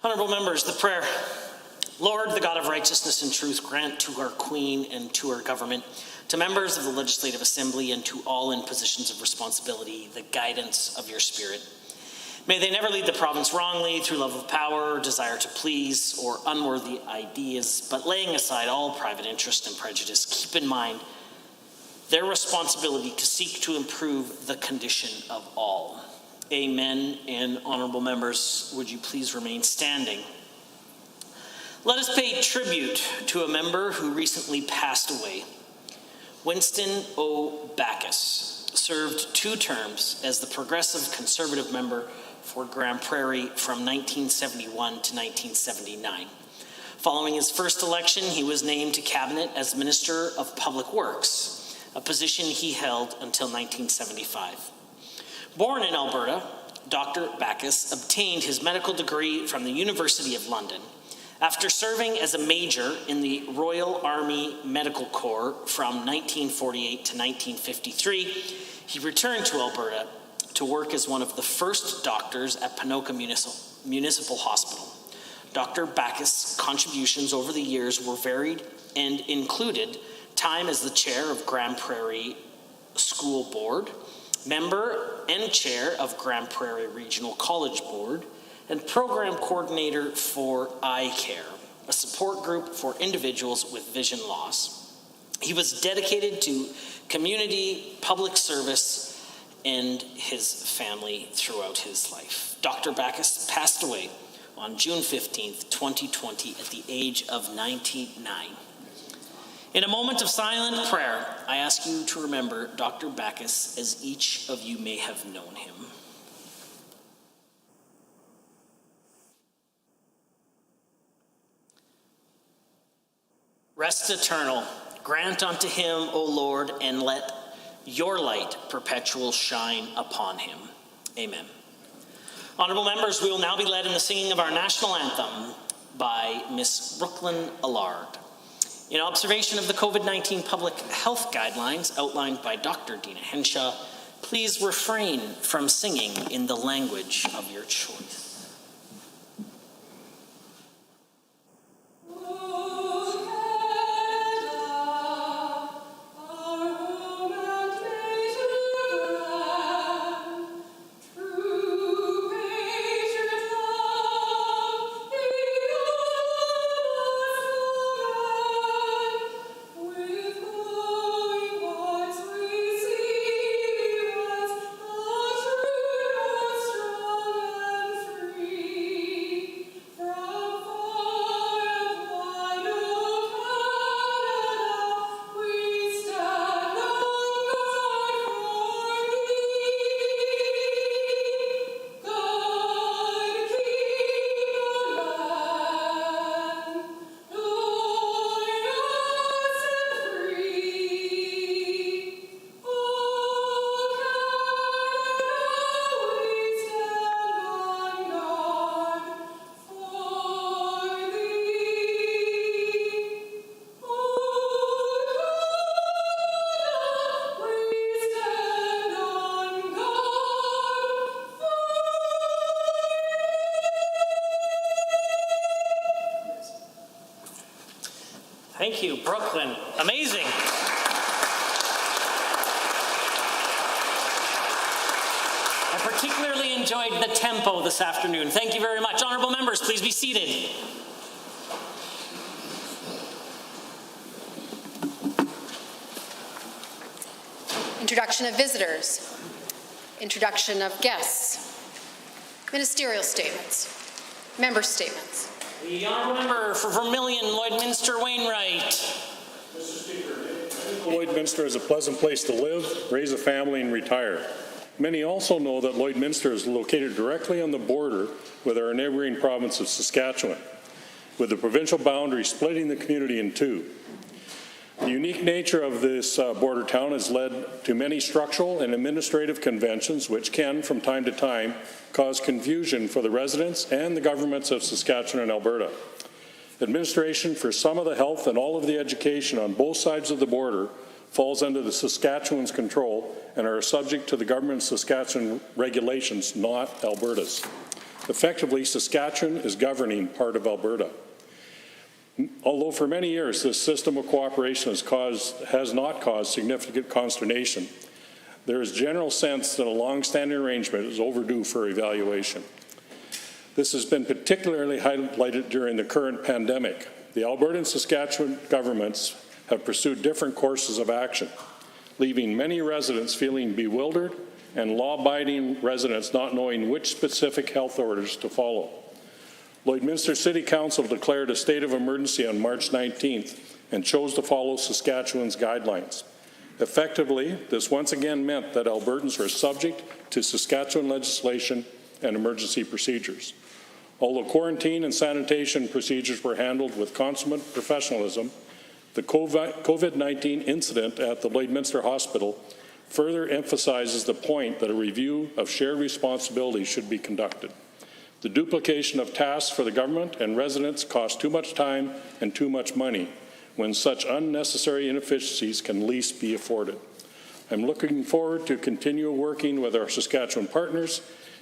Honourable members, the prayer. Lord, the God of righteousness and truth, grant to our Queen and to our government, to members of the Legislative Assembly and to all in positions of responsibility, the guidance of your Spirit. May they never lead the province wrongly through love of power, desire to please, or unworthy ideas, but laying aside all private interest and prejudice, keep in mind their responsibility to seek to improve the condition of all. Amen. And honourable members, would you please remain standing? Let us pay tribute to a member who recently passed away. Winston O. Backus served 2 terms as the Progressive Conservative member for Grand Prairie from 1971 to 1979. Following his first election, he was named to Cabinet as Minister of Public Works, a position he held until 1975. Born in Alberta, Dr. Backus obtained his medical degree from the University of London. After serving as a major in the Royal Army Medical Corps from 1948 to 1953, he returned to Alberta to work as one of the first doctors at Ponoka Municipal Hospital. Dr. Backus' contributions over the years were varied and included time as the chair of Grand Prairie School Board, member and chair of Grand Prairie Regional College Board, and program coordinator for iCare, a support group for individuals with vision loss. He was dedicated to community, public service, and his family throughout his life. Dr. Backus passed away on June 15th, 2020 at the age of 99. In a moment of silent prayer, I ask you to remember Dr. Backus as each of you may have known him. Rest eternal, grant unto him, O Lord, and let your light perpetual shine upon him. Amen. Honourable members, we will now be led in the singing of our national anthem by Miss Brooklyn Allard. In observation of the COVID-19 public health guidelines outlined by Dr. Dina Henshaw, please refrain from singing in the language of your choice. Thank you, Brooklyn. Amazing. I particularly enjoyed the tempo this afternoon. Thank you very much. Honourable members, please be seated. Introduction of visitors. Introduction of guests. Ministerial statements. Member statements. The honourable member for Vermilion, Lloydminster Wainwright. Mr. Speaker, I think Lloydminster is a pleasant place to live, raise a family, and retire. Many also know that Lloydminster is located directly on the border with our neighbouring province of Saskatchewan, with the provincial boundary splitting the community in two. The unique nature of this border town has led to many structural and administrative conventions which can, from time to time, cause confusion for the residents and the governments of Saskatchewan and Alberta. Administration for some of the health and all of the education on both sides of the border falls under the Saskatchewan's control and are subject to the government of Saskatchewan regulations, not Alberta's. Effectively, Saskatchewan is governing part of Alberta. Although for many years this system of cooperation has not caused significant consternation, there is general sense that a long-standing arrangement is overdue for evaluation. This has been particularly highlighted during the current pandemic. The Alberta and Saskatchewan governments have pursued different courses of action, leaving many residents feeling bewildered and law-abiding residents not knowing which specific health orders to follow. Lloydminster City Council declared a state of emergency on March 19th and chose to follow Saskatchewan's guidelines. Effectively, this once again meant that Albertans were subject to Saskatchewan legislation and emergency procedures. Although quarantine and sanitation procedures were handled with consummate professionalism, the COVID-19 incident at the Lloydminster Hospital further emphasizes the point that a review of shared responsibility should be conducted. The duplication of tasks for the government and residents costs too much time and too much money when such unnecessary inefficiencies can least be afforded. I'm looking forward to continue working with our Saskatchewan partners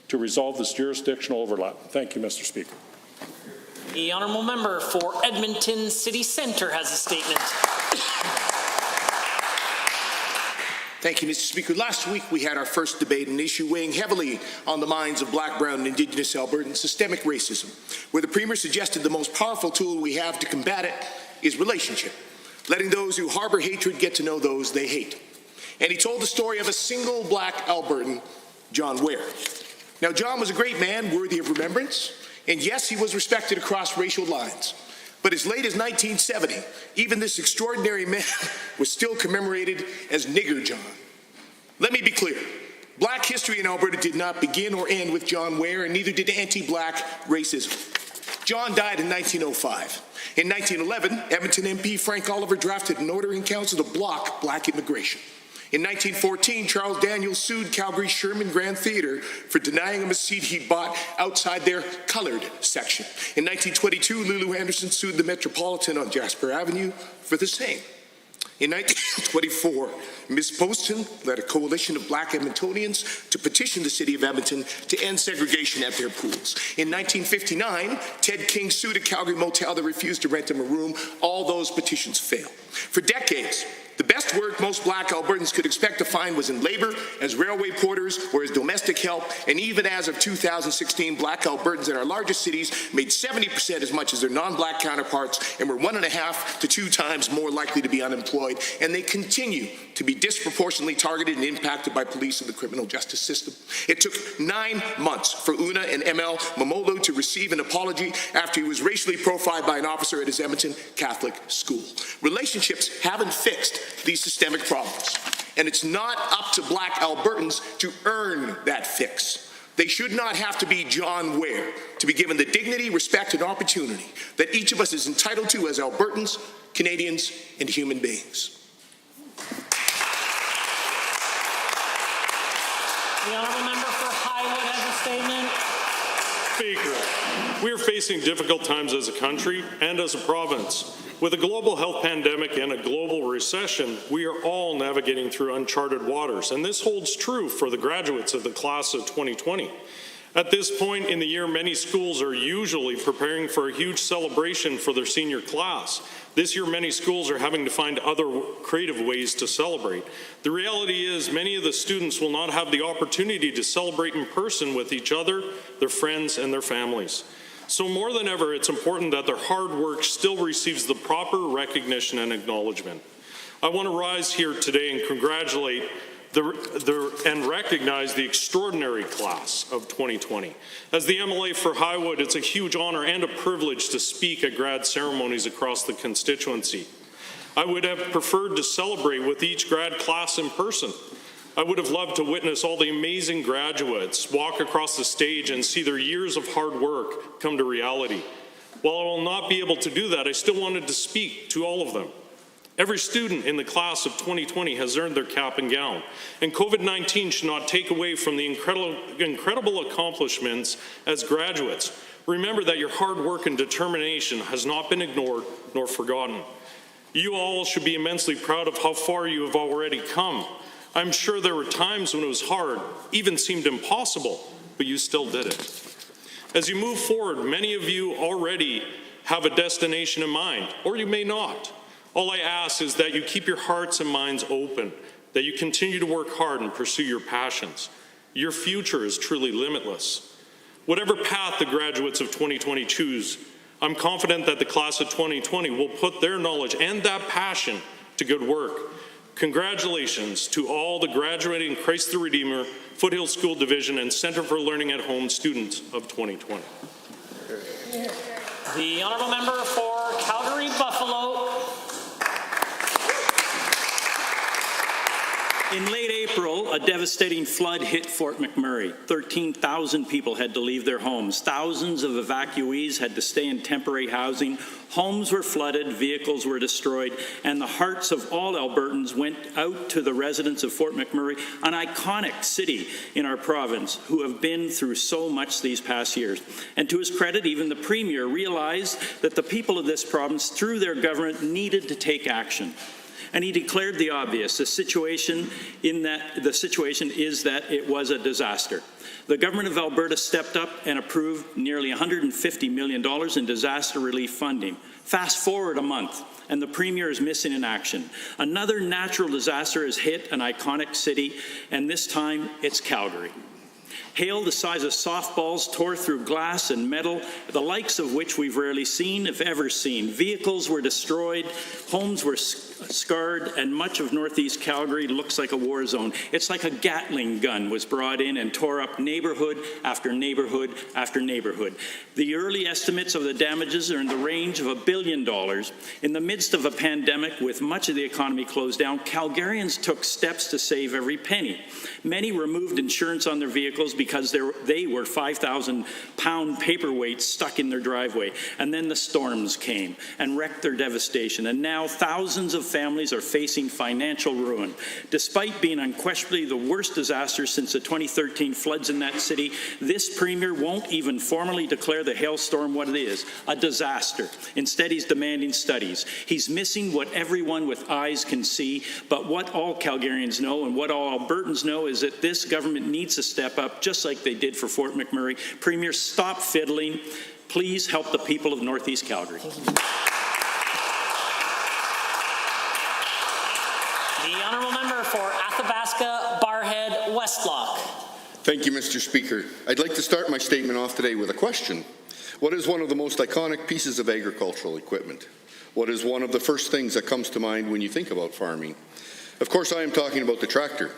to resolve this jurisdictional overlap. Thank you, Mr. Speaker. The honourable member for Edmonton City Centre has a statement. Thank you, Mr. Speaker. Last week we had our first debate, an issue weighing heavily on the minds of Black, Brown, and Indigenous Albertans, systemic racism, where the Premier suggested the most powerful tool we have to combat it is relationship, letting those who harbor hatred get to know those they hate. And he told the story of a single Black Albertan, John Ware. Now, John was a great man, worthy of remembrance, and yes, he was respected across racial lines. But as late as 1970, even this extraordinary man was still commemorated as Nigger John. Let me be clear. Black history in Alberta did not begin or end with John Ware, and neither did anti-Black racism. John died in 1905. In 1911, Edmonton MP Frank Oliver drafted an order in council to block Black immigration. In 1914, Charles Daniels sued Calgary's Sherman Grand Theatre for denying him a seat he'd bought outside their colored section. In 1922, Lulu Anderson sued the Metropolitan on Jasper Avenue for the same. In 1924, Ms. Poston led a coalition of Black Edmontonians to petition the city of Edmonton to end segregation at their pools. In 1959, Ted King sued a Calgary motel that refused to rent him a room. All those petitions failed. For decades, the best work most Black Albertans could expect to find was in labor, as railway porters, or as domestic help, and even as of 2016, Black Albertans in our largest cities made 70% as much as their non-Black counterparts and were 1.5 to 2 times more likely to be unemployed, and they continue to be disproportionately targeted and impacted by police and the criminal justice system. It took 9 months for Una and ML Momolo to receive an apology after he was racially profiled by an officer at his Edmonton Catholic school. Relationships haven't fixed these systemic problems, and it's not up to Black Albertans to earn that fix. They should not have to be John Ware to be given the dignity, respect, and opportunity that each of us is entitled to as Albertans, Canadians, and human beings. The honourable member for Highwood has a statement. Speaker, we are facing difficult times as a country and as a province. With a global health pandemic and a global recession, we are all navigating through uncharted waters, and this holds true for the graduates of the class of 2020. At this point in the year, many schools are usually preparing for a huge celebration for their senior class. This year, many schools are having to find other creative ways to celebrate. The reality is many of the students will not have the opportunity to celebrate in person with each other, their friends, and their families. So more than ever, it's important that their hard work still receives the proper recognition and acknowledgement. I want to rise here today and congratulate and recognize the extraordinary class of 2020. As the MLA for Highwood, it's a huge honor and a privilege to speak at grad ceremonies across the constituency. I would have preferred to celebrate with each grad class in person. I would have loved to witness all the amazing graduates walk across the stage and see their years of hard work come to reality. While I will not be able to do that, I still wanted to speak to all of them. Every student in the class of 2020 has earned their cap and gown, and COVID-19 should not take away from the incredible accomplishments as graduates. Remember that your hard work and determination has not been ignored nor forgotten. You all should be immensely proud of how far you have already come. I'm sure there were times when it was hard, even seemed impossible, but you still did it. As you move forward, many of you already have a destination in mind, or you may not. All I ask is that you keep your hearts and minds open, that you continue to work hard and pursue your passions. Your future is truly limitless. Whatever path the graduates of 2020 choose, I'm confident that the class of 2020 will put their knowledge and that passion to good work. Congratulations to all the graduating Christ the Redeemer, Foothills School Division, and Center for Learning at Home students of 2020. The honourable member for Calgary-Buffalo. In late April, a devastating flood hit Fort McMurray. 13,000 people had to leave their homes. Thousands of evacuees had to stay in temporary housing. Homes were flooded, vehicles were destroyed, and the hearts of all Albertans went out to the residents of Fort McMurray, an iconic city in our province, who have been through so much these past years. And to his credit, even the Premier realized that the people of this province, through their government, needed to take action. And he declared the obvious. The situation is that it was a disaster. The government of Alberta stepped up and approved nearly $150 million in disaster relief funding. Fast forward a month, and the Premier is missing in action. Another natural disaster has hit an iconic city, and this time it's Calgary. Hail the size of softballs tore through glass and metal, the likes of which we've rarely seen, if ever seen. Vehicles were destroyed, homes were scarred, and much of northeast Calgary looks like a war zone. It's like a Gatling gun was brought in and tore up neighborhood after neighborhood after neighborhood. The early estimates of the damages are in the range of $1 billion. In the midst of a pandemic with much of the economy closed down, Calgarians took steps to save every penny. Many removed insurance on their vehicles because they were 5,000-pound paperweights stuck in their driveway. And then the storms came and wrecked their devastation. And now thousands of families are facing financial ruin. Despite being unquestionably the worst disaster since the 2013 floods in that city, this Premier won't even formally declare the hailstorm what it is, a disaster. Instead, he's demanding studies. He's missing what everyone with eyes can see, but what all Calgarians know and what all Albertans know is that this government needs to step up just like they did for Fort McMurray. Premier, stop fiddling. Please help the people of Northeast Calgary. The honourable member for Athabasca, Barhead, Westlock. Thank you, Mr. Speaker. I'd like to start my statement off today with a question. What is one of the most iconic pieces of agricultural equipment? What is one of the first things that comes to mind when you think about farming? Of course, I am talking about the tractor.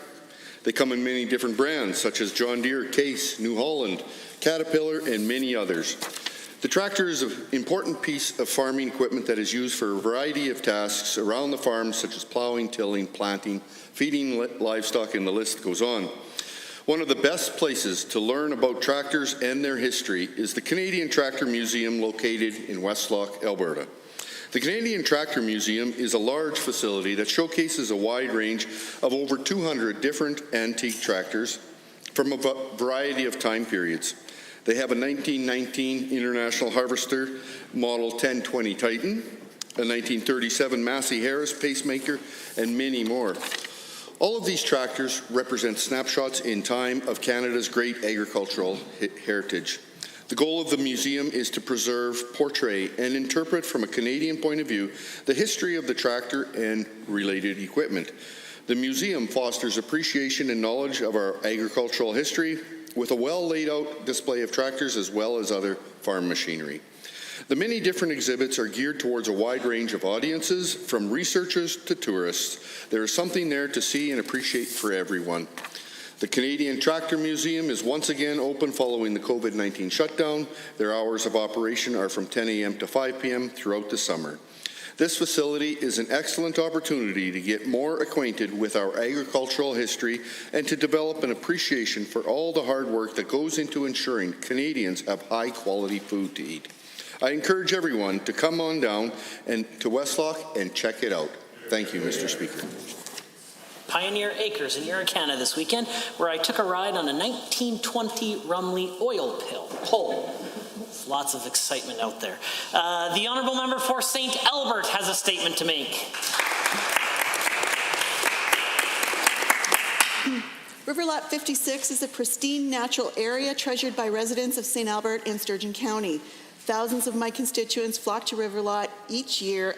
They come in many different brands, such as John Deere, Case, New Holland, Caterpillar, and many others. The tractor is an important piece of farming equipment that is used for a variety of tasks around the farm, such as plowing, tilling, planting, feeding livestock, and the list goes on. One of the best places to learn about tractors and their history is the Canadian Tractor Museum located in Westlock, Alberta. The Canadian Tractor Museum is a large facility that showcases a wide range of over 200 different antique tractors from a variety of time periods. They have a 1919 International Harvester Model 1020 Titan, a 1937 Massey Harris Pacemaker, and many more. All of these tractors represent snapshots in time of Canada's great agricultural heritage. The goal of the museum is to preserve, portray, and interpret from a Canadian point of view the history of the tractor and related equipment. The museum fosters appreciation and knowledge of our agricultural history with a well laid out display of tractors as well as other farm machinery. The many different exhibits are geared towards a wide range of audiences, from researchers to tourists. There is something there to see and appreciate for everyone. The Canadian Tractor Museum is once again open following the COVID-19 shutdown. Their hours of operation are from 10 a.m. to 5 p.m. throughout the summer. This facility is an excellent opportunity to get more acquainted with our agricultural history and to develop an appreciation for all the hard work that goes into ensuring Canadians have high-quality food to eat. I encourage everyone to come on down and to Westlock and check it out. Thank you, Mr. Speaker. Pioneer Acres in Irricana this weekend, where I took a ride on a 1920 Rumley oil pole. Lots of excitement out there. The honourable member for St. Albert has a statement to make. River Lot 56 is a pristine natural area treasured by residents of St. Albert and Sturgeon County. Thousands of my constituents flock to River Lot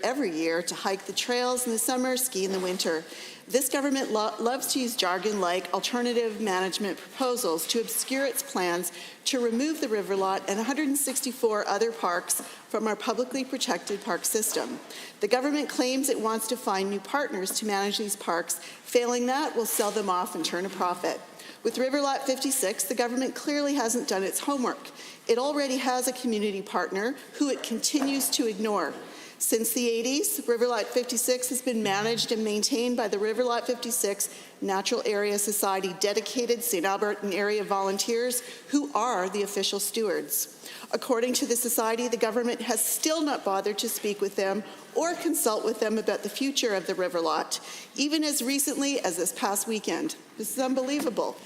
every year, to hike the trails in the summer, ski in the winter. This government loves to use jargon like alternative management proposals to obscure its plans to remove the River Lot and 164 other parks from our publicly protected park system. The government claims it wants to find new partners to manage these parks. Failing that, will sell them off and turn a profit. With River Lot 56, the government clearly hasn't done its homework. It already has a community partner who it continues to ignore. Since the 80s, River Lot 56 has been managed and maintained by the River Lot 56 Natural Area Society dedicated St. Albertan area volunteers who are the official stewards. According to the society, the government has still not bothered to speak with them or consult with them about the future of the River Lot, even as recently as this past weekend. This is unbelievable.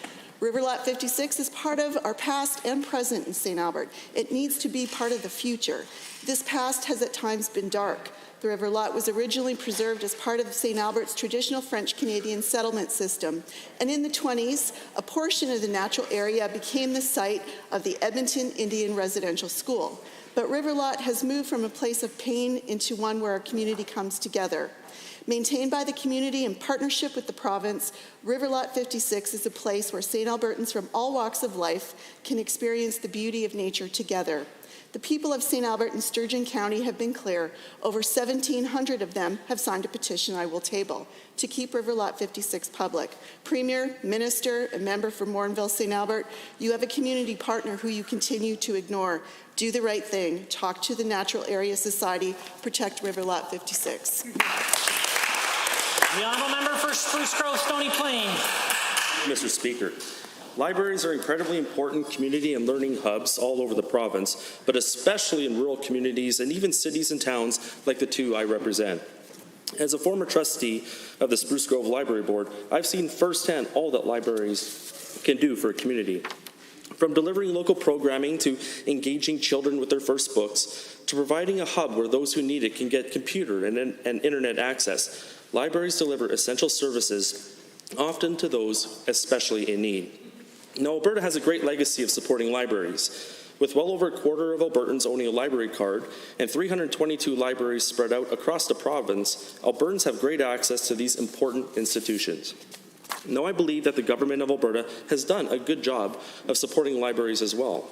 River Lot 56 is part of our past and present in St. Albert. It needs to be part of the future. This past has at times been dark. The River Lot was originally preserved as part of St. Albert's traditional French-Canadian settlement system. And in the 20s, a portion of the natural area became the site of the Edmonton Indian Residential School. But River Lot has moved from a place of pain into one where our community comes together. Maintained by the community in partnership with the province, River Lot 56 is a place where St. Albertans from all walks of life can experience the beauty of nature together. The people of St. Albert and Sturgeon County have been clear. Over 1,700 of them have signed a petition I will table to keep River Lot 56 public. Premier, Minister, and member for Morinville, St. Albert, you have a community partner who you continue to ignore. Do the right thing. Talk to the Natural Area Society. Protect River Lot 56. The honourable member for Spruce Grove, Stony Plain. Mr. Speaker, libraries are incredibly important community and learning hubs all over the province, but especially in rural communities and even cities and towns like the two I represent. As a former trustee of the Spruce Grove Library Board, I've seen firsthand all that libraries can do for a community. From delivering local programming to engaging children with their first books, to providing a hub where those who need it can get computer and internet access, libraries deliver essential services, often to those especially in need. Now, Alberta has a great legacy of supporting libraries. With well over a quarter of Albertans owning a library card and 322 libraries spread out across the province, Albertans have great access to these important institutions. Now, I believe that the government of Alberta has done a good job of supporting libraries as well.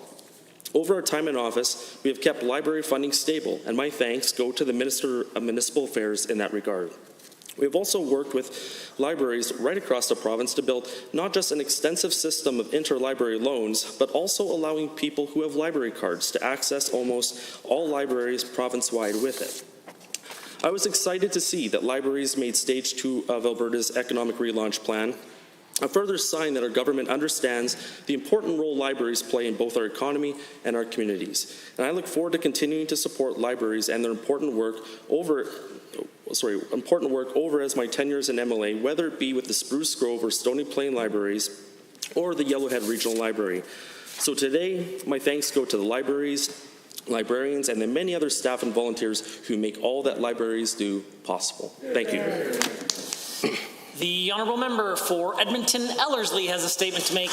Over our time in office, we have kept library funding stable, and my thanks go to the Minister of Municipal Affairs in that regard. We have also worked with libraries right across the province to build not just an extensive system of interlibrary loans, but also allowing people who have library cards to access almost all libraries province-wide with it. I was excited to see that libraries made Stage 2 of Alberta's economic relaunch plan, a further sign that our government understands the important role libraries play in both our economy and our communities. And I look forward to continuing to support libraries and their important work over as my tenures in MLA, whether it be with the Spruce Grove or Stony Plain libraries or the Yellowhead Regional Library. So today, my thanks go to the libraries, librarians, and the many other staff and volunteers who make all that libraries do possible. Thank you. The honourable member for Edmonton Ellerslie has a statement to make.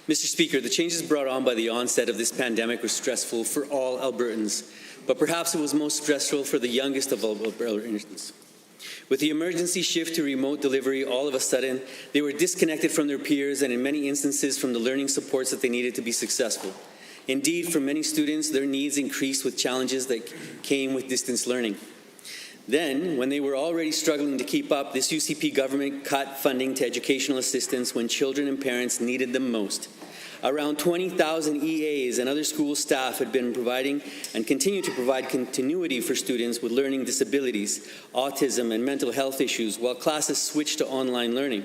Mr. Speaker, the changes brought on by the onset of this pandemic were stressful for all Albertans, but perhaps it was most stressful for the youngest of Albertans. With the emergency shift to remote delivery, all of a sudden, they were disconnected from their peers and in many instances from the learning supports that they needed to be successful. Indeed, for many students, their needs increased with challenges that came with distance learning. Then, when they were already struggling to keep up, this UCP government cut funding to educational assistance when children and parents needed them most. Around 20,000 EAs and other school staff had been providing and continue to provide continuity for students with learning disabilities, autism, and mental health issues while classes switched to online learning.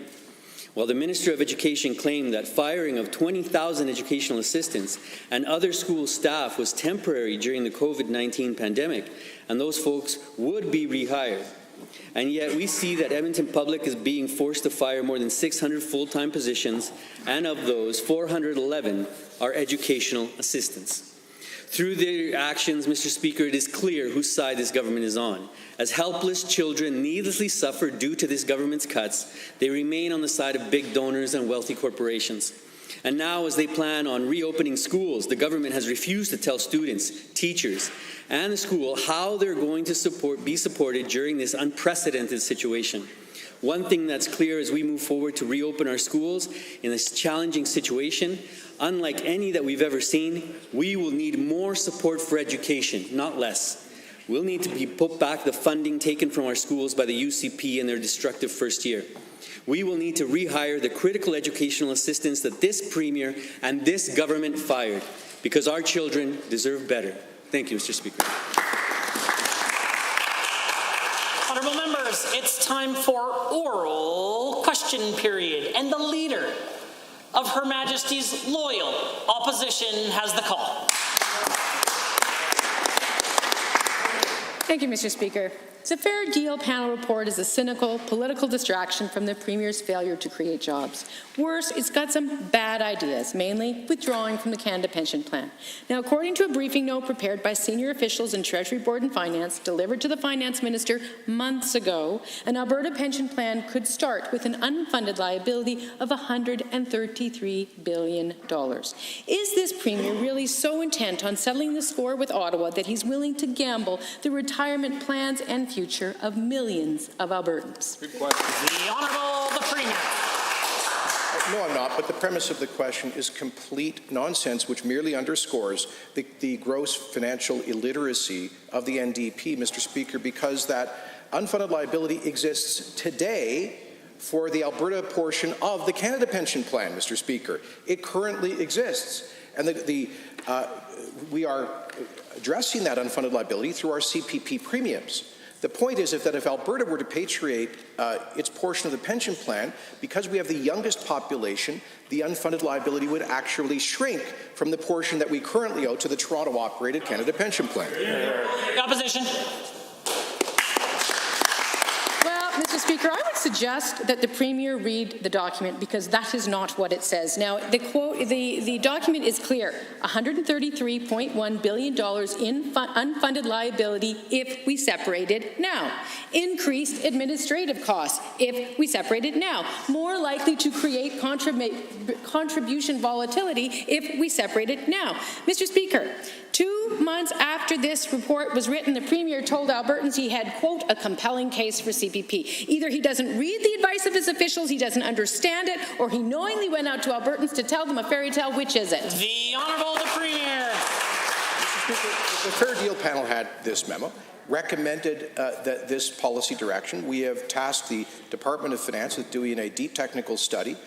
While the Minister of Education claimed that firing of 20,000 educational assistants and other school staff was temporary during the COVID-19 pandemic, and those folks would be rehired. And yet we see that Edmonton Public is being forced to fire more than 600 full-time positions, and of those, 411 are educational assistants. Through their actions, Mr. Speaker, it is clear whose side this government is on. As helpless children needlessly suffer due to this government's cuts, they remain on the side of big donors and wealthy corporations. And now, as they plan on reopening schools, the government has refused to tell students, teachers, and the school how they're going to be supported during this unprecedented situation. One thing that's clear as we move forward to reopen our schools in this challenging situation, unlike any that we've ever seen, we will need more support for education, not less. We'll need to put back the funding taken from our schools by the UCP in their destructive first year. We will need to rehire the critical educational assistants that this Premier and this government fired, because our children deserve better. Thank you, Mr. Speaker. Honourable members, it's time for oral question period, and the Leader of Her Majesty's loyal opposition has the call. Thank you, Mr. Speaker. The Fair Deal panel report is a cynical political distraction from the Premier's failure to create jobs. Worse, it's got some bad ideas, mainly withdrawing from the Canada Pension Plan. Now, according to a briefing note prepared by senior officials in Treasury Board and Finance, delivered to the Finance Minister months ago, an Alberta pension plan could start with an unfunded liability of $133 billion. Is this Premier really so intent on settling the score with Ottawa that he's willing to gamble the retirement plans and future of millions of Albertans? The Honourable the Premier. No, I'm not, but the premise of the question is complete nonsense, which merely underscores the gross financial illiteracy of the NDP, Mr. Speaker, because that unfunded liability exists today for the Alberta portion of the Canada Pension Plan, Mr. Speaker. It currently exists, and we are addressing that unfunded liability through our CPP premiums. The point is that if Alberta were to patriate its portion of the pension plan, because we have the youngest population, the unfunded liability would actually shrink from the portion that we currently owe to the Toronto-operated Canada Pension Plan. The Opposition. Mr. Speaker, I would suggest that the Premier read the document, because that is not what it says. Now, the document is clear: $133.1 billion in unfunded liability if we separate it now. Increased administrative costs if we separate it now. More likely to create contribution volatility if we separate it now. Mr. Speaker, 2 months after this report was written, the Premier told Albertans he had, quote, a compelling case for CPP. Either he doesn't read the advice of his officials, he doesn't understand it, or he knowingly went out to Albertans to tell them a fairy tale. Which is it? The Honourable the Premier. The Fair Deal panel had this memo, recommended that this policy direction. We have tasked the Department of Finance with doing a deep technical study,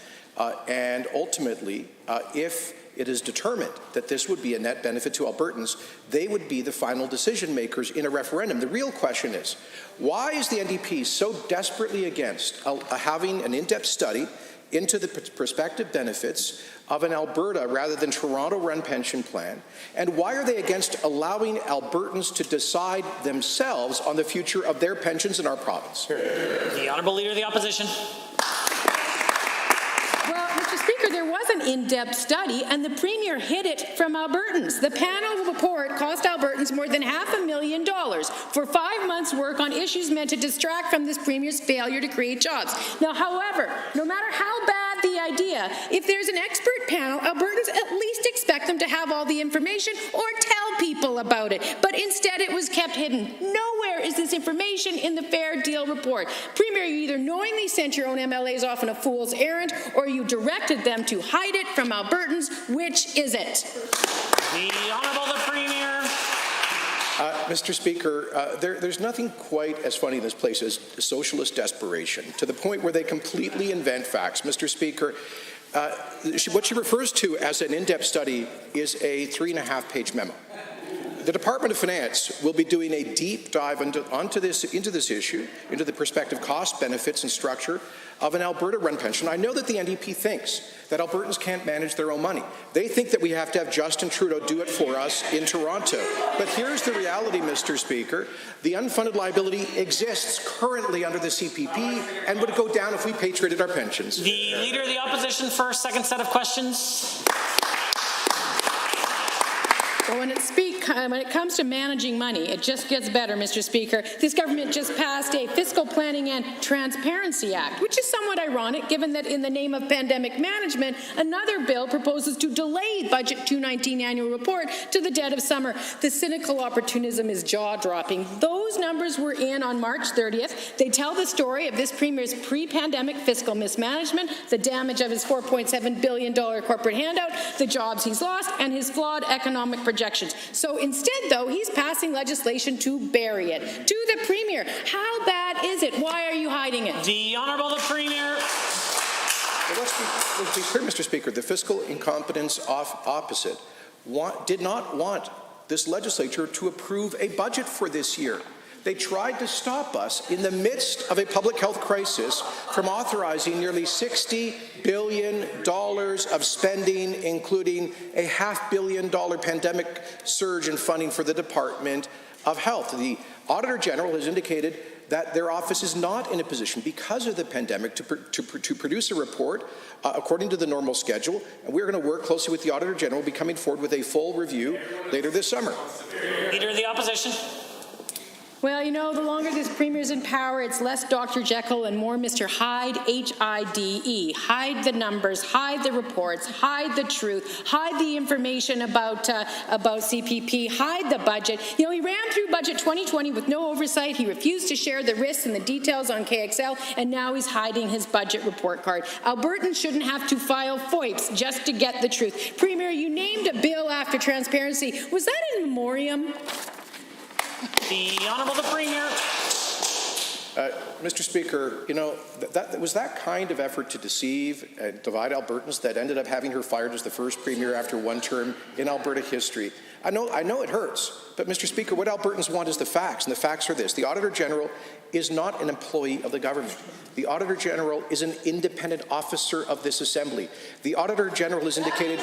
and ultimately, if it is determined that this would be a net benefit to Albertans, they would be the final decision makers in a referendum. The real question is, why is the NDP so desperately against having an in-depth study into the prospective benefits of an Alberta rather than Toronto-run pension plan? And why are they against allowing Albertans to decide themselves on the future of their pensions in our province? The Honourable Leader of the Opposition. Mr. Speaker, there was an in-depth study, and the Premier hid it from Albertans. The panel report cost Albertans more than $500,000 for 5 months' work on issues meant to distract from this Premier's failure to create jobs. Now, however, no matter how bad the idea, if there's an expert panel, Albertans at least expect them to have all the information or tell people about it. But instead, it was kept hidden. Nowhere is this information in the Fair Deal report. Premier, you either knowingly sent your own MLAs off on a fool's errand, or you directed them to hide it from Albertans. Which is it? The Honourable the Premier. Mr. Speaker, there's nothing quite as funny in this place as socialist desperation, to the point where they completely invent facts. Mr. Speaker, what she refers to as an in-depth study is a 3.5-page memo. The Department of Finance will be doing a deep dive into this issue, into the prospective cost, benefits, and structure of an Alberta-run pension. I know that the NDP thinks that Albertans can't manage their own money. They think that we have to have Justin Trudeau do it for us in Toronto. But here's the reality, Mr. Speaker. The unfunded liability exists currently under the CPP and would go down if we patriated our pensions. The Leader of the Opposition for a second set of questions. Well, when it comes to managing money, it just gets better, Mr. Speaker. This government just passed a Fiscal Planning and Transparency Act, which is somewhat ironic given that in the name of pandemic management, another bill proposes to delay Budget 219 annual report to the dead of summer. The cynical opportunism is jaw-dropping. Those numbers were in on March 30th. They tell the story of this Premier's pre-pandemic fiscal mismanagement, the damage of his $4.7 billion corporate handout, the jobs he's lost, and his flawed economic projections. So instead, though, he's passing legislation to bury it. To the Premier, how bad is it? Why are you hiding it? The Honourable the Premier. Well, let's be clear, Mr. Speaker. The fiscal incompetence opposite did not want this legislature to approve a budget for this year. They tried to stop us in the midst of a public health crisis from authorizing nearly $60 billion of spending, including a $500 million pandemic surge in funding for the Department of Health. The Auditor General has indicated that their office is not in a position, because of the pandemic, to produce a report according to the normal schedule, and we're going to work closely with the Auditor General, be coming forward with a full review later this summer. Leader of the Opposition. Well, you know, the longer this Premier's in power, it's less Dr. Jekyll and more Mr. Hyde, H-I-D-E. Hide the numbers, hide the reports, hide the truth, hide the information about CPP, hide the budget. You know, he ran through Budget 2020 with no oversight. He refused to share the risks and the details on KXL, and now he's hiding his budget report card. Albertans shouldn't have to file FOIPs just to get the truth. Premier, you named a bill after transparency. Was that in memoriam? The Honourable the Premier. Mr. Speaker, you know, that was that kind of effort to deceive and divide Albertans that ended up having her fired as the first Premier after one term in Alberta history. I know it hurts, but Mr. Speaker, what Albertans want is the facts, and the facts are this. The Auditor General is not an employee of the government. The Auditor General is an independent officer of this Assembly. The Auditor General has indicated,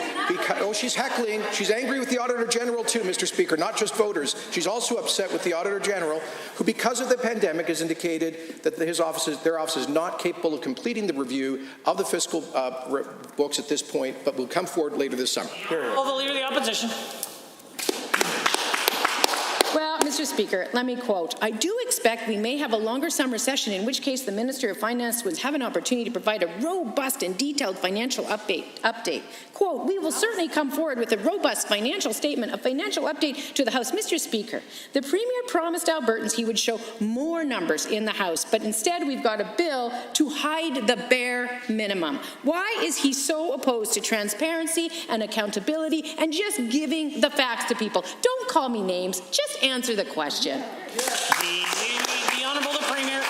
she's heckling, she's angry with the Auditor General too, Mr. Speaker, not just voters. She's also upset with the Auditor General, who because of the pandemic has indicated that their office is not capable of completing the review of the fiscal books at this point, but will come forward later this summer. Well, the Leader of the Opposition. Well, Mr. Speaker, let me quote, I do expect we may have a longer summer session, in which case the Minister of Finance would have an opportunity to provide a robust and detailed financial update. Quote, we will certainly come forward with a robust financial statement, a financial update to the House. Mr. Speaker, the Premier promised Albertans he would show more numbers in the House, but instead we've got a bill to hide the bare minimum. Why is he so opposed to transparency and accountability and just giving the facts to people? Don't call me names, just answer the question. The Honourable the Premier.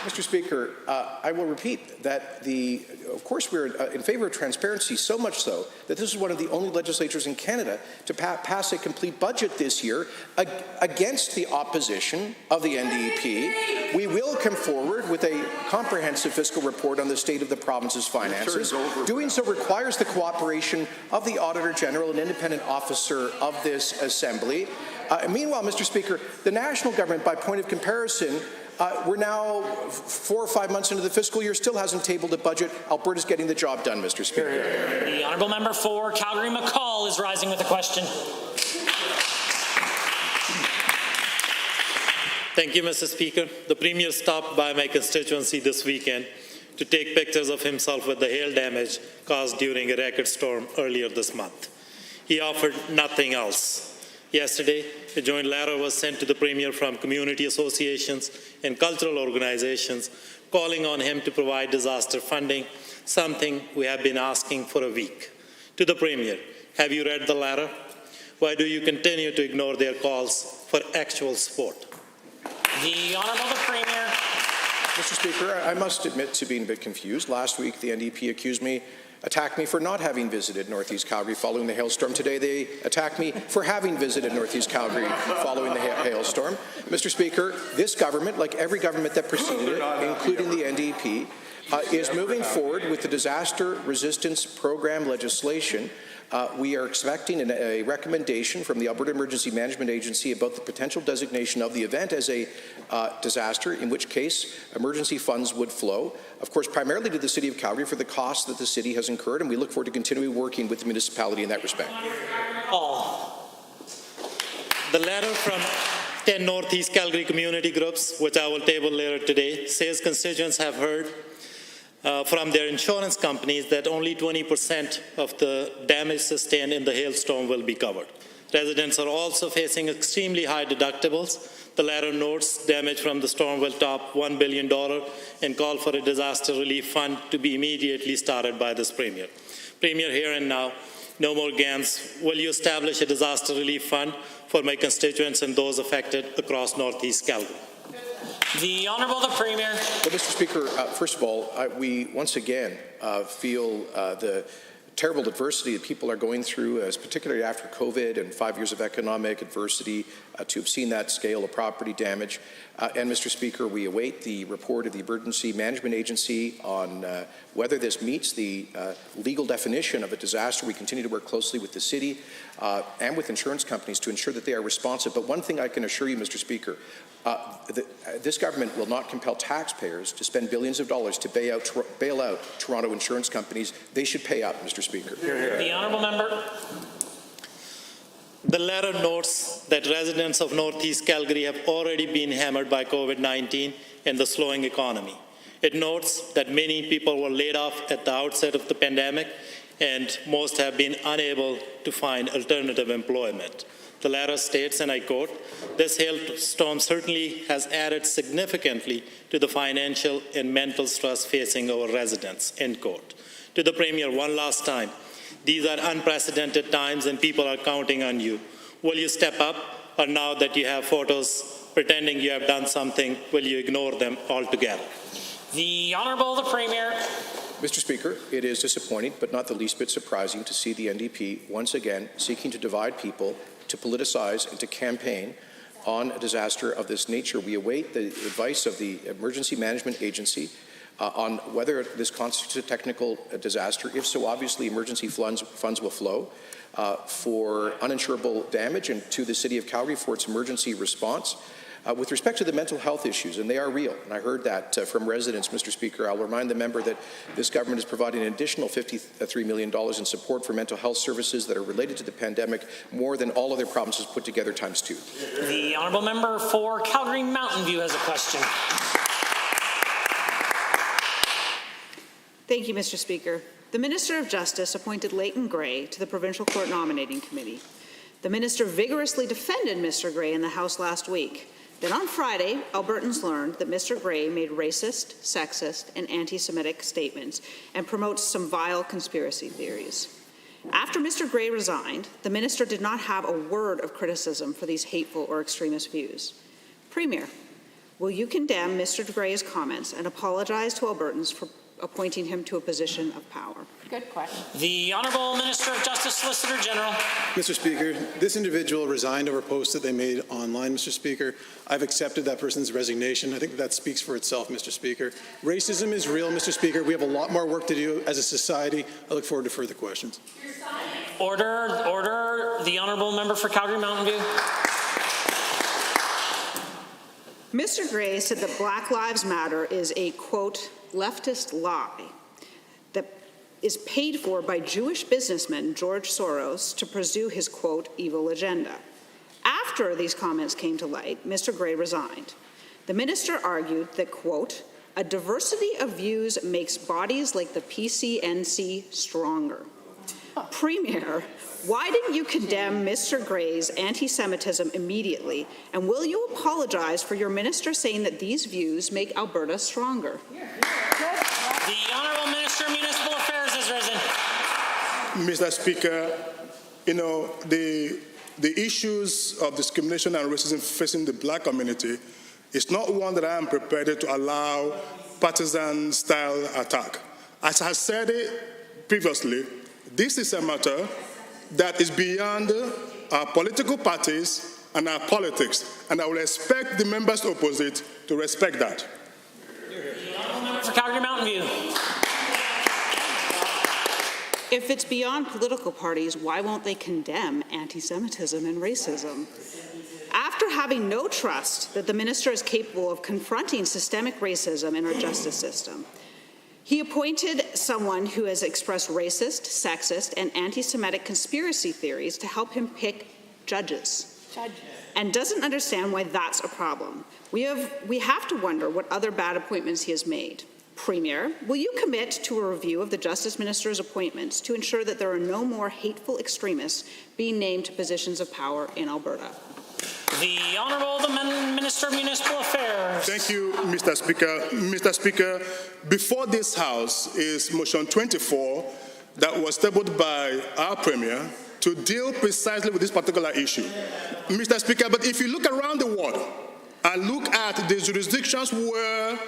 Mr. Speaker, I will repeat that of course we're in favour of transparency, so much so that this is one of the only legislatures in Canada to pass a complete budget this year against the opposition of the NDP. We will come forward with a comprehensive fiscal report on the state of the province's finances. Doing so requires the cooperation of the Auditor General, an independent officer of this Assembly. Meanwhile, Mr. Speaker, the national government, by point of comparison, we're now 4 or 5 months into the fiscal year, still hasn't tabled a budget. Alberta's getting the job done, Mr. Speaker. The Honourable Member for Calgary-McCall is rising with a question. Thank you, Mr. Speaker. The Premier stopped by my constituency this weekend to take pictures of himself with the hail damage caused during a record storm earlier this month. He offered nothing else. Yesterday, a joint letter was sent to the Premier from community associations and cultural organizations calling on him to provide disaster funding, something we have been asking for a week. To the Premier, have you read the letter? Why do you continue to ignore their calls for actual support? The Honourable the Premier. Mr. Speaker, I must admit to being a bit confused. Last week, the NDP attacked me for not having visited Northeast Calgary following the hailstorm. Today, they attack me for having visited Northeast Calgary following the hailstorm. Mr. Speaker, this government, like every government that preceded it, including the NDP, is moving forward with the disaster resistance program legislation. We are expecting a recommendation from the Alberta Emergency Management Agency about the potential designation of the event as a disaster, in which case emergency funds would flow, of course, primarily to the City of Calgary for the costs that the city has incurred, and we look forward to continuing working with the municipality in that respect. The letter from 10 Northeast Calgary community groups, which I will table later today, says constituents have heard from their insurance companies that only 20% of the damage sustained in the hailstorm will be covered. Residents are also facing extremely high deductibles. The letter notes damage from the storm will top $1 billion and call for a disaster relief fund to be immediately started by this Premier. Premier, here and now, no more games. Will you establish a disaster relief fund for my constituents and those affected across Northeast Calgary? The Honourable the Premier. Well, Mr. Speaker, first of all, we once again feel the terrible adversity that people are going through, particularly after COVID and 5 years of economic adversity, to have seen that scale of property damage. And, Mr. Speaker, we await the report of the Emergency Management Agency on whether this meets the legal definition of a disaster. We continue to work closely with the city and with insurance companies to ensure that they are responsive. But one thing I can assure you, Mr. Speaker, this government will not compel taxpayers to spend billions of dollars to bail out Toronto insurance companies. They should pay up, Mr. Speaker. The Honourable Member. The letter notes that residents of Northeast Calgary have already been hammered by COVID-19 and the slowing economy. It notes that many people were laid off at the outset of the pandemic and most have been unable to find alternative employment. The letter states, and I quote, "This hailstorm certainly has added significantly to the financial and mental stress facing our residents," end quote. To the Premier, one last time, these are unprecedented times and people are counting on you. Will you step up, or now that you have photos pretending you have done something, will you ignore them altogether? The Honourable the Premier. Mr. Speaker, it is disappointing, but not the least bit surprising, to see the NDP once again seeking to divide people, to politicize and to campaign on a disaster of this nature. We await the advice of the Emergency Management Agency on whether this constitutes a technical disaster. If so, obviously emergency funds will flow for uninsurable damage and to the City of Calgary for its emergency response. With respect to the mental health issues, and they are real, and I heard that from residents, Mr. Speaker, I'll remind the member that this government is providing an additional $53 million in support for mental health services that are related to the pandemic, more than all other provinces put together times two. The Honourable Member for Calgary Mountain View has a question. Thank you, Mr. Speaker. The Minister of Justice appointed Leighton Gray to the Provincial Court Nominating Committee. The Minister vigorously defended Mr. Gray in the House last week. Then on Friday, Albertans learned that Mr. Gray made racist, sexist, and anti-Semitic statements and promotes some vile conspiracy theories. After Mr. Gray resigned, the minister did not have a word of criticism for these hateful or extremist views. Premier, will you condemn Mr. Gray's comments and apologize to Albertans for appointing him to a position of power? Good question. The Honourable Minister of Justice, Solicitor General. Mr. Speaker, this individual resigned over posts that they made online, Mr. Speaker. I've accepted that person's resignation. I think that speaks for itself, Mr. Speaker. Racism is real, Mr. Speaker. We have a lot more work to do as a society. I look forward to further questions. Order, order. The Honourable Member for Calgary Mountain View. Mr. Gray said that Black Lives Matter is a, quote, leftist lie that is paid for by Jewish businessman George Soros to pursue his, quote, evil agenda. After these comments came to light, Mr. Gray resigned. The minister argued that, quote, a diversity of views makes bodies like the PCNC stronger. Premier, why didn't you condemn Mr. Gray's anti-Semitism immediately, and will you apologize for your minister saying that these views make Alberta stronger? The Honourable Minister of Municipal Affairs has risen. Mr. Speaker, you know, the issues of discrimination and racism facing the Black community is not one that I am prepared to allow partisan-style attack. As I said it previously, this is a matter that is beyond our political parties and our politics, and I will expect the members opposite to respect that. The Honourable Member for Calgary Mountain View. If it's beyond political parties, why won't they condemn anti-Semitism and racism? After having no trust that the minister is capable of confronting systemic racism in our justice system, he appointed someone who has expressed racist, sexist, and anti-Semitic conspiracy theories to help him pick judges. And doesn't understand why that's a problem. We have to wonder what other bad appointments he has made. Premier, will you commit to a review of the Justice Minister's appointments to ensure that there are no more hateful extremists being named to positions of power in Alberta? The Honourable Minister of Municipal Affairs. Thank you, Mr. Speaker. Mr. Speaker, before this House is motion 24 that was tabled by our Premier to deal precisely with this particular issue. Mr. Speaker, but if you look around the world and look at the jurisdictions where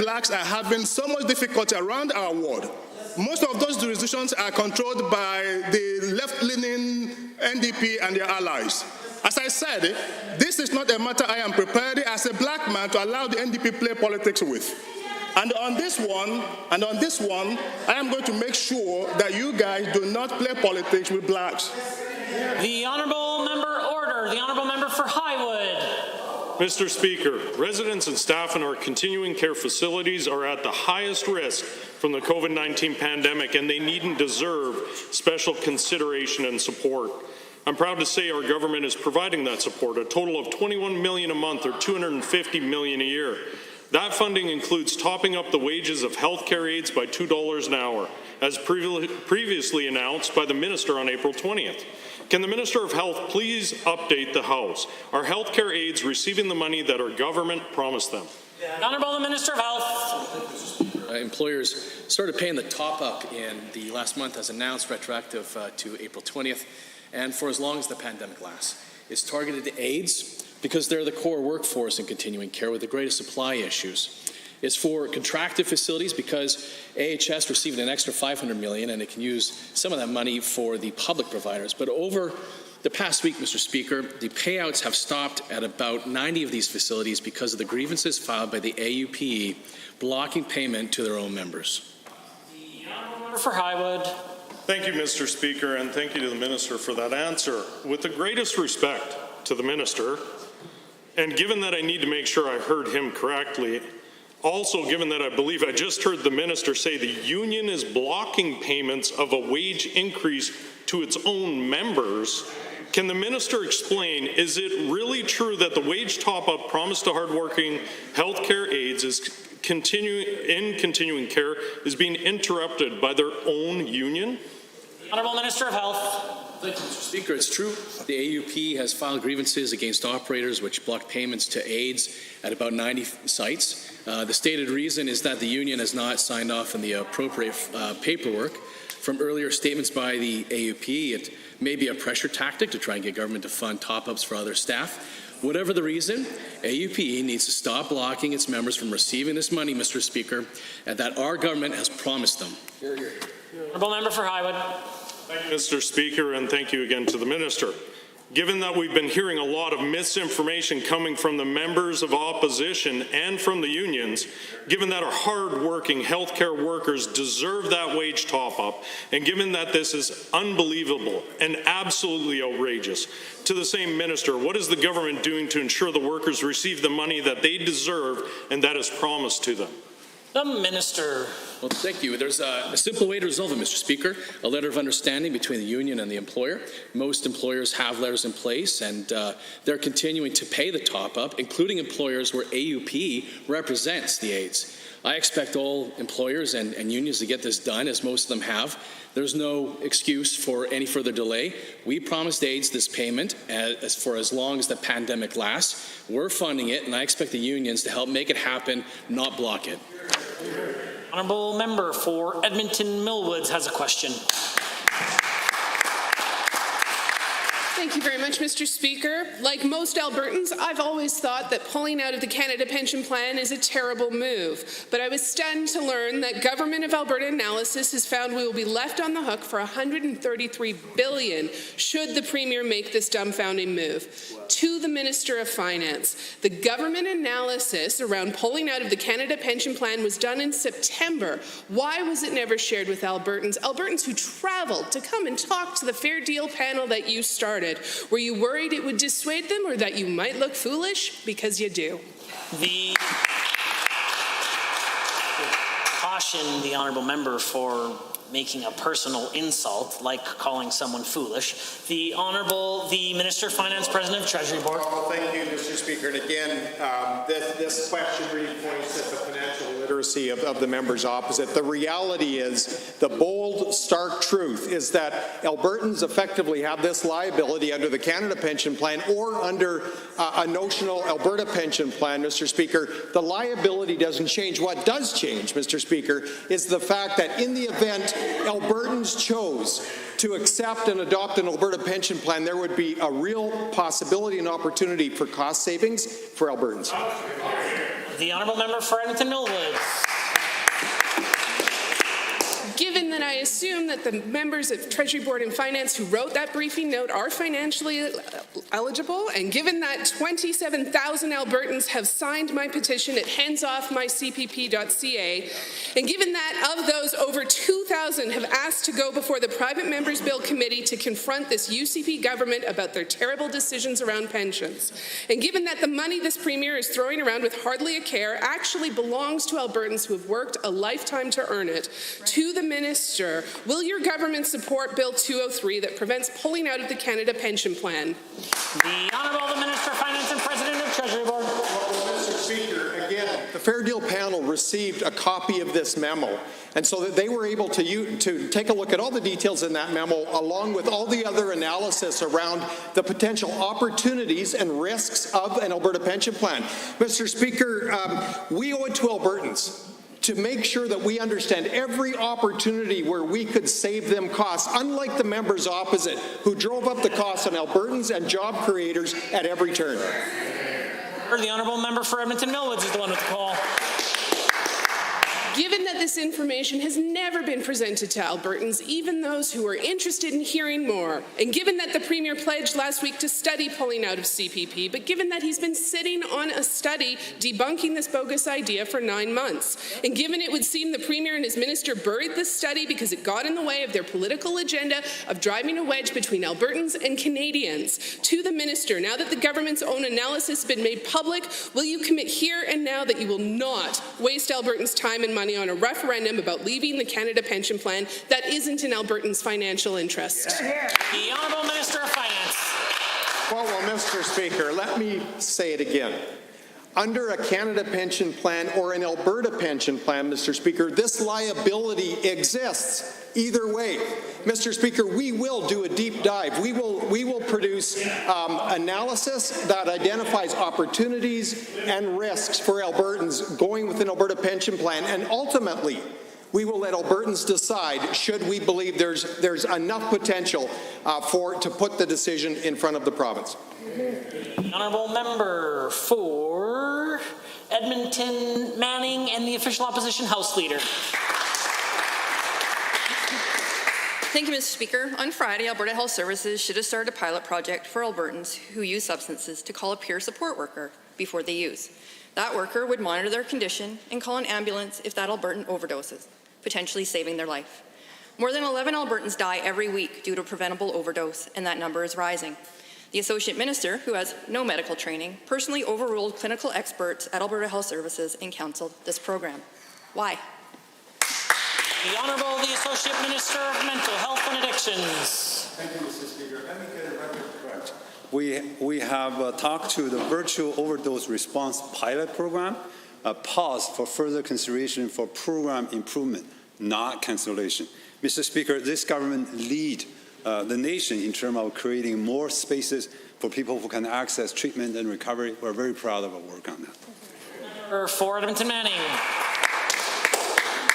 blacks are having so much difficulty around our world, most of those jurisdictions are controlled by the left-leaning NDP and their allies. As I said, this is not a matter I am prepared as a black man to allow the NDP play politics with. And on this one, I am going to make sure that you guys do not play politics with blacks. The Honourable Member Order. The Honourable Member for Highwood. Mr. Speaker, residents and staff in our continuing care facilities are at the highest risk from the COVID-19 pandemic, and they need and deserve special consideration and support. I'm proud to say our government is providing that support, a total of $21 million a month or $250 million a year. That funding includes topping up the wages of healthcare aides by $2 an hour, as previously announced by the Minister on April 20th. Can the Minister of Health please update the House? Are healthcare aides receiving the money that our government promised them? The Honourable Minister of Health. Employers started paying the top-up in the last month as announced, retroactive to April 20th, and for as long as the pandemic lasts. It's targeted to aides because they're the core workforce in continuing care with the greatest supply issues. It's for contracted facilities because AHS received an extra $500 million and it can use some of that money for the public providers. But over the past week, Mr. Speaker, the payouts have stopped at about 90 of these facilities because of the grievances filed by the AUPE blocking payment to their own members. The Honourable Member for Highwood. Thank you, Mr. Speaker, and thank you to the Minister for that answer. With the greatest respect to the Minister, and given that I need to make sure I heard him correctly, also given that I believe I just heard the Minister say the union is blocking payments of a wage increase to its own members, can the Minister explain, is it really true that the wage top-up promised to hardworking healthcare aides is continuing care is being interrupted by their own union? Honourable Minister of Health. Thank you, Mr. Speaker. It's true. The AUP has filed grievances against operators which block payments to aides at about 90 sites. The stated reason is that the union has not signed off on the appropriate paperwork. From earlier statements by the AUP, it may be a pressure tactic to try and get government to fund top-ups for other staff. Whatever the reason, AUPE needs to stop blocking its members from receiving this money, Mr. Speaker, and that our government has promised them. Hear, hear. Honourable Member for Highwood. Thank you, Mr. Speaker, and thank you again to the Minister. Given that we've been hearing a lot of misinformation coming from the members of opposition and from the unions, given that our hard-working healthcare workers deserve that wage top-up, and given that this is unbelievable and absolutely outrageous, to the same Minister, what is the government doing to ensure the workers receive the money that they deserve and that is promised to them? The Minister. Well, thank you. There's a simple way to resolve it, Mr. Speaker, a letter of understanding between the union and the employer. Most employers have letters in place, and they're continuing to pay the top-up, including employers where AUP represents the aides. I expect all employers and unions to get this done, as most of them have. There's no excuse for any further delay. We promised aides this payment for as long as the pandemic lasts. We're funding it, and I expect the unions to help make it happen, not block it. Honourable Member for Edmonton Millwoods has a question. Thank you very much, Mr. Speaker. Like most Albertans, I've always thought that pulling out of the Canada Pension Plan is a terrible move. But I was stunned to learn that Government of Alberta analysis has found we will be left on the hook for $133 billion should the Premier make this dumbfounding move. To the Minister of Finance, the government analysis around pulling out of the Canada Pension Plan was done in September. Why was it never shared with Albertans? Albertans who traveled to come and talk to the Fair Deal panel that you started. Were you worried it would dissuade them or that you might look foolish? Because you do. Caution the honourable member for making a personal insult, like calling someone foolish. The Minister of Finance, President of Treasury Board. Well, thank you, Mr. Speaker. And again, this question really points at the financial literacy of the members opposite. The reality is, the bold, stark truth is that Albertans effectively have this liability under the Canada Pension Plan or under a notional Alberta pension plan, Mr. Speaker. The liability doesn't change. What does change, Mr. Speaker, is the fact that in the event Albertans chose to accept and adopt an Alberta pension plan, there would be a real possibility and opportunity for cost savings for Albertans. The honourable member for Edmonton Millwoods. Given that I assume that the members of Treasury Board and Finance who wrote that briefing note are financially eligible, and given that 27,000 Albertans have signed my petition at handsoffmycpp.ca, and given that of those over 2,000 have asked to go before the Private Members Bill Committee to confront this UCP government about their terrible decisions around pensions, and given that the money this Premier is throwing around with hardly a care actually belongs to Albertans who have worked a lifetime to earn it, to the Minister, will your government support Bill 203 that prevents pulling out of the Canada Pension Plan? The Honourable Minister of Finance and President of Treasury Board. Well, Mr. Speaker, again, the Fair Deal panel received a copy of this memo, and so that they were able to take a look at all the details in that memo, along with all the other analysis around the potential opportunities and risks of an Alberta pension plan. Mr. Speaker, we owe it to Albertans to make sure that we understand every opportunity where we could save them costs, unlike the members opposite who drove up the costs on Albertans and job creators at every turn. The honourable member for Edmonton Millwoods is the one with the call. Given that this information has never been presented to Albertans, even those who are interested in hearing more, and given that the Premier pledged last week to study pulling out of CPP, but given that he's been sitting on a study debunking this bogus idea for 9 months, and given it would seem the Premier and his minister buried this study because it got in the way of their political agenda of driving a wedge between Albertans and Canadians, to the Minister, now that the government's own analysis has been made public, will you commit here and now that you will not waste Albertans' time and money on a referendum about leaving the Canada Pension Plan that isn't in Albertans' financial interest? The Honourable Minister of Finance. Well, Mr. Speaker, let me say it again. Under a Canada Pension Plan or an Alberta Pension Plan, Mr. Speaker, this liability exists either way. Mr. Speaker, we will do a deep dive. We will produce analysis that identifies opportunities and risks for Albertans going with an Alberta Pension Plan, and ultimately, we will let Albertans decide should we believe there's enough potential to put the decision in front of the province. Honourable member for Edmonton Manning and the official opposition House Leader. Thank you, Mr. Speaker. On Friday, Alberta Health Services should have started a pilot project for Albertans who use substances to call a peer support worker before they use. That worker would monitor their condition and call an ambulance if that Albertan overdoses, potentially saving their life. More than 11 Albertans die every week due to preventable overdose, and that number is rising. The Associate Minister, who has no medical training, personally overruled clinical experts at Alberta Health Services and cancelled this program. Why? The Honourable the Associate Minister of Mental Health and Addictions. Thank you, Mr. Speaker. Let me get it record correct. We have talked to the virtual overdose response pilot program, a pause for further consideration for program improvement, not cancellation. Mr. Speaker, this government lead the nation in terms of creating more spaces for people who can access treatment and recovery. We're very proud of our work on that. For Edmonton Manning.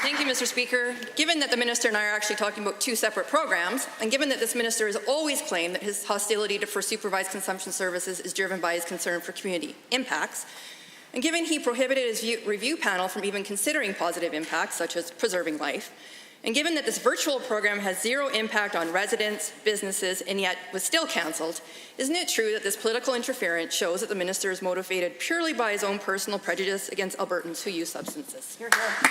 Thank you, Mr. Speaker. Given that the minister and I are actually talking about two separate programs, and given that this minister has always claimed that his hostility for supervised consumption services is driven by his concern for community impacts, and given he prohibited his review panel from even considering positive impacts, such as preserving life, and given that this virtual program has zero impact on residents, businesses, and yet was still cancelled, isn't it true that this political interference shows that the minister is motivated purely by his own personal prejudice against Albertans who use substances? Hear, hear.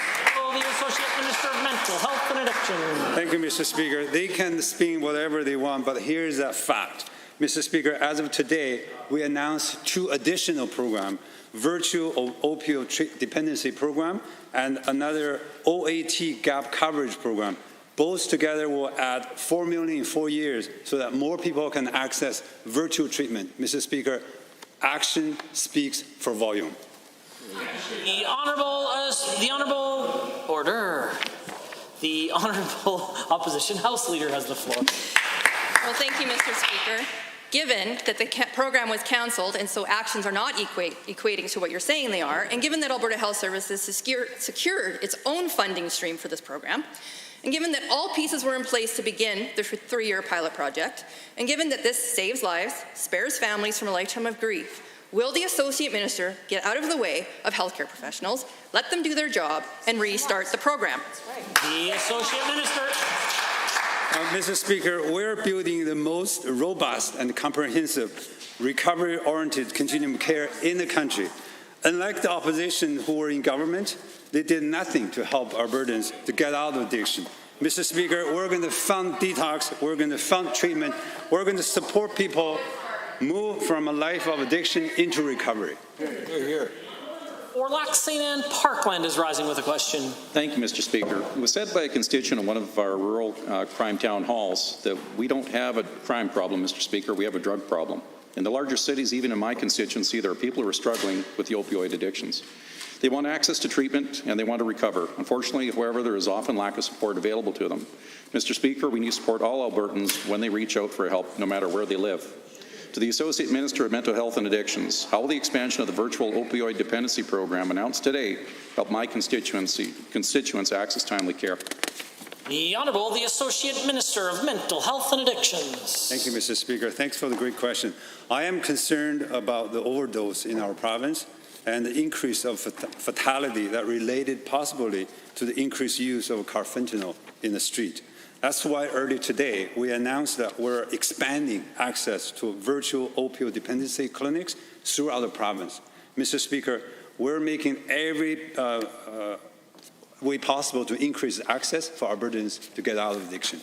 The Associate Minister of Mental Health and Addiction. Thank you, Mr. Speaker. They can spin whatever they want, but here's a fact. Mr. Speaker, as of today, we announced 2 additional programs, virtual opioid dependency program and another OAT gap coverage program. Both together will add $4 million in 4 years so that more people can access virtual treatment. Mr. Speaker, action speaks for volume. The Honourable Opposition House Leader has the floor. Well, thank you, Mr. Speaker. Given that the program was cancelled and so actions are not equating to what you're saying they are, and given that Alberta Health Services secured its own funding stream for this program, and given that all pieces were in place to begin the 3-year pilot project, and given that this saves lives, spares families from a lifetime of grief, will the Associate Minister get out of the way of healthcare professionals, let them do their job, and restart the program? The Associate Minister. Mr. Speaker, we're building the most robust and comprehensive recovery-oriented continuum care in the country. Unlike the opposition who were in government, they did nothing to help Albertans to get out of addiction. Mr. Speaker, we're going to fund detox, we're going to fund treatment, we're going to support people move from a life of addiction into recovery. Here. Orlac St. Anne Parkland is rising with a question. Thank you, Mr. Speaker. It was said by a constituent in one of our rural crime town halls that we don't have a crime problem, Mr. Speaker, we have a drug problem. In the larger cities, even in my constituency, there are people who are struggling with the opioid addictions. They want access to treatment and they want to recover. Unfortunately, however, there is often lack of support available to them. Mr. Speaker, we need to support all Albertans when they reach out for help, no matter where they live. To the Associate Minister of Mental Health and Addictions, how will the expansion of the virtual opioid dependency program announced today help my constituents access timely care? The Honourable, the Associate Minister of Mental Health and Addictions. Thank you, Mr. Speaker. Thanks for the great question. I am concerned about the overdose in our province and the increase of fatality that related possibly to the increased use of carfentanil in the street. That's why earlier today we announced that we're expanding access to virtual opioid dependency clinics throughout the province. Mr. Speaker, we're making every way possible to increase access for Albertans to get out of addiction.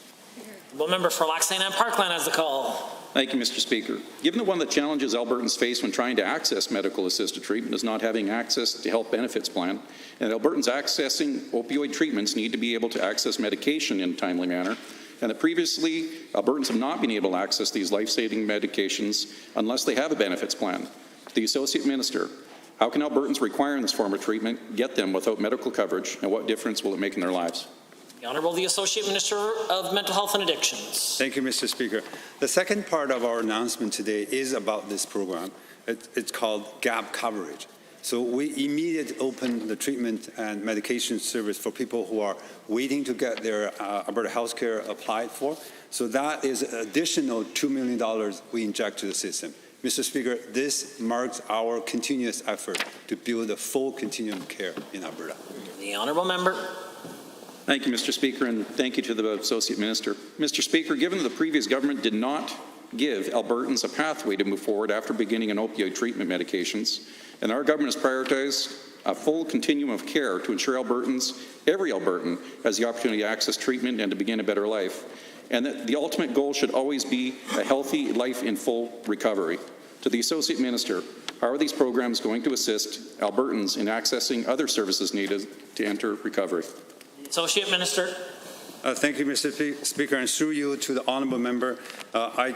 The member for Lac St. Anne Parkland has the call. Thank you, Mr. Speaker. Given that one of the challenges Albertans face when trying to access medical-assisted treatment is not having access to health benefits plan, and Albertans accessing opioid treatments need to be able to access medication in a timely manner, and that previously Albertans have not been able to access these life-saving medications unless they have a benefits plan. To the Associate Minister, how can Albertans requiring this form of treatment get them without medical coverage, and what difference will it make in their lives? The Honourable, the Associate Minister of Mental Health and Addictions. Thank you, Mr. Speaker. The second part of our announcement today is about this program. It's called gap coverage. So we immediately opened the treatment and medication service for people who are waiting to get their Alberta Health Care applied for. So that is an additional $2 million we inject to the system. Mr. Speaker, this marks our continuous effort to build a full continuum of care in Alberta. The Honourable Member. Thank you, Mr. Speaker, and thank you to the Associate Minister. Mr. Speaker, given that the previous government did not give Albertans a pathway to move forward after beginning an opioid treatment medications, and our government has prioritized a full continuum of care to ensure Albertans, every Albertan, has the opportunity to access treatment and to begin a better life, and that the ultimate goal should always be a healthy life in full recovery. To the Associate Minister, how are these programs going to assist Albertans in accessing other services needed to enter recovery? Associate Minister. Thank you, Mr. Speaker, and through you to the honourable member. I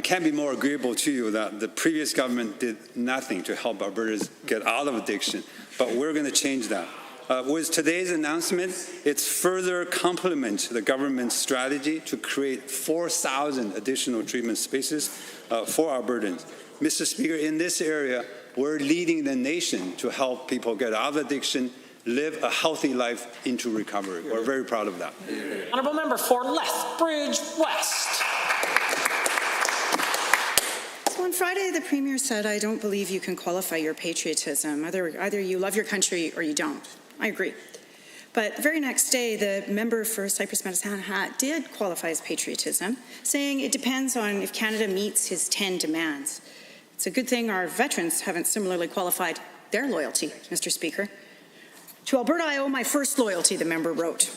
can't be more agreeable to you that the previous government did nothing to help Albertans get out of addiction, but we're going to change that. With today's announcement, it's further complement the government's strategy to create 4,000 additional treatment spaces for Albertans. Mr. Speaker, in this area, we're leading the nation to help people get out of addiction live a healthy life into recovery. We're very proud of that. Honourable member for Lethbridge West. So on Friday, the Premier said, "I don't believe you can qualify your patriotism. Either you love your country or you don't." I agree. But the very next day, the member for Cypress Medicine Hat did qualify his patriotism, saying it depends on if Canada meets his 10 demands. It's a good thing our veterans haven't similarly qualified their loyalty, Mr. Speaker. "To Alberta, I owe my first loyalty," the member wrote.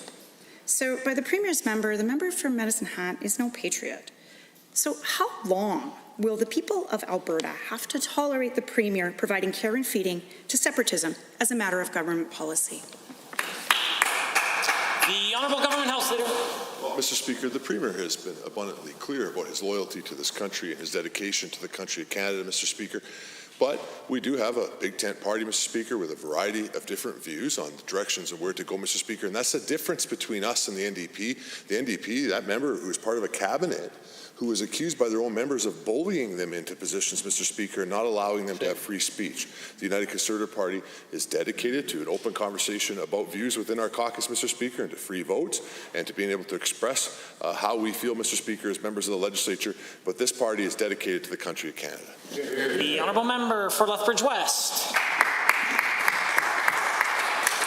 So by the Premier's member, the member for Medicine Hat is no patriot. So how long will the people of Alberta have to tolerate the Premier providing care and feeding to separatism as a matter of government policy? The Honourable Government House Leader. Well, Mr. Speaker, the Premier has been abundantly clear about his loyalty to this country and his dedication to the country of Canada, Mr. Speaker. But we do have a big tent party, Mr. Speaker, with a variety of different views on the directions of where to go, Mr. Speaker. And that's the difference between us and the NDP. The NDP, that member who is part of a cabinet, who was accused by their own members of bullying them into positions, Mr. Speaker, and not allowing them to have free speech. The United Conservative Party is dedicated to an open conversation about views within our caucus, Mr. Speaker, and to free votes, and to being able to express how we feel, Mr. Speaker, as members of the legislature. But this party is dedicated to the country of Canada. The Honourable Member for Lethbridge West.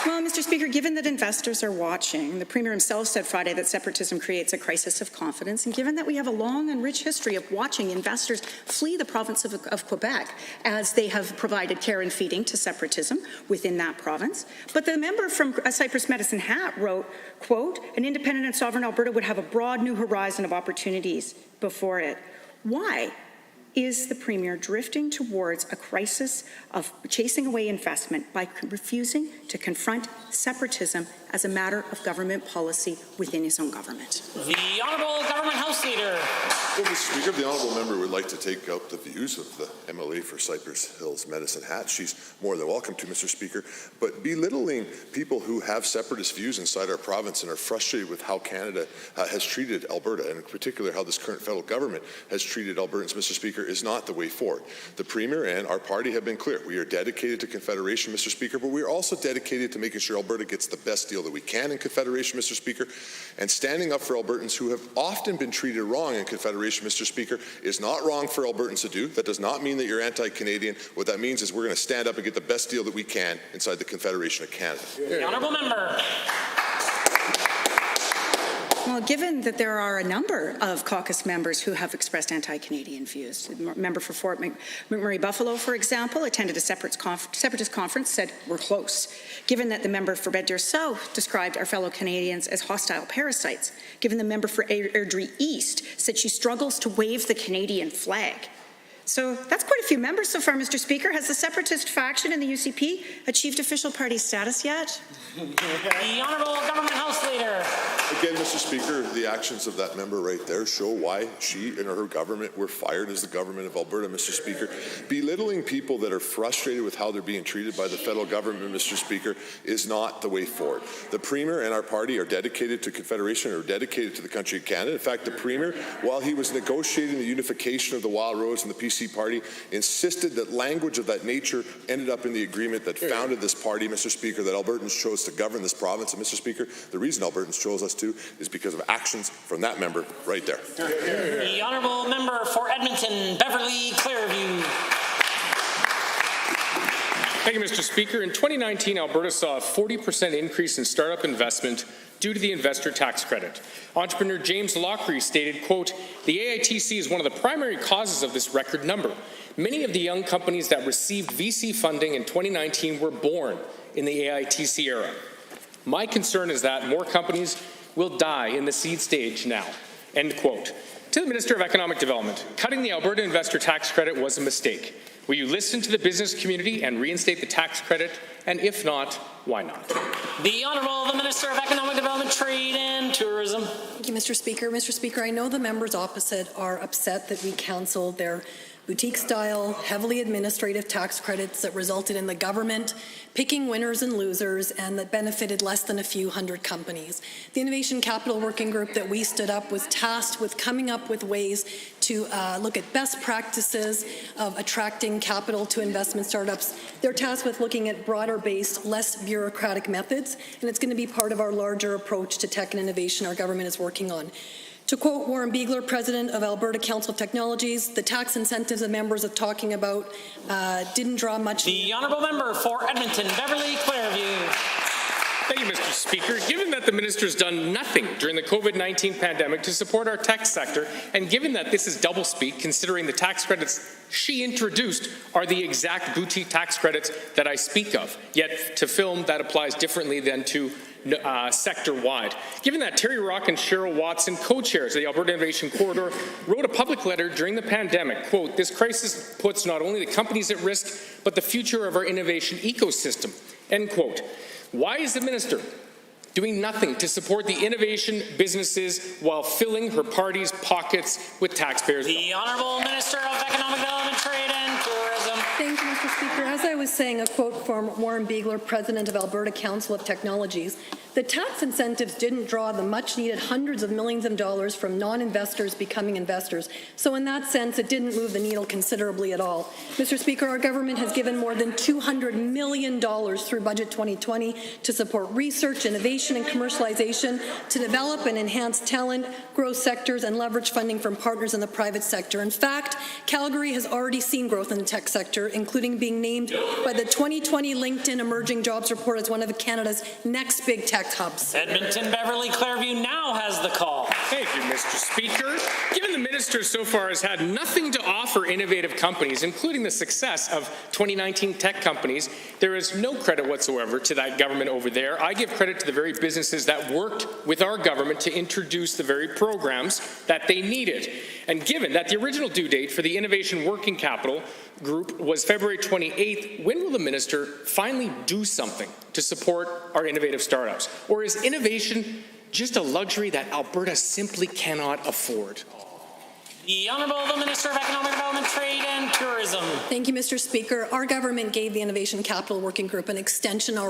Well, Mr. Speaker, given that investors are watching, the Premier himself said Friday that separatism creates a crisis of confidence, and given that we have a long and rich history of watching investors flee the province of Quebec as they have provided care and feeding to separatism within that province. But the member from Cypress Medicine Hat wrote, quote, "An independent and sovereign Alberta would have a broad new horizon of opportunities before it." Why is the Premier drifting towards a crisis of chasing away investment by refusing to confront separatism as a matter of government policy within his own government? The Honourable Government House Leader. Well, Mr. Speaker, the Honourable Member would like to take up the views of the MLA for Cypress Hills Medicine Hat. She's more than welcome to, Mr. Speaker. But belittling people who have separatist views inside our province and are frustrated with how Canada has treated Alberta, and in particular how this current federal government has treated Albertans, Mr. Speaker, is not the way forward. The Premier and our party have been clear. We are dedicated to Confederation, Mr. Speaker, but we are also dedicated to making sure Alberta gets the best deal that we can in Confederation, Mr. Speaker, and standing up for Albertans who have often been treated wrong in Confederation, Mr. Speaker, is not wrong for Albertans to do. That does not mean that you're anti-Canadian. What that means is we're going to stand up and get the best deal that we can inside the Confederation of Canada. The Honourable Member. Well, given that there are a number of caucus members who have expressed anti-Canadian views, the member for Fort McMurray Buffalo, for example, attended a separatist conference, said we're close. Given that the member for Red Deer South described our fellow Canadians as hostile parasites, given the member for Airdrie East said she struggles to wave the Canadian flag. So that's quite a few members so far, Mr. Speaker. Has the separatist faction in the UCP achieved official party status yet? The Honourable Government House Leader. Again, Mr. Speaker, the actions of that member right there show why she and her government were fired as the government of Alberta, Mr. Speaker. Belittling people that are frustrated with how they're being treated by the federal government, Mr. Speaker, is not the way forward. The Premier and our party are dedicated to Confederation, or dedicated to the country of Canada. In fact, the Premier, while he was negotiating the unification of the Wild Rose and the PC Party, insisted that language of that nature ended up in the agreement that founded this party, Mr. Speaker, that Albertans chose to govern this province. And Mr. Speaker, the reason Albertans chose us to is because of actions from that member right there. The Honourable Member for Edmonton, Beverly Clearview. Thank you, Mr. Speaker. In 2019, Alberta saw a 40% increase in startup investment due to the investor tax credit. Entrepreneur James Lockery stated, quote, "The AITC is one of the primary causes of this record number. Many of the young companies that received VC funding in 2019 were born in the AITC era. My concern is that more companies will die in the seed stage now," end quote. To the Minister of Economic Development, cutting the Alberta investor tax credit was a mistake. Will you listen to the business community and reinstate the tax credit? And if not, why not? The Honourable the Minister of Economic Development, Trade and Tourism. Thank you, Mr. Speaker. Mr. Speaker, I know the members opposite are upset that we cancelled their boutique-style, heavily administrative tax credits that resulted in the government picking winners and losers and that benefited less than a few hundred companies. The Innovation Capital Working Group that we stood up was tasked with coming up with ways to look at best practices of attracting capital to investment startups. They're tasked with looking at broader-based, less bureaucratic methods, and it's going to be part of our larger approach to tech and innovation our government is working on. To quote Warren Beigler, President of Alberta Council of Technologies, the tax incentives the members are talking about didn't draw much. The honourable member for Edmonton, Beverly Clairview. Thank you, Mr. Speaker. Given that the minister has done nothing during the COVID-19 pandemic to support our tech sector, and given that this is doublespeak, considering the tax credits she introduced are the exact boutique tax credits that I speak of, yet to film that applies differently than to sector-wide. Given that Terry Rock and Cheryl Watson, co-chairs of the Alberta Innovation Corridor, wrote a public letter during the pandemic, quote, "This crisis puts not only the companies at risk, but the future of our innovation ecosystem," end quote. Why is the minister doing nothing to support the innovation businesses while filling her party's pockets with taxpayers? The Honourable Minister of Economic Development, Trade and Tourism. Thank you, Mr. Speaker. As I was saying, a quote from Warren Beigler, President of Alberta Council of Technologies, the tax incentives didn't draw the much-needed hundreds of millions of dollars from non-investors becoming investors. So in that sense, it didn't move the needle considerably at all. Mr. Speaker, our government has given more than $200 million through Budget 2020 to support research, innovation, and commercialization, to develop and enhance talent, growth sectors, and leverage funding from partners in the private sector. In fact, Calgary has already seen growth in the tech sector, including being named by the 2020 LinkedIn Emerging Jobs Report as one of Canada's next big tech hubs. Edmonton Beverly Clairview now has the call. Thank you, Mr. Speaker. Given the minister so far has had nothing to offer innovative companies, including the success of 2019 tech companies, there is no credit whatsoever to that government over there. I give credit to the very businesses that worked with our government to introduce the very programs that they needed. And given that the original due date for the Innovation Working Capital Group was February 28th, when will the minister finally do something to support our innovative startups? Or is innovation just a luxury that Alberta simply cannot afford? The Honourable Minister of Economic Development, Trade and Tourism. Thank you, Mr. Speaker. Our government gave the Innovation Capital Working Group an extension on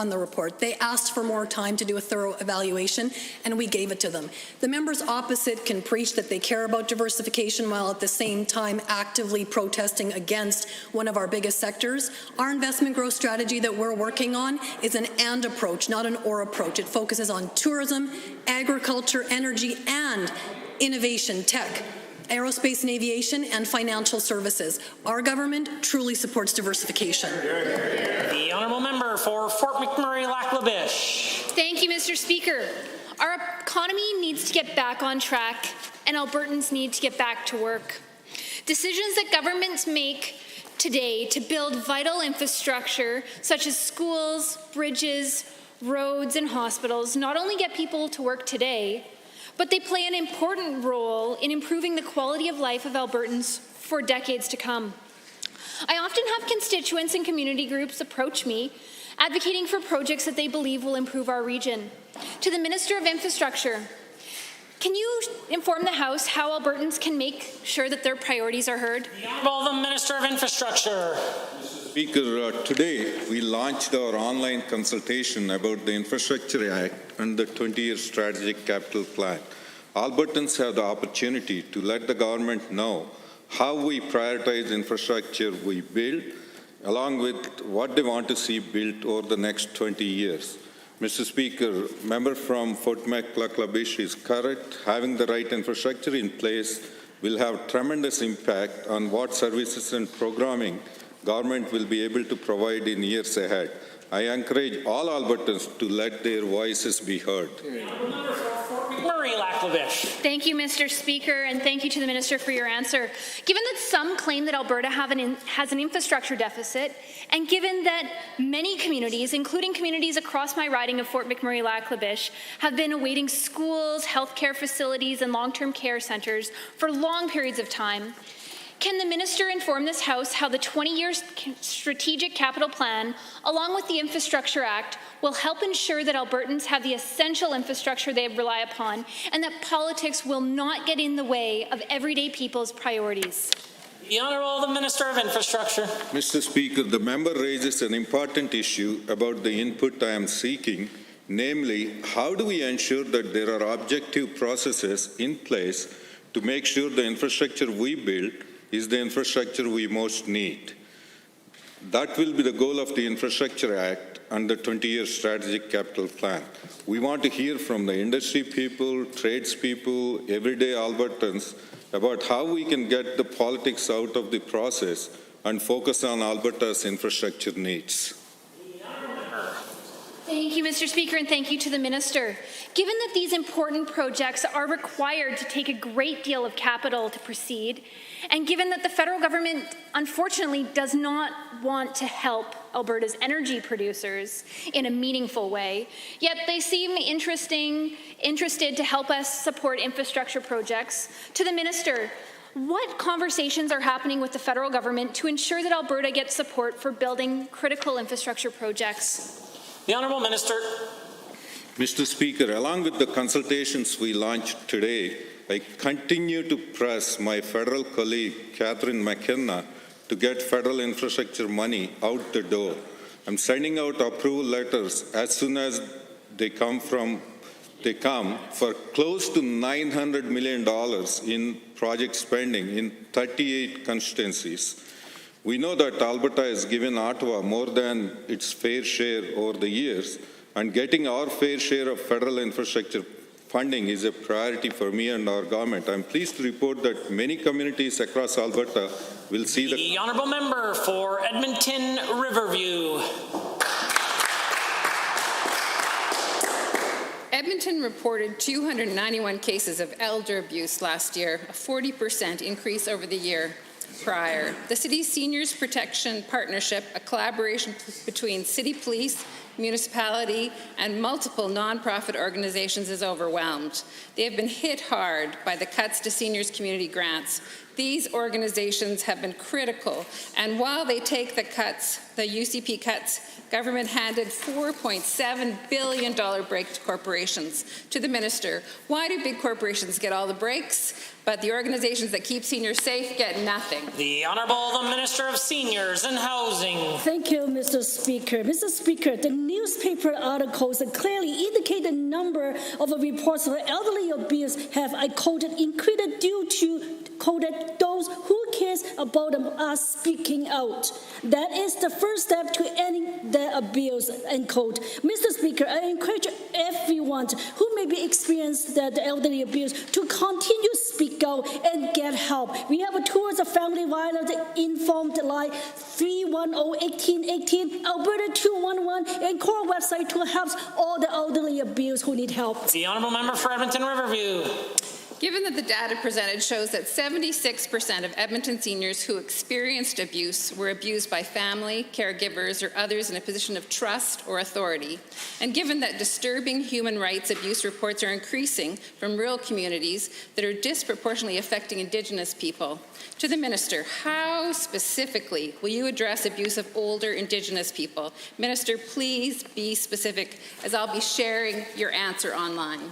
the report. They asked for more time to do a thorough evaluation, and we gave it to them. The members opposite can preach that they care about diversification while at the same time actively protesting against one of our biggest sectors. Our investment growth strategy that we're working on is an and approach, not an or approach. It focuses on tourism, agriculture, energy, and innovation tech, aerospace and aviation, and financial services. Our government truly supports diversification. The Honourable Member for Fort McMurray-Lac-La-Biche. Thank you, Mr. Speaker. Our economy needs to get back on track, and Albertans need to get back to work. Decisions that governments make today to build vital infrastructure, such as schools, bridges, roads, and hospitals, not only get people to work today, but they play an important role in improving the quality of life of Albertans for decades to come. I often have constituents and community groups approach me advocating for projects that they believe will improve our region. To the Minister of Infrastructure, can you inform the House how Albertans can make sure that their priorities are heard? The Minister of Infrastructure. Speaker, today we launched our online consultation about the Infrastructure Act and the 20-year strategic capital plan. Albertans have the opportunity to let the government know how we prioritize infrastructure we build, along with what they want to see built over the next 20 years. Mr. Speaker, member from Fort McLeod is correct. Having the right infrastructure in place will have tremendous impact on what services and programming government will be able to provide in years ahead. I encourage all Albertans to let their voices be heard. Thank you, Mr. Speaker, and thank you to the Minister for your answer. Given that some claim that Alberta has an infrastructure deficit, and given that many communities, including communities across my riding of Fort McMurray-Lac-La-Biche, have been awaiting schools, healthcare facilities, and long-term care centres for long periods of time, can the Minister inform this House how the 20-year strategic capital plan, along with the Infrastructure Act, will help ensure that Albertans have the essential infrastructure they rely upon, and that politics will not get in the way of everyday people's priorities? The Honourable the Minister of Infrastructure. Mr. Speaker, the member raises an important issue about the input I am seeking, namely, how do we ensure that there are objective processes in place to make sure the infrastructure we build is the infrastructure we most need? That will be the goal of the Infrastructure Act and the 20-year strategic capital plan. We want to hear from the industry people, tradespeople, everyday Albertans about how we can get the politics out of the process and focus on Alberta's infrastructure needs. Thank you, Mr. Speaker, and thank you to the Minister. Given that these important projects are required to take a great deal of capital to proceed, and given that the federal government unfortunately does not want to help Alberta's energy producers in a meaningful way, yet they seem interested to help us support infrastructure projects, to the Minister, what conversations are happening with the federal government to ensure that Alberta gets support for building critical infrastructure projects? The Honourable Minister. Mr. Speaker, along with the consultations we launched today, I continue to press my federal colleague, Catherine McKenna, to get federal infrastructure money out the door. I'm sending out approval letters as soon as they come for close to $900 million in project spending in 38 constituencies. We know that Alberta has given Ottawa more than its fair share over the years, and getting our fair share of federal infrastructure funding is a priority for me and our government. I'm pleased to report that many communities across Alberta will see the Honourable Member for Edmonton Riverview. Edmonton reported 291 cases of elder abuse last year, a 40% increase over the year prior. The City's Seniors Protection Partnership, a collaboration between city police, municipality, and multiple nonprofit organizations, is overwhelmed. They have been hit hard by the cuts to seniors' community grants. These organizations have been critical, and while they take the cuts, the UCP cuts, government handed $4.7 billion break to corporations. To the Minister, why do big corporations get all the breaks, but the organizations that keep seniors safe get nothing? The Honourable the Minister of Seniors and Housing. Thank you, Mr. Speaker. Mr. Speaker, the newspaper articles clearly indicate the number of reports of elderly abuse have, I quoted, increased due to, quoted, those who cares about them are speaking out. That is the first step to ending the abuse, end quote. Mr. Speaker, I encourage everyone who may be experienced the elderly abuse to continue to speak out and get help. We have towards a family violence informed line 310-1818, Alberta 211, and core website to help all the elderly abuse who need help. The Honourable Member for Edmonton Riverview. Given that the data presented shows that 76% of Edmonton seniors who experienced abuse were abused by family, caregivers, or others in a position of trust or authority, and given that disturbing human rights abuse reports are increasing from rural communities that are disproportionately affecting Indigenous people, to the Minister, how specifically will you address abuse of older Indigenous people? Minister, please be specific, as I'll be sharing your answer online.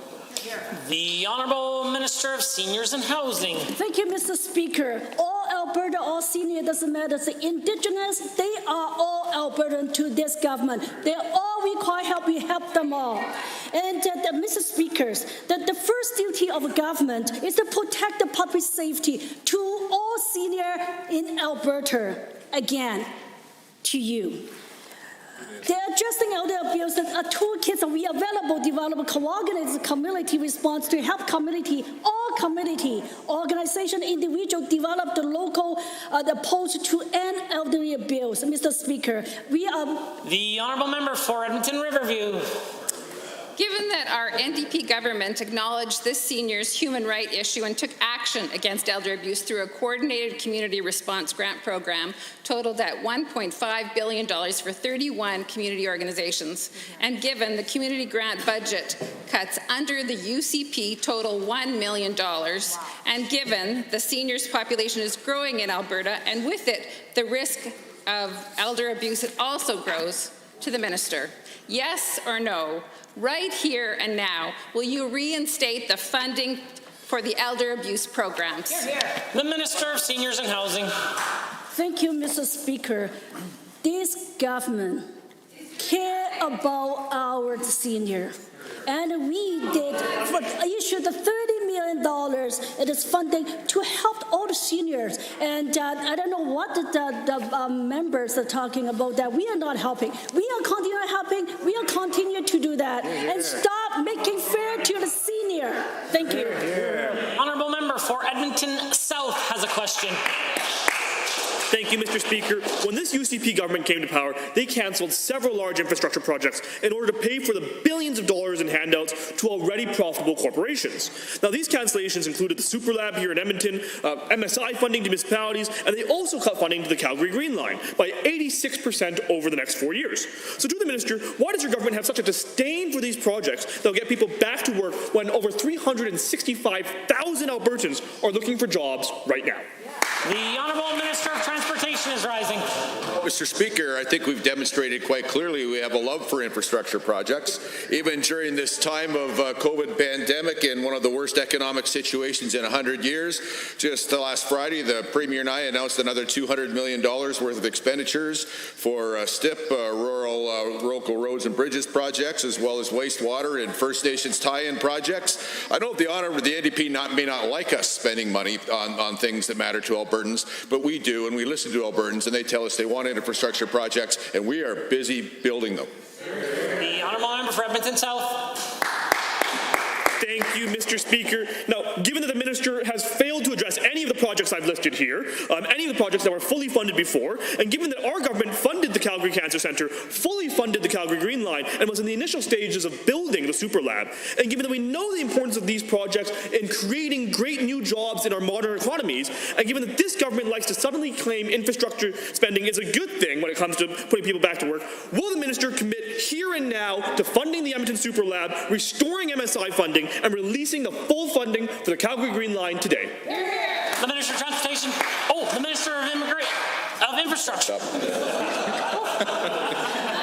The Honourable Minister of Seniors and Housing. Thank you, Mr. Speaker. All Alberta, all senior, doesn't matter. The Indigenous, they are all Albertan to this government. They all require help. We help them all. And Mr. Speakers, the first duty of government is to protect the public safety to all senior in Alberta. Again, to you. They're addressing elder abuse. Toolkits are available, develop coordinated community response to help community, all community, organization, individual develop the local approach to end elderly abuse. Mr. Speaker, we are... The Honourable Member for Edmonton Riverview. Given that our NDP government acknowledged this seniors' human right issue and took action against elder abuse through a coordinated community response grant program totaled at $1.5 billion for 31 community organizations, and given the community grant budget cuts under the UCP total $1 million, and given the seniors' population is growing in Alberta, and with it, the risk of elder abuse also grows, to the Minister, yes or no, right here and now, will you reinstate the funding for the elder abuse programs. The Minister of Seniors and Housing. Thank you, Mr. Speaker. This government care about our senior, and we issued $30 million. It is funding to help all the seniors, and I don't know what the members are talking about. That we are not helping. We are continue helping. We are continue to do that, and stop making fair to the senior. Thank you. Honourable member for Edmonton South has a question. Thank you, Mr. Speaker. When this UCP government came to power, they cancelled several large infrastructure projects in order to pay for the billions of dollars in handouts to already profitable corporations. Now, these cancellations included the Super Lab here in Edmonton, MSI funding to municipalities, and they also cut funding to the Calgary Green Line by 86% over the next 4 years. So to the Minister, why does your government have such a disdain for these projects that will get people back to work when over 365,000 Albertans are looking for jobs right now? The Honourable Minister of Transportation is rising. Mr. Speaker, I think we've demonstrated quite clearly we have a love for infrastructure projects. Even during this time of COVID pandemic and one of the worst economic situations in 100 years, just last Friday, the Premier and I announced another $200 million worth of expenditures for STIP, rural local roads and bridges projects, as well as wastewater and First Nations tie-in projects. I know the Honour of the NDP may not like us spending money on things that matter to Albertans, but we do, and we listen to Albertans, and they tell us they want infrastructure projects, and we are busy building them. The Honourable Member for Edmonton South. Thank you, Mr. Speaker. Now, given that the Minister has failed to address any of the projects I've listed here, any of the projects that were fully funded before, and given that our government funded the Calgary Cancer Centre, fully funded the Calgary Green Line, and was in the initial stages of building the Super Lab, and given that we know the importance of these projects in creating great new jobs in our modern economies, and given that this government likes to suddenly claim infrastructure spending is a good thing when it comes to putting people back to work, will the Minister commit here and now to funding the Edmonton Super Lab, restoring MSI funding, and releasing the full funding for the Calgary Green Line today? The Minister of Transportation. Oh, the Minister of Infrastructure.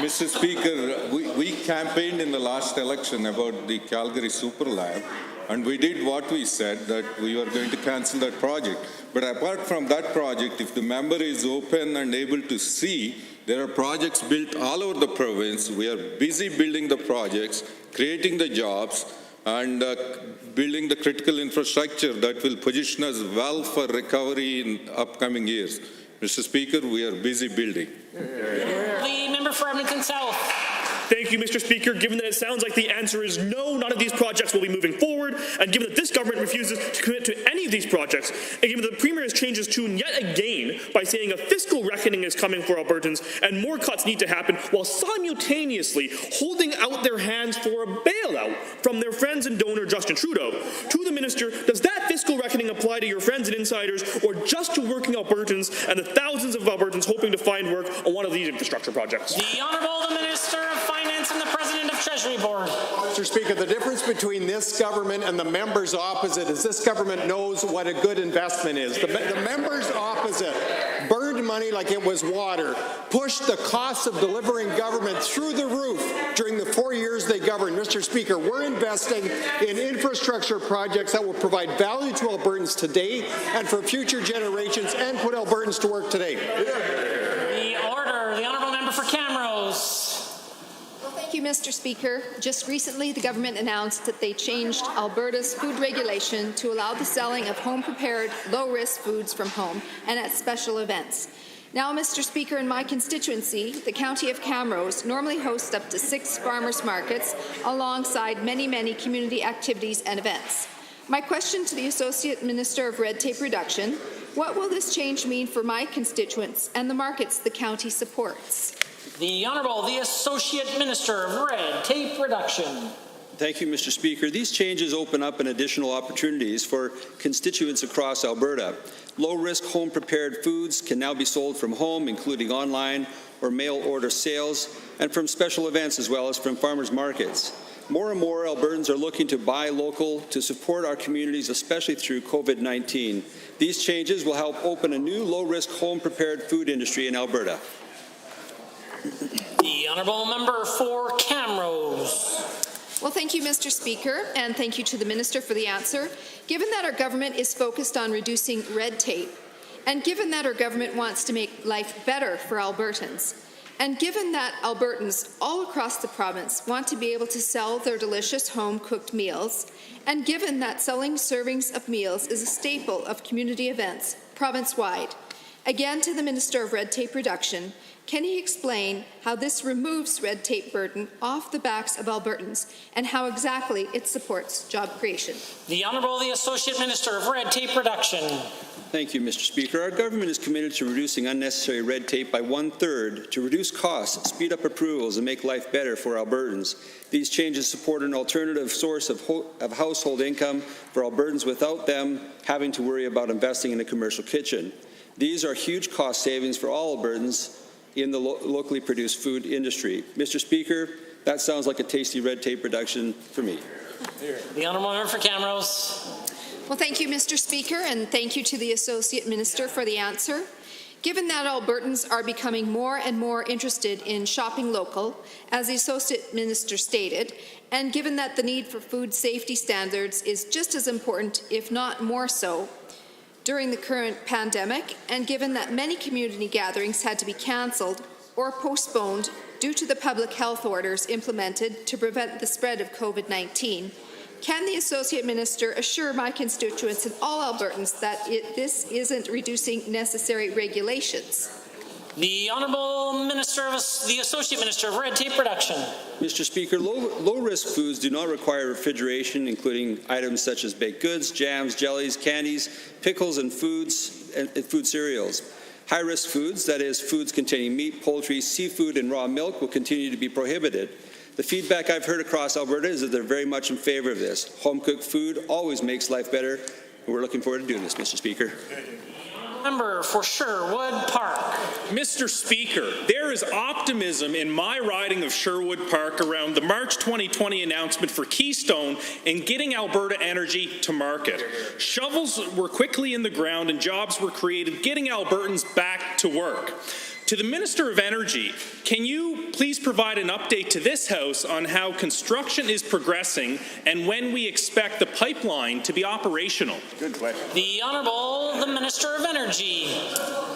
Mr. Speaker, we campaigned in the last election about the Calgary Super Lab, and we did what we said, that we were going to cancel that project. But apart from that project, if the member is open and able to see, there are projects built all over the province. We are busy building the projects, creating the jobs, and building the critical infrastructure that will position us well for recovery in upcoming years. Mr. Speaker, we are busy building. The member for Edmonton South. Thank you, Mr. Speaker. Given that it sounds like the answer is no, none of these projects will be moving forward, and given that this government refuses to commit to any of these projects, and given that the Premier has changed his tune yet again by saying a fiscal reckoning is coming for Albertans and more cuts need to happen, while simultaneously holding out their hands for a bailout from their friends and donor Justin Trudeau, to the Minister, does that fiscal reckoning apply to your friends and insiders, or just to working Albertans and the thousands of Albertans hoping to find work on one of these infrastructure projects? The Honourable Minister of Finance and the President of Treasury Board. Mr. Speaker, the difference between this government and the members opposite is this government knows what a good investment is. The members opposite burned money like it was water, pushed the cost of delivering government through the roof during the 4 years they governed. Mr. Speaker, we're investing in infrastructure projects that will provide value to Albertans today and for future generations and put Albertans to work today. The Honourable Member for Camrose. Thank you, Mr. Speaker. Just recently, the government announced that they changed Alberta's food regulation to allow the selling of home-prepared, low-risk foods from home and at special events. Now, Mr. Speaker, in my constituency, the County of Camrose normally hosts up to 6 farmers markets alongside many community activities and events. My question to the Associate Minister of Red Tape Reduction: what will this change mean for my constituents and the markets the county supports? The Honourable, the Associate Minister of Red Tape Reduction. Thank you, Mr. Speaker. These changes open up an additional opportunities for constituents across Alberta. Low-risk home-prepared foods can now be sold from home, including online or mail-order sales, and from special events as well as from farmers markets. More and more Albertans are looking to buy local to support our communities, especially through COVID-19. These changes will help open a new low-risk home-prepared food industry in Alberta. The Honourable Member for Camrose. Well, thank you, Mr. Speaker, and thank you to the Minister for the answer. Given that our government is focused on reducing red tape, and given that our government wants to make life better for Albertans, and given that Albertans all across the province want to be able to sell their delicious home-cooked meals, and given that selling servings of meals is a staple of community events province-wide, again to the Minister of Red Tape Reduction, can he explain how this removes red tape burden off the backs of Albertans and how exactly it supports job creation? The Honourable the Associate Minister of Red Tape Reduction. Thank you, Mr. Speaker. Our government is committed to reducing unnecessary red tape by 1/3 to reduce costs, speed up approvals, and make life better for Albertans. These changes support an alternative source of household income for Albertans without them having to worry about investing in a commercial kitchen. These are huge cost savings for all Albertans in the locally produced food industry. Mr. Speaker, that sounds like a tasty red tape reduction for me. The Honourable Member for Camrose. Well, thank you, Mr. Speaker, and thank you to the Associate Minister for the answer. Given that Albertans are becoming more and more interested in shopping local, as the Associate Minister stated, and given that the need for food safety standards is just as important, if not more so, during the current pandemic, and given that many community gatherings had to be cancelled or postponed due to the public health orders implemented to prevent the spread of COVID-19, can the Associate Minister assure my constituents and all Albertans that this isn't reducing necessary regulations? The Honourable Minister of the Associate Minister of Red Tape Reduction. Mr. Speaker, low-risk foods do not require refrigeration, including items such as baked goods, jams, jellies, candies, pickles, and food cereals. High-risk foods, that is, foods containing meat, poultry, seafood, and raw milk, will continue to be prohibited. The feedback I've heard across Alberta is that they're very much in favour of this. Home-cooked food always makes life better, and we're looking forward to doing this, Mr. Speaker. Member for Sherwood Park. Mr. Speaker, there is optimism in my riding of Sherwood Park around the March 2020 announcement for Keystone in getting Alberta energy to market. Shovels were quickly in the ground and jobs were created, getting Albertans back to work. To the Minister of Energy, can you please provide an update to this House on how construction is progressing and when we expect the pipeline to be operational? Good question. The Honourable the Minister of Energy.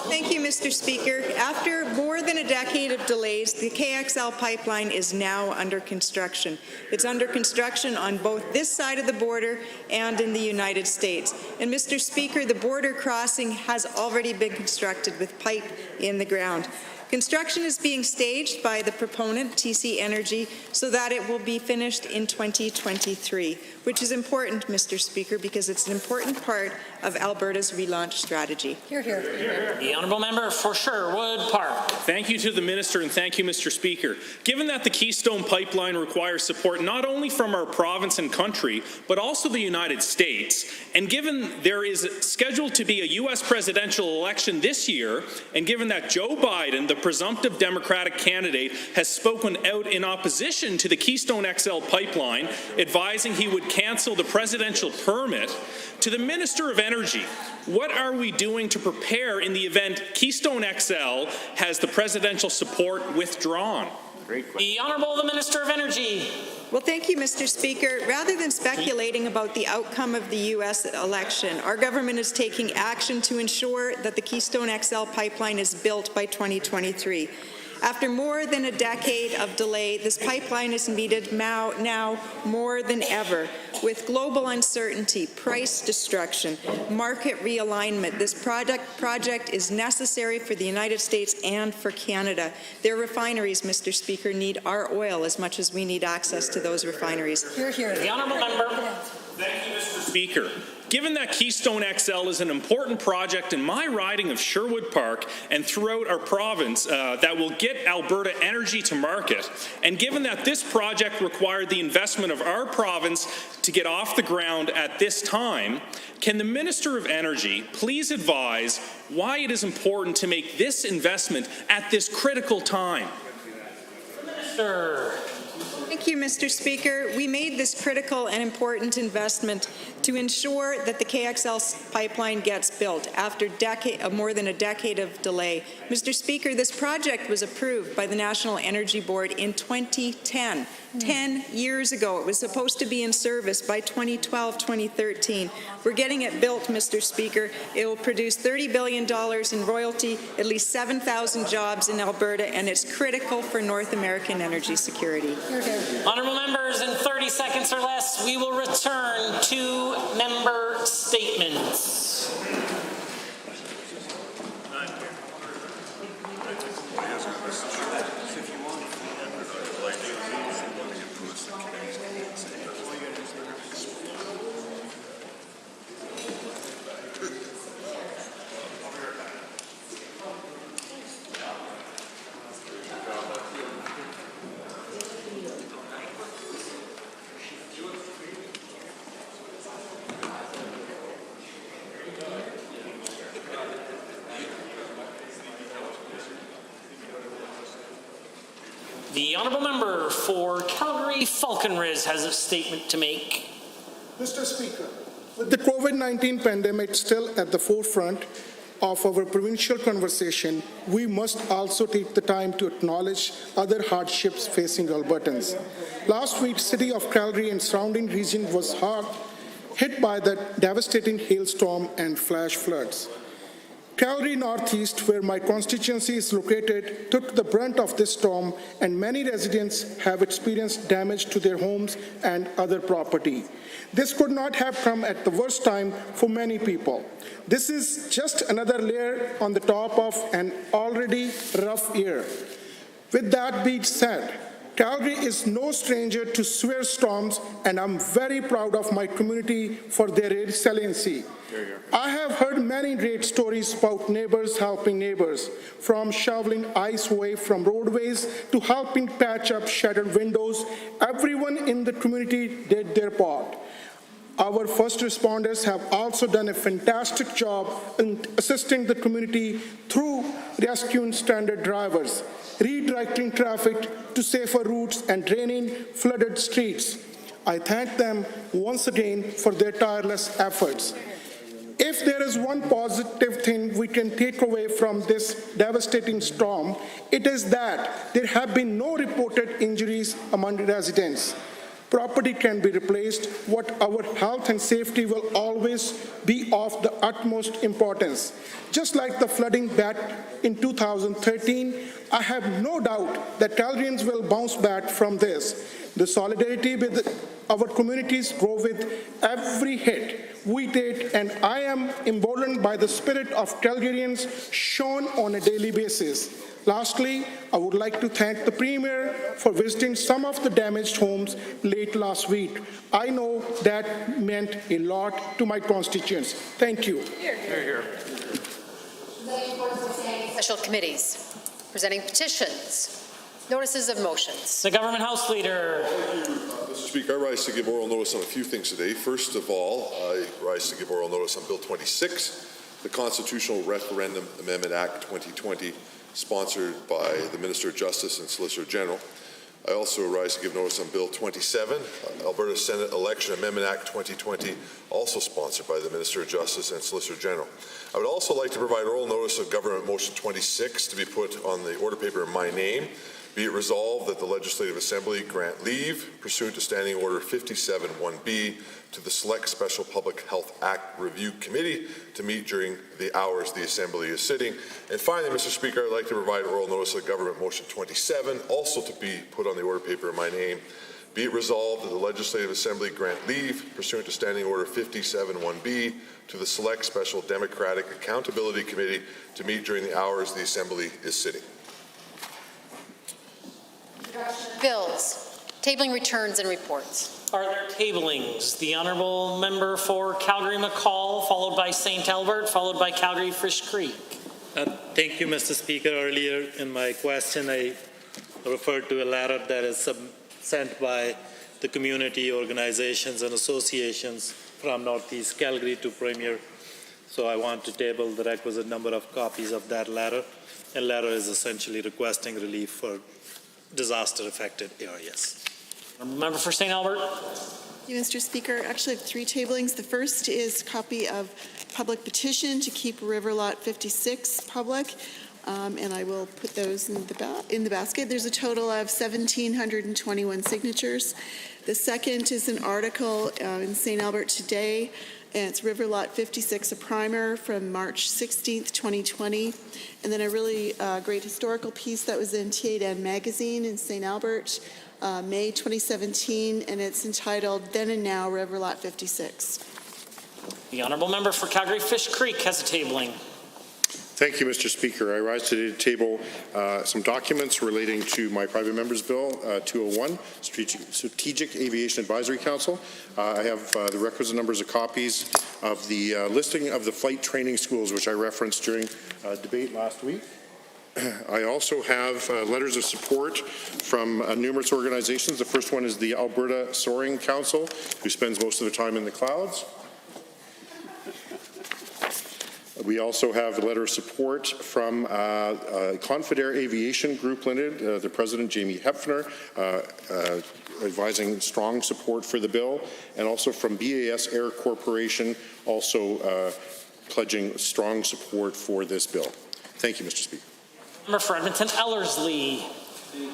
Thank you, Mr. Speaker. After more than a decade of delays, the KXL pipeline is now under construction. It's under construction on both this side of the border and in the United States. And Mr. Speaker, the border crossing has already been constructed with pipe in the ground. Construction is being staged by the proponent, TC Energy, so that it will be finished in 2023, which is important, Mr. Speaker, because it's an important part of Alberta's relaunch strategy. Hear, hear. The Honourable Member for Sherwood Park. Thank you to the Minister and thank you, Mr. Speaker. Given that the Keystone Pipeline requires support not only from our province and country, but also the United States, and given there is scheduled to be a U.S. presidential election this year, and given that Joe Biden, the presumptive Democratic candidate, has spoken out in opposition to the Keystone XL pipeline, advising he would cancel the presidential permit, to the Minister of Energy, what are we doing to prepare in the event Keystone XL has the presidential support withdrawn? The Honourable the Minister of Energy. Well, thank you, Mr. Speaker. Rather than speculating about the outcome of the U.S. election, our government is taking action to ensure that the Keystone XL pipeline is built by 2023. After more than a decade of delay, this pipeline is needed now more than ever. With global uncertainty, price destruction, market realignment, this project is necessary for the United States and for Canada. Their refineries, Mr. Speaker, need our oil as much as we need access to those refineries. Hear, hear. The Honourable Member. Thank you, Mr. Speaker. Given that Keystone XL is an important project in my riding of Sherwood Park and throughout our province that will get Alberta energy to market, and given that this project required the investment of our province to get off the ground at this time, can the Minister of Energy please advise why it is important to make this investment at this critical time? Minister. Thank you, Mr. Speaker. We made this critical and important investment to ensure that the KXL pipeline gets built after more than a decade of delay. Mr. Speaker, this project was approved by the National Energy Board in 2010. 10 years ago. It was supposed to be in service by 2012, 2013. We're getting it built, Mr. Speaker. It will produce $30 billion in royalty, at least 7,000 jobs in Alberta, and it's critical for North American energy security. Honourable members, in 30 seconds or less, we will return to member statements. The honourable member for Calgary-Falconridge has a statement to make. Mr. Speaker, with the COVID-19 pandemic still at the forefront of our provincial conversation, we must also take the time to acknowledge other hardships facing Albertans. Last week, city of Calgary and surrounding region was hard hit by the devastating hailstorm and flash floods. Calgary Northeast, where my constituency is located, took the brunt of this storm, and many residents have experienced damage to their homes and other property. This could not have come at the worst time for many people. This is just another layer on the top of an already rough year. With that being said, Calgary is no stranger to severe storms, and I'm very proud of my community for their resiliency. I have heard many great stories about neighbors helping neighbors, from shoveling ice away from roadways to helping patch up shattered windows. Everyone in the community did their part. Our first responders have also done a fantastic job in assisting the community through rescuing stranded drivers, redirecting traffic to safer routes, and draining flooded streets. I thank them once again for their tireless efforts. If there is one positive thing we can take away from this devastating storm, it is that there have been no reported injuries among residents. Property can be replaced. What our health and safety will always be of the utmost importance. Just like the flooding back in 2013, I have no doubt that Calgarians will bounce back from this. The solidarity with our communities grow with every hit we take, and I am emboldened by the spirit of Calgarians shown on a daily basis. Lastly, I would like to thank the Premier for visiting some of the damaged homes late last week. I know that meant a lot to my constituents. Thank you. Hear, hear. Special committees, presenting petitions, notices of motions. The Government House Leader. Mr. Speaker, I rise to give oral notice on a few things today. First of all, I rise to give oral notice on Bill 26, the Constitutional Referendum Amendment Act 2020, sponsored by the Minister of Justice and Solicitor General. I also rise to give notice on Bill 27, Alberta Senate Election Amendment Act 2020, also sponsored by the Minister of Justice and Solicitor General. I would also like to provide oral notice of Government Motion 26 to be put on the order paper in my name. Be it resolved that the Legislative Assembly grant leave pursuant to Standing Order 57-1B to the Select Special Public Health Act Review Committee to meet during the hours the Assembly is sitting. And finally, Mr. Speaker, I'd like to provide oral notice of Government Motion 27, also to be put on the order paper in my name. Be it resolved that the Legislative Assembly grant leave pursuant to Standing Order 57-1B to the Select Special Democratic Accountability Committee to meet during the hours the Assembly is sitting. Bills, tabling returns and reports. Are there tablings? The Honourable Member for Calgary-McCall, followed by St. Albert, followed by Calgary-Fish Creek. Thank you, Mr. Speaker. Earlier in my question, I referred to a letter that is sent by the community organizations and associations from Northeast Calgary to Premier. So I want to table the requisite number of copies of that letter. A letter is essentially requesting relief for disaster-affected areas. Member for St. Albert. Thank you, Mr. Speaker. Actually, I have three tablings. The first is a copy of public petition to keep River Lot 56 public. and I will put those in the basket. There's a total of 1,721 signatures. The second is an article in St. Albert Today. And it's River Lot 56, a primer from March 16th, 2020. And then a really great historical piece that was in T8N magazine in St. Albert, May 2017, and it's entitled Then and Now, River Lot 56. The honourable member for Calgary Fish Creek has a tabling. Thank you, Mr. Speaker. I rise today to table some documents relating to my private member's bill 201, Strategic Aviation Advisory Council. I have the requisite numbers of copies of the listing of the flight training schools, which I referenced during debate last week. I also have letters of support from numerous organizations. The first one is the Alberta Soaring Council, who spends most of their time in the clouds. We also have a letter of support from Confidere Aviation Group Limited, the president, Jamie Hepfner, advising strong support for the bill, and also from BAS Air Corporation, also pledging strong support for this bill. Thank you, Mr. Speaker. Member for Edmonton Ellerslie.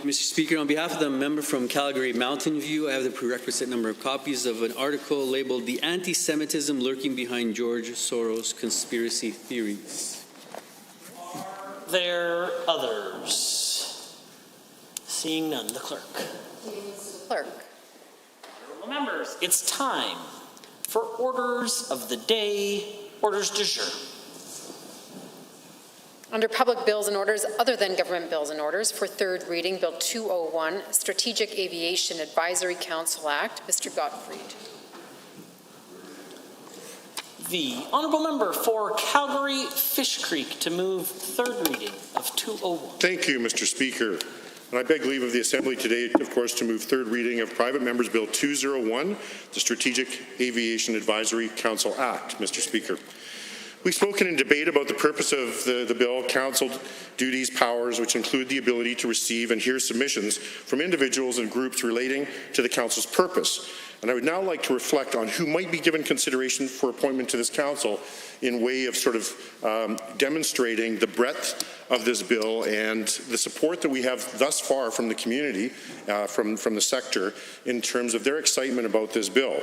Mr. Speaker, on behalf of the member from Calgary Mountain View, I have the prerequisite number of copies of an article labeled The Anti-Semitism Lurking Behind George Soros Conspiracy Theories. Are there others? Seeing none, the clerk. Clerk. Honourable members, it's time for orders of the day, orders du jour. Under public bills and orders other than government bills and orders, for third reading, Bill 201, Strategic Aviation Advisory Council Act, Mr. Gottfried. The honourable member for Calgary Fish Creek to move third reading of 201. Thank you, Mr. Speaker. And I beg leave of the Assembly today, of course, to move third reading of Private Members Bill 201, the Strategic Aviation Advisory Council Act, Mr. Speaker. We've spoken in debate about the purpose of the bill, council duties, powers, which include the ability to receive and hear submissions from individuals and groups relating to the council's purpose. And I would now like to reflect on who might be given consideration for appointment to this council in way of sort of demonstrating the breadth of this bill and the support that we have thus far from the community, from the sector, in terms of their excitement about this bill.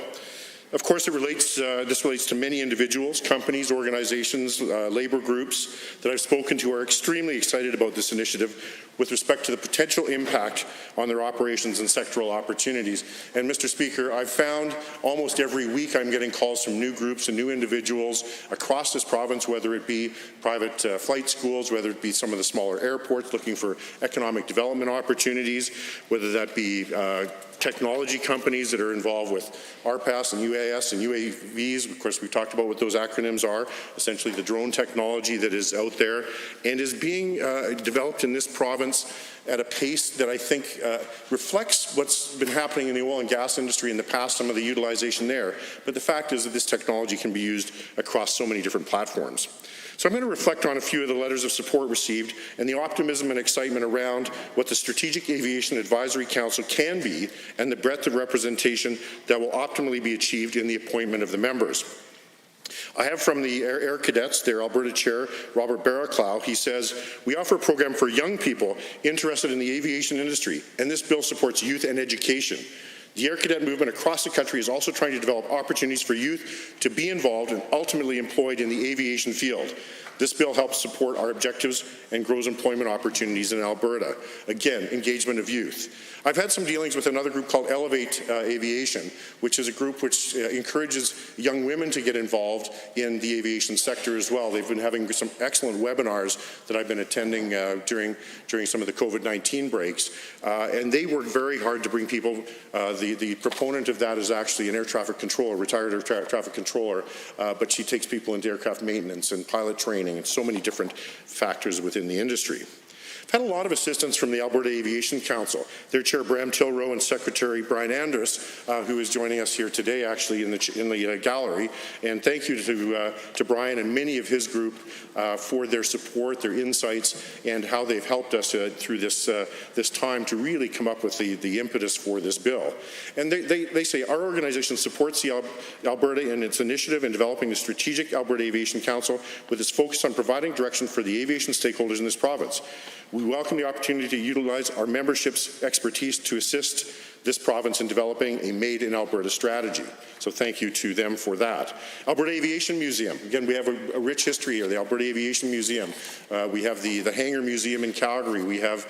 Of course, this relates to many individuals, companies, organizations, labor groups that I've spoken to are extremely excited about this initiative with respect to the potential impact on their operations and sectoral opportunities. And Mr. Speaker, I've found almost every week I'm getting calls from new groups and new individuals across this province, whether it be private flight schools, whether it be some of the smaller airports looking for economic development opportunities, whether that be technology companies that are involved with RPAS and UAS and UAVs. Of course, we've talked about what those acronyms are, essentially the drone technology that is out there and is being developed in this province at a pace that I think reflects what's been happening in the oil and gas industry in the past, some of the utilization there. But the fact is that this technology can be used across so many different platforms. So I'm going to reflect on a few of the letters of support received and the optimism and excitement around what the Strategic Aviation Advisory Council can be and the breadth of representation that will optimally be achieved in the appointment of the members. I have from the Air Cadets, their Alberta Chair, Robert Barraclough. He says, we offer a program for young people interested in the aviation industry, and this bill supports youth and education. The Air Cadet movement across the country is also trying to develop opportunities for youth to be involved and ultimately employed in the aviation field. This bill helps support our objectives and grows employment opportunities in Alberta. Again, engagement of youth. I've had some dealings with another group called Elevate Aviation, which is a group which encourages young women to get involved in the aviation sector as well. They've been having some excellent webinars that I've been attending during some of the COVID-19 breaks, and they work very hard to bring people. The proponent of that is actually an air traffic controller, retired air traffic controller, but she takes people into aircraft maintenance and pilot training and so many different factors within the industry. I've had a lot of assistance from the Alberta Aviation Council. Their chair, Bram Tilrow, and Secretary Brian Andrus, who is joining us here today, actually, in the gallery. And thank you to Brian and many of his group for their support, their insights, and how they've helped us through this time to really come up with the impetus for this bill. And they say our organization supports the Alberta in its initiative in developing the strategic Alberta Aviation Council with its focus on providing direction for the aviation stakeholders in this province. We welcome the opportunity to utilize our membership's expertise to assist this province in developing a Made in Alberta strategy. So thank you to them for that. Alberta Aviation Museum. Again, we have a rich history here. The Alberta Aviation Museum. We have the Hangar Museum in Calgary. We have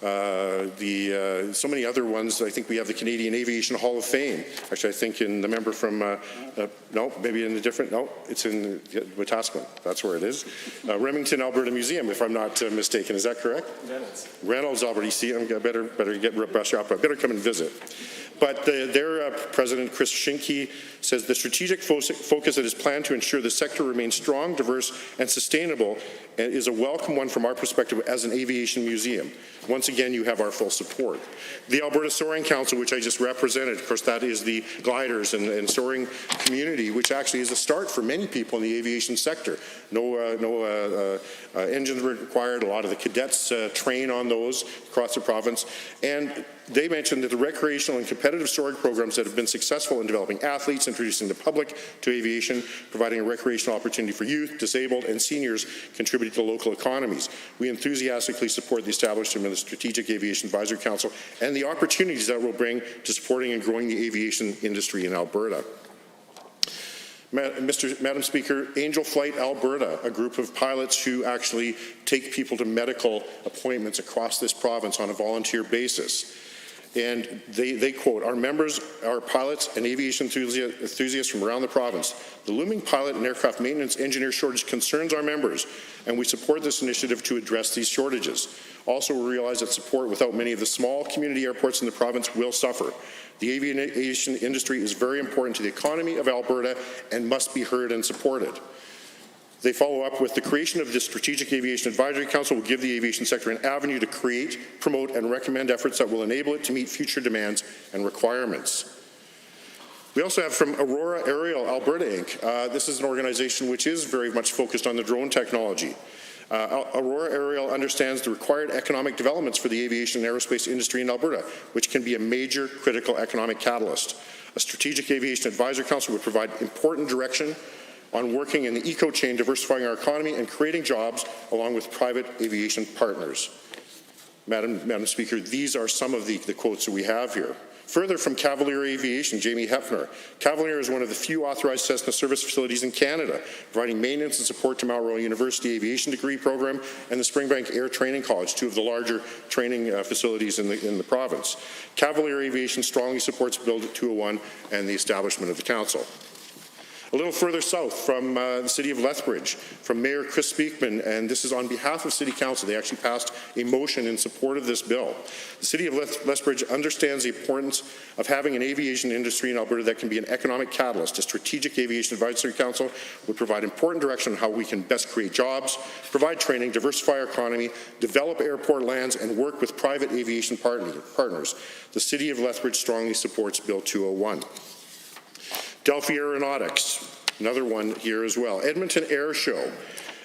so many other ones. I think we have the Canadian Aviation Hall of Fame. Actually, I think in the member from, no, maybe in a different, no, it's in Wetaskiwin. That's where it is. Remington, Alberta Museum, if I'm not mistaken. Is that correct? Reynolds, Alberta. You see, I better get brush up. I better come and visit. But their president, Chris Schinke, says the strategic focus that is planned to ensure the sector remains strong, diverse, and sustainable is a welcome one from our perspective as an aviation museum. Once again, you have our full support. The Alberta Soaring Council, which I just represented, of course, that is the gliders and soaring community, which actually is a start for many people in the aviation sector. No engines were required. A lot of the cadets train on those across the province. And they mentioned that the recreational and competitive soaring programs that have been successful in developing athletes, introducing the public to aviation, providing a recreational opportunity for youth, disabled, and seniors, contributing to local economies. We enthusiastically support the establishment of the Strategic Aviation Advisory Council and the opportunities that will bring to supporting and growing the aviation industry in Alberta. Madam Speaker, Angel Flight Alberta, a group of pilots who actually take people to medical appointments across this province on a volunteer basis. And they quote, our members are pilots and aviation enthusiasts from around the province. The looming pilot and aircraft maintenance engineer shortage concerns our members, and we support this initiative to address these shortages. Also, we realize that support without many of the small community airports in the province will suffer. The aviation industry is very important to the economy of Alberta and must be heard and supported. They follow up with the creation of the Strategic Aviation Advisory Council will give the aviation sector an avenue to create, promote, and recommend efforts that will enable it to meet future demands and requirements. We also have from Aurora Aerial Alberta Inc. This is an organization which is very much focused on the drone technology. Aurora Aerial understands the required economic developments for the aviation and aerospace industry in Alberta, which can be a major critical economic catalyst. A Strategic Aviation Advisory Council would provide important direction on working in the eco-chain, diversifying our economy and creating jobs along with private aviation partners. Madam Speaker, these are some of the quotes that we have here. Further, from Cavalier Aviation, Jamie Hefner. Cavalier is one of the few authorized Cessna service facilities in Canada, providing maintenance and support to Mount Royal University Aviation Degree Program and the Springbank Air Training College, two of the larger training facilities in the province. Cavalier Aviation strongly supports Bill 201 and the establishment of the council. A little further south from the city of Lethbridge, from Mayor Chris Speakman, and this is on behalf of City Council. They actually passed a motion in support of this bill. The city of Lethbridge understands the importance of having an aviation industry in Alberta that can be an economic catalyst. A Strategic Aviation Advisory Council would provide important direction on how we can best create jobs, provide training, diversify our economy, develop airport lands, and work with private aviation partners. The city of Lethbridge strongly supports Bill 201. Delphi Aeronautics, another one here as well. Edmonton Air Show,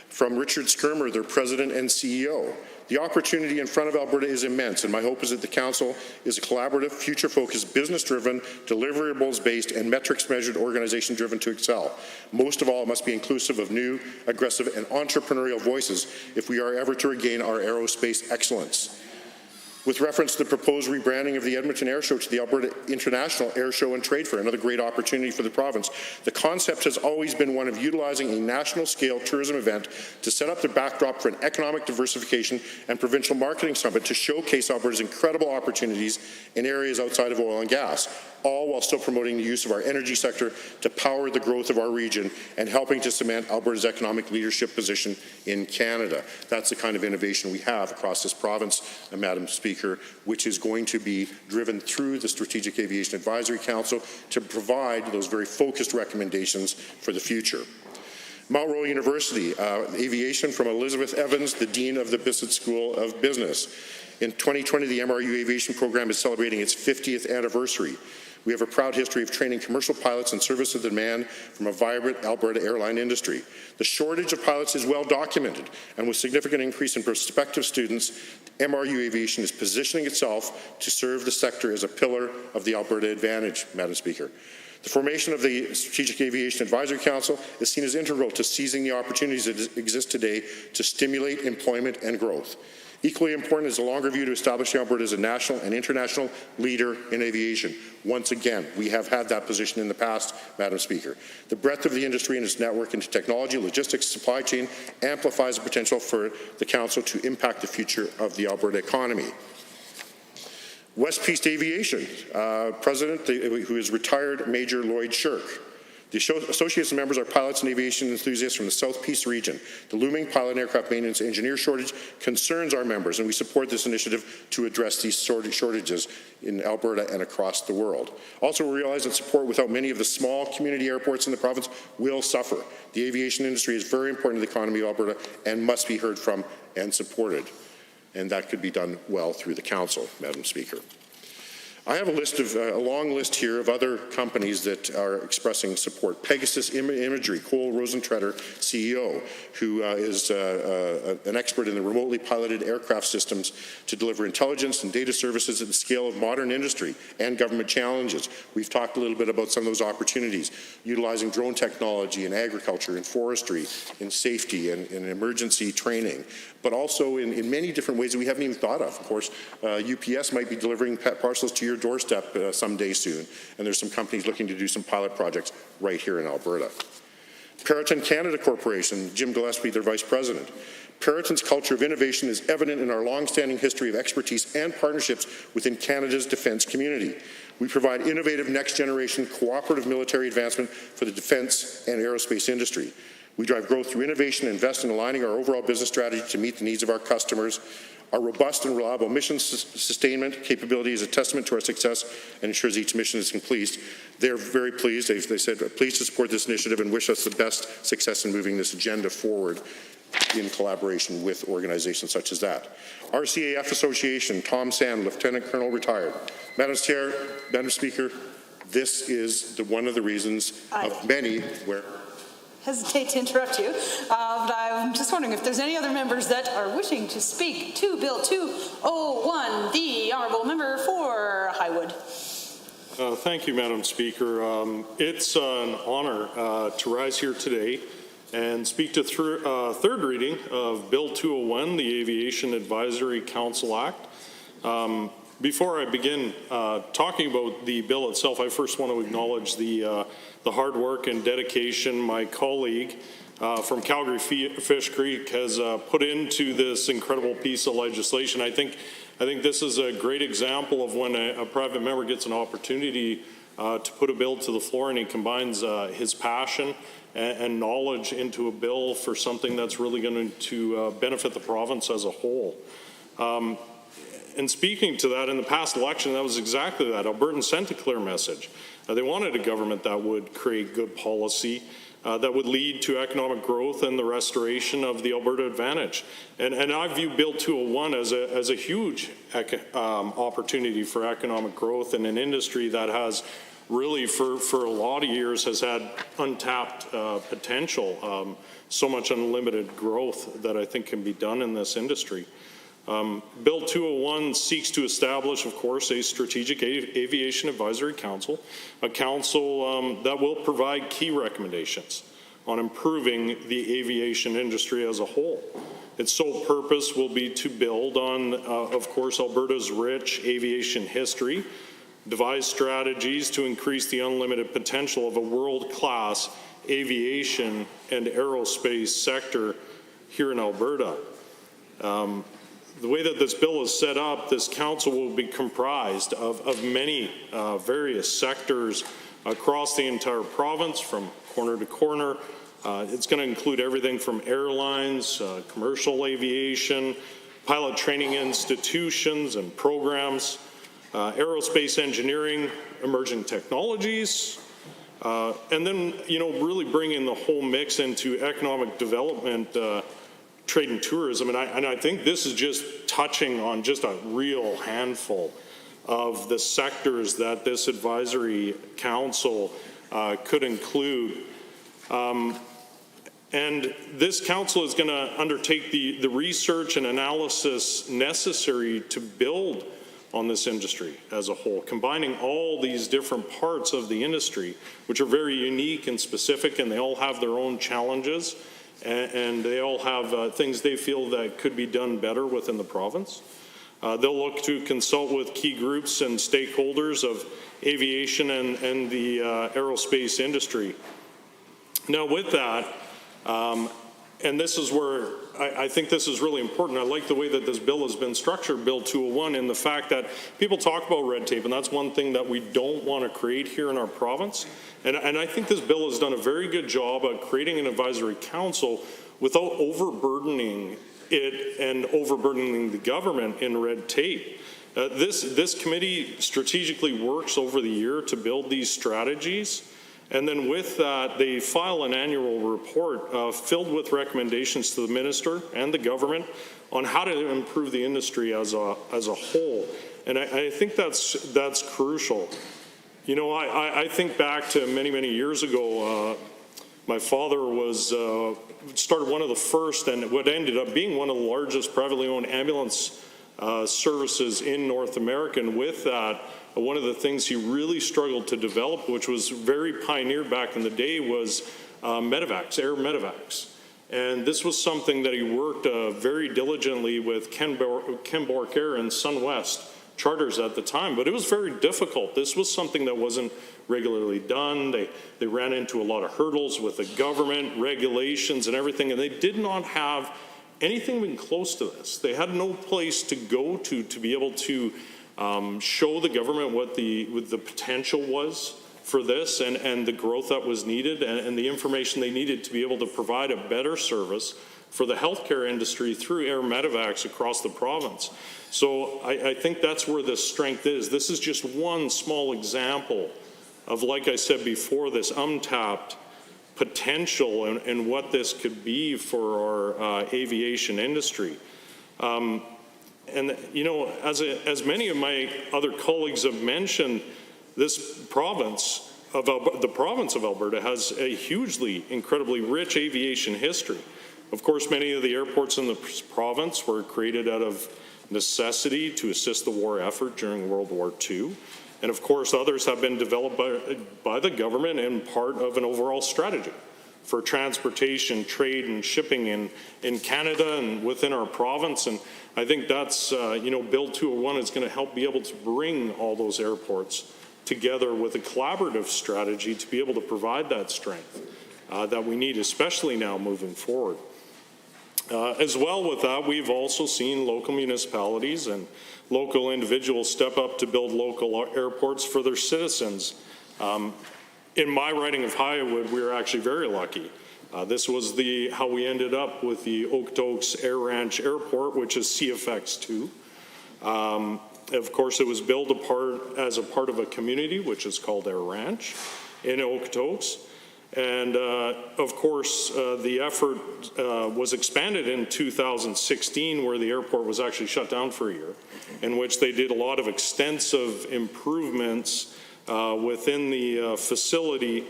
from Richard Skirmer, their president and CEO. The opportunity in front of Alberta is immense, and my hope is that the Council is a collaborative, future-focused, business-driven, deliverables-based, and metrics-measured organization driven to excel. Most of all, it must be inclusive of new, aggressive, and entrepreneurial voices if we are ever to regain our aerospace excellence. With reference to the proposed rebranding of the Edmonton Air Show to the Alberta International Air Show and Trade Fair, another great opportunity for the province, the concept has always been one of utilizing a national-scale tourism event to set up the backdrop for an economic diversification and provincial marketing summit to showcase Alberta's incredible opportunities in areas outside of oil and gas, all while still promoting the use of our energy sector to power the growth of our region and helping to cement Alberta's economic leadership position in Canada. That's the kind of innovation we have across this province, Madam Speaker, which is going to be driven through the Strategic Aviation Advisory Council to provide those very focused recommendations for the future. Mount Royal University, aviation from Elizabeth Evans, the Dean of the Bissett School of Business. In 2020, the MRU Aviation Program is celebrating its 50th anniversary. We have a proud history of training commercial pilots in service of the demand from a vibrant Alberta airline industry. The shortage of pilots is well documented, and with significant increase in prospective students, MRU Aviation is positioning itself to serve the sector as a pillar of the Alberta Advantage, Madam Speaker. The formation of the Strategic Aviation Advisory Council is seen as integral to seizing the opportunities that exist today to stimulate employment and growth. Equally important is the longer view to establish Alberta as a national and international leader in aviation. Once again, we have had that position in the past, Madam Speaker. The breadth of the industry and its network into technology, logistics, supply chain amplifies the potential for the Council to impact the future of the Alberta economy. West Peace Aviation, President, who is retired Major Lloyd Shirk. The associates and members are pilots and aviation enthusiasts from the South Peace region. The looming pilot and aircraft maintenance engineer shortage concerns our members, and we support this initiative to address these shortages in Alberta and across the world. Also, we realize that support without many of the small community airports in the province will suffer. The aviation industry is very important to the economy of Alberta and must be heard from and supported. And that could be done well through the Council, Madam Speaker. I have a long list here of other companies that are expressing support. Pegasus Imagery, Cole Rosentreter, CEO, who is an expert in the remotely piloted aircraft systems to deliver intelligence and data services at the scale of modern industry and government challenges. We've talked a little bit about some of those opportunities, utilizing drone technology in agriculture, in forestry, in safety, and in emergency training, but also in many different ways that we haven't even thought of. Of course, UPS might be delivering parcels to your doorstep someday soon, and there's some companies looking to do some pilot projects right here in Alberta. Periton Canada Corporation, Jim Gillespie, their Vice President. Periton's culture of innovation is evident in our long-standing history of expertise and partnerships within Canada's defence community. We provide innovative next-generation cooperative military advancement for the defence and aerospace industry. We drive growth through innovation and invest in aligning our overall business strategy to meet the needs of our customers. Our robust and reliable mission sustainment capability is a testament to our success and ensures each mission is complete. They're very pleased. They said, pleased to support this initiative and wish us the best success in moving this agenda forward in collaboration with organizations such as that. RCAF Association, Tom Sand, Lieutenant Colonel, retired. Madam Chair, Madam Speaker, this is one of the reasons of many where hesitate to interrupt you, but I'm just wondering if there's any other members that are wishing to speak to Bill 201, the Honourable Member for Highwood. Thank you, Madam Speaker. It's an honour to rise here today and speak to third reading of Bill 201, the Aviation Advisory Council Act. Before I begin talking about the bill itself, I first want to acknowledge the hard work and dedication my colleague from Calgary Fish Creek has put into this incredible piece of legislation. I think this is a great example of when a private member gets an opportunity to put a bill to the floor and he combines his passion and knowledge into a bill for something that's really going to benefit the province as a whole. And speaking to that, in the past election, that was exactly that. Albertans sent a clear message. They wanted a government that would create good policy, that would lead to economic growth and the restoration of the Alberta Advantage. And I view Bill 201 as a huge opportunity for economic growth in an industry that has really, for a lot of years, has had untapped potential, so much unlimited growth that I think can be done in this industry. Bill 201 seeks to establish, of course, a Strategic Aviation Advisory Council, a council that will provide key recommendations on improving the aviation industry as a whole. Its sole purpose will be to build on, of course, Alberta's rich aviation history, devise strategies to increase the unlimited potential of a world-class aviation and aerospace sector here in Alberta. The way that this bill is set up, this council will be comprised of many various sectors across the entire province, from corner to corner. It's going to include everything from airlines, commercial aviation, pilot training institutions and programs, aerospace engineering, emerging technologies, And then, really bring in the whole mix into economic development, trade and tourism. And I think this is just touching on just a real handful of the sectors that this advisory council could include. And this council is going to undertake the research and analysis necessary to build on this industry as a whole, combining all these different parts of the industry, which are very unique and specific, and they all have their own challenges, and they all have things they feel that could be done better within the province. They'll look to consult with key groups and stakeholders of aviation and the aerospace industry. Now, with that, and this is where I think this is really important. I like the way that this bill has been structured, Bill 201, in the fact that people talk about red tape, and that's one thing that we don't want to create here in our province. And I think this bill has done a very good job at creating an advisory council without overburdening it and overburdening the government in red tape. This committee strategically works over the year to build these strategies. And then with that, they file an annual report filled with recommendations to the minister and the government on how to improve the industry as a whole. And I think that's crucial. I think back to many years ago. My father started one of the first and what ended up being one of the largest privately owned ambulance services in North America. And with that, one of the things he really struggled to develop, which was very pioneered back in the day, was medevacs, air medevacs. And this was something that he worked very diligently with Ken Bork Air and SunWest charters at the time, but it was very difficult. This was something that wasn't regularly done. They ran into a lot of hurdles with the government, regulations and everything, and they did not have anything even close to this. They had no place to go to be able to show the government what the potential was for this and the growth that was needed and the information they needed to be able to provide a better service for the healthcare industry through air medevacs across the province. So I think that's where the strength is. This is just one small example of, like I said before, this untapped potential and what this could be for our aviation industry. And as many of my other colleagues have mentioned, this province of the province of Alberta has a hugely, incredibly rich aviation history. Of course, many of the airports in the province were created out of necessity to assist the war effort during World War II. And of course, others have been developed by the government and part of an overall strategy for transportation, trade, and shipping in Canada and within our province. And I think that's, Bill 201 is going to help be able to bring all those airports together with a collaborative strategy to be able to provide that strength that we need, especially now moving forward. As well with that, we've also seen local municipalities and local individuals step up to build local airports for their citizens. In my riding of Highwood, we were actually very lucky. This was how we ended up with the Okotoks Air Ranch Airport, which is CFX2. Of course, it was built as a part of a community, which is called Air Ranch in Okotoks. And of course, the effort was expanded in 2016, where the airport was actually shut down for a year, in which they did a lot of extensive improvements within the facility.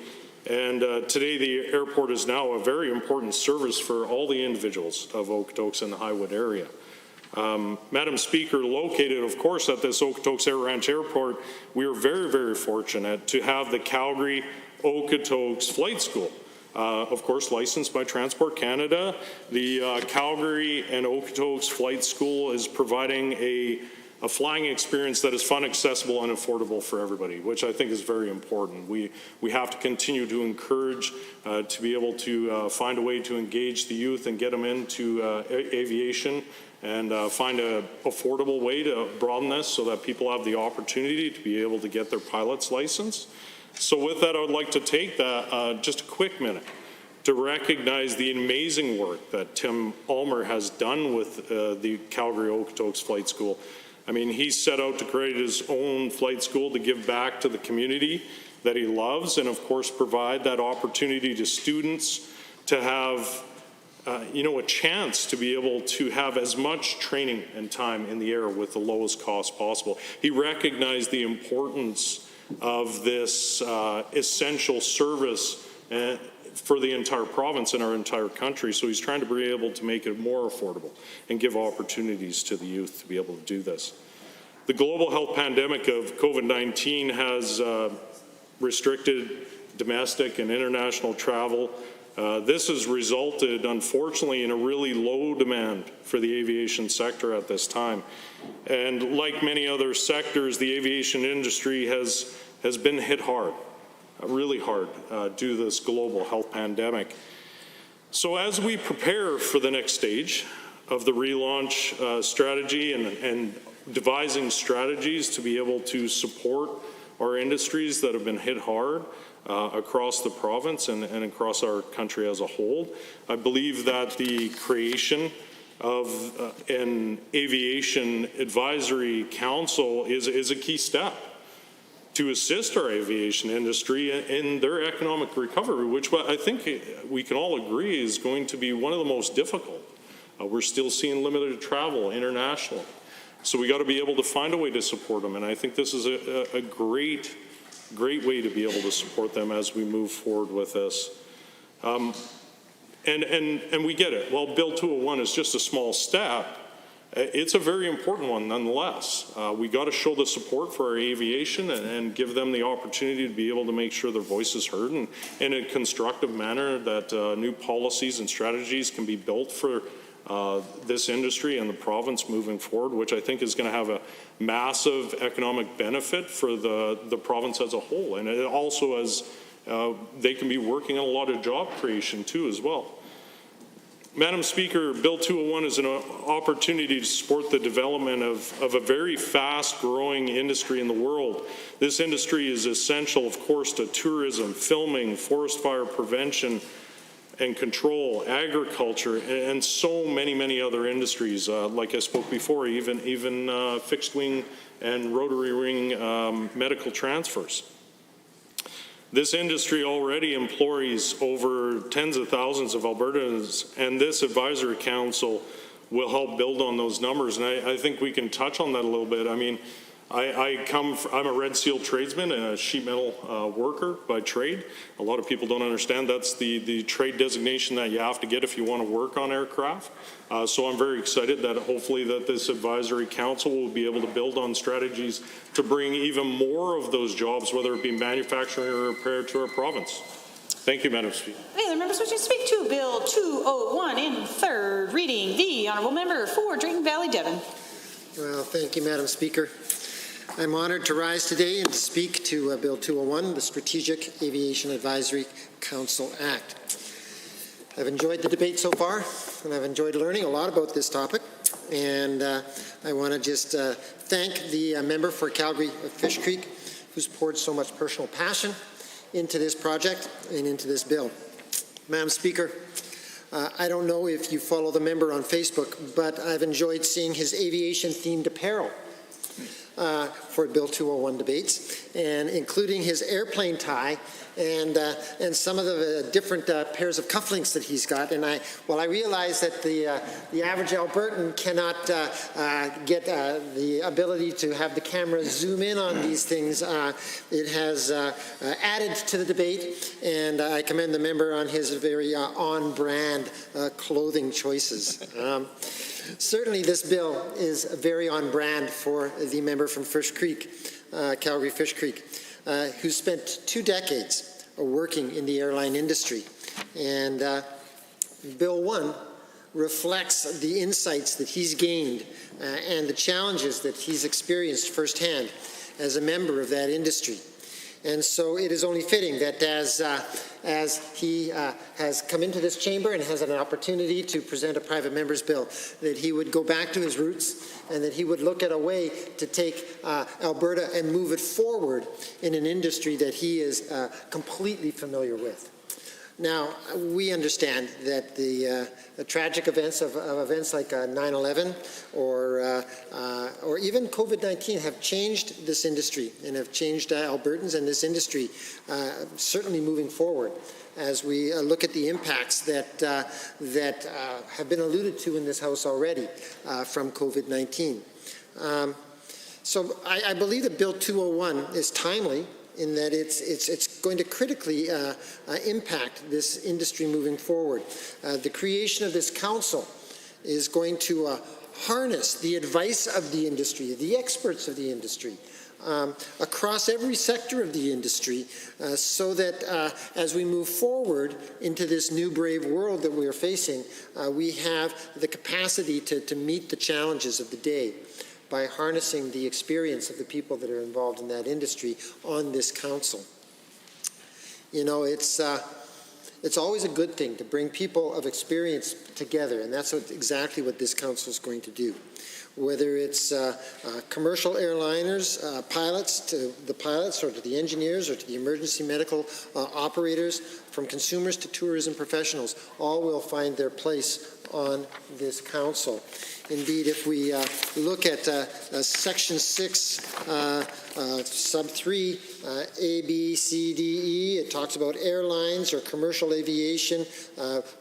And today, the airport is now a very important service for all the individuals of Okotoks and the Highwood area. Madam Speaker, located, of course, at this Okotoks Air Ranch Airport, we are very, very fortunate to have the Calgary Okotoks Flight School. Of course, licensed by Transport Canada. The Calgary and Okotoks Flight School is providing a flying experience that is fun, accessible, and affordable for everybody, which I think is very important. We have to continue to encourage to be able to find a way to engage the youth and get them into aviation and find an affordable way to broaden this so that people have the opportunity to be able to get their pilot's license. So with that, I would like to take just a quick minute to recognize the amazing work that Tim Ulmer has done with the Calgary Okotoks Flight School. I mean, he set out to create his own flight school to give back to the community that he loves, and of course provide that opportunity to students to have a chance to be able to have as much training and time in the air with the lowest cost possible. He recognized the importance of this essential service for the entire province and our entire country, so he's trying to be able to make it more affordable and give opportunities to the youth to be able to do this. The global health pandemic of COVID-19 has restricted domestic and international travel. This has resulted, unfortunately, in a really low demand for the aviation sector at this time. And like many other sectors, the aviation industry has been hit hard, really hard, due to this global health pandemic. So as we prepare for the next stage of the relaunch strategy and devising strategies to be able to support our industries that have been hit hard, across the province and across our country as a whole, I believe that the creation of an aviation advisory council is a key step to assist our aviation industry in their economic recovery, which I think we can all agree is going to be one of the most difficult. We're still seeing limited travel internationally, so we got to be able to find a way to support them, and I think this is a great way to be able to support them as we move forward with this. And we get it. While Bill 201 is just a small step, it's a very important one nonetheless. We got to show the support for our aviation and give them the opportunity to be able to make sure their voice is heard and in a constructive manner that new policies and strategies can be built for this industry and the province moving forward, which I think is going to have a massive economic benefit for the province as a whole. And it also, as they can be working on a lot of job creation too as well. Madam Speaker, Bill 201 is an opportunity to support the development of a very fast-growing industry in the world. This industry is essential, of course, to tourism, filming, forest fire prevention and control, agriculture, and so many other industries. Like I spoke before, even fixed wing and rotary wing medical transfers. This industry already employs over tens of thousands of Albertans, and this advisory council will help build on those numbers. And I think we can touch on that a little bit. I mean, I'm a red seal tradesman and a sheet metal worker by trade. A lot of people don't understand that's the trade designation that you have to get if you want to work on aircraft. So I'm very excited that hopefully that this advisory council will be able to build on strategies to bring even more of those jobs, whether it be manufacturing or repair, to our province. Thank you, Madam Speaker. Any other members wishing to speak to Bill 201 in third reading? The Honourable Member for Drayton Valley, Devon. Well, thank you, Madam Speaker. I'm honored to rise today and to speak to Bill 201, the Strategic Aviation Advisory Council Act. I've enjoyed the debate so far, and I've enjoyed learning a lot about this topic. And I want to just thank the member for Calgary Fish Creek, who's poured so much personal passion into this project and into this bill. Madam Speaker, I don't know if you follow the member on Facebook, but I've enjoyed seeing his aviation-themed apparel for Bill 201 debates, and including his airplane tie and some of the different pairs of cufflinks that he's got. And I realize that the average Albertan cannot get the ability to have the camera zoom in on these things. It has added to the debate, and I commend the member on his very on-brand clothing choices. Certainly this bill is very on brand for the member from Fish Creek, Calgary Fish Creek, who spent 2 decades working in the airline industry. And Bill 1 reflects the insights that he's gained and the challenges that he's experienced firsthand as a member of that industry. And so it is only fitting that as he has come into this chamber and has an opportunity to present a private member's bill, that he would go back to his roots and that he would look at a way to take Alberta and move it forward in an industry that he is completely familiar with. Now, we understand that the tragic events of events like 9/11 or even COVID-19 have changed this industry and have changed Albertans and this industry, certainly moving forward as we look at the impacts that have been alluded to in this House already from COVID-19. So I believe that Bill 201 is timely in that it's going to critically impact this industry moving forward. The creation of this council is going to harness the advice of the industry, the experts of the industry, across every sector of the industry, so that as we move forward into this new brave world that we are facing, we have the capacity to meet the challenges of the day by harnessing the experience of the people that are involved in that industry on this council. You know, it's always a good thing to bring people of experience together, and that's exactly what this council is going to do. Whether it's commercial airliners, pilots, to the pilots, or to the engineers, or to the emergency medical operators, from consumers to tourism professionals, all will find their place on this council. Indeed, if we look at Section 6, Sub 3, A, B, C, D, E, it talks about airlines or commercial aviation.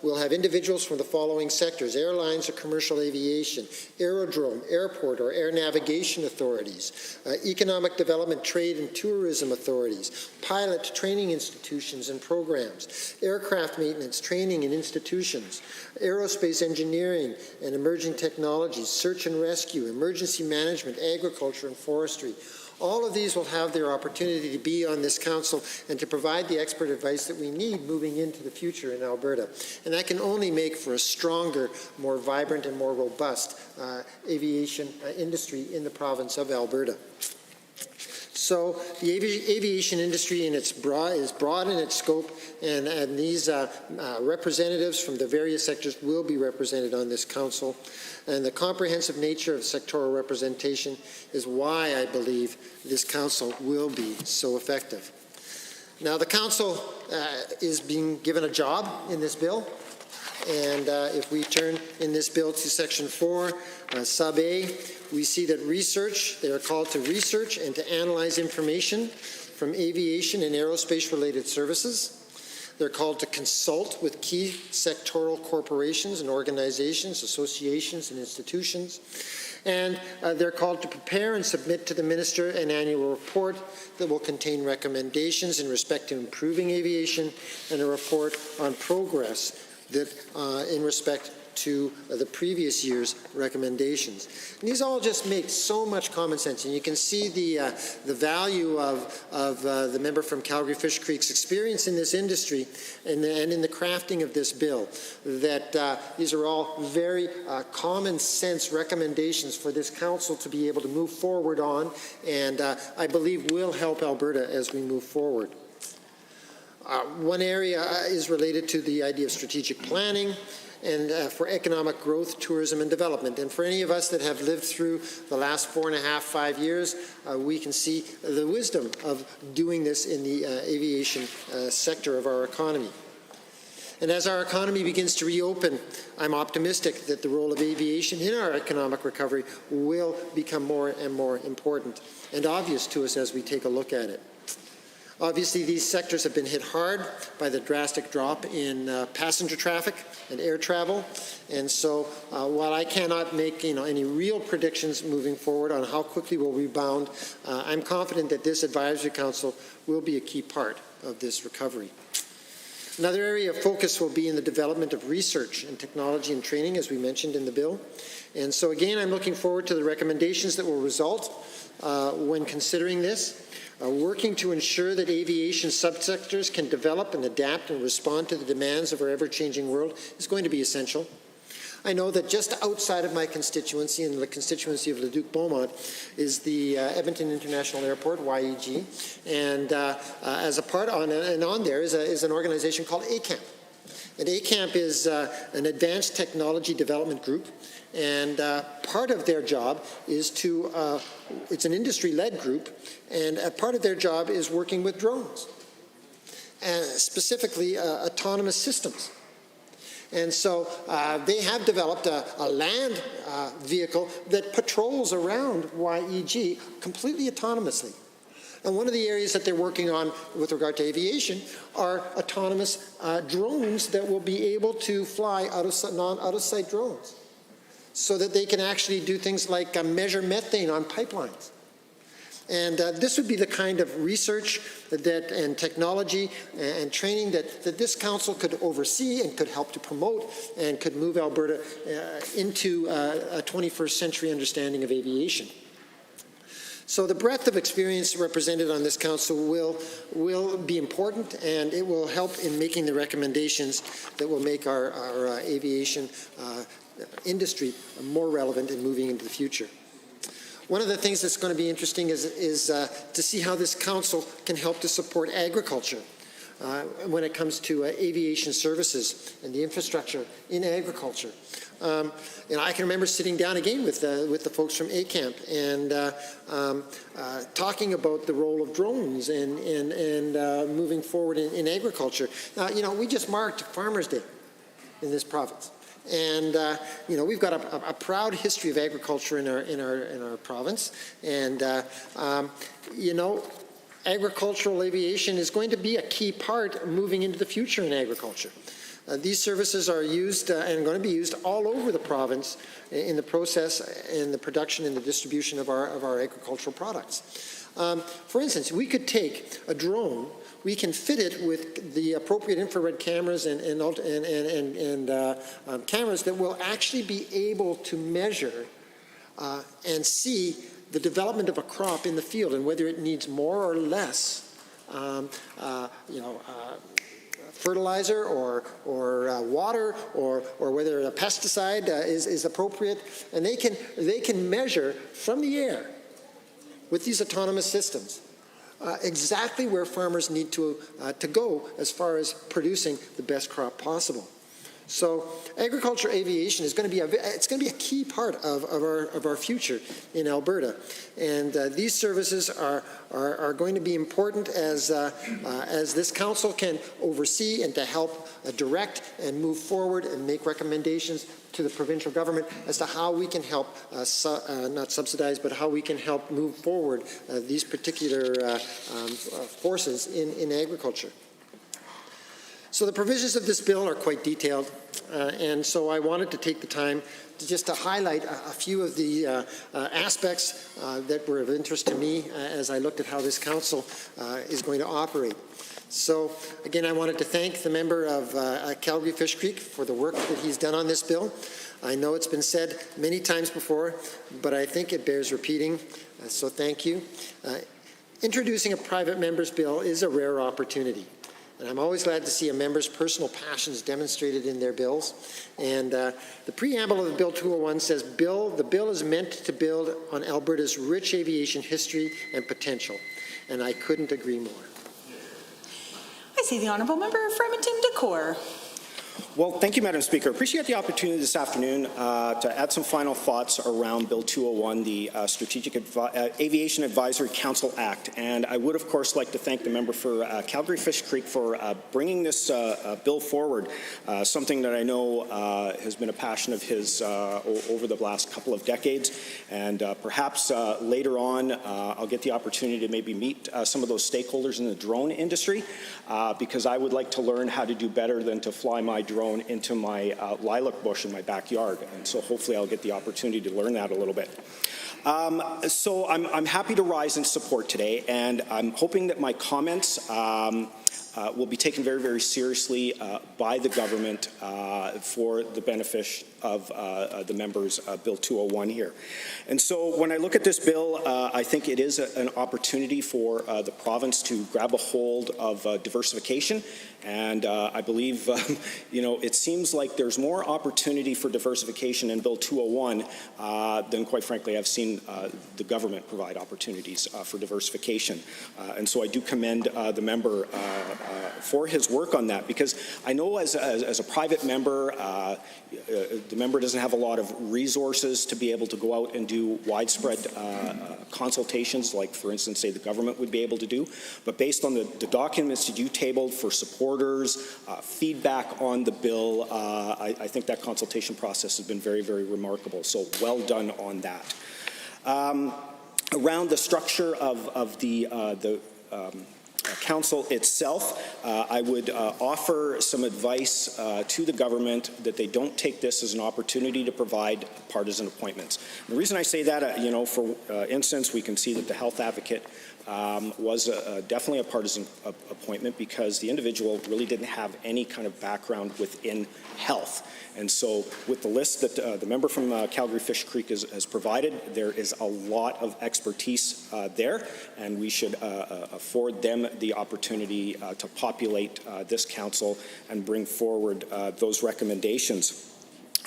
We'll have individuals from the following sectors: airlines or commercial aviation, aerodrome, airport or air navigation authorities, economic development, trade and tourism authorities, pilot training institutions and programs, aircraft maintenance, training and institutions, aerospace engineering and emerging technologies, search and rescue, emergency management, agriculture and forestry. All of these will have their opportunity to be on this council and to provide the expert advice that we need moving into the future in Alberta. And that can only make for a stronger, more vibrant and more robust aviation industry in the province of Alberta. So the aviation industry is broad in its scope, and these representatives from the various sectors will be represented on this council. And the comprehensive nature of sectoral representation is why I believe this council will be so effective. Now, the council is being given a job in this bill. And if we turn in this bill to Section 4, Sub A, we see that they are called to research and to analyze information from aviation and aerospace-related services. They're called to consult with key sectoral corporations and organizations, associations and institutions. And they're called to prepare and submit to the Minister an annual report that will contain recommendations in respect to improving aviation and a report on progress that in respect to the previous year's recommendations. And these all just make so much common sense, and you can see the value of the member from Calgary-Fish Creek's experience in this industry and in the crafting of this bill, that these are all very common sense recommendations for this council to be able to move forward on, and I believe will help Alberta as we move forward. One area is related to the idea of strategic planning and for economic growth, tourism, and development. And for any of us that have lived through the last 4.5, 5 years, we can see the wisdom of doing this in the aviation sector of our economy. And as our economy begins to reopen, I'm optimistic that the role of aviation in our economic recovery will become more and more important and obvious to us as we take a look at it. Obviously, these sectors have been hit hard by the drastic drop in passenger traffic and air travel. And so while I cannot make any real predictions moving forward on how quickly we'll rebound, I'm confident that this advisory council will be a key part of this recovery. Another area of focus will be in the development of research and technology and training, as we mentioned in the bill. And so again, I'm looking forward to the recommendations that will result when considering this. Working to ensure that aviation subsectors can develop and adapt and respond to the demands of our ever-changing world is going to be essential. I know that just outside of my constituency, in the constituency of Leduc-Beaumont, is the Edmonton International Airport, YEG, and as a part on there is an organization called ACAMP. And ACAMP is an advanced technology development group, and part of their job is to, it's an industry-led group, and part of their job is working with drones. specifically autonomous systems. And so they have developed a land vehicle that patrols around YEG completely autonomously. And one of the areas that they're working on with regard to aviation are autonomous drones that will be able to fly out-of-sight drones, so that they can actually do things like measure methane on pipelines. And this would be the kind of research and technology and training that this council could oversee and could help to promote and could move Alberta into a 21st century understanding of aviation. So the breadth of experience represented on this council will be important, and it will help in making the recommendations that will make our aviation industry more relevant and moving into the future. One of the things that's going to be interesting is to see how this council can help to support agriculture when it comes to aviation services and the infrastructure in agriculture. I can remember sitting down again with the folks from ACAMP and talking about the role of drones and moving forward in agriculture. Now, we just marked Farmers' Day in this province. And we've got a proud history of agriculture in our province, and agricultural aviation is going to be a key part moving into the future in agriculture. These services are used and going to be used all over the province in the process and the production and the distribution of our agricultural products. For instance, we could take a drone. We can fit it with the appropriate infrared cameras and cameras that will actually be able to measure and see the development of a crop in the field and whether it needs more or less, fertilizer or water or whether a pesticide is appropriate, and they can measure from the air with these autonomous systems exactly where farmers need to go as far as producing the best crop possible. So agriculture aviation is going to be a key part of our future in Alberta, and these services are going to be important as this council can oversee and to help direct and move forward and make recommendations to the provincial government as to how we can help not subsidize, but how we can help move forward these particular forces in agriculture. So the provisions of this bill are quite detailed, and so I wanted to take the time to highlight a few of the aspects that were of interest to me as I looked at how this council is going to operate. So again, I wanted to thank the member of Calgary Fish Creek for the work that he's done on this bill. I know it's been said many times before, but I think it bears repeating, so thank you. Introducing a private member's bill is a rare opportunity. And I'm always glad to see a member's personal passions demonstrated in their bills. And the preamble of Bill 201 says, the bill is meant to build on Alberta's rich aviation history and potential. And I couldn't agree more. I see the Honourable Member from Decor. Well, thank you, Madam Speaker. Appreciate the opportunity this afternoon to add some final thoughts around Bill 201, the Strategic Aviation Advisory Council Act. And I would, of course, like to thank the member for Calgary Fish Creek for bringing this bill forward, something that I know has been a passion of his over the last couple of decades. And perhaps later on, I'll get the opportunity to maybe meet some of those stakeholders in the drone industry, because I would like to learn how to do better than to fly my drone into my lilac bush in my backyard, and so hopefully I'll get the opportunity to learn that a little bit. So I'm happy to rise in support today, and I'm hoping that my comments will be taken very, very seriously by the government for the benefit of the members' Bill 201 here. And so when I look at this bill, I think it is an opportunity for the province to grab a hold of diversification. And I believe, it seems like there's more opportunity for diversification in Bill 201 than, quite frankly, I've seen the government provide opportunities for diversification. And so I do commend the member for his work on that, because I know as a private member, the member doesn't have a lot of resources to be able to go out and do widespread consultations, like, for instance, say the government would be able to do. But based on the documents that you tabled for supporters, feedback on the bill, I think that consultation process has been very, very remarkable. So well done on that. Around the structure of the council itself, I would offer some advice to the government that they don't take this as an opportunity to provide partisan appointments. And the reason I say that, for instance, we can see that the health advocate was definitely a partisan appointment because the individual really didn't have any kind of background within health. And so with the list that the member from Calgary Fish Creek has provided, there is a lot of expertise there, and we should afford them the opportunity to populate this council and bring forward those recommendations.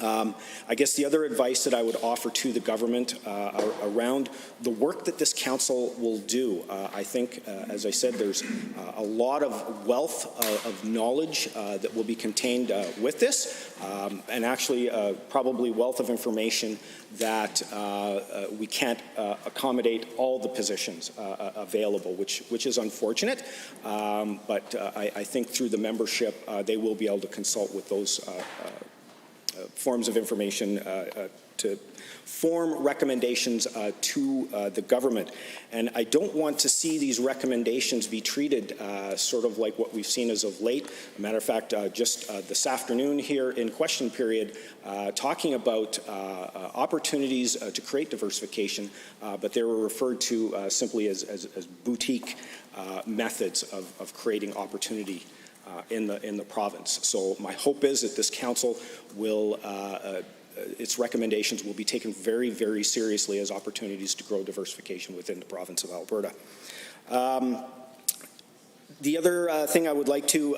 I guess the other advice that I would offer to the government around the work that this council will do, I think, as I said, there's a lot of wealth of knowledge that will be contained with this, and actually probably wealth of information that we can't accommodate all the positions available, which is unfortunate, but I think through the membership they will be able to consult with those forms of information to form recommendations to the government. And I don't want to see these recommendations be treated sort of like what we've seen as of late. As a matter of fact, just this afternoon here in question period, talking about opportunities to create diversification, but they were referred to simply as boutique methods of creating opportunity in the province. So my hope is that this council will, its recommendations will be taken very, very seriously as opportunities to grow diversification within the province of Alberta. The other thing I would like to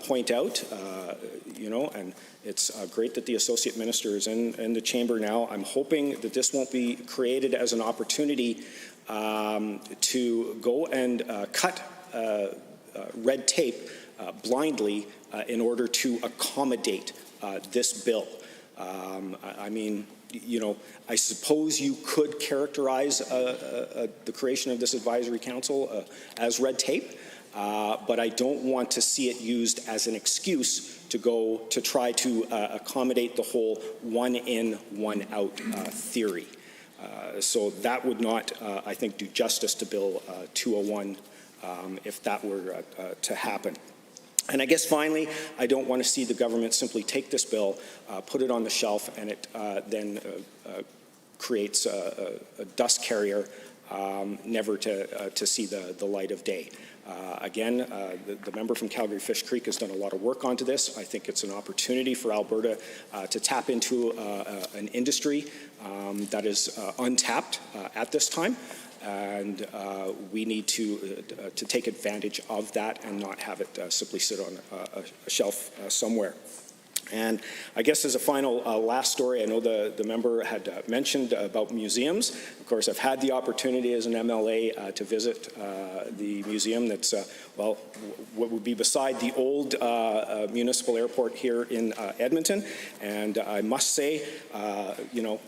point out, and it's great that the Associate Minister is in the chamber now. I'm hoping that this won't be created as an opportunity to go and cut red tape blindly in order to accommodate this bill. I mean, I suppose you could characterize the creation of this advisory council as red tape, but I don't want to see it used as an excuse to try to accommodate the whole one in, one out theory. So that would not, I think, do justice to Bill 201 if that were to happen. And I guess finally, I don't want to see the government simply take this bill, put it on the shelf, and it then creates a dust carrier never to see the light of day. Again, the member from Calgary Fish Creek has done a lot of work onto this. I think it's an opportunity for Alberta to tap into an industry that is untapped at this time. And we need to take advantage of that and not have it simply sit on a shelf somewhere. And I guess as a final last story, I know the member had mentioned about museums. Of course, I've had the opportunity as an MLA to visit the museum that's, what would be beside the old municipal airport here in Edmonton. And I must say,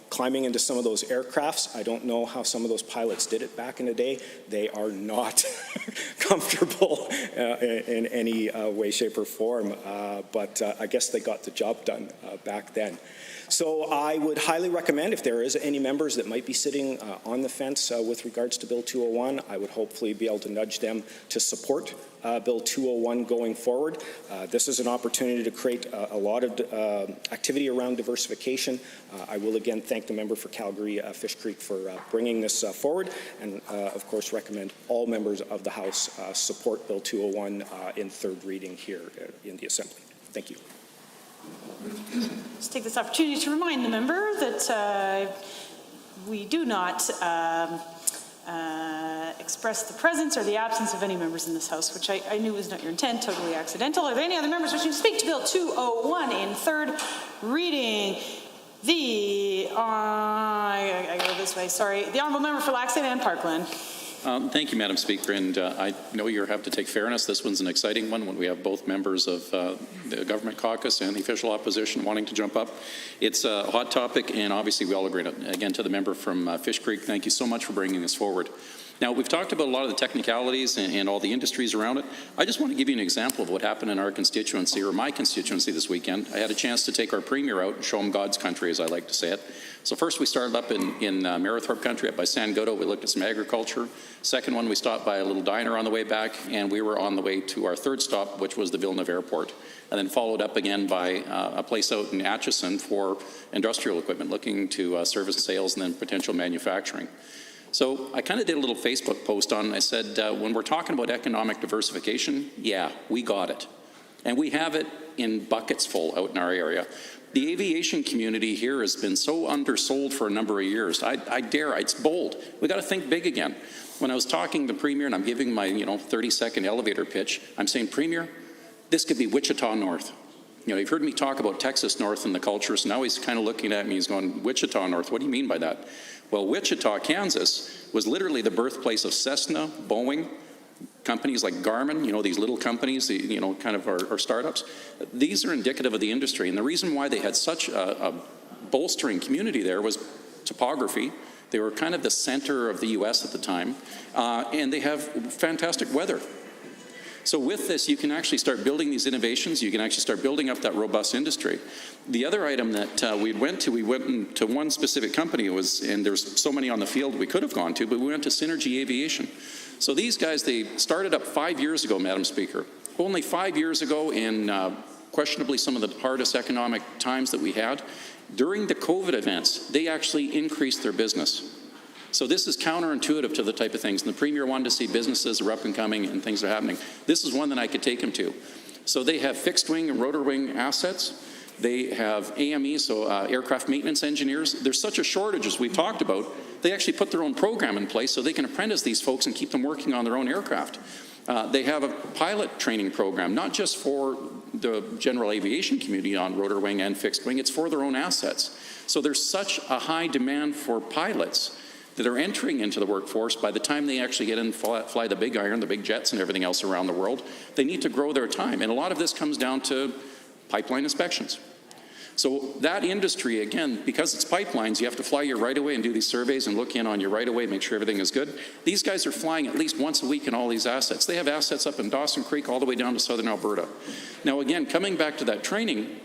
climbing into some of those aircrafts, I don't know how some of those pilots did it back in the day. They are not comfortable in any way, shape, or form. But I guess they got the job done back then. So I would highly recommend, if there is any members that might be sitting on the fence with regards to Bill 201, I would hopefully be able to nudge them to support Bill 201 going forward. This is an opportunity to create a lot of activity around diversification. I will again thank the member for Calgary Fish Creek for bringing this forward, and of course recommend all members of the House support Bill 201 in third reading here in the Assembly. Thank you. Let's take this opportunity to remind the member that we do not express the presence or the absence of any members in this House, which I knew was not your intent, totally accidental. Are there any other members wishing to speak to Bill 201 in third reading? I go this way, sorry. The Honourable Member for Laxton and Parkland. Thank you, Madam Speaker, and I know you have to take fairness. This one's an exciting one when we have both members of the government caucus and the official opposition wanting to jump up. It's a hot topic, and obviously we all agree. Again, to the member from Fish Creek, thank you so much for bringing this forward. Now, we've talked about a lot of the technicalities and all the industries around it. I just want to give you an example of what happened in our constituency, or my constituency, this weekend. I had a chance to take our premier out and show him God's country, as I like to say it. So first we started up in Marithorpe country, up by San Godo. We looked at some agriculture. Second one, we stopped by a little diner on the way back, and we were on the way to our third stop, which was the Villeneuve Airport. And then followed up again by a place out in Atchison for industrial equipment, looking to service sales and then potential manufacturing. So I kind of did a little Facebook post on it. I said, when we're talking about economic diversification, yeah, we got it. And we have it in buckets full out in our area. The aviation community here has been so undersold for a number of years. It's bold. We got to think big again. When I was talking to the Premier and I'm giving my 30-second elevator pitch, I'm saying, Premier, this could be Wichita North. You've heard me talk about Texas North and the culture, so now he's kind of looking at me, he's going, Wichita North, what do you mean by that? Well, Wichita, Kansas was literally the birthplace of Cessna, Boeing, companies like Garmin, these little companies, kind of are startups. These are indicative of the industry. And the reason why they had such a bolstering community there was topography. They were kind of the center of the U.S. at the time. And they have fantastic weather. So with this, you can actually start building these innovations. You can actually start building up that robust industry. The other item that we went to one specific company, and there's so many on the field we could have gone to, but we went to Synergy Aviation. So these guys, they started up 5 years ago, Madam Speaker. Only 5 years ago, in questionably some of the hardest economic times that we had, during the COVID events, they actually increased their business. So this is counterintuitive to the type of things. And the Premier wanted to see businesses are up and coming and things are happening. This is one that I could take him to. So they have fixed wing and rotor wing assets. They have AME, so aircraft maintenance engineers. There's such a shortage, as we've talked about. They actually put their own program in place so they can apprentice these folks and keep them working on their own aircraft. They have a pilot training program, not just for the general aviation community on rotor wing and fixed wing, it's for their own assets. So there's such a high demand for pilots that are entering into the workforce. By the time they actually get in and fly the big iron, the big jets and everything else around the world, they need to grow their time. And a lot of this comes down to pipeline inspections. So that industry, again, because it's pipelines, you have to fly your right-of-way and do these surveys and look in on your right-of-way, make sure everything is good. These guys are flying at least once a week in all these assets. They have assets up in Dawson Creek all the way down to southern Alberta. Now again, coming back to that training,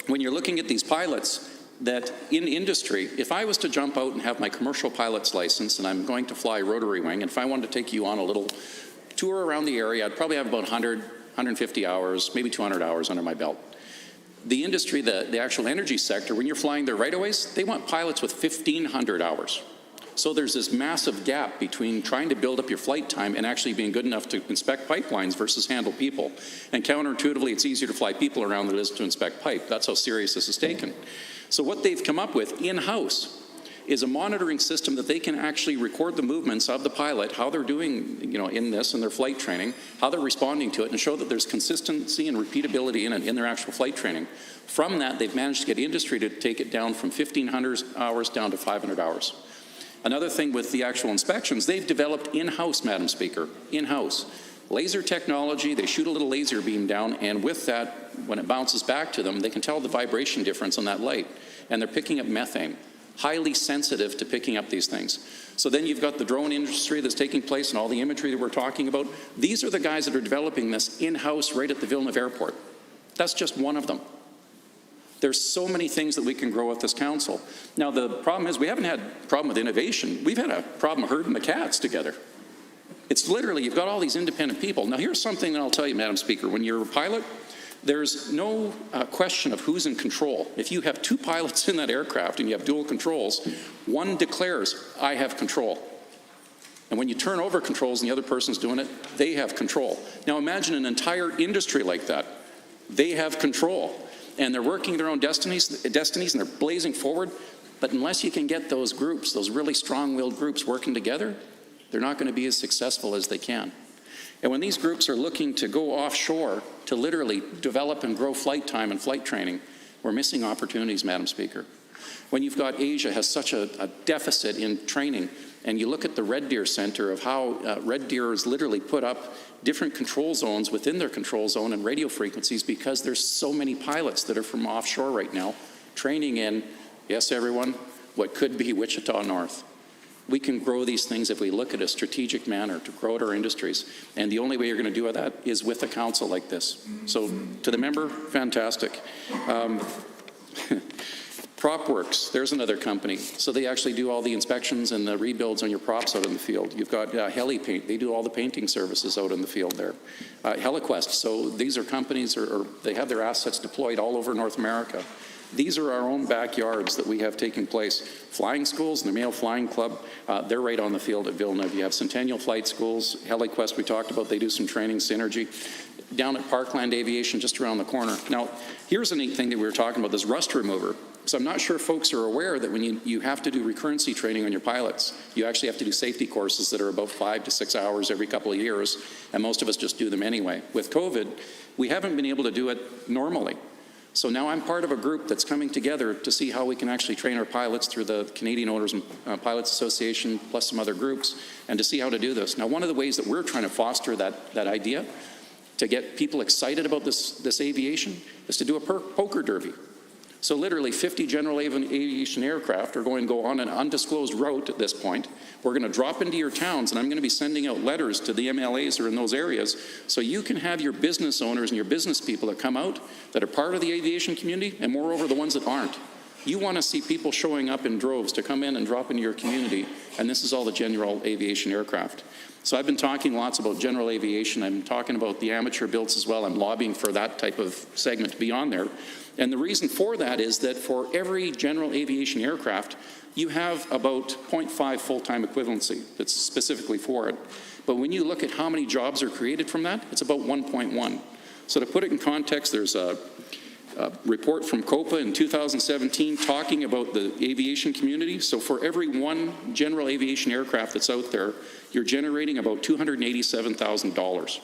when you're looking at these pilots, that in industry, if I was to jump out and have my commercial pilot's license and I'm going to fly rotary wing, and if I wanted to take you on a little tour around the area, I'd probably have about 100, 150 hours, maybe 200 hours under my belt. The industry, the actual energy sector, when you're flying their right-of-ways, they want pilots with 1,500 hours. So there's this massive gap between trying to build up your flight time and actually being good enough to inspect pipelines versus handle people. And counterintuitively, it's easier to fly people around than it is to inspect pipe. That's how serious this is taken. So what they've come up with in-house is a monitoring system that they can actually record the movements of the pilot, how they're doing, in this and their flight training, how they're responding to it, and show that there's consistency and repeatability in it in their actual flight training. From that, they've managed to get industry to take it down from 1,500 hours down to 500 hours. Another thing with the actual inspections, they've developed in-house, Madam Speaker, in-house. Laser technology, they shoot a little laser beam down, and with that, when it bounces back to them, they can tell the vibration difference on that light. And they're picking up methane, highly sensitive to picking up these things. So then you've got the drone industry that's taking place and all the imagery that we're talking about. These are the guys that are developing this in-house right at the Villeneuve Airport. That's just one of them. There's so many things that we can grow with this council. Now, the problem is we haven't had a problem with innovation. We've had a problem herding the cats together. It's literally, you've got all these independent people. Now, here's something that I'll tell you, Madam Speaker. When you're a pilot, there's no question of who's in control. If you have two pilots in that aircraft and you have dual controls, one declares, I have control. And when you turn over controls and the other person's doing it, they have control. Now, imagine an entire industry like that. They have control. And they're working their own destinies and they're blazing forward. But unless you can get those groups, those really strong-willed groups working together, they're not going to be as successful as they can. And when these groups are looking to go offshore to literally develop and grow flight time and flight training, we're missing opportunities, Madam Speaker. When you've got Asia has such a deficit in training, and you look at the Red Deer Center of how Red Deer has literally put up different control zones within their control zone and radio frequencies because there's so many pilots that are from offshore right now training in, yes, everyone, what could be Wichita North. We can grow these things if we look at a strategic manner to grow out our industries. And the only way you're going to do that is with a council like this. So to the member, fantastic. PropWorks, there's another company. So they actually do all the inspections and the rebuilds on your props out in the field. You've got HeliPaint. They do all the painting services out in the field there. HeliQuest, so these are companies, or they have their assets deployed all over North America. These are our own backyards that we have taking place. Flying schools, the Mayo Flying Club, they're right on the field at Villeneuve. You have Centennial Flight Schools, HeliQuest we talked about, they do some training, Synergy. Down at Parkland Aviation, just around the corner. Now, here's a neat thing that we were talking about, this rust remover. So I'm not sure folks are aware that when you have to do recurrency training on your pilots, you actually have to do safety courses that are about 5 to 6 hours every couple of years, and most of us just do them anyway. With COVID, we haven't been able to do it normally. So now I'm part of a group that's coming together to see how we can actually train our pilots through the Canadian Owners and Pilots Association, plus some other groups, and to see how to do this. Now, one of the ways that we're trying to foster that idea to get people excited about this aviation is to do a poker derby. So literally 50 general aviation aircraft are going to go on an undisclosed route at this point. We're going to drop into your towns, and I'm going to be sending out letters to the MLAs who are in those areas so you can have your business owners and your business people that come out that are part of the aviation community, and moreover the ones that aren't. You want to see people showing up in droves to come in and drop into your community, and this is all the general aviation aircraft. So I've been talking lots about general aviation. I'm talking about the amateur builds as well. I'm lobbying for that type of segment to be on there. And the reason for that is that for every general aviation aircraft, you have about 0.5 full-time equivalency that's specifically for it. But when you look at how many jobs are created from that, it's about 1.1. So to put it in context, there's a report from COPA in 2017 talking about the aviation community. So for every one general aviation aircraft that's out there, you're generating about $287,000.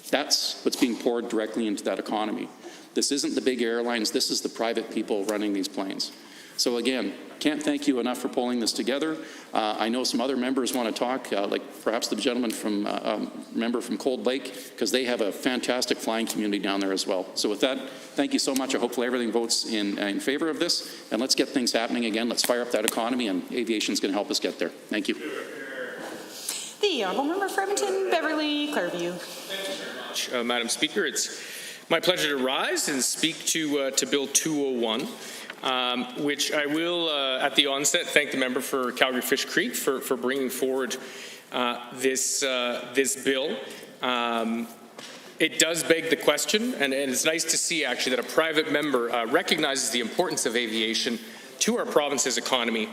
That's what's being poured directly into that economy. This isn't the big airlines, this is the private people running these planes. So again, can't thank you enough for pulling this together. I know some other members want to talk, like perhaps the gentleman from, member from Cold Lake, because they have a fantastic flying community down there as well. So with that, thank you so much. I hopefully everything votes in favor of this, and let's get things happening again. Let's fire up that economy, and aviation is going to help us get there. Thank you. The Honourable Member for Edmonton, Beverly Clareview. Thank you very much, Madam Speaker. It's my pleasure to rise and speak to Bill 201, which I will, at the onset, thank the member for Calgary Fish Creek for bringing forward this bill. It does beg the question, and it's nice to see actually that a private member recognizes the importance of aviation to our province's economy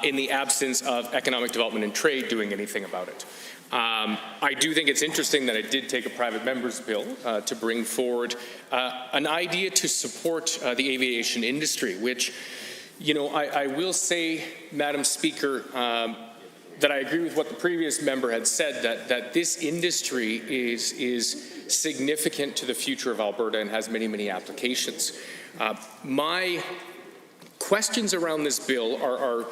in the absence of economic development and trade doing anything about it. I do think it's interesting that it did take a private member's bill to bring forward an idea to support the aviation industry, which, you know, I will say, Madam Speaker, that I agree with what the previous member had said, that this industry is significant to the future of Alberta and has many, many applications. My questions around this bill are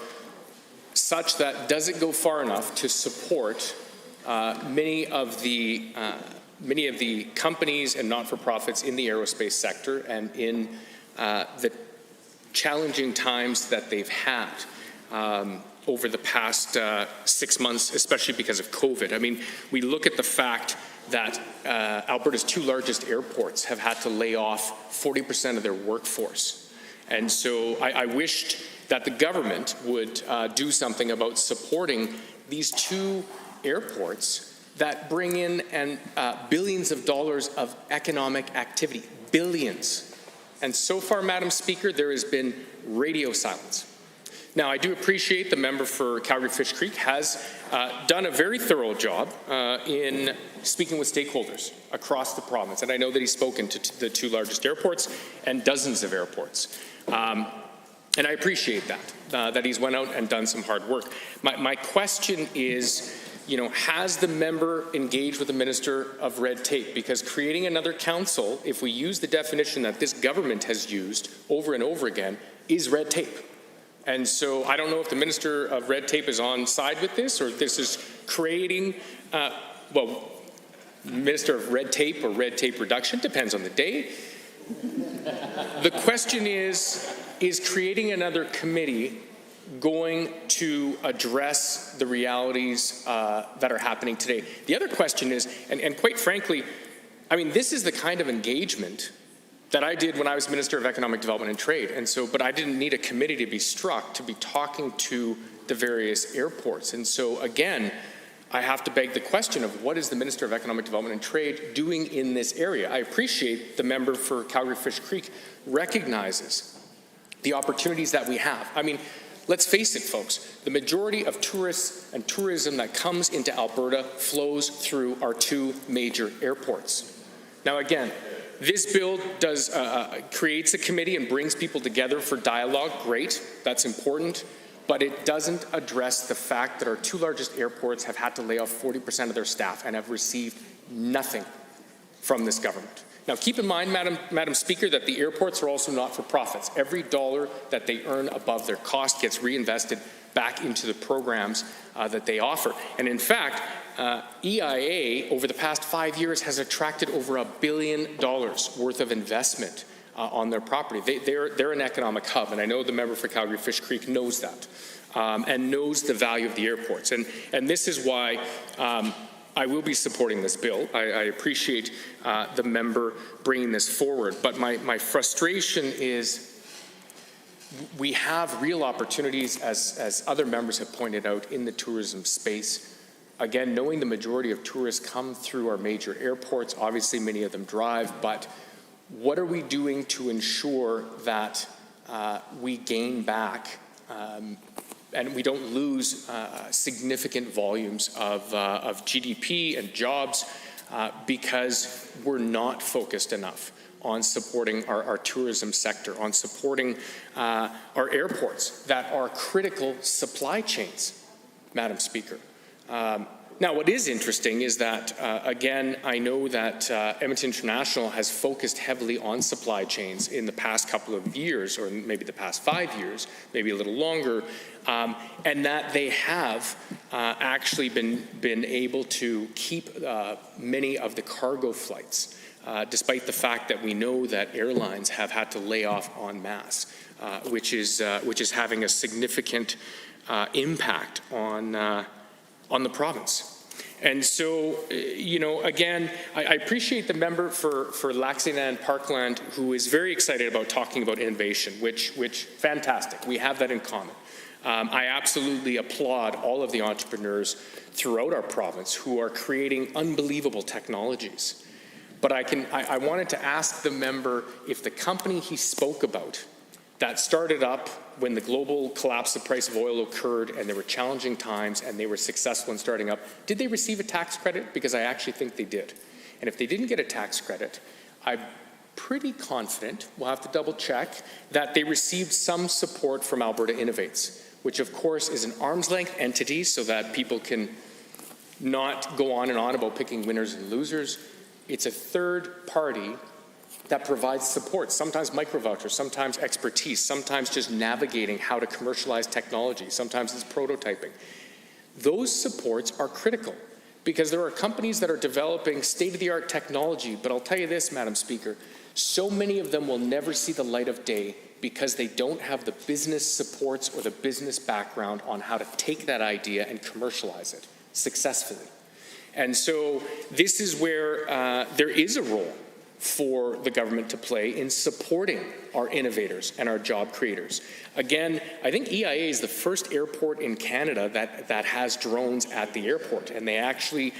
such that does it go far enough to support many of the companies and not-for-profits in the aerospace sector and in the challenging times that they've had over the past 6 months, especially because of COVID. I mean, we look at the fact that Alberta's two largest airports have had to lay off 40% of their workforce. And so I wished that the government would do something about supporting these two airports that bring in billions of dollars of economic activity, billions. And so far, Madam Speaker, there has been radio silence. Now, I do appreciate the member for Calgary Fish Creek has done a very thorough job in speaking with stakeholders across the province. And I know that he's spoken to the two largest airports and dozens of airports. And I appreciate that he's went out and done some hard work. My question is, you know, has the member engaged with the Minister of Red Tape? Because creating another council, if we use the definition that this government has used over and over again, is red tape. And so I don't know if the Minister of Red Tape is on side with this, or if this is creating, Minister of Red Tape or red tape reduction, depends on the day. The question is creating another committee going to address the realities that are happening today? The other question is, and quite frankly, I mean, this is the kind of engagement that I did when I was Minister of Economic Development and Trade. And so, but I didn't need a committee to be struck to be talking to the various airports. And so again, I have to beg the question of what is the Minister of Economic Development and Trade doing in this area? I appreciate the member for Calgary Fish Creek recognizes the opportunities that we have. I mean, let's face it, folks, the majority of tourists and tourism that comes into Alberta flows through our two major airports. Now again, this bill creates a committee and brings people together for dialogue. Great, that's important. But it doesn't address the fact that our two largest airports have had to lay off 40% of their staff and have received nothing from this government. Now, keep in mind, Madam Speaker, that the airports are also not-for-profits. Every dollar that they earn above their cost gets reinvested back into the programs that they offer. And in fact, EIA, over the past 5 years, has attracted over $1 billion worth of investment on their property. They're an economic hub, and I know the member for Calgary Fish Creek knows that and knows the value of the airports. And this is why I will be supporting this bill. I appreciate the member bringing this forward, but my frustration is we have real opportunities, as other members have pointed out, in the tourism space. Again, knowing the majority of tourists come through our major airports, obviously many of them drive, but what are we doing to ensure that we gain back and we don't lose significant volumes of GDP and jobs because we're not focused enough on supporting our tourism sector, on supporting our airports that are critical supply chains, Madam Speaker. Now, what is interesting is that, again, I know that Edmonton International has focused heavily on supply chains in the past couple of years, or maybe the past 5 years, maybe a little longer, and that they have actually been able to keep many of the cargo flights, despite the fact that we know that airlines have had to lay off en masse, which is having a significant impact on the province. And so, you know, again, I appreciate the member for Laxina Parkland, who is very excited about talking about innovation, which fantastic. We have that in common. I absolutely applaud all of the entrepreneurs throughout our province who are creating unbelievable technologies. But I wanted to ask the member if the company he spoke about that started up when the global collapse of the price of oil occurred and there were challenging times and they were successful in starting up, did they receive a tax credit? Because I actually think they did. And if they didn't get a tax credit, I'm pretty confident, we'll have to double check, that they received some support from Alberta Innovates, which of course is an arm's length entity so that people can not go on and on about picking winners and losers. It's a third party that provides support, sometimes micro-vouchers, sometimes expertise, sometimes just navigating how to commercialize technology, sometimes it's prototyping. Those supports are critical because there are companies that are developing state-of-the-art technology, but I'll tell you this, Madam Speaker, so many of them will never see the light of day because they don't have the business supports or the business background on how to take that idea and commercialize it successfully. And so this is where there is a role for the government to play in supporting our innovators and our job creators. Again, I think EIA is the first airport in Canada that has drones at the airport. And they actually,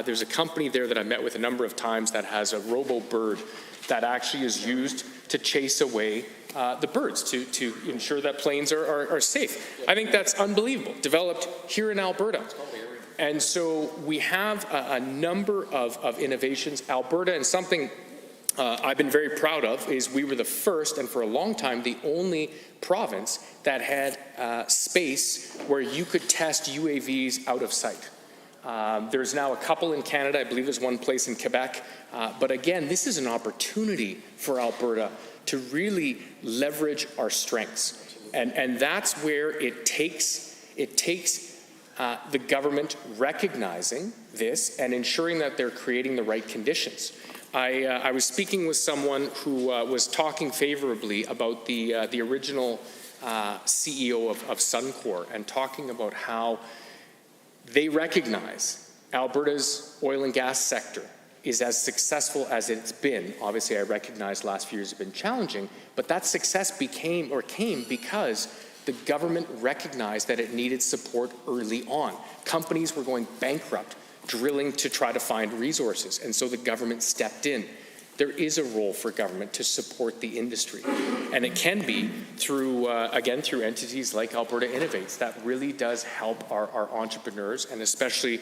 there's a company there that I met with a number of times that has a robo-bird that actually is used to chase away the birds, to ensure that planes are safe. I think that's unbelievable, developed here in Alberta. And so we have a number of innovations. Alberta, and something I've been very proud of, is we were the first, and for a long time, the only province that had space where you could test UAVs out of sight. There's now a couple in Canada. I believe there's one place in Quebec. But again, this is an opportunity for Alberta to really leverage our strengths. And that's where it takes the government recognizing this and ensuring that they're creating the right conditions. I was speaking with someone who was talking favorably about the original CEO of Suncor and talking about how they recognize Alberta's oil and gas sector is as successful as it's been. Obviously, I recognize the last few years have been challenging, but that success came because the government recognized that it needed support early on. Companies were going bankrupt, drilling to try to find resources, and so the government stepped in. There is a role for government to support the industry, and it can be through, again, through entities like Alberta Innovates. That really does help our entrepreneurs, and especially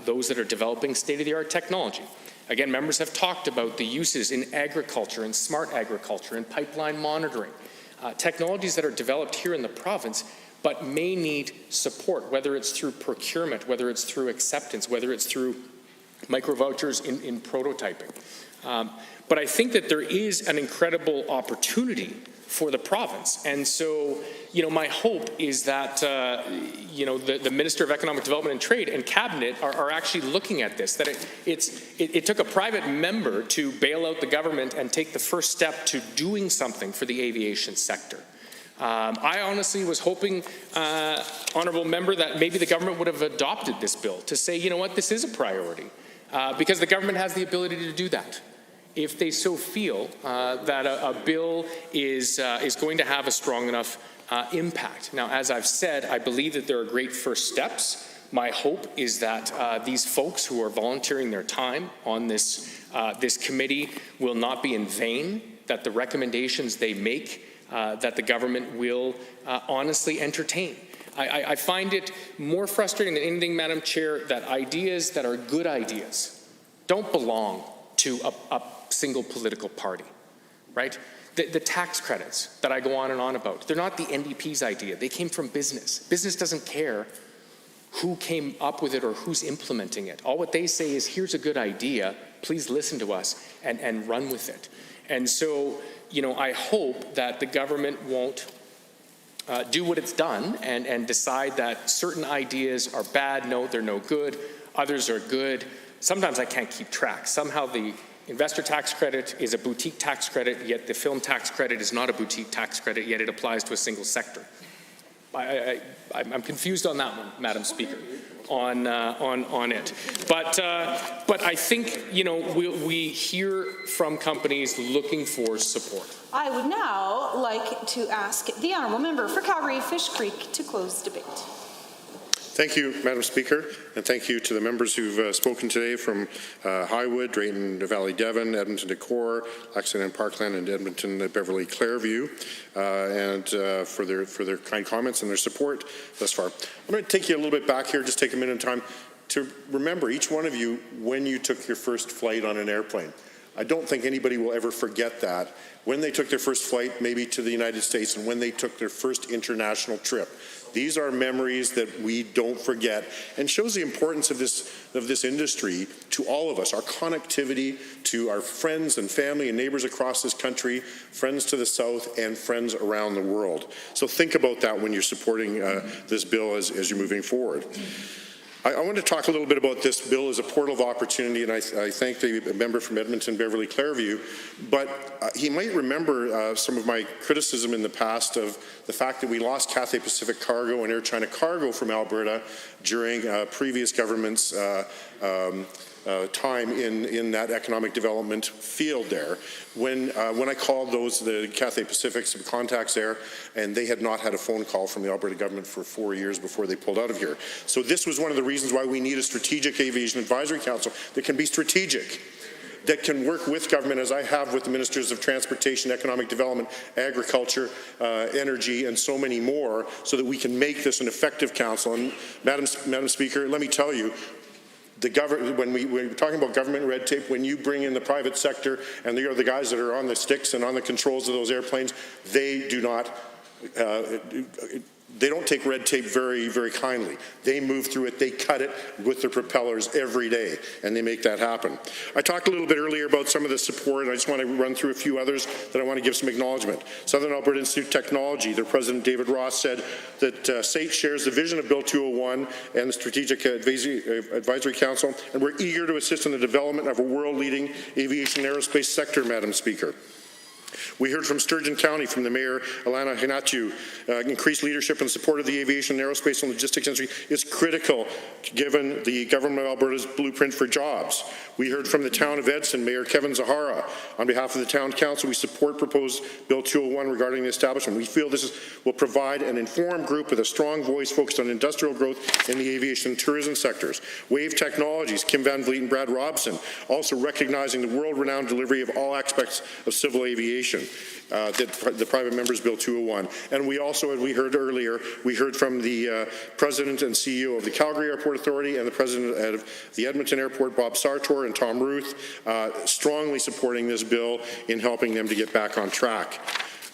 those that are developing state-of-the-art technology. Again, members have talked about the uses in agriculture and smart agriculture and pipeline monitoring, technologies that are developed here in the province but may need support, whether it's through procurement, whether it's through acceptance, whether it's through micro-vouchers in prototyping. But I think that there is an incredible opportunity for the province. And so, my hope is that, the Minister of Economic Development and Trade and Cabinet are actually looking at this, that it took a private member to bail out the government and take the first step to doing something for the aviation sector. I honestly was hoping, Honourable Member, that maybe the government would have adopted this bill to say, you know what, this is a priority, because the government has the ability to do that. If they so feel that a bill is going to have a strong enough impact. Now, as I've said, I believe that there are great first steps. My hope is that these folks who are volunteering their time on this committee will not be in vain, that the recommendations they make, that the government will honestly entertain. I find it more frustrating than anything, Madam Chair, that ideas that are good ideas don't belong to a single political party, right? The tax credits that I go on and on about, they're not the NDP's idea. They came from business. Business doesn't care who came up with it or who's implementing it. All what they say is, here's a good idea, please listen to us and run with it. And so, I hope that the government won't do what it's done and decide that certain ideas are bad, no, they're no good, others are good. Sometimes I can't keep track. Somehow the investor tax credit is a boutique tax credit, yet the film tax credit is not a boutique tax credit, yet it applies to a single sector. I'm confused on that one, Madam Speaker, on it. But I think, we hear from companies looking for support. I would now like to ask the Honourable Member for Calgary-Fish Creek to close debate. Thank you, Madam Speaker, and thank you to the members who've spoken today from Highwood, Drayton Valley Devon, Edmonton Decor, Lexington Parkland, and Edmonton Beverly Clairview, and for their kind comments and their support thus far. I'm going to take you a little bit back here, just take a minute of time to remember each one of you when you took your first flight on an airplane. I don't think anybody will ever forget that. When they took their first flight, maybe to the United States, and when they took their first international trip. These are memories that we don't forget, and shows the importance of this industry to all of us, our connectivity to our friends and family and neighbors across this country, friends to the south, and friends around the world. So think about that when you're supporting this bill as you're moving forward. I want to talk a little bit about this bill as a portal of opportunity, and I thank the member from Edmonton Beverly Clairview, but he might remember some of my criticism in the past of the fact that we lost Cathay Pacific Cargo and Air China Cargo from Alberta during previous government's time in that economic development field there. When I called the Cathay Pacific, some contacts there, and they had not had a phone call from the Alberta government for 4 years before they pulled out of here. So this was one of the reasons why we need a strategic aviation advisory council that can be strategic, that can work with government, as I have with the Ministers of Transportation, Economic Development, Agriculture, Energy, and so many more, so that we can make this an effective council. And Madam Speaker, let me tell you, when we're talking about government red tape, when you bring in the private sector and they are the guys that are on the sticks and on the controls of those airplanes, they do not they don't take red tape very, very kindly. They move through it, they cut it with their propellers every day, and they make that happen. I talked a little bit earlier about some of the support, and I just want to run through a few others that I want to give some acknowledgement. Southern Alberta Institute of Technology, their president David Ross said that SAIT shares the vision of Bill 201 and the Strategic Advisory Council, and we're eager to assist in the development of a world-leading aviation and aerospace sector, Madam Speaker. We heard from Sturgeon County, from the Mayor, Alana Hinatu, increased leadership and support of the aviation, aerospace and logistics industry is critical given the Government of Alberta's blueprint for jobs. We heard from the town of Edson, Mayor Kevin Zahara. On behalf of the Town Council, we support proposed Bill 201 regarding the establishment. We feel this will provide an informed group with a strong voice focused on industrial growth in the aviation and tourism sectors. Wave Technologies, Kim Van Vliet and Brad Robson, also recognizing the world-renowned delivery of all aspects of civil aviation. The private members Bill 201. And we also, as we heard earlier, we heard from the President and CEO of the Calgary Airport Authority and the President of the Edmonton Airport, Bob Sartor, and Tom Ruth, strongly supporting this bill in helping them to get back on track.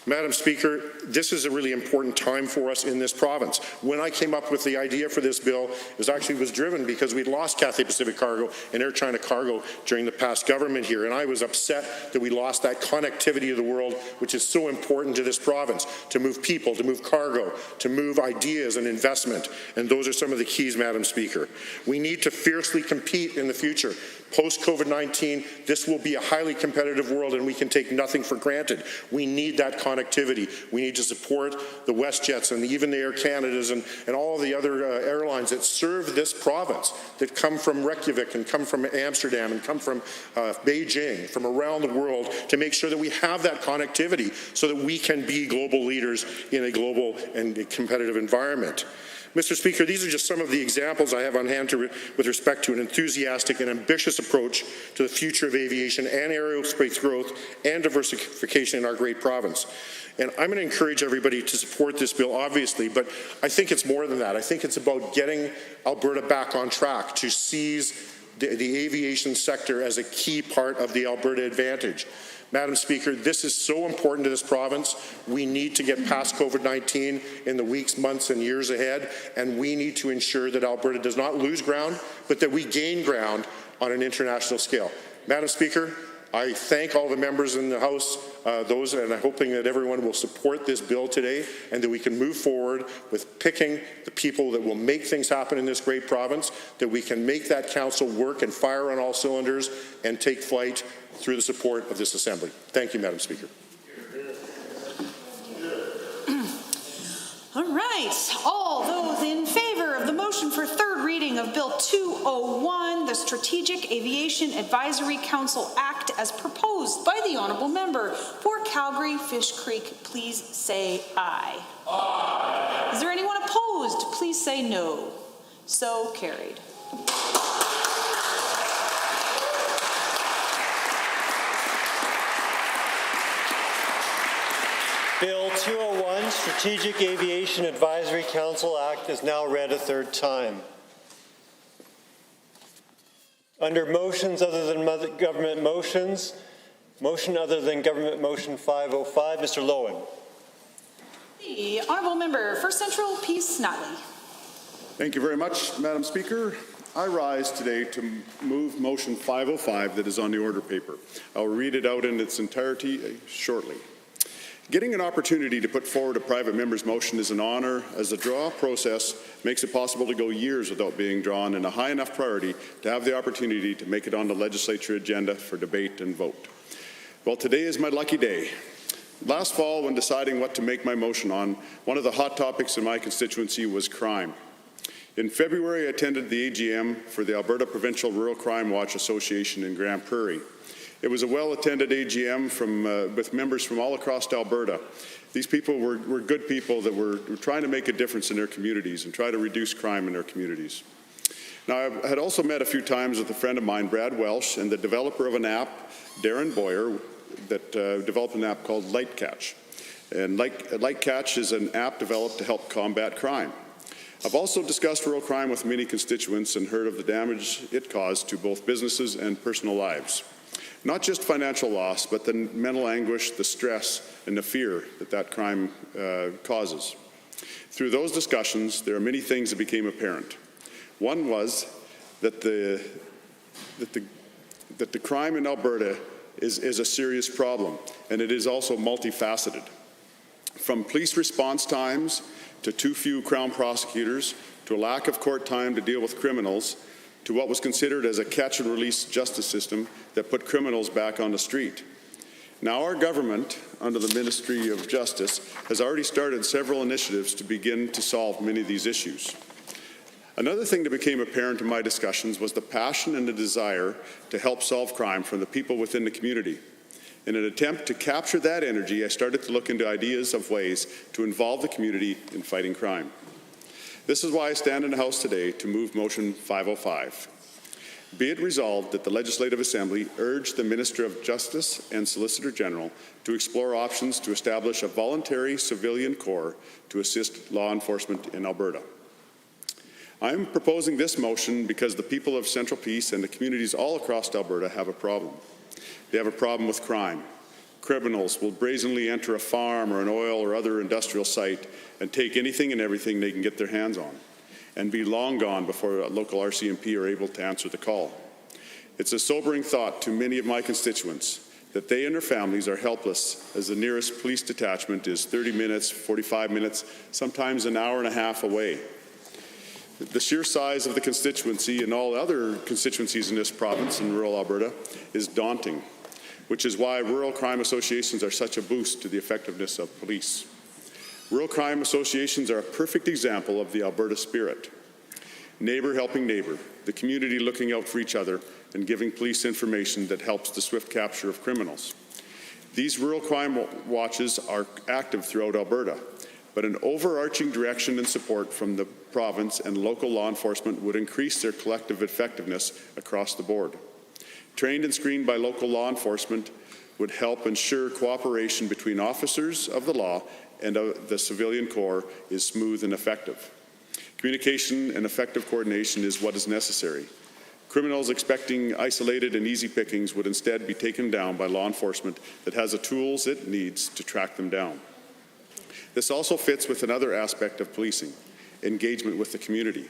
Madam Speaker, this is a really important time for us in this province. When I came up with the idea for this bill, it was driven because we'd lost Cathay Pacific Cargo and Air China Cargo during the past government here, and I was upset that we lost that connectivity of the world, which is so important to this province, to move people, to move cargo, to move ideas and investment, and those are some of the keys, Madam Speaker. We need to fiercely compete in the future. Post-COVID-19, this will be a highly competitive world, and we can take nothing for granted. We need that connectivity. We need to support the WestJets and even the Air Canadas and all the other airlines that serve this province, that come from Reykjavik and come from Amsterdam and come from Beijing, from around the world, to make sure that we have that connectivity so that we can be global leaders in a global and competitive environment. Mr. Speaker, these are just some of the examples I have on hand with respect to an enthusiastic and ambitious approach to the future of aviation and aerospace growth and diversification in our great province. And I'm going to encourage everybody to support this bill, obviously, but I think it's more than that. I think it's about getting Alberta back on track to seize the aviation sector as a key part of the Alberta advantage. Madam Speaker, this is so important to this province. We need to get past COVID-19 in the weeks, months, and years ahead, and we need to ensure that Alberta does not lose ground, but that we gain ground on an international scale. Madam Speaker, I thank all the members in the House, and I'm hoping that everyone will support this bill today and that we can move forward with picking the people that will make things happen in this great province, that we can make that council work and fire on all cylinders and take flight through the support of this Assembly. Thank you, Madam Speaker. All right, all those in favor of the motion for third reading of Bill 201, the Strategic Aviation Advisory Council Act as proposed by the Honourable Member for Calgary Fish Creek, please say aye. Aye. Is there anyone opposed? Please say no. So carried. Bill 201, Strategic Aviation Advisory Council Act, is now read a third time. Under motions other than government motions, motion other than government motion 505, Mr. Lowen. The Honourable Member for Central Peace Notley. Thank you very much, Madam Speaker. I rise today to move motion 505 that is on the order paper. I'll read it out in its entirety shortly. Getting an opportunity to put forward a private member's motion is an honour, as the draw process makes it possible to go years without being drawn, and a high enough priority to have the opportunity to make it on the legislature agenda for debate and vote. Well, today is my lucky day. Last fall, when deciding what to make my motion on, one of the hot topics in my constituency was crime. In February, I attended the AGM for the Alberta Provincial Rural Crime Watch Association in Grand Prairie. It was a well-attended AGM with members from all across Alberta. These people were good people that were trying to make a difference in their communities and try to reduce crime in their communities. Now, I had also met a few times with a friend of mine, Brad Welsh, and the developer of an app, Darren Boyer, that developed an app called Lightcatch. And Lightcatch is an app developed to help combat crime. I've also discussed rural crime with many constituents and heard of the damage it caused to both businesses and personal lives. Not just financial loss, but the mental anguish, the stress, and the fear that crime causes. Through those discussions, there are many things that became apparent. One was that the crime in Alberta is a serious problem, and it is also multifaceted. From police response times to too few Crown prosecutors, to a lack of court time to deal with criminals, to what was considered as a catch-and-release justice system that put criminals back on the street. Now our government, under the Ministry of Justice, has already started several initiatives to begin to solve many of these issues. Another thing that became apparent in my discussions was the passion and the desire to help solve crime from the people within the community. In an attempt to capture that energy, I started to look into ideas of ways to involve the community in fighting crime. This is why I stand in the House today to move Motion 505. Be it resolved that the Legislative Assembly urge the Minister of Justice and Solicitor General to explore options to establish a voluntary civilian corps to assist law enforcement in Alberta. I am proposing this motion because the people of Central Peace and the communities all across Alberta have a problem. They have a problem with crime. Criminals will brazenly enter a farm or an oil or other industrial site and take anything and everything they can get their hands on, and be long gone before a local RCMP are able to answer the call. It's a sobering thought to many of my constituents that they and their families are helpless as the nearest police detachment is 30 minutes, 45 minutes, sometimes an hour and a half away. The sheer size of the constituency and all other constituencies in this province in rural Alberta is daunting, which is why rural crime associations are such a boost to the effectiveness of police. Rural crime associations are a perfect example of the Alberta spirit. Neighbor helping neighbor, the community looking out for each other and giving police information that helps the swift capture of criminals. These rural crime watches are active throughout Alberta, but an overarching direction and support from the province and local law enforcement would increase their collective effectiveness across the board. Trained and screened by local law enforcement would help ensure cooperation between officers of the law and the civilian corps is smooth and effective. Communication and effective coordination is what is necessary. Criminals expecting isolated and easy pickings would instead be taken down by law enforcement that has the tools it needs to track them down. This also fits with another aspect of policing, engagement with the community.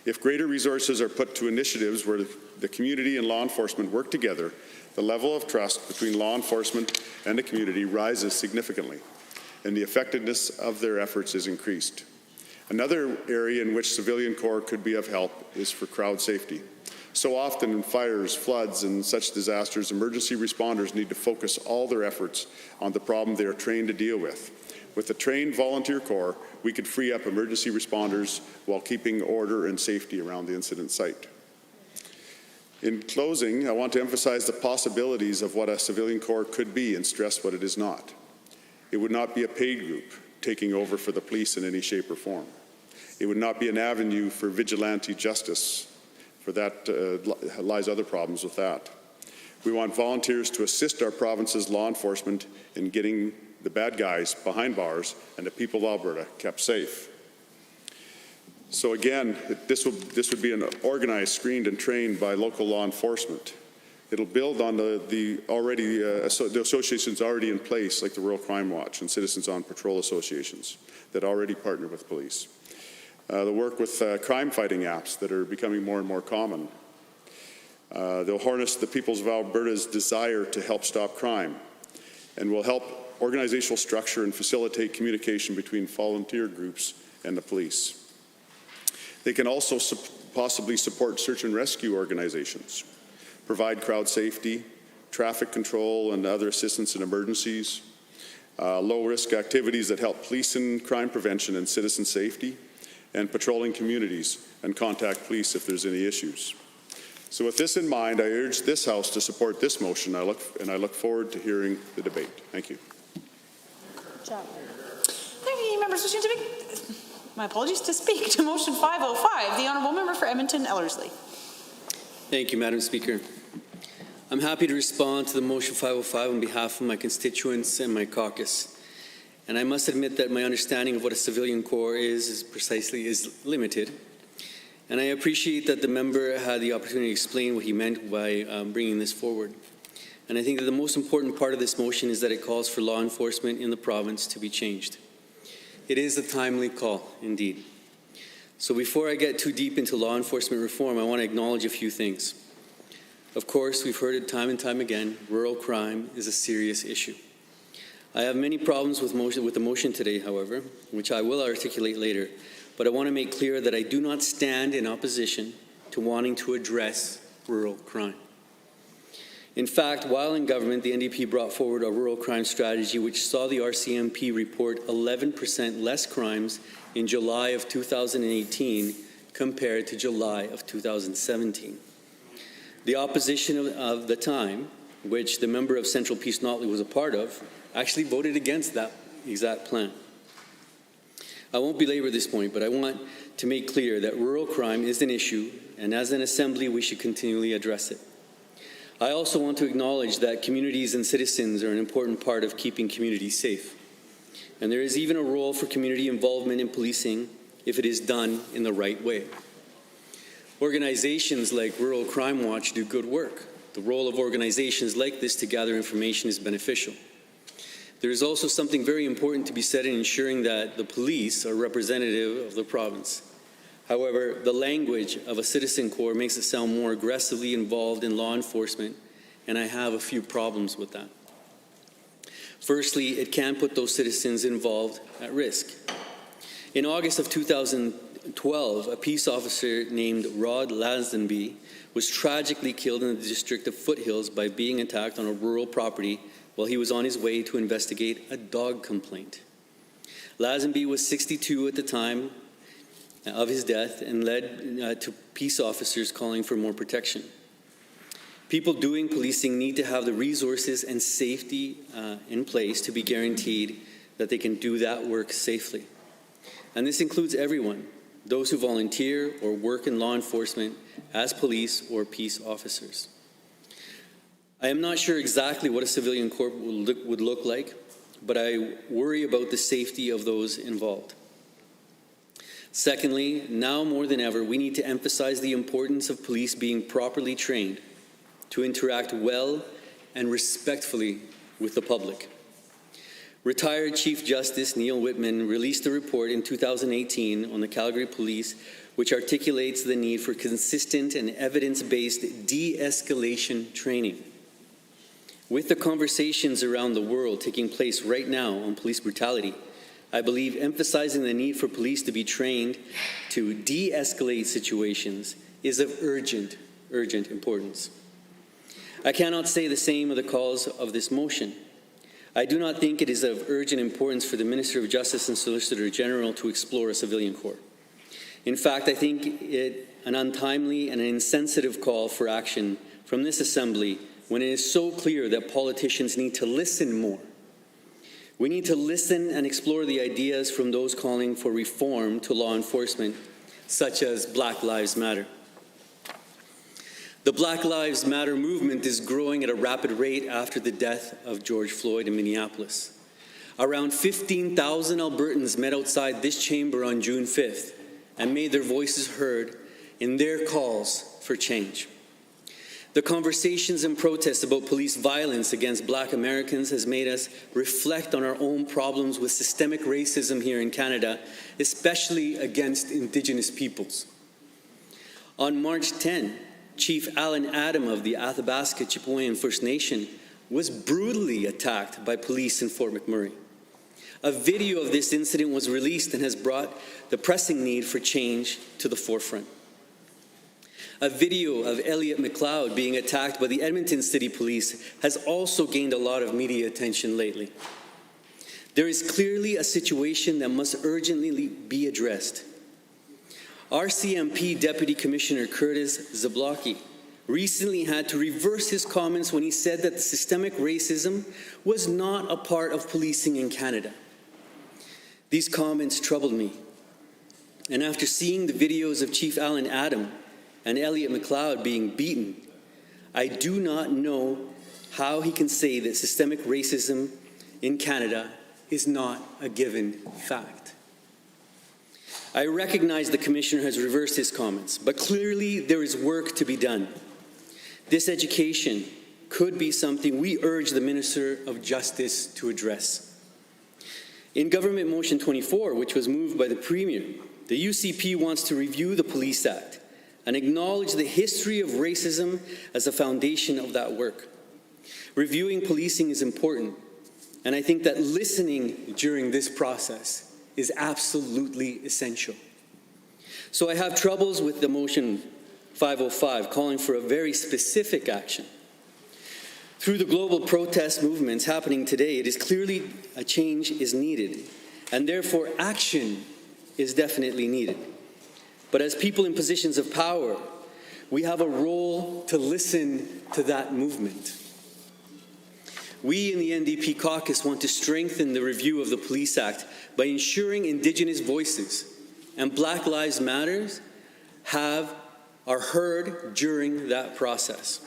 If greater resources are put to initiatives where the community and law enforcement work together, the level of trust between law enforcement and the community rises significantly, and the effectiveness of their efforts is increased. Another area in which civilian corps could be of help is for crowd safety. So often in fires, floods, and such disasters, emergency responders need to focus all their efforts on the problem they are trained to deal with. With a trained volunteer corps, we could free up emergency responders while keeping order and safety around the incident site. In closing, I want to emphasize the possibilities of what a civilian corps could be and stress what it is not. It would not be a paid group taking over for the police in any shape or form. It would not be an avenue for vigilante justice. For that lies other problems with that. We want volunteers to assist our province's law enforcement in getting the bad guys behind bars and the people of Alberta kept safe. So again, this would be an organized, screened, and trained by local law enforcement. It'll build on the associations already in place, like the Rural Crime Watch and Citizens on Patrol associations that already partner with police. They'll work with crime-fighting apps that are becoming more and more common. They'll harness the peoples of Alberta's desire to help stop crime, and will help organizational structure and facilitate communication between volunteer groups and the police. They can also possibly support search and rescue organizations, provide crowd safety, traffic control, and other assistance in emergencies, low-risk activities that help police in crime prevention and citizen safety, and patrolling communities and contact police if there's any issues. So with this in mind, I urge this House to support this motion, and I look forward to hearing the debate. Thank you. Thank you, members wishing to speak. My apologies, to speak to motion 505, the honourable member for Edmonton Ellerslie. Thank you, Madam Speaker. I'm happy to respond to the motion 505 on behalf of my constituents and my caucus. And I must admit that my understanding of what a civilian corps is limited. And I appreciate that the member had the opportunity to explain what he meant by bringing this forward. And I think that the most important part of this motion is that it calls for law enforcement in the province to be changed. it is a timely call, indeed. So before I get too deep into law enforcement reform, I want to acknowledge a few things. Of course, we've heard it time and time again, rural crime is a serious issue. I have many problems with the motion today, however, which I will articulate later, but I want to make clear that I do not stand in opposition to wanting to address rural crime. In fact, while in government, the NDP brought forward a rural crime strategy which saw the RCMP report 11% less crimes in July of 2018 compared to July of 2017. The opposition of the time, which the member of Central Peace Notley was a part of, actually voted against that exact plan. I won't belabor this point, but I want to make clear that rural crime is an issue, and as an assembly, we should continually address it. I also want to acknowledge that communities and citizens are an important part of keeping communities safe. And there is even a role for community involvement in policing if it is done in the right way. Organizations like Rural Crime Watch do good work. The role of organizations like this to gather information is beneficial. There is also something very important to be said in ensuring that the police are representative of the province. However, the language of a citizen corps makes it sound more aggressively involved in law enforcement, and I have a few problems with that. Firstly, it can put those citizens involved at risk. In August of 2012, a peace officer named Rod Lazenby was tragically killed in the district of Foothills by being attacked on a rural property while he was on his way to investigate a dog complaint. Lazenby was 62 at the time of his death and led to peace officers calling for more protection. People doing policing need to have the resources and safety in place to be guaranteed that they can do that work safely. And this includes everyone, those who volunteer or work in law enforcement as police or peace officers. I am not sure exactly what a civilian corps would look like, but I worry about the safety of those involved. Secondly, now more than ever, we need to emphasize the importance of police being properly trained to interact well and respectfully with the public. Retired Chief Justice Neil Whitman released a report in 2018 on the Calgary Police which articulates the need for consistent and evidence-based de-escalation training. With the conversations around the world taking place right now on police brutality, I believe emphasizing the need for police to be trained to de-escalate situations is of urgent importance. I cannot say the same of the cause of this motion. I do not think it is of urgent importance for the Minister of Justice and Solicitor General to explore a civilian corps. In fact, I think it an untimely and an insensitive call for action from this Assembly when it is so clear that politicians need to listen more. We need to listen and explore the ideas from those calling for reform to law enforcement, such as Black Lives Matter. The Black Lives Matter movement is growing at a rapid rate after the death of George Floyd in Minneapolis. Around 15,000 Albertans met outside this chamber on June 5th and made their voices heard in their calls for change. The conversations and protests about police violence against Black Americans has made us reflect on our own problems with systemic racism here in Canada, especially against Indigenous peoples. On March 10, Chief Alan Adam of the Athabasca Chipewyan First Nation was brutally attacked by police in Fort McMurray. A video of this incident was released and has brought the pressing need for change to the forefront. A video of Elliot McLeod being attacked by the Edmonton City Police has also gained a lot of media attention lately. There is clearly a situation that must urgently be addressed. RCMP Deputy Commissioner Curtis Zablocki recently had to reverse his comments when he said that the systemic racism was not a part of policing in Canada. These comments troubled me. And after seeing the videos of Chief Alan Adam and Elliot McLeod being beaten, I do not know how he can say that systemic racism in Canada is not a given fact. I recognize the Commissioner has reversed his comments, but clearly there is work to be done. This education could be something we urge the Minister of Justice to address. In Government Motion 24, which was moved by the Premier, the UCP wants to review the Police Act and acknowledge the history of racism as a foundation of that work. Reviewing policing is important, and I think that listening during this process is absolutely essential. So I have troubles with the motion 505 calling for a very specific action. Through the global protest movements happening today, it is clearly a change is needed, and therefore action is definitely needed. But as people in positions of power, we have a role to listen to that movement. We in the NDP caucus want to strengthen the review of the Police Act by ensuring Indigenous voices and Black Lives Matter are heard during that process.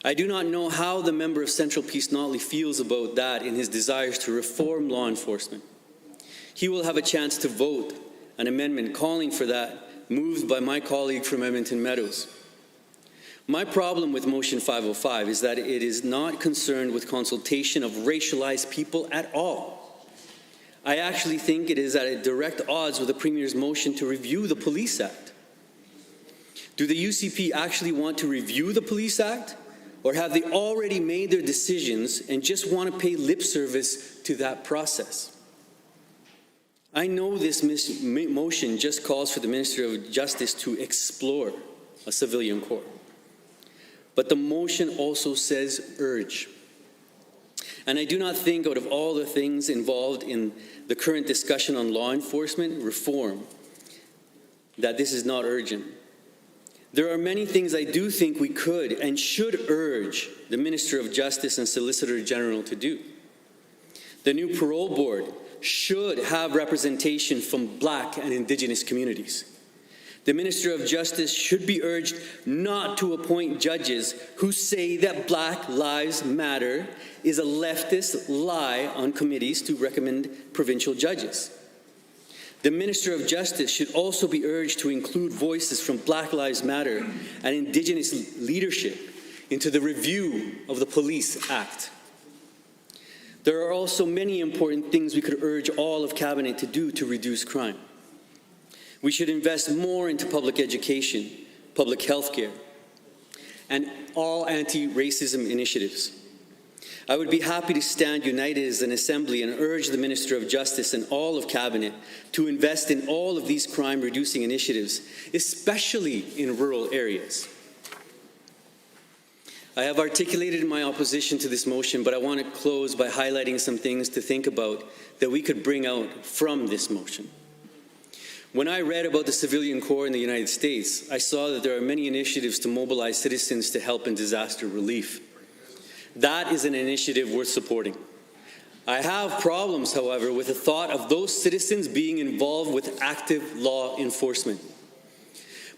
I do not know how the member of Central Peace Notley feels about that in his desires to reform law enforcement. He will have a chance to vote an amendment calling for that, moved by my colleague from Edmonton Meadows. My problem with Motion 505 is that it is not concerned with consultation of racialized people at all. I actually think it is at direct odds with the Premier's motion to review the Police Act. Do the UCP actually want to review the Police Act, or have they already made their decisions and just want to pay lip service to that process? I know this motion just calls for the Minister of Justice to explore a civilian court. But the motion also says urge. And I do not think out of all the things involved in the current discussion on law enforcement reform that this is not urgent. There are many things I do think we could and should urge the Minister of Justice and Solicitor General to do. The new parole board should have representation from Black and Indigenous communities. The Minister of Justice should be urged not to appoint judges who say that Black Lives Matter is a leftist lie on committees to recommend provincial judges. The Minister of Justice should also be urged to include voices from Black Lives Matter and Indigenous leadership into the review of the Police Act. There are also many important things we could urge all of Cabinet to do to reduce crime. We should invest more into public education, public health care, and all anti-racism initiatives. I would be happy to stand united as an Assembly and urge the Minister of Justice and all of Cabinet to invest in all of these crime-reducing initiatives, especially in rural areas. I have articulated my opposition to this motion, but I want to close by highlighting some things to think about that we could bring out from this motion. When I read about the Civilian Corps in the United States, I saw that there are many initiatives to mobilize citizens to help in disaster relief. That is an initiative worth supporting. I have problems, however, with the thought of those citizens being involved with active law enforcement.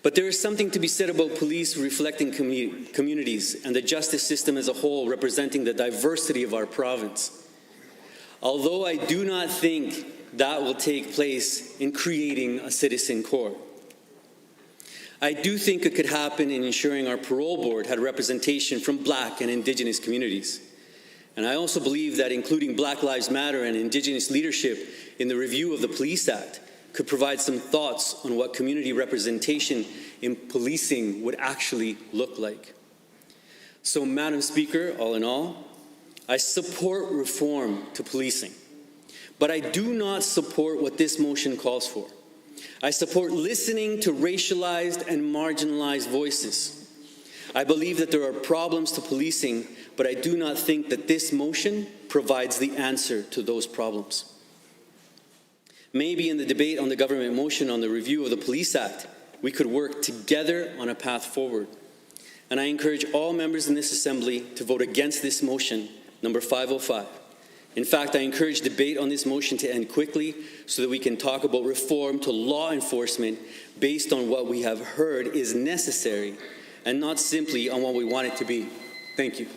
But there is something to be said about police reflecting communities and the justice system as a whole representing the diversity of our province. Although I do not think that will take place in creating a citizen corps. I do think it could happen in ensuring our parole board had representation from Black and Indigenous communities. And I also believe that including Black Lives Matter and Indigenous leadership in the review of the Police Act could provide some thoughts on what community representation in policing would actually look like. So, Madam Speaker, all in all, I support reform to policing. But I do not support what this motion calls for. I support listening to racialized and marginalized voices. I believe that there are problems to policing, but I do not think that this motion provides the answer to those problems. Maybe in the debate on the government motion on the review of the Police Act, we could work together on a path forward. And I encourage all members in this Assembly to vote against this motion, number 505. In fact, I encourage debate on this motion to end quickly so that we can talk about reform to law enforcement based on what we have heard is necessary and not simply on what we want it to be. Thank you.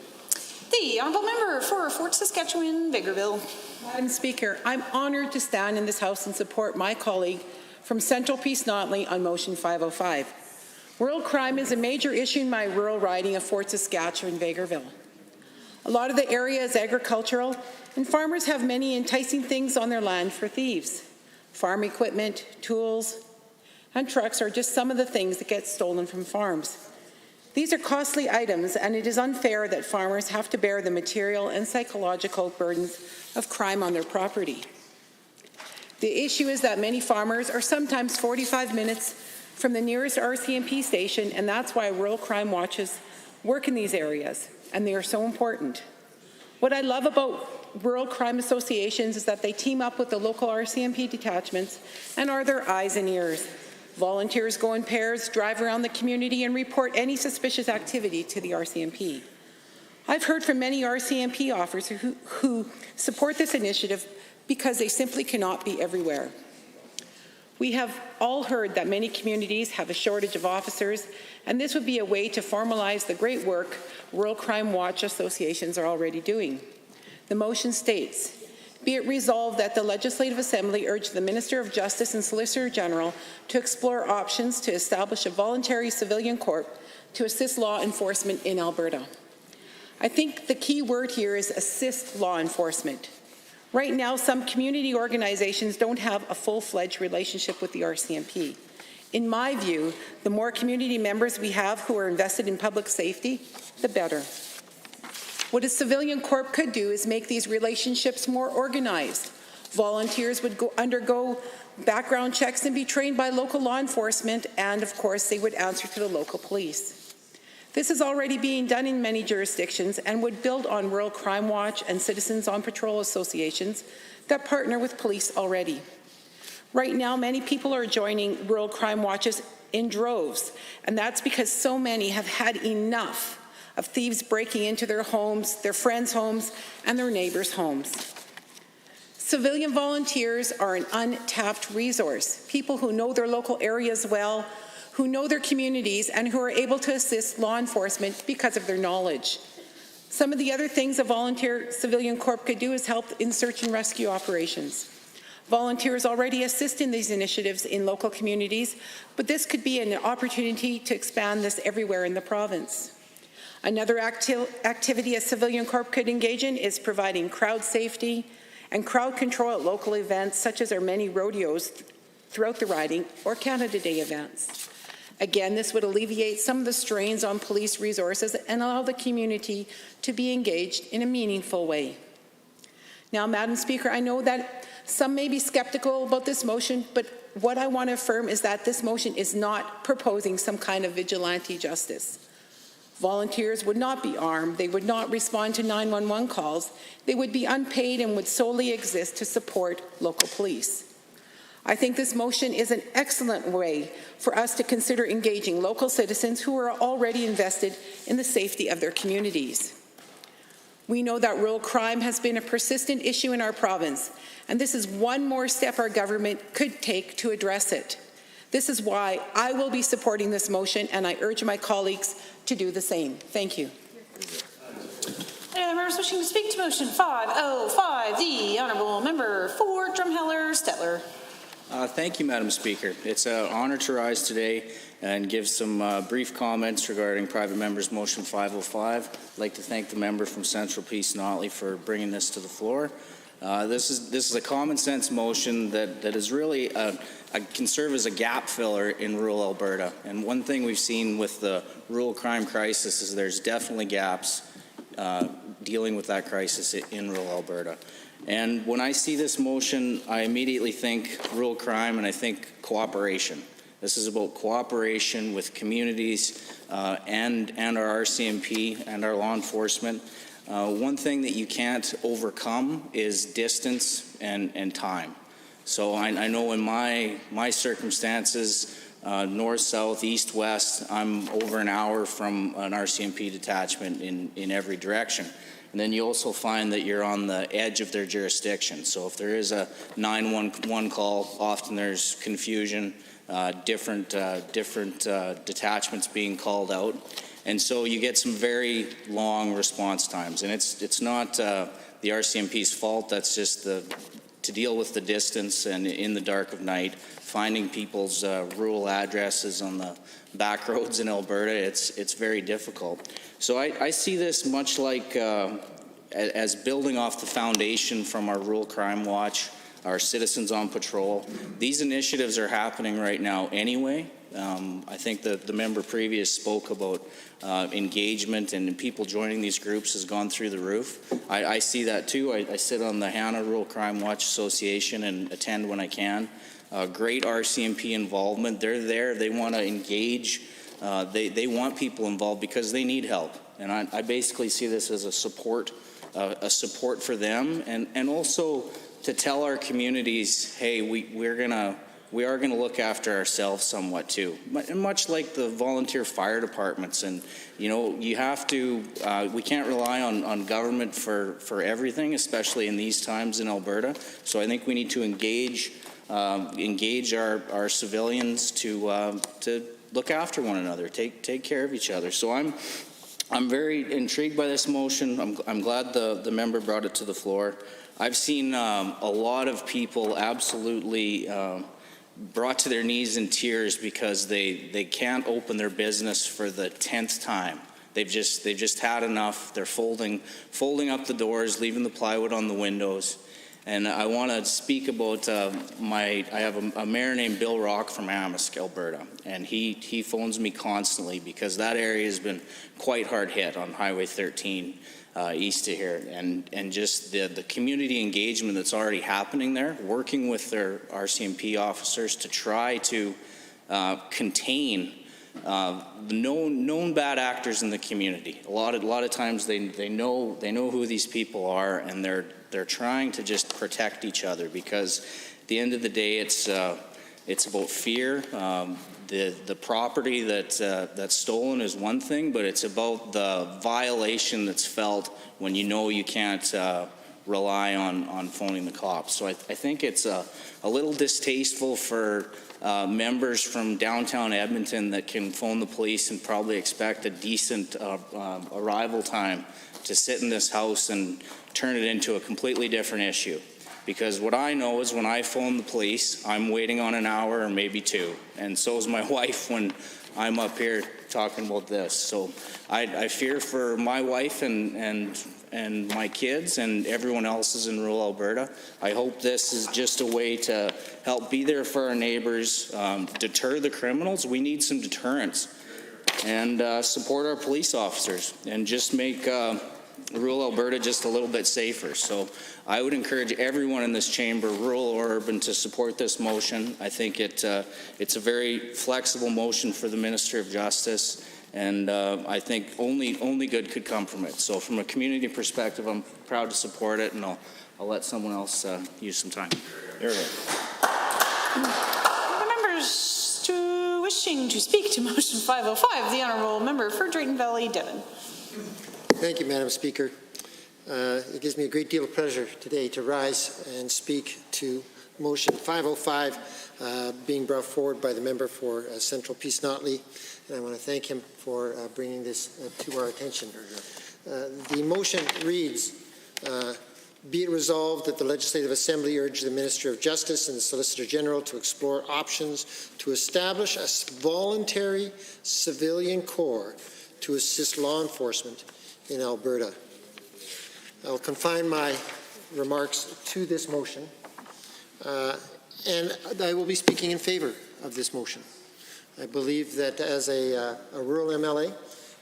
The honourable member for Fort Saskatchewan-Vegreville. Madam Speaker, I'm honoured to stand in this House and support my colleague from Central Peace Notley on Motion 505. Rural crime is a major issue in my rural riding of Fort Saskatchewan-Vegreville. A lot of the area is agricultural, and farmers have many enticing things on their land for thieves. Farm equipment, tools, and trucks are just some of the things that get stolen from farms. These are costly items, and it is unfair that farmers have to bear the material and psychological burdens of crime on their property. The issue is that many farmers are sometimes 45 minutes from the nearest RCMP station, and that's why rural crime watches work in these areas, and they are so important. What I love about rural crime associations is that they team up with the local RCMP detachments and are their eyes and ears. Volunteers go in pairs, drive around the community, and report any suspicious activity to the RCMP. I've heard from many RCMP officers who support this initiative because they simply cannot be everywhere. We have all heard that many communities have a shortage of officers, and this would be a way to formalize the great work Rural Crime Watch associations are already doing. The motion states, be it resolved that the Legislative Assembly urge the Minister of Justice and Solicitor General to explore options to establish a voluntary civilian corps to assist law enforcement in Alberta. I think the key word here is assist law enforcement. Right now, some community organizations don't have a full-fledged relationship with the RCMP. In my view, the more community members we have who are invested in public safety, the better. What a civilian corps could do is make these relationships more organized. Volunteers would undergo background checks and be trained by local law enforcement, and of course, they would answer to the local police. This is already being done in many jurisdictions and would build on Rural Crime Watch and Citizens on Patrol associations that partner with police already. Right now, many people are joining Rural Crime Watches in droves, and that's because so many have had enough of thieves breaking into their homes, their friends' homes, and their neighbors' homes. Civilian volunteers are an untapped resource, people who know their local areas well, who know their communities, and who are able to assist law enforcement because of their knowledge. Some of the other things a volunteer civilian corps could do is help in search and rescue operations. Volunteers already assist in these initiatives in local communities, but this could be an opportunity to expand this everywhere in the province. Another activity a civilian corps could engage in is providing crowd safety and crowd control at local events, such as our many rodeos throughout the riding or Canada Day events. Again, this would alleviate some of the strains on police resources and allow the community to be engaged in a meaningful way. Now, Madam Speaker, I know that some may be skeptical about this motion, but what I want to affirm is that this motion is not proposing some kind of vigilante justice. Volunteers would not be armed, they would not respond to 911 calls, they would be unpaid and would solely exist to support local police. I think this motion is an excellent way for us to consider engaging local citizens who are already invested in the safety of their communities. We know that rural crime has been a persistent issue in our province, and this is one more step our government could take to address it. This is why I will be supporting this motion, and I urge my colleagues to do the same. Thank you. Any other members wishing to speak to motion 505? The Honourable Member for Drumheller Stettler. Thank you, Madam Speaker. It's an honor to rise today and give some brief comments regarding private member's motion 505. I'd like to thank the member from Central Peace Notley for bringing this to the floor. This is a common sense motion that is really can serve as a gap filler in rural Alberta. And one thing we've seen with the rural crime crisis is there's definitely gaps dealing with that crisis in rural Alberta. And when I see this motion, I immediately think rural crime and I think cooperation. This is about cooperation with communities and our RCMP and our law enforcement. One thing that you can't overcome is distance and time. So I know in my circumstances, north, south, east, west, I'm over an hour from an RCMP detachment in every direction. And then you also find that you're on the edge of their jurisdiction. So if there is a 911 call, often there's confusion, different detachments being called out. And so you get some very long response times. And it's not the RCMP's fault. That's just to deal with the distance and in the dark of night, finding people's rural addresses on the back roads in Alberta, it's very difficult. So I see this much like as building off the foundation from our Rural Crime Watch, our Citizens on Patrol. These initiatives are happening right now anyway. I think the member previous spoke about engagement and people joining these groups has gone through the roof. I see that too. I sit on the Hannah Rural Crime Watch Association and attend when I can. Great RCMP involvement. They're there. They want to engage. They want people involved because they need help. And I basically see this as a support for them, and also to tell our communities, hey, we are going to look after ourselves somewhat too. And much like the volunteer fire departments, and you have to, we can't rely on government for everything, especially in these times in Alberta. So I think we need to engage our civilians to look after one another, take care of each other. So I'm very intrigued by this motion. I'm glad the member brought it to the floor. I've seen a lot of people absolutely brought to their knees in tears because they can't open their business for the 10th time. They've just had enough. They're folding up the doors, leaving the plywood on the windows. And I want to speak about I have a mayor named Bill Rock from Amisk, Alberta, and he phones me constantly because that area has been quite hard hit on Highway 13 east of here, and just the community engagement that's already happening there, working with their RCMP officers to try to contain the known bad actors in the community. A lot of times they know who these people are, and they're trying to just protect each other, because at the end of the day it's about fear. The property that's stolen is one thing, but it's about the violation that's felt when you can't rely on phoning the cops. So I think it's a little distasteful for members from downtown Edmonton that can phone the police and probably expect a decent arrival time to sit in this house and turn it into a completely different issue. Because what I know is when I phone the police, I'm waiting on an hour or maybe two. And so is my wife when I'm up here talking about this. So I fear for my wife and my kids and everyone else's in rural Alberta. I hope this is just a way to help be there for our neighbors, deter the criminals. We need some deterrence. And support our police officers and just make rural Alberta just a little bit safer. So I would encourage everyone in this chamber, rural or urban, to support this motion. I think it's a very flexible motion for the Minister of Justice, and I think only good could come from it. So from a community perspective, I'm proud to support it, and I'll let someone else use some time. The members wishing to speak to motion 505, the Honourable Member for Drayton Valley, Devon. Thank you, Madam Speaker. It gives me a great deal of pleasure today to rise and speak to motion 505 being brought forward by the member for Central Peace Notley, and I want to thank him for bringing this to our attention. The motion reads, be it resolved that the Legislative Assembly urge the Minister of Justice and the Solicitor General to explore options to establish a voluntary civilian corps to assist law enforcement in Alberta. I'll confine my remarks to this motion, and I will be speaking in favor of this motion. I believe that as a rural MLA,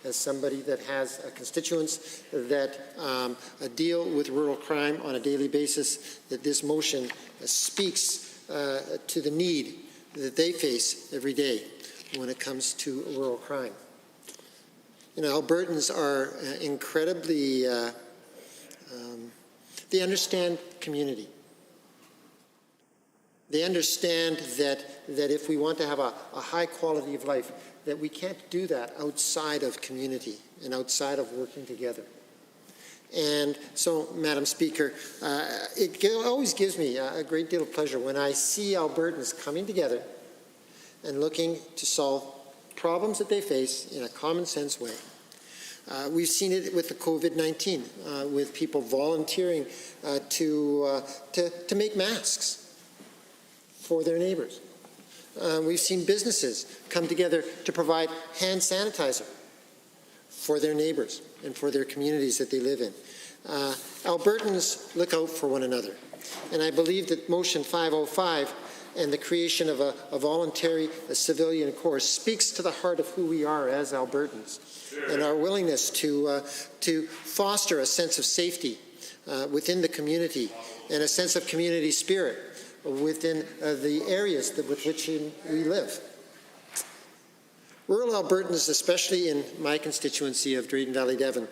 as somebody that has constituents that deal with rural crime on a daily basis, that this motion speaks to the need that they face every day when it comes to rural crime. Albertans are incredibly, they understand community. They understand that if we want to have a high quality of life, that we can't do that outside of community and outside of working together. And so, Madam Speaker, it always gives me a great deal of pleasure when I see Albertans coming together and looking to solve problems that they face in a common sense way. We've seen it with the COVID-19, with people volunteering to make masks for their neighbors. We've seen businesses come together to provide hand sanitizer for their neighbors and for their communities that they live in. Albertans look out for one another. And I believe that Motion 505 and the creation of a voluntary civilian corps speaks to the heart of who we are as Albertans and our willingness to foster a sense of safety within the community and a sense of community spirit within the areas with which we live. Rural Albertans, especially in my constituency of Drayton Valley Devon,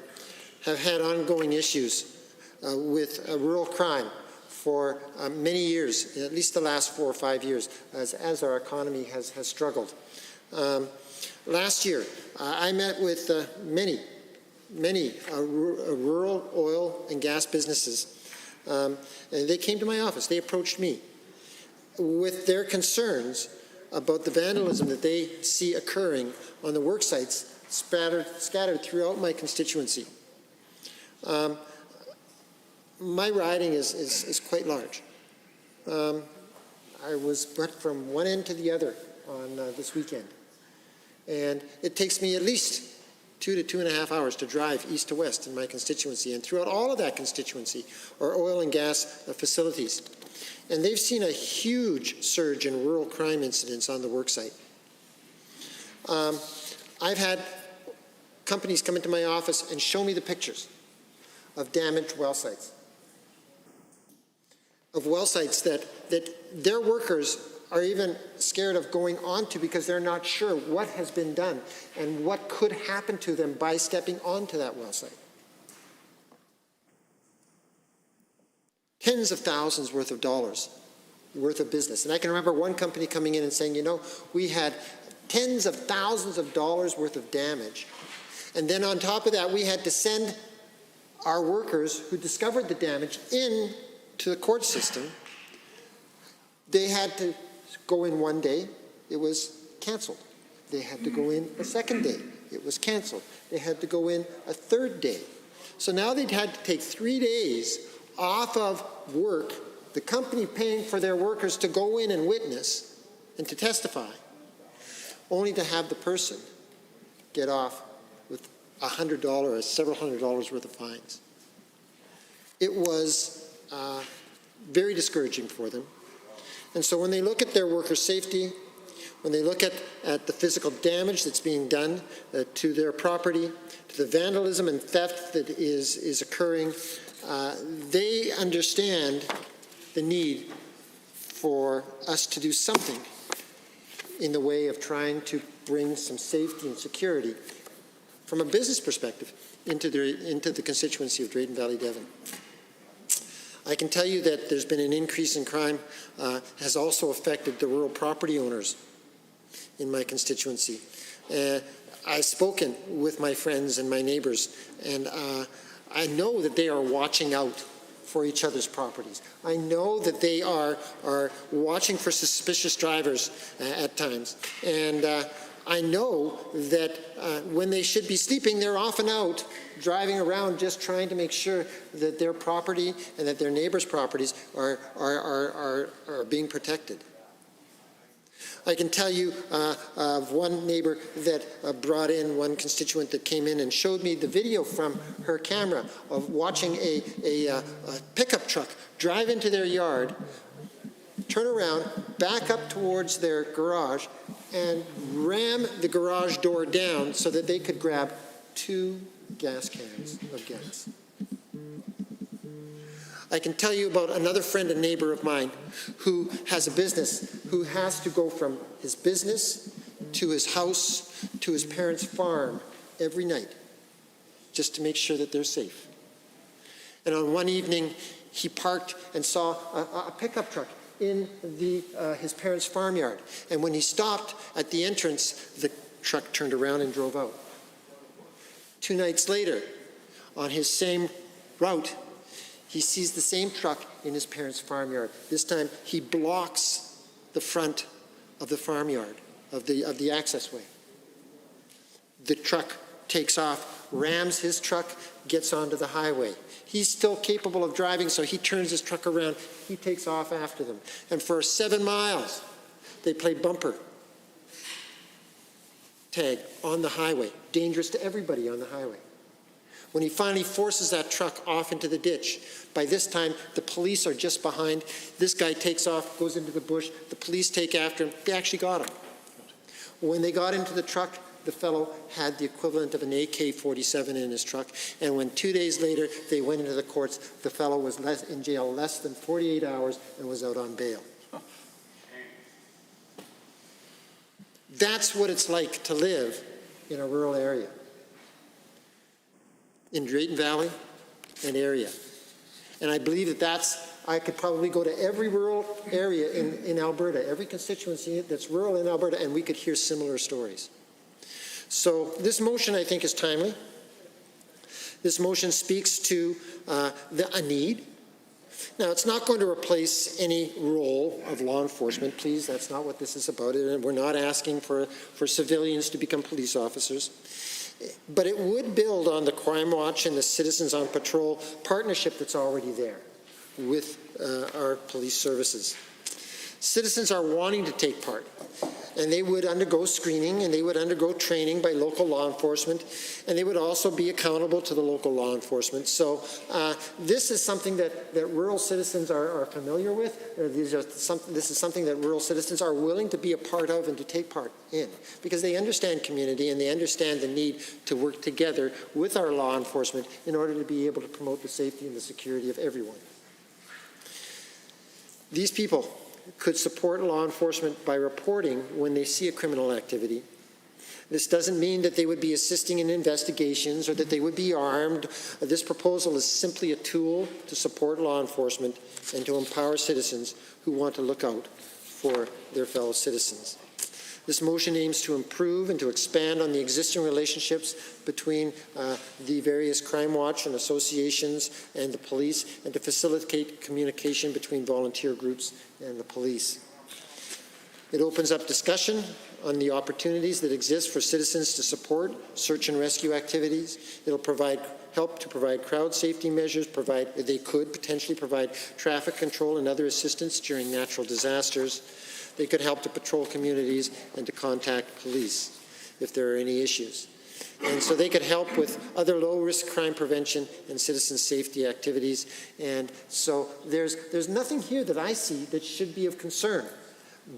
have had ongoing issues with rural crime for many years, at least the last 4 or 5 years, as our economy has struggled. Last year, I met with many rural oil and gas businesses, and they came to my office. They approached me with their concerns about the vandalism that they see occurring on the work sites scattered throughout my constituency. My riding is quite large. I was went from one end to the other on this weekend. And it takes me at least 2 to 2.5 hours to drive east to west in my constituency. And throughout all of that constituency are oil and gas facilities. And they've seen a huge surge in rural crime incidents on the worksite. I've had companies come into my office and show me the pictures of damaged well sites. Of well sites that their workers are even scared of going onto because they're not sure what has been done and what could happen to them by stepping onto that well site. Tens of thousands worth of dollars worth of business. And I can remember one company coming in and saying, you know, we had tens of thousands of dollars worth of damage. And then on top of that, we had to send our workers who discovered the damage in to the court system. They had to go in one day, it was canceled. They had to go in a second day, it was canceled. They had to go in a third day. So now they'd had to take 3 days off of work, the company paying for their workers to go in and witness and to testify, only to have the person get off with $100 or several $100s worth of fines. It was very discouraging for them. And so when they look at their worker safety, when they look at the physical damage that's being done to their property, to the vandalism and theft that is occurring, they understand the need for us to do something in the way of trying to bring some safety and security from a business perspective into the constituency of Drayton Valley Devon. I can tell you that there's been an increase in crime, has also affected the rural property owners in my constituency. I've spoken with my friends and my neighbors, and I know that they are watching out for each other's properties. I know that they are watching for suspicious drivers at times. And I know that when they should be sleeping, they're often out driving around just trying to make sure that their property and that their neighbors' properties are being protected. I can tell you of one neighbor that brought in one constituent that came in and showed me the video from her camera of watching a pickup truck drive into their yard, turn around, back up towards their garage, and ram the garage door down so that they could grab 2 gas cans of gas. I can tell you about another friend and neighbor of mine who has a business, who has to go from his business to his house to his parents' farm every night just to make sure that they're safe. And on one evening, he parked and saw a pickup truck in his parents' farmyard. And when he stopped at the entrance, the truck turned around and drove out. 2 nights later, on his same route, he sees the same truck in his parents' farmyard. This time, he blocks the front of the farmyard, of the accessway. The truck takes off, rams his truck, gets onto the highway. He's still capable of driving, so he turns his truck around. He takes off after them. And for 7 miles, they play bumper tag on the highway, dangerous to everybody on the highway. When he finally forces that truck off into the ditch, by this time, the police are just behind. This guy takes off, goes into the bush. The police take after him. They actually got him. When they got into the truck, the fellow had the equivalent of an AK-47 in his truck. And when 2 days later they went into the courts, the fellow was in jail less than 48 hours and was out on bail. That's what it's like to live in a rural area, in Drayton Valley and area. And I believe I could probably go to every rural area in Alberta, every constituency that's rural in Alberta, and we could hear similar stories. So this motion, I think, is timely. This motion speaks to a need. Now, it's not going to replace any role of law enforcement. Please, that's not what this is about. And we're not asking for civilians to become police officers. But it would build on the Crime Watch and the Citizens on Patrol partnership that's already there with our police services. Citizens are wanting to take part, and they would undergo screening and they would undergo training by local law enforcement, and they would also be accountable to the local law enforcement. So this is something that rural citizens are familiar with. This is something that rural citizens are willing to be a part of and to take part in, because they understand community and they understand the need to work together with our law enforcement in order to be able to promote the safety and the security of everyone. These people could support law enforcement by reporting when they see a criminal activity. This doesn't mean that they would be assisting in investigations or that they would be armed. This proposal is simply a tool to support law enforcement and to empower citizens who want to look out for their fellow citizens. This motion aims to improve and to expand on the existing relationships between the various Crime Watch and associations and the police, and to facilitate communication between volunteer groups and the police. It opens up discussion on the opportunities that exist for citizens to support search and rescue activities. It'll help to provide crowd safety measures. They could potentially provide traffic control and other assistance during natural disasters. They could help to patrol communities and to contact police if there are any issues. And so they could help with other low-risk crime prevention and citizen safety activities. And so there's nothing here that I see that should be of concern,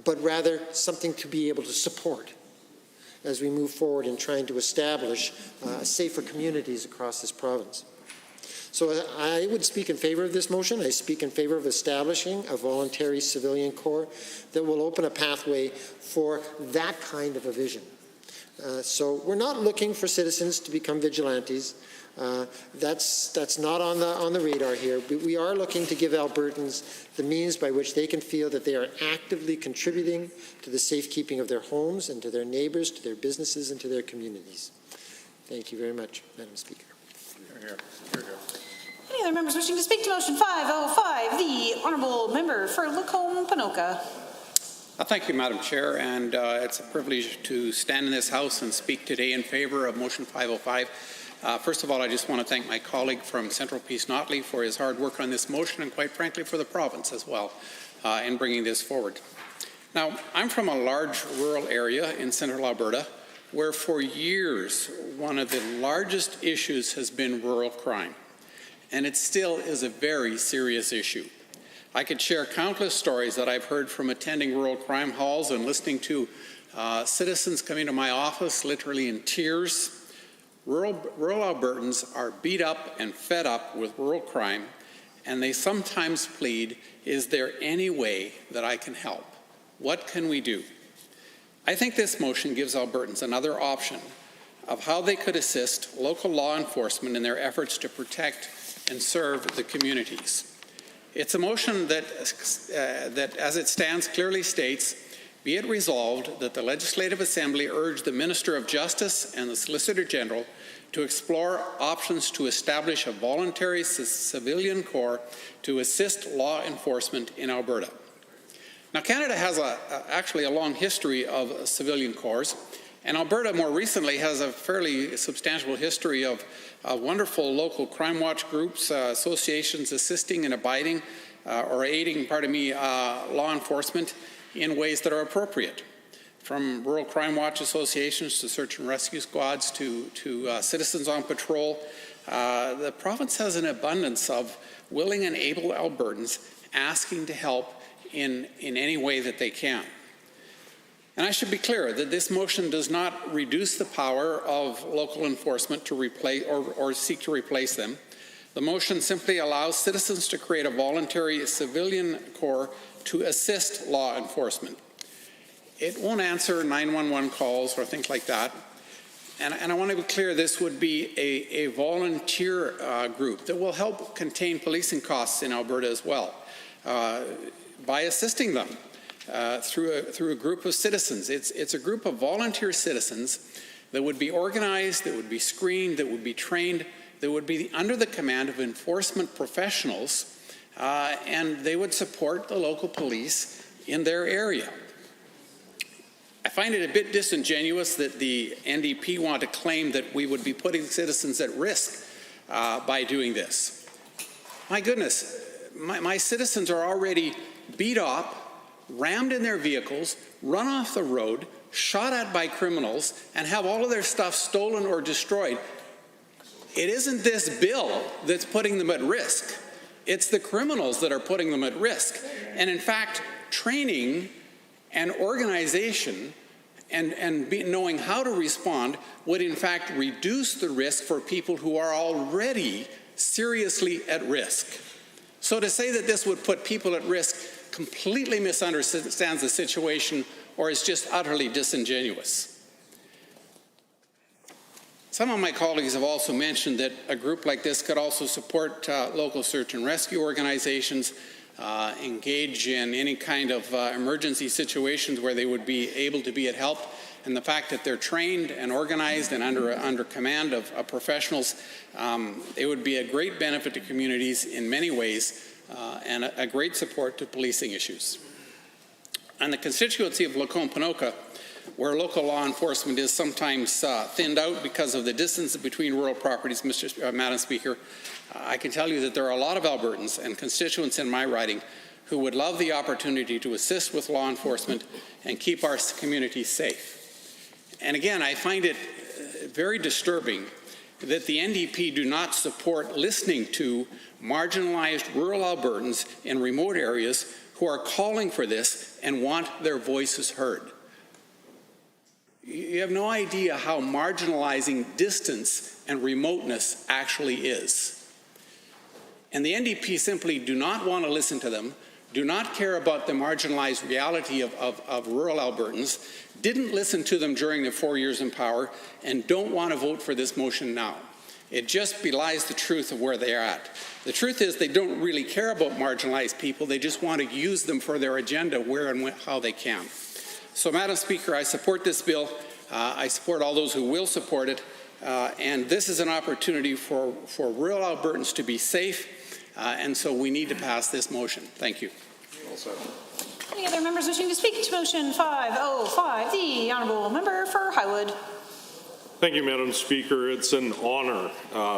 but rather something to be able to support as we move forward in trying to establish safer communities across this province. So I would speak in favor of this motion. I speak in favor of establishing a voluntary civilian corps that will open a pathway for that kind of a vision. So we're not looking for citizens to become vigilantes. That's not on the radar here. But we are looking to give Albertans the means by which they can feel that they are actively contributing to the safekeeping of their homes and to their neighbors, to their businesses, and to their communities. Thank you very much, Madam Speaker. Any other members wishing to speak to motion 505? The honourable member for Lacombe-Panoka. Thank you, Madam Chair, and it's a privilege to stand in this House and speak today in favor of motion 505. First of all, I just want to thank my colleague from Central Peace Notley for his hard work on this motion, and quite frankly for the province as well in bringing this forward. Now, I'm from a large rural area in central Alberta where for years one of the largest issues has been rural crime, and it still is a very serious issue. I could share countless stories that I've heard from attending rural crime halls and listening to citizens coming to my office literally in tears. Rural Albertans are beat up and fed up with rural crime, and they sometimes plead, is there any way that I can help? What can we do? I think this motion gives Albertans another option of how they could assist local law enforcement in their efforts to protect and serve the communities. It's a motion that as it stands, clearly states, be it resolved that the Legislative Assembly urge the Minister of Justice and the Solicitor General to explore options to establish a voluntary civilian corps to assist law enforcement in Alberta. Now, Canada has actually a long history of civilian corps, and Alberta more recently has a fairly substantial history of wonderful local crime watch groups, associations assisting and abiding or aiding, law enforcement in ways that are appropriate. From rural crime watch associations to search and rescue squads to citizens on patrol, the province has an abundance of willing and able Albertans asking to help in any way that they can. And I should be clear that this motion does not reduce the power of local enforcement to replace or seek to replace them. The motion simply allows citizens to create a voluntary civilian corps to assist law enforcement. It won't answer 911 calls or things like that. And I want to be clear, this would be a volunteer group that will help contain policing costs in Alberta as well by assisting them. Through a group of citizens. It's a group of volunteer citizens that would be organized, that would be screened, that would be trained, that would be under the command of enforcement professionals, and they would support the local police in their area. I find it a bit disingenuous that the NDP want to claim that we would be putting citizens at risk by doing this. My goodness, my citizens are already beat up, rammed in their vehicles, run off the road, shot at by criminals, and have all of their stuff stolen or destroyed. It isn't this bill that's putting them at risk. It's the criminals that are putting them at risk. And in fact, training and organization and knowing how to respond would in fact reduce the risk for people who are already seriously at risk. So to say that this would put people at risk completely misunderstands the situation or is just utterly disingenuous. Some of my colleagues have also mentioned that a group like this could also support local search and rescue organizations, engage in any kind of emergency situations where they would be able to be at help. And the fact that they're trained and organized and under command of professionals, it would be a great benefit to communities in many ways. And a great support to policing issues. And the constituency of Lacombe-Panoka, where local law enforcement is sometimes thinned out because of the distance between rural properties, Madam Speaker, I can tell you that there are a lot of Albertans and constituents in my riding who would love the opportunity to assist with law enforcement and keep our communities safe. And again, I find it very disturbing that the NDP do not support listening to marginalized rural Albertans in remote areas who are calling for this and want their voices heard. You have no idea how marginalizing distance and remoteness actually is. And the NDP simply do not want to listen to them, do not care about the marginalized reality of rural Albertans, didn't listen to them during their 4 years in power, and don't want to vote for this motion now. It just belies the truth of where they are at. The truth is they don't really care about marginalized people. They just want to use them for their agenda where and how they can. So, Madam Speaker, I support this bill. I support all those who will support it. And this is an opportunity for rural Albertans to be safe. And so we need to pass this motion. Thank you. Any other members wishing to speak to motion 505? The honourable member for Highwood. Thank you, Madam Speaker. It's an honor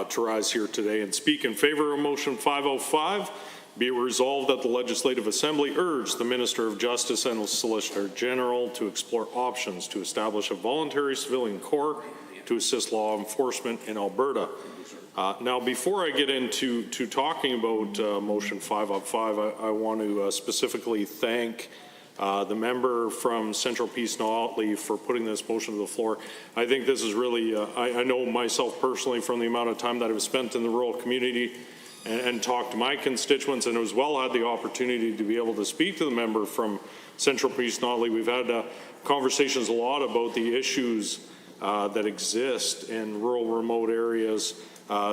to rise here today and speak in favor of motion 505. Be it resolved that the Legislative Assembly urge the Minister of Justice and the Solicitor General to explore options to establish a voluntary civilian corps to assist law enforcement in Alberta. Now, before I get into talking about motion 505, I want to specifically thank the member from Central Peace Notley for putting this motion to the floor. I think this is really, I know myself personally from the amount of time that I've spent in the rural community and talked to my constituents, and as well had the opportunity to be able to speak to the member from Central Peace Notley. We've had conversations a lot about the issues that exist in rural remote areas,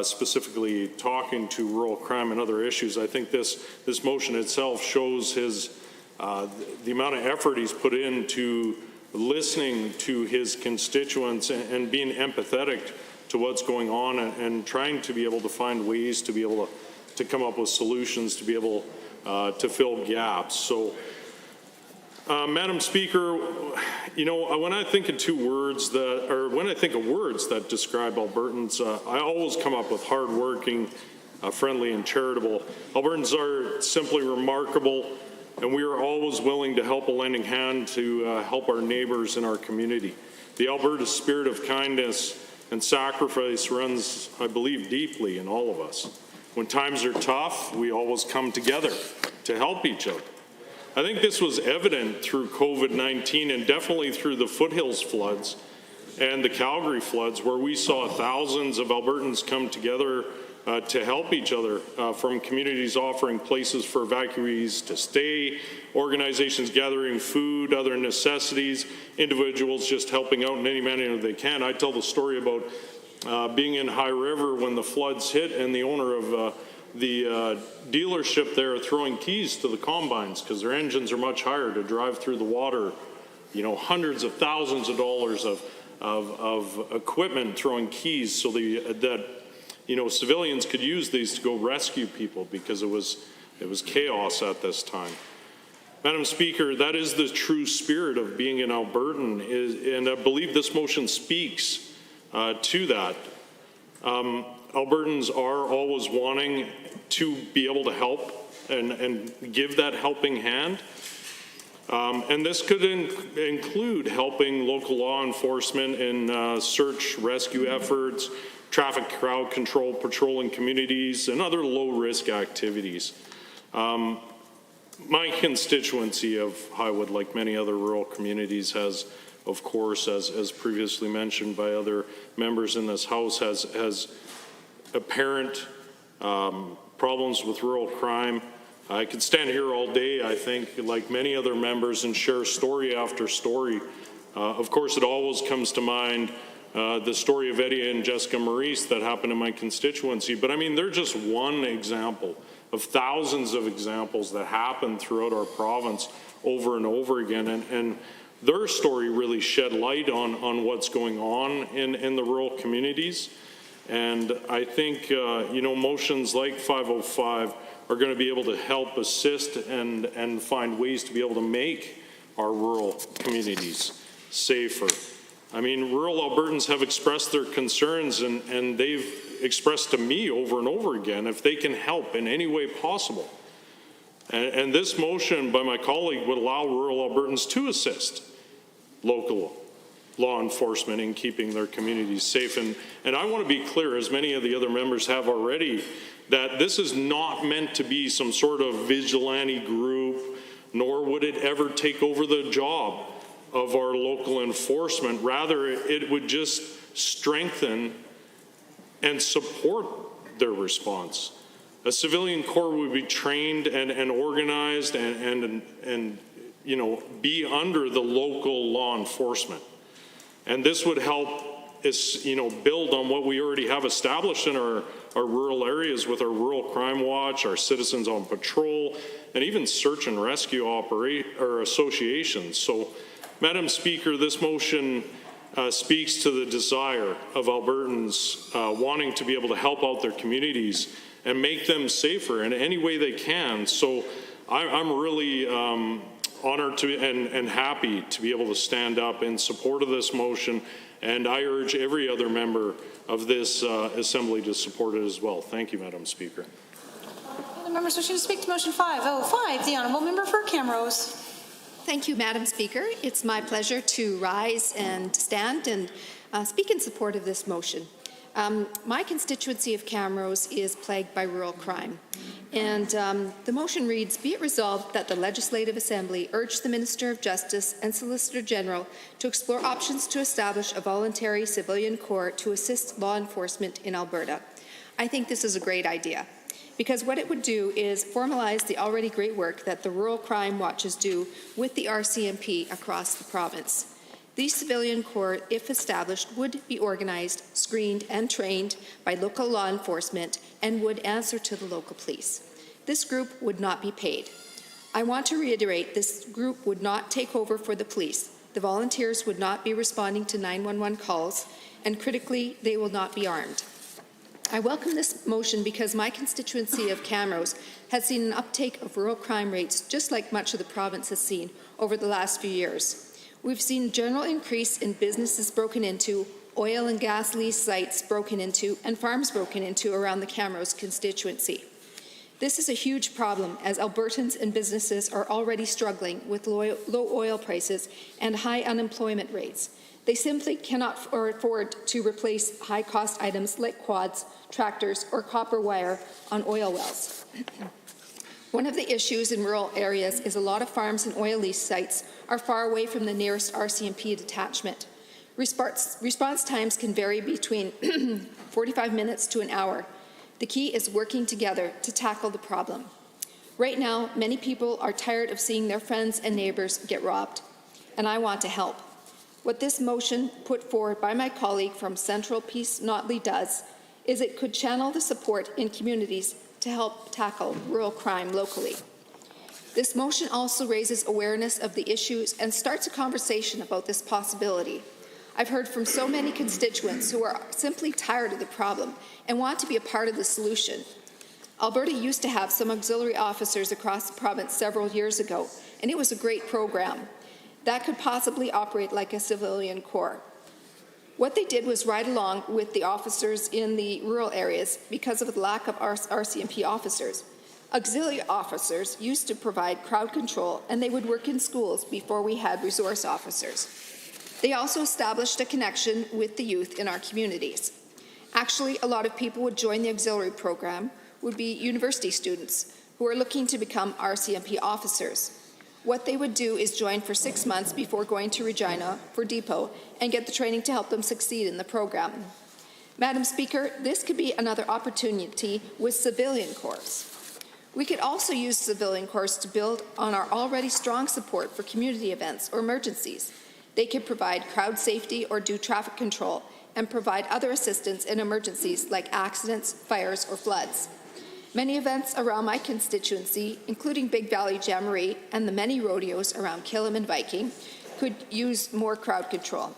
specifically talking to rural crime and other issues. I think this motion itself shows the amount of effort he's put into listening to his constituents and being empathetic to what's going on and trying to be able to find ways to be able to come up with solutions to be able to fill gaps. So, Madam Speaker, you know, when I think of words that describe Albertans, I always come up with hardworking, friendly, and charitable. Albertans are simply remarkable, and we are always willing to help a lending hand to help our neighbors in our community. The Alberta spirit of kindness and sacrifice runs, I believe, deeply in all of us. When times are tough, we always come together to help each other. I think this was evident through COVID-19 and definitely through the Foothills floods and the Calgary floods, where we saw thousands of Albertans come together to help each other, from communities offering places for evacuees to stay, organizations gathering food, other necessities, individuals just helping out in any manner they can. I tell the story about being in High River when the floods hit, and the owner of the dealership there throwing keys to the combines because their engines are much higher to drive through the water. You know, hundreds of thousands of dollars of equipment throwing keys so that civilians could use these to go rescue people, because it was chaos at this time. Madam Speaker, that is the true spirit of being an Albertan, and I believe this motion speaks to that. Albertans are always wanting to be able to help and give that helping hand. And this could include helping local law enforcement in search rescue efforts, traffic crowd control, patrolling communities, and other low-risk activities. My constituency of Highwood, like many other rural communities, has, of course, as previously mentioned by other members in this House, has apparent problems with rural crime. I could stand here all day, I think, like many other members, and share story after story. Of course, it always comes to mind the story of Eddie and Jessica Maurice that happened in my constituency. But I mean, they're just one example of thousands of examples that happen throughout our province over and over again. And their story really shed light on what's going on in the rural communities. And I think, motions like 505 are going to be able to help assist and find ways to be able to make our rural communities safer. I mean, rural Albertans have expressed their concerns, and they've expressed to me over and over again if they can help in any way possible. And this motion by my colleague would allow rural Albertans to assist local law enforcement in keeping their communities safe. And I want to be clear, as many of the other members have already, that this is not meant to be some sort of vigilante group, nor would it ever take over the job of our local enforcement. Rather, it would just strengthen and support their response. A civilian corps would be trained and organized and be under the local law enforcement. And this would help us, build on what we already have established in our rural areas with our Rural Crime Watch, our Citizens on Patrol, and even search and rescue associations. So, Madam Speaker, this motion speaks to the desire of Albertans wanting to be able to help out their communities and make them safer in any way they can. So I'm really honored and happy to be able to stand up in support of this motion, and I urge every other member of this Assembly to support it as well. Thank you, Madam Speaker. Other members wishing to speak to motion 505, the Honourable Member for Camrose. Thank you, Madam Speaker. It's my pleasure to rise and stand and speak in support of this motion. My constituency of Camrose is plagued by rural crime. And the motion reads, be it resolved that the Legislative Assembly urge the Minister of Justice and Solicitor General to explore options to establish a voluntary civilian corps to assist law enforcement in Alberta. I think this is a great idea, because what it would do is formalize the already great work that the Rural Crime Watches do with the RCMP across the province. These civilian corps, if established, would be organized, screened, and trained by local law enforcement and would answer to the local police. This group would not be paid. I want to reiterate, this group would not take over for the police. The volunteers would not be responding to 911 calls, and critically, they will not be armed. I welcome this motion because my constituency of Camrose has seen an uptake of rural crime rates just like much of the province has seen over the last few years. We've seen a general increase in businesses broken into, oil and gas lease sites broken into, and farms broken into around the Camrose constituency. This is a huge problem as Albertans and businesses are already struggling with low oil prices and high unemployment rates. They simply cannot afford to replace high-cost items like quads, tractors, or copper wire on oil wells. One of the issues in rural areas is a lot of farms and oil lease sites are far away from the nearest RCMP detachment. Response times can vary between 45 minutes to an hour. The key is working together to tackle the problem. Right now, many people are tired of seeing their friends and neighbors get robbed, and I want to help. What this motion put forward by my colleague from Central Peace Notley does is it could channel the support in communities to help tackle rural crime locally. This motion also raises awareness of the issues and starts a conversation about this possibility. I've heard from so many constituents who are simply tired of the problem and want to be a part of the solution. Alberta used to have some auxiliary officers across the province several years ago, and it was a great program. That could possibly operate like a civilian corps. What they did was ride along with the officers in the rural areas because of the lack of RCMP officers. Auxiliary officers used to provide crowd control, and they would work in schools before we had resource officers. They also established a connection with the youth in our communities. Actually, a lot of people would join the auxiliary program would be university students who are looking to become RCMP officers. What they would do is join for 6 months before going to Regina for depot and get the training to help them succeed in the program. Madam Speaker, this could be another opportunity with civilian corps. We could also use civilian corps to build on our already strong support for community events or emergencies. They could provide crowd safety or do traffic control and provide other assistance in emergencies like accidents, fires, or floods. Many events around my constituency, including Big Valley Jamboree and the many rodeos around Killam and Viking, could use more crowd control.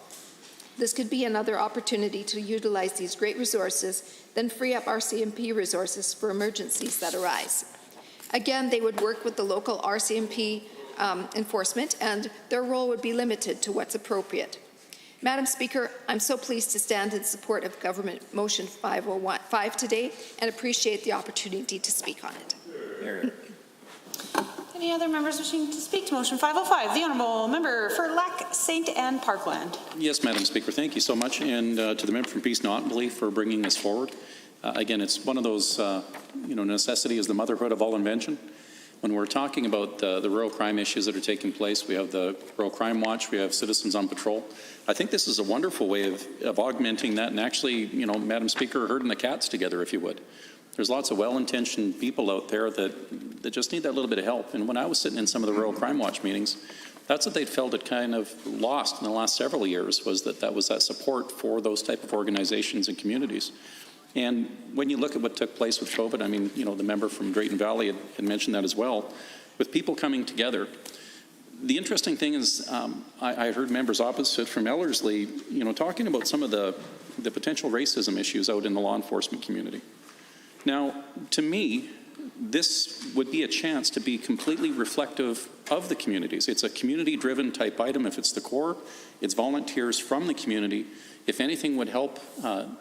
This could be another opportunity to utilize these great resources, then free up RCMP resources for emergencies that arise. Again, they would work with the local RCMP enforcement, and their role would be limited to what's appropriate. Madam Speaker, I'm so pleased to stand in support of Government Motion 505 today and appreciate the opportunity to speak on it. Any other members wishing to speak to Motion 505? The Honourable Member for Lac St. Anne Parkland. Yes, Madam Speaker, thank you so much, and to the member from Peace Notley for bringing this forward. Again, it's one of those, necessity is the motherhood of all invention. When we're talking about the rural crime issues that are taking place, we have the Rural Crime Watch, we have Citizens on Patrol. I think this is a wonderful way of augmenting that and actually, Madam Speaker, herding the cats together, if you would. There's lots of well-intentioned people out there that just need that little bit of help. And when I was sitting in some of the Rural Crime Watch meetings, that's what they'd felt it kind of lost in the last several years, was that support for those type of organizations and communities. And when you look at what took place with COVID, I mean, the member from Drayton Valley had mentioned that as well, with people coming together. The interesting thing is, I heard members opposite from Ellerslie, talking about some of the potential racism issues out in the law enforcement community. Now, to me, this would be a chance to be completely reflective of the communities. It's a community-driven type item. If it's the core, it's volunteers from the community. If anything would help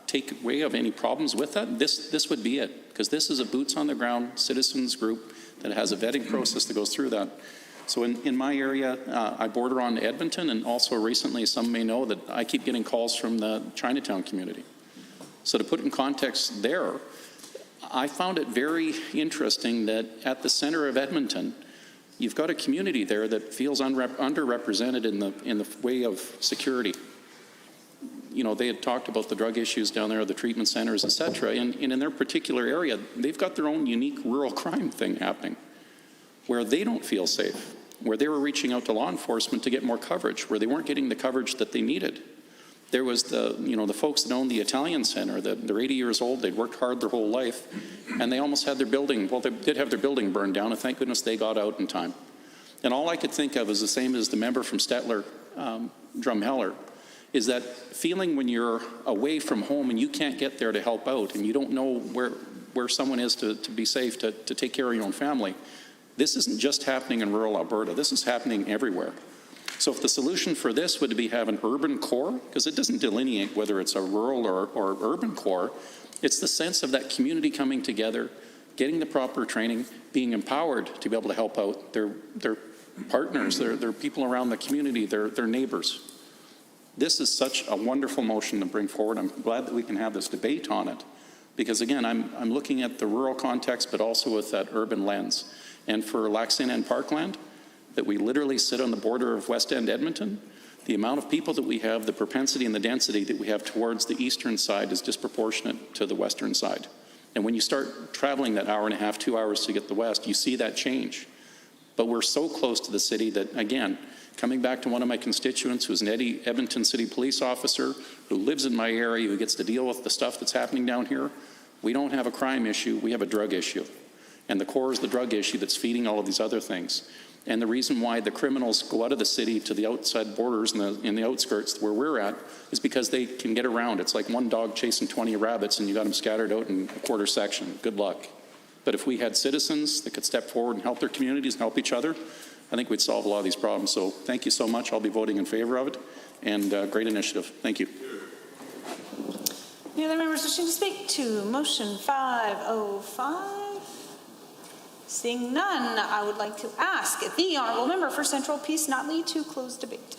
take away of any problems with that, this would be it, because this is a boots-on-the-ground citizens group that has a vetting process that goes through that. So in my area, I border on Edmonton, and also recently, some may know that I keep getting calls from the Chinatown community. So to put it in context there, I found it very interesting that at the center of Edmonton, you've got a community there that feels underrepresented in the way of security. They had talked about the drug issues down there, the treatment centers, et cetera, and in their particular area, they've got their own unique rural crime thing happening, where they don't feel safe, where they were reaching out to law enforcement to get more coverage, where they weren't getting the coverage that they needed. There was the folks that owned the Italian Center, they're 80 years old, they'd worked hard their whole life, and they almost had their building, well, they did have their building burned down, and thank goodness they got out in time. And all I could think of is the same as the member from Stettler, Drumheller, is that feeling when you're away from home and you can't get there to help out, and you don't know where someone is to be safe, to take care of your own family. This isn't just happening in rural Alberta, this is happening everywhere. So if the solution for this would be have an urban core, because it doesn't delineate whether it's a rural or urban core, it's the sense of that community coming together, getting the proper training, being empowered to be able to help out their partners, their people around the community, their neighbors. This is such a wonderful motion to bring forward. I'm glad that we can have this debate on it because, again, I'm looking at the rural context but also with that urban lens. And for Laxton and Parkland, that we literally sit on the border of West End Edmonton, the amount of people that we have, the propensity and the density that we have towards the eastern side is disproportionate to the western side. And when you start traveling that hour and a half, 2 hours to get the west, you see that change. But we're so close to the city that, again, coming back to one of my constituents who's an Edmonton City police officer who lives in my area, who gets to deal with the stuff that's happening down here, we don't have a crime issue, we have a drug issue. And the core is the drug issue that's feeding all of these other things. And the reason why the criminals go out of the city to the outside borders and in the outskirts where we're at is because they can get around. It's like one dog chasing 20 rabbits and you got them scattered out in a quarter section. Good luck. But if we had citizens that could step forward and help their communities and help each other, I think we'd solve a lot of these problems. So thank you so much. I'll be voting in favor of it. And great initiative. Thank you. Any other members wishing to speak to motion 505? Seeing none, I would like to ask the honourable member for Central Peace Notley to close debate.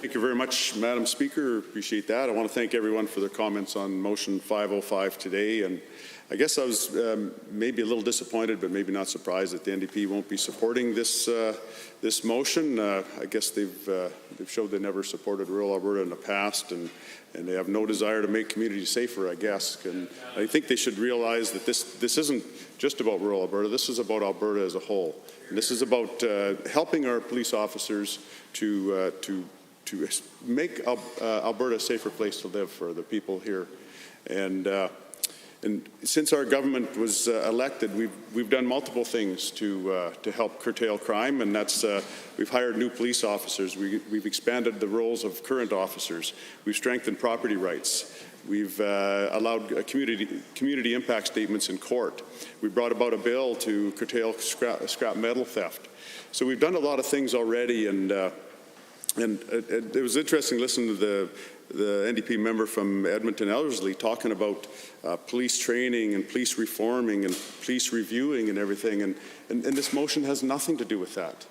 Thank you very much, Madam Speaker. Appreciate that. I want to thank everyone for their comments on motion 505 today. And I guess I was maybe a little disappointed, but maybe not surprised that the NDP won't be supporting this this motion. I guess they've showed they never supported rural Alberta in the past, and they have no desire to make communities safer, I guess. And I think they should realize that this isn't just about rural Alberta. This is about Alberta as a whole. And this is about helping our police officers to make Alberta a safer place to live for the people here. And since our government was elected, we've done multiple things to help curtail crime, and that's we've hired new police officers. We've expanded the roles of current officers. We've strengthened property rights. We've allowed community impact statements in court. We brought about a bill to curtail scrap metal theft. So we've done a lot of things already, and it was interesting listening to the NDP member from Edmonton Ellerslie talking about police training and police reforming and police reviewing and everything, and this motion has nothing to do with that,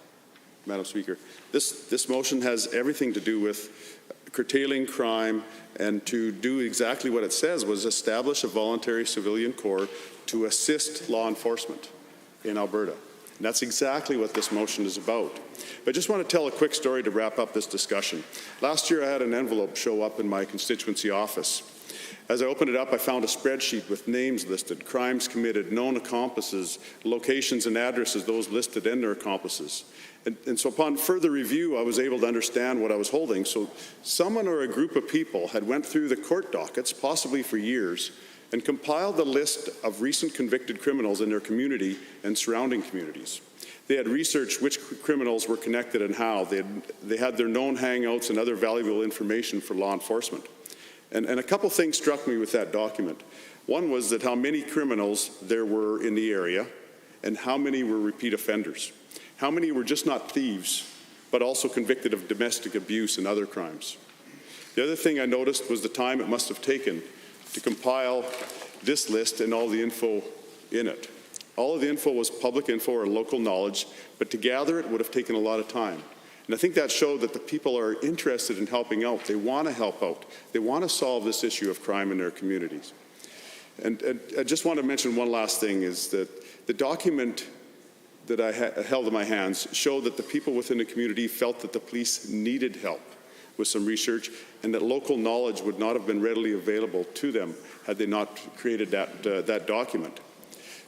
Madam Speaker. This motion has everything to do with curtailing crime and to do exactly what it says, was establish a voluntary civilian corps to assist law enforcement in Alberta. And that's exactly what this motion is about. But I just want to tell a quick story to wrap up this discussion. Last year I had an envelope show up in my constituency office. As I opened it up, I found a spreadsheet with names listed, crimes committed, known accomplices, locations and addresses, those listed and their accomplices. And so upon further review, I was able to understand what I was holding. So someone or a group of people had went through the court dockets, possibly for years, and compiled a list of recent convicted criminals in their community and surrounding communities. They had researched which criminals were connected and how. They had their known hangouts and other valuable information for law enforcement. And a couple things struck me with that document. One was that how many criminals there were in the area and how many were repeat offenders. How many were just not thieves, but also convicted of domestic abuse and other crimes. The other thing I noticed was the time it must have taken to compile this list and all the info in it. All of the info was public info or local knowledge, but to gather it would have taken a lot of time. And I think that showed that the people are interested in helping out. They want to help out. They want to solve this issue of crime in their communities. And I just want to mention one last thing, is that the document that I held in my hands showed that the people within the community felt that the police needed help with some research, and that local knowledge would not have been readily available to them had they not created that document.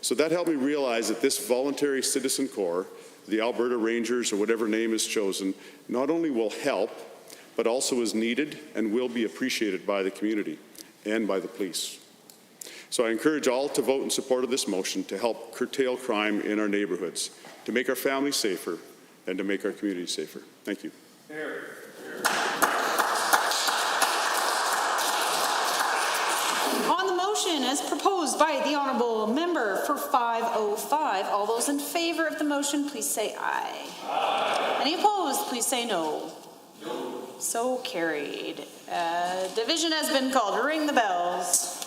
So that helped me realize that this voluntary citizen corps, the Alberta Rangers or whatever name is chosen, not only will help, but also is needed and will be appreciated by the community and by the police. So I encourage all to vote in support of this motion to help curtail crime in our neighborhoods, to make our families safer, and to make our communities safer. Thank you. On the motion as proposed by the honourable member for 505, all those in favour of the motion, please say aye. Aye. Any opposed, please say no. No. So carried. Division has been called. Ring the bells.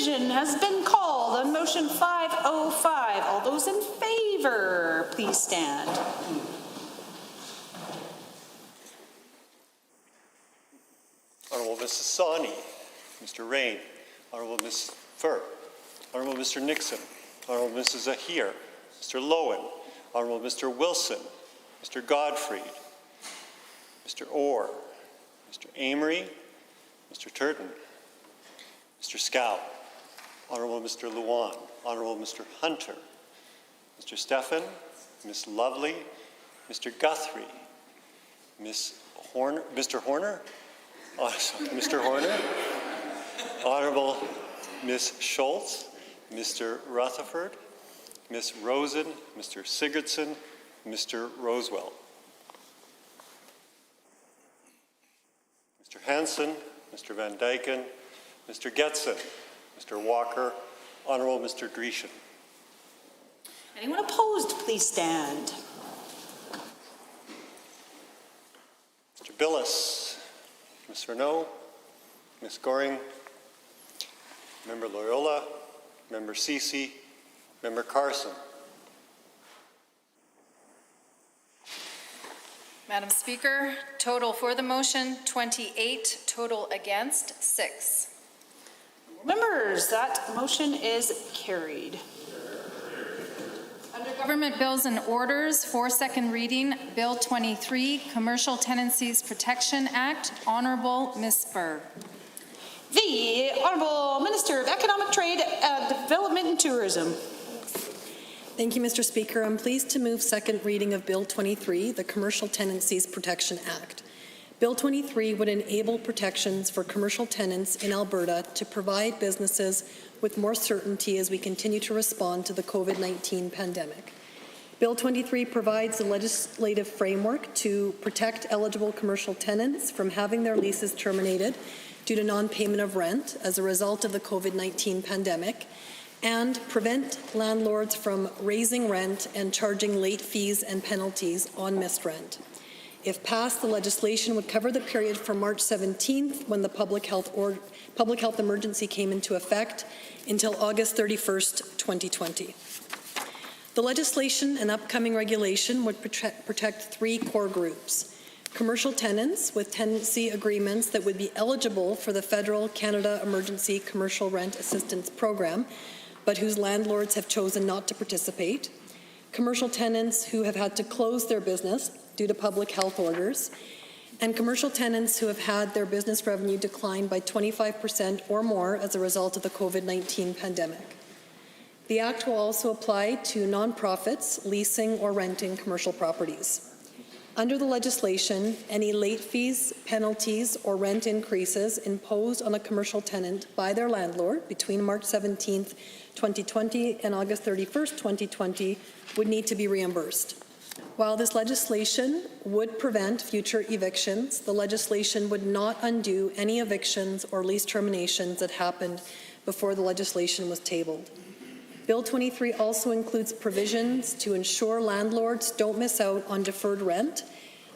question has been called on motion 505. All those in favor, please stand. Honourable Mrs. Sawney, Mr. Rain, Honourable Ms. Furr, Honourable Mr. Nixon, Honourable Mrs. Ahir, Mr. Lowen, Honourable Mr. Wilson, Mr. Godfrey, Mr. Orr, Mr. Amory, Mr. Turton, Mr. Scow, Honourable Mr. Luan, Honourable Mr. Hunter, Mr. Stephan, Ms. Lovely, Mr. Guthrie, Ms. Horner, Mr. Horner, Mr. Horner, Honourable Ms. Schultz, Mr. Rutherford, Ms. Rosen, Mr. Sigurdsson, Mr. Roswell, Mr. Hansen, Mr. Van Dyken, Mr. Getson, Mr. Walker, Honourable Mr. Dreeshen. Anyone opposed, please stand. Mr. Billis, Ms. Renault, Ms. Goring, Member Loyola, Member Ceci, Member Carson. Madam Speaker, total for the motion 28, total against 6. Members, that motion is carried. Under Government Bills and Orders for second reading, Bill 23, Commercial Tenancies Protection Act, Honourable Ms. Furr. The Honourable Minister of Economic Trade, Development and Tourism. Thank you, Mr. Speaker. I'm pleased to move second reading of Bill 23, the Commercial Tenancies Protection Act. Bill 23 would enable protections for commercial tenants in Alberta to provide businesses with more certainty as we continue to respond to the COVID-19 pandemic. Bill 23 provides a legislative framework to protect eligible commercial tenants from having their leases terminated due to non-payment of rent as a result of the COVID-19 pandemic, and prevent landlords from raising rent and charging late fees and penalties on missed rent. If passed, the legislation would cover the period from March 17th, when the public health emergency came into effect, until August 31st, 2020. The legislation and upcoming regulation would protect 3 core groups: commercial tenants with tenancy agreements that would be eligible for the Federal Canada Emergency Commercial Rent Assistance Program, but whose landlords have chosen not to participate; commercial tenants who have had to close their business due to public health orders; and commercial tenants who have had their business revenue decline by 25% or more as a result of the COVID-19 pandemic. The Act will also apply to nonprofits leasing or renting commercial properties. Under the legislation, any late fees, penalties, or rent increases imposed on a commercial tenant by their landlord between March 17th, 2020 and August 31st, 2020 would need to be reimbursed. While this legislation would prevent future evictions, the legislation would not undo any evictions or lease terminations that happened before the legislation was tabled. Bill 23 also includes provisions to ensure landlords don't miss out on deferred rent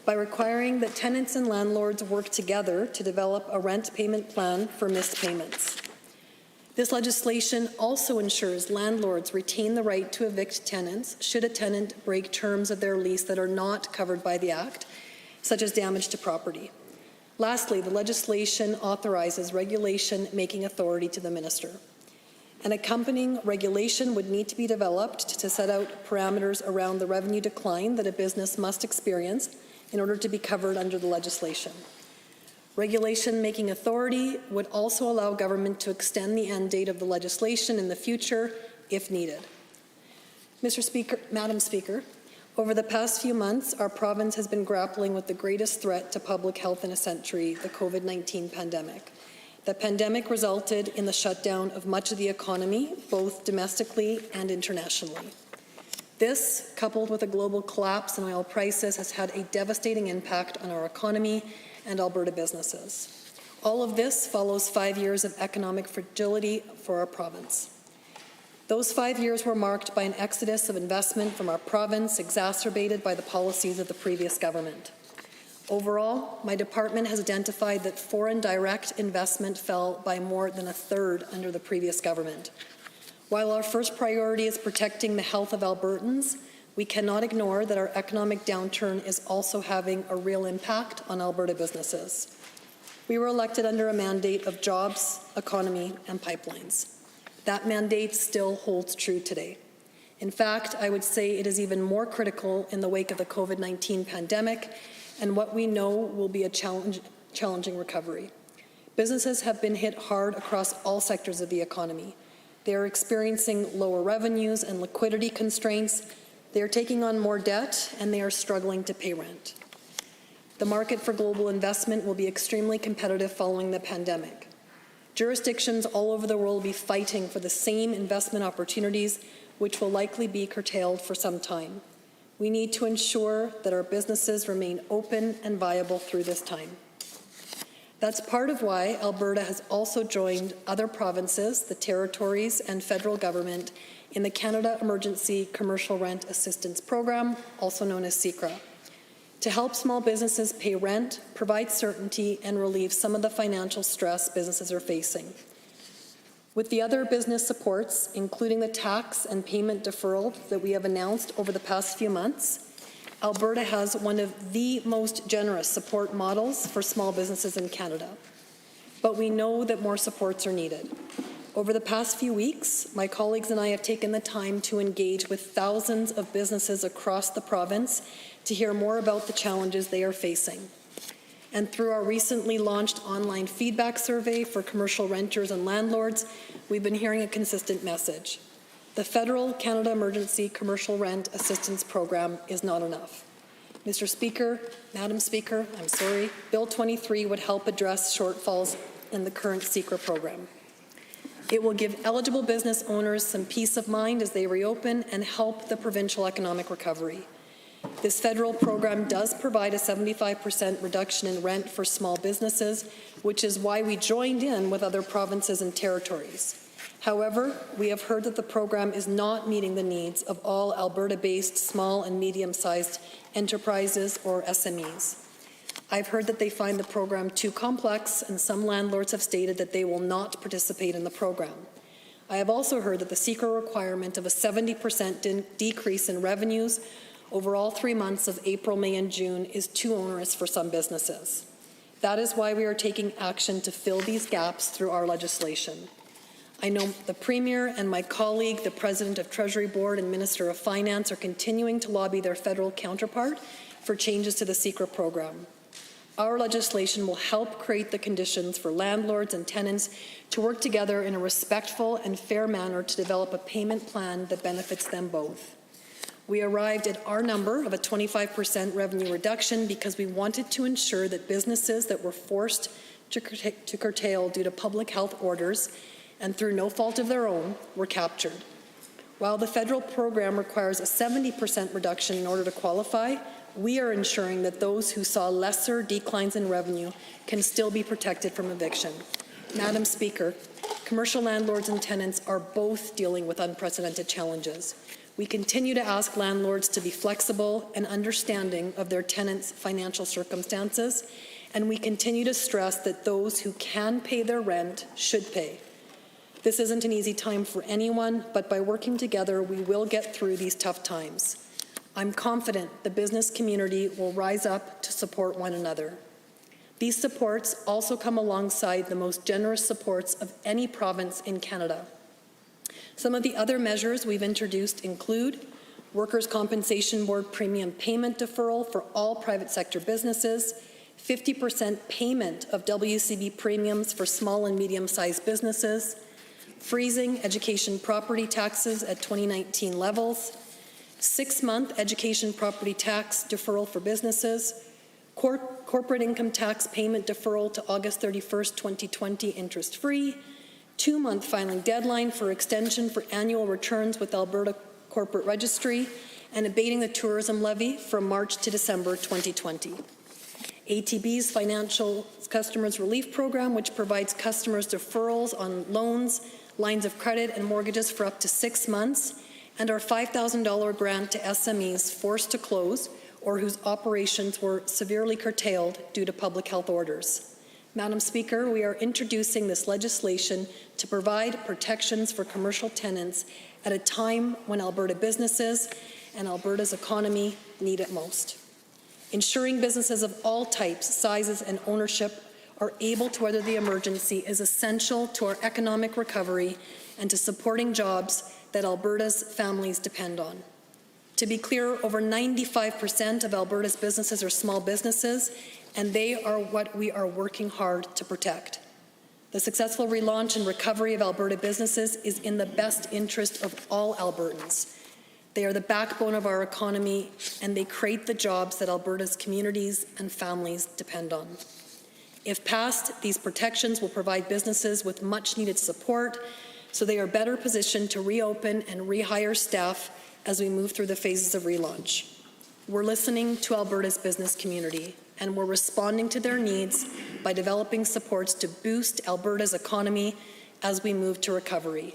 by requiring that tenants and landlords work together to develop a rent payment plan for missed payments. This legislation also ensures landlords retain the right to evict tenants should a tenant break terms of their lease that are not covered by the Act, such as damage to property. Lastly, the legislation authorizes regulation-making authority to the Minister. An accompanying regulation would need to be developed to set out parameters around the revenue decline that a business must experience in order to be covered under the legislation. Regulation-making authority would also allow government to extend the end date of the legislation in the future if needed. Madam Speaker, over the past few months, our province has been grappling with the greatest threat to public health in a century, the COVID-19 pandemic. The pandemic resulted in the shutdown of much of the economy, both domestically and internationally. This, coupled with a global collapse in oil prices, has had a devastating impact on our economy and Alberta businesses. All of this follows 5 years of economic fragility for our province. Those 5 years were marked by an exodus of investment from our province, exacerbated by the policies of the previous government. Overall, my department has identified that foreign direct investment fell by more than a third under the previous government. While our first priority is protecting the health of Albertans, we cannot ignore that our economic downturn is also having a real impact on Alberta businesses. We were elected under a mandate of jobs, economy, and pipelines. That mandate still holds true today. In fact, I would say it is even more critical in the wake of the COVID-19 pandemic and what we know will be a challenging recovery. Businesses have been hit hard across all sectors of the economy. They are experiencing lower revenues and liquidity constraints. They are taking on more debt, and they are struggling to pay rent. The market for global investment will be extremely competitive following the pandemic. Jurisdictions all over the world will be fighting for the same investment opportunities, which will likely be curtailed for some time. We need to ensure that our businesses remain open and viable through this time. That's part of why Alberta has also joined other provinces, the territories, and federal government in the Canada Emergency Commercial Rent Assistance Program, also known as CECRA, to help small businesses pay rent, provide certainty, and relieve some of the financial stress businesses are facing. With the other business supports, including the tax and payment deferral that we have announced over the past few months, Alberta has one of the most generous support models for small businesses in Canada. But we know that more supports are needed. Over the past few weeks, my colleagues and I have taken the time to engage with thousands of businesses across the province to hear more about the challenges they are facing. And through our recently launched online feedback survey for commercial renters and landlords, we've been hearing a consistent message. The federal Canada Emergency Commercial Rent Assistance Program is not enough. Mr. Speaker, Madam Speaker, Bill 23 would help address shortfalls in the current CECRA program. It will give eligible business owners some peace of mind as they reopen and help the provincial economic recovery. This federal program does provide a 75% reduction in rent for small businesses, which is why we joined in with other provinces and territories. However, we have heard that the program is not meeting the needs of all Alberta-based small and medium-sized enterprises or SMEs. I've heard that they find the program too complex, and some landlords have stated that they will not participate in the program. I have also heard that the CECRA requirement of a 70% decrease in revenues over all 3 months of April, May, and June is too onerous for some businesses. That is why we are taking action to fill these gaps through our legislation. I know the Premier and my colleague, the President of Treasury Board and Minister of Finance, are continuing to lobby their federal counterpart for changes to the CECRA program. Our legislation will help create the conditions for landlords and tenants to work together in a respectful and fair manner to develop a payment plan that benefits them both. We arrived at our number of a 25% revenue reduction because we wanted to ensure that businesses that were forced to curtail due to public health orders and through no fault of their own were captured. While the federal program requires a 70% reduction in order to qualify, we are ensuring that those who saw lesser declines in revenue can still be protected from eviction. Madam Speaker, commercial landlords and tenants are both dealing with unprecedented challenges. We continue to ask landlords to be flexible and understanding of their tenants' financial circumstances, and we continue to stress that those who can pay their rent should pay. This isn't an easy time for anyone, but by working together, we will get through these tough times. I'm confident the business community will rise up to support one another. These supports also come alongside the most generous supports of any province in Canada. Some of the other measures we've introduced include Workers' Compensation Board premium payment deferral for all private sector businesses, 50% payment of WCB premiums for small and medium-sized businesses, freezing education property taxes at 2019 levels, 6-month education property tax deferral for businesses, corporate income tax payment deferral to August 31st, 2020 interest-free, 2-month filing deadline for extension for annual returns with Alberta Corporate Registry, and abating the tourism levy from March to December 2020. ATB's Financial Customers Relief Program, which provides customers deferrals on loans, lines of credit, and mortgages for up to 6 months, and our $5,000 grant to SMEs forced to close or whose operations were severely curtailed due to public health orders. Madam Speaker, we are introducing this legislation to provide protections for commercial tenants at a time when Alberta businesses and Alberta's economy need it most. Ensuring businesses of all types, sizes, and ownership are able to weather the emergency is essential to our economic recovery and to supporting jobs that Alberta's families depend on. To be clear, over 95% of Alberta's businesses are small businesses, and they are what we are working hard to protect. The successful relaunch and recovery of Alberta businesses is in the best interest of all Albertans. They are the backbone of our economy, and they create the jobs that Alberta's communities and families depend on. If passed, these protections will provide businesses with much-needed support so they are better positioned to reopen and rehire staff as we move through the phases of relaunch. We're listening to Alberta's business community, and we're responding to their needs by developing supports to boost Alberta's economy as we move to recovery.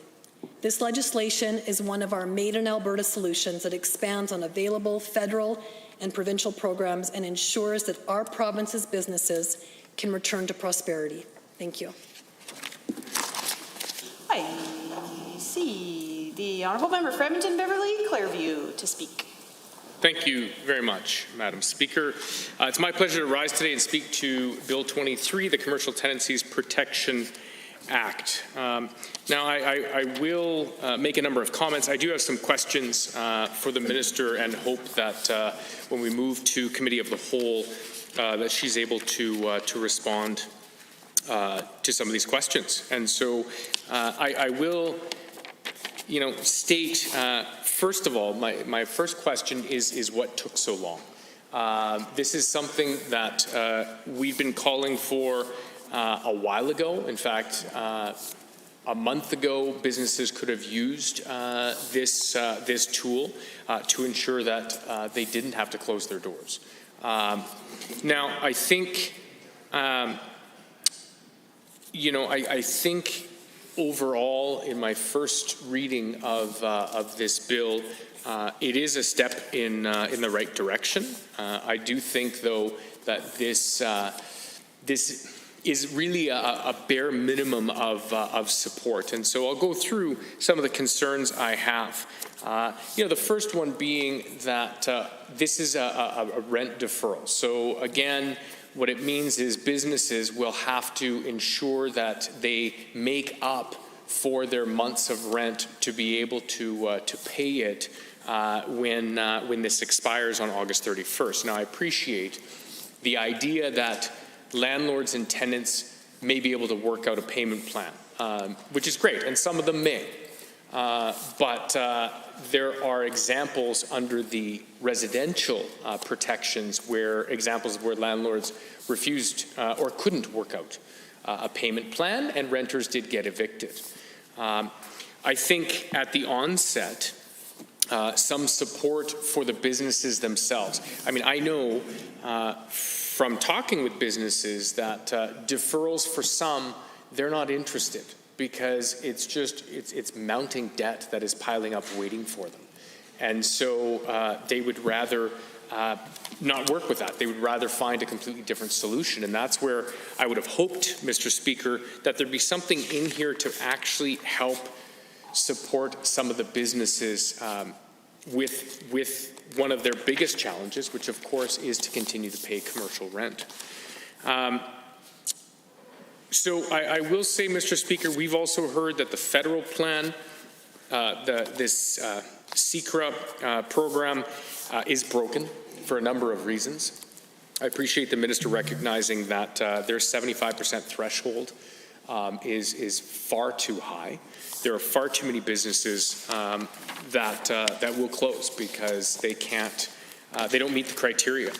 This legislation is one of our Made in Alberta solutions that expands on available federal and provincial programs and ensures that our province's businesses can return to prosperity. Thank you. I see the Honourable Member for Edmonton Beverly Clareview to speak. Thank you very much, Madam Speaker. It's my pleasure to rise today and speak to Bill 23, the Commercial Tenancies Protection Act. Now, I will make a number of comments. I do have some questions for the Minister and hope that when we move to Committee of the Whole, that she's able to respond to some of these questions. And so I will, state, first of all, my first question is what took so long? This is something that we've been calling for a while ago. In fact, a month ago, businesses could have used this tool to ensure that they didn't have to close their doors. Now, I think, I think overall, in my first reading of this bill, it is a step in the right direction. I do think, though, that this is really a bare minimum of support. And so I'll go through some of the concerns I have. The first one being that this is a rent deferral. So again, what it means is businesses will have to ensure that they make up for their months of rent to be able to pay it when this expires on August 31st. Now, I appreciate the idea that landlords and tenants may be able to work out a payment plan, which is great, and some of them may. But there are examples under the residential protections examples where landlords refused or couldn't work out a payment plan, and renters did get evicted. I think at the onset, some support for the businesses themselves. I mean, I know from talking with businesses that deferrals for some, they're not interested because it's mounting debt that is piling up waiting for them. And so they would rather not work with that. They would rather find a completely different solution. And that's where I would have hoped, Mr. Speaker, that there'd be something in here to actually help support some of the businesses with one of their biggest challenges, which of course is to continue to pay commercial rent. So I will say, Mr. Speaker, we've also heard that the federal plan, this CECRA program, is broken for a number of reasons. I appreciate the Minister recognizing that their 75% threshold is far too high. There are far too many businesses that will close because they don't meet the criteria.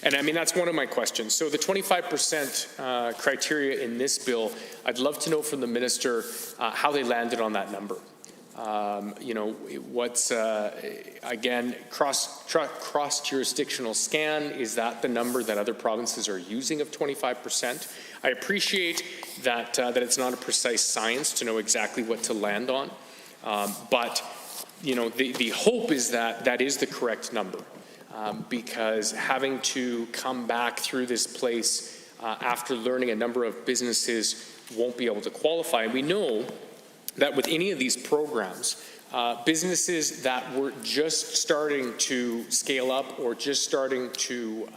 And I mean, that's one of my questions. So the 25% criteria in this bill, I'd love to know from the Minister how they landed on that number. What's, again, cross-jurisdictional scan, is that the number that other provinces are using of 25%? I appreciate that it's not a precise science to know exactly what to land on, but the hope is that that is the correct number. because having to come back through this place after learning a number of businesses won't be able to qualify. And we know that with any of these programs, businesses that were just starting to scale up or just starting to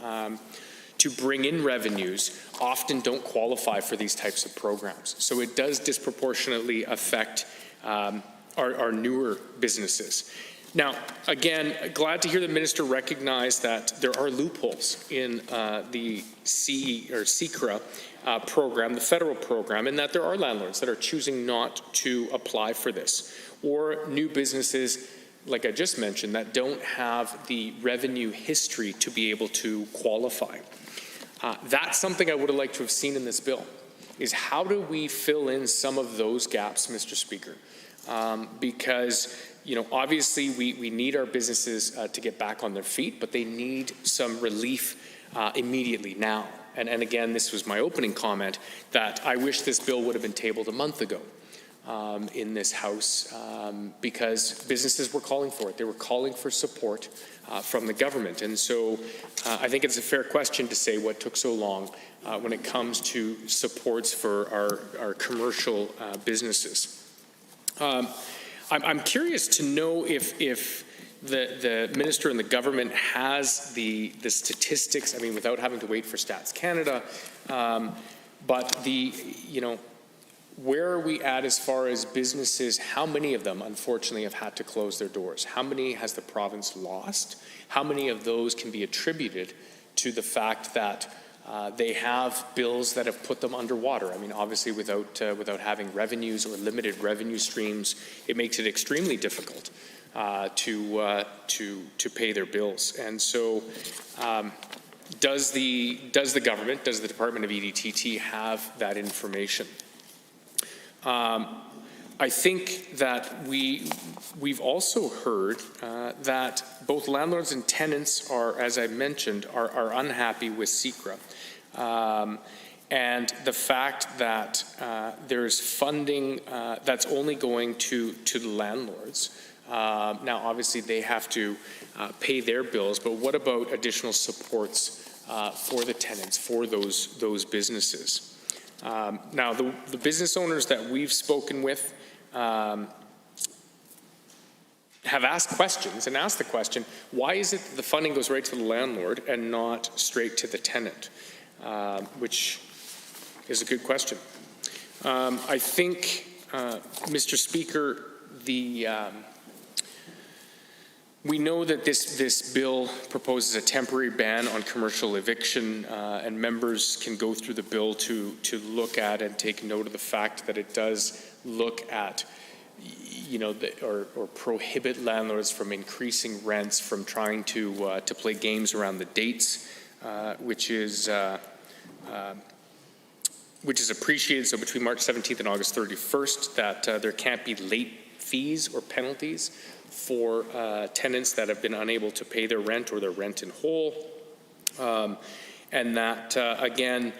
bring in revenues often don't qualify for these types of programs. So it does disproportionately affect our newer businesses. Now, again, glad to hear the minister recognize that there are loopholes in the CECRA program, the federal program, and that there are landlords that are choosing not to apply for this, or new businesses, like I just mentioned, that don't have the revenue history to be able to qualify. That's something I would have liked to have seen in this bill, is how do we fill in some of those gaps, Mr. Speaker? Because obviously we need our businesses to get back on their feet, but they need some relief immediately now. And again, this was my opening comment, that I wish this bill would have been tabled a month ago in this House, because businesses were calling for it. They were calling for support from the government. And so I think it's a fair question to say what took so long when it comes to supports for our commercial businesses. I'm curious to know if the minister and the government has the statistics, I mean, without having to wait for Stats Canada, but where are we at as far as businesses? How many of them, unfortunately, have had to close their doors? How many has the province lost? How many of those can be attributed to the fact that they have bills that have put them underwater? I mean, obviously, without having revenues or limited revenue streams, it makes it extremely difficult to pay their bills. And so, does the government, does the Department of EDTT have that information? I think that we've also heard that both landlords and tenants are, as I mentioned, are unhappy with CECRA. And the fact that there's funding that's only going to the landlords. Now, obviously, they have to pay their bills, but what about additional supports for the tenants, for those businesses? Now, the business owners that we've spoken with have asked questions and asked the question, why is it that the funding goes right to the landlord and not straight to the tenant? Which is a good question. I think, Mr. Speaker, we know that this bill proposes a temporary ban on commercial eviction, and members can go through the bill to look at and take note of the fact that it does look at, or prohibit landlords from increasing rents, from trying to play games around the dates, which is appreciated. So between March 17th and August 31st, that there can't be late fees or penalties for tenants that have been unable to pay their rent or their rent in whole. And that, again,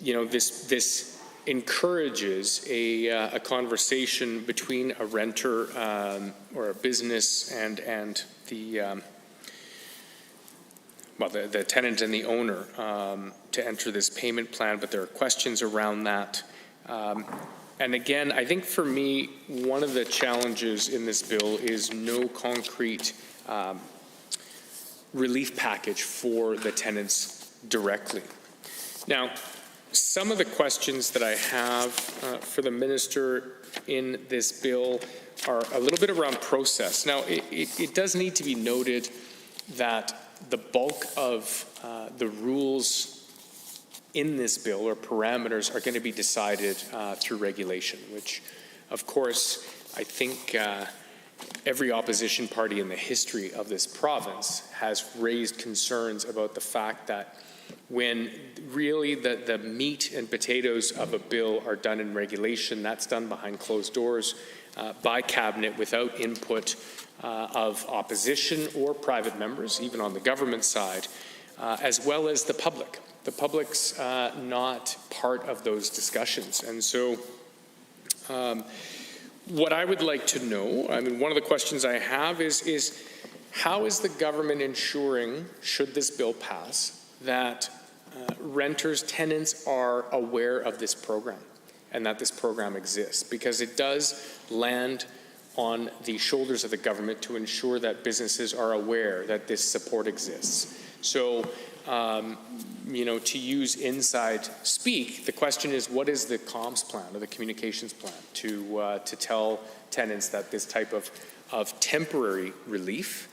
this encourages a conversation between a renter or a business and the tenant and the owner to enter this payment plan, but there are questions around that. And again, I think for me, one of the challenges in this bill is no concrete relief package for the tenants directly. Now, some of the questions that I have for the minister in this bill are a little bit around process. Now, it does need to be noted that the bulk of the rules in this bill or parameters are going to be decided through regulation, which, of course, I think every opposition party in the history of this province has raised concerns about the fact that when really the meat and potatoes of a bill are done in regulation, that's done behind closed doors by cabinet without input of opposition or private members, even on the government side, as well as the public. The public's not part of those discussions. And so what I would like to know, I mean, one of the questions I have is how is the government ensuring, should this bill pass, that renters, tenants are aware of this program and that this program exists? Because it does land on the shoulders of the government to ensure that businesses are aware that this support exists. So, to use inside speak, the question is, what is the comms plan or the communications plan to tell tenants that this type of temporary relief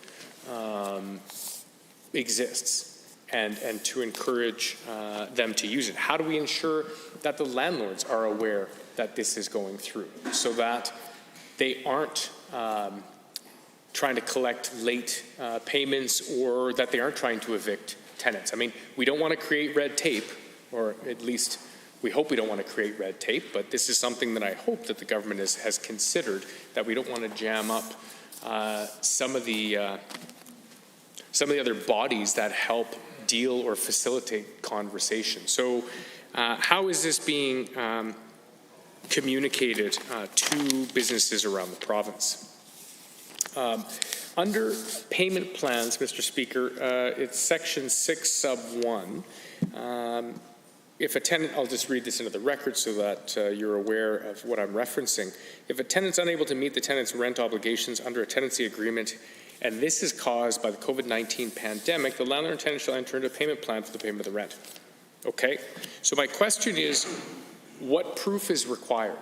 exists, and to encourage them to use it? How do we ensure that the landlords are aware that this is going through, so that they aren't trying to collect late payments, or that they aren't trying to evict tenants? I mean, we don't want to create red tape, or at least we hope we don't want to create red tape, but this is something that I hope that the government has considered, that we don't want to jam up some of the other bodies that help deal or facilitate conversation. So how is this being communicated to businesses around the province? Under payment plans, Mr. Speaker, it's section 6 sub 1. If a tenant, I'll just read this into the record so that you're aware of what I'm referencing. If a tenant's unable to meet the tenant's rent obligations under a tenancy agreement, and this is caused by the COVID-19 pandemic, the landlord and tenant shall enter into a payment plan for the payment of the rent. Okay, so my question is, what proof is required?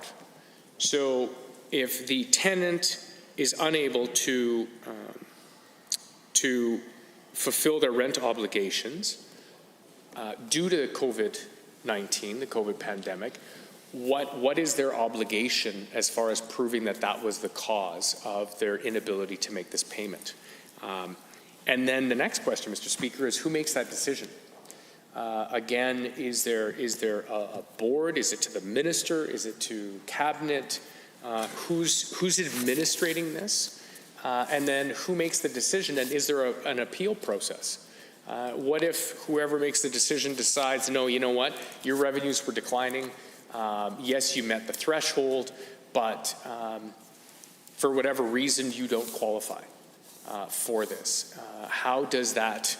So if the tenant is unable to fulfill their rent obligations due to COVID-19, the COVID pandemic, what is their obligation as far as proving that that was the cause of their inability to make this payment? And then the next question, Mr. Speaker, is who makes that decision? Again, is there a board? Is it to the minister? Is it to cabinet? Who's administrating this? And then who makes the decision? And is there an appeal process? What if whoever makes the decision decides, no, you know what, your revenues were declining. Yes, you met the threshold, but for whatever reason, you don't qualify for this. How does that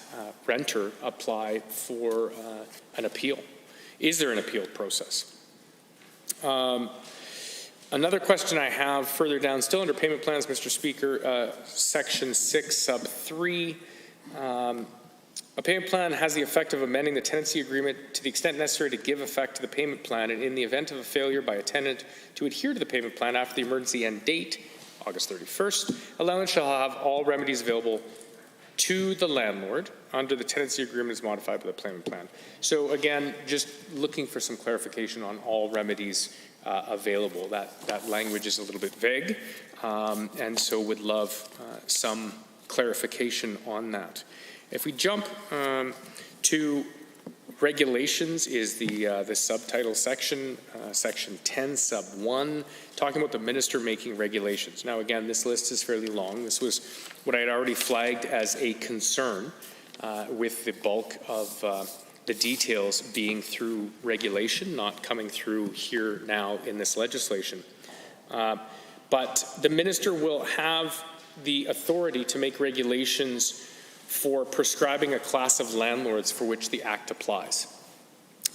renter apply for an appeal? Is there an appeal process? Another question I have further down, still under payment plans, Mr. Speaker, section 6 sub 3. A payment plan has the effect of amending the tenancy agreement to the extent necessary to give effect to the payment plan, and in the event of a failure by a tenant to adhere to the payment plan after the emergency end date, August 31st, a landlord shall have all remedies available to the landlord under the tenancy agreement as modified by the payment plan. So again, just looking for some clarification on all remedies available. That language is a little bit vague, and so would love some clarification on that. If we jump to regulations, is the subtitle section, section 10 sub 1, talking about the minister making regulations. Now again, this list is fairly long. This was what I had already flagged as a concern with the bulk of the details being through regulation, not coming through here now in this legislation. But the minister will have the authority to make regulations for prescribing a class of landlords for which the Act applies.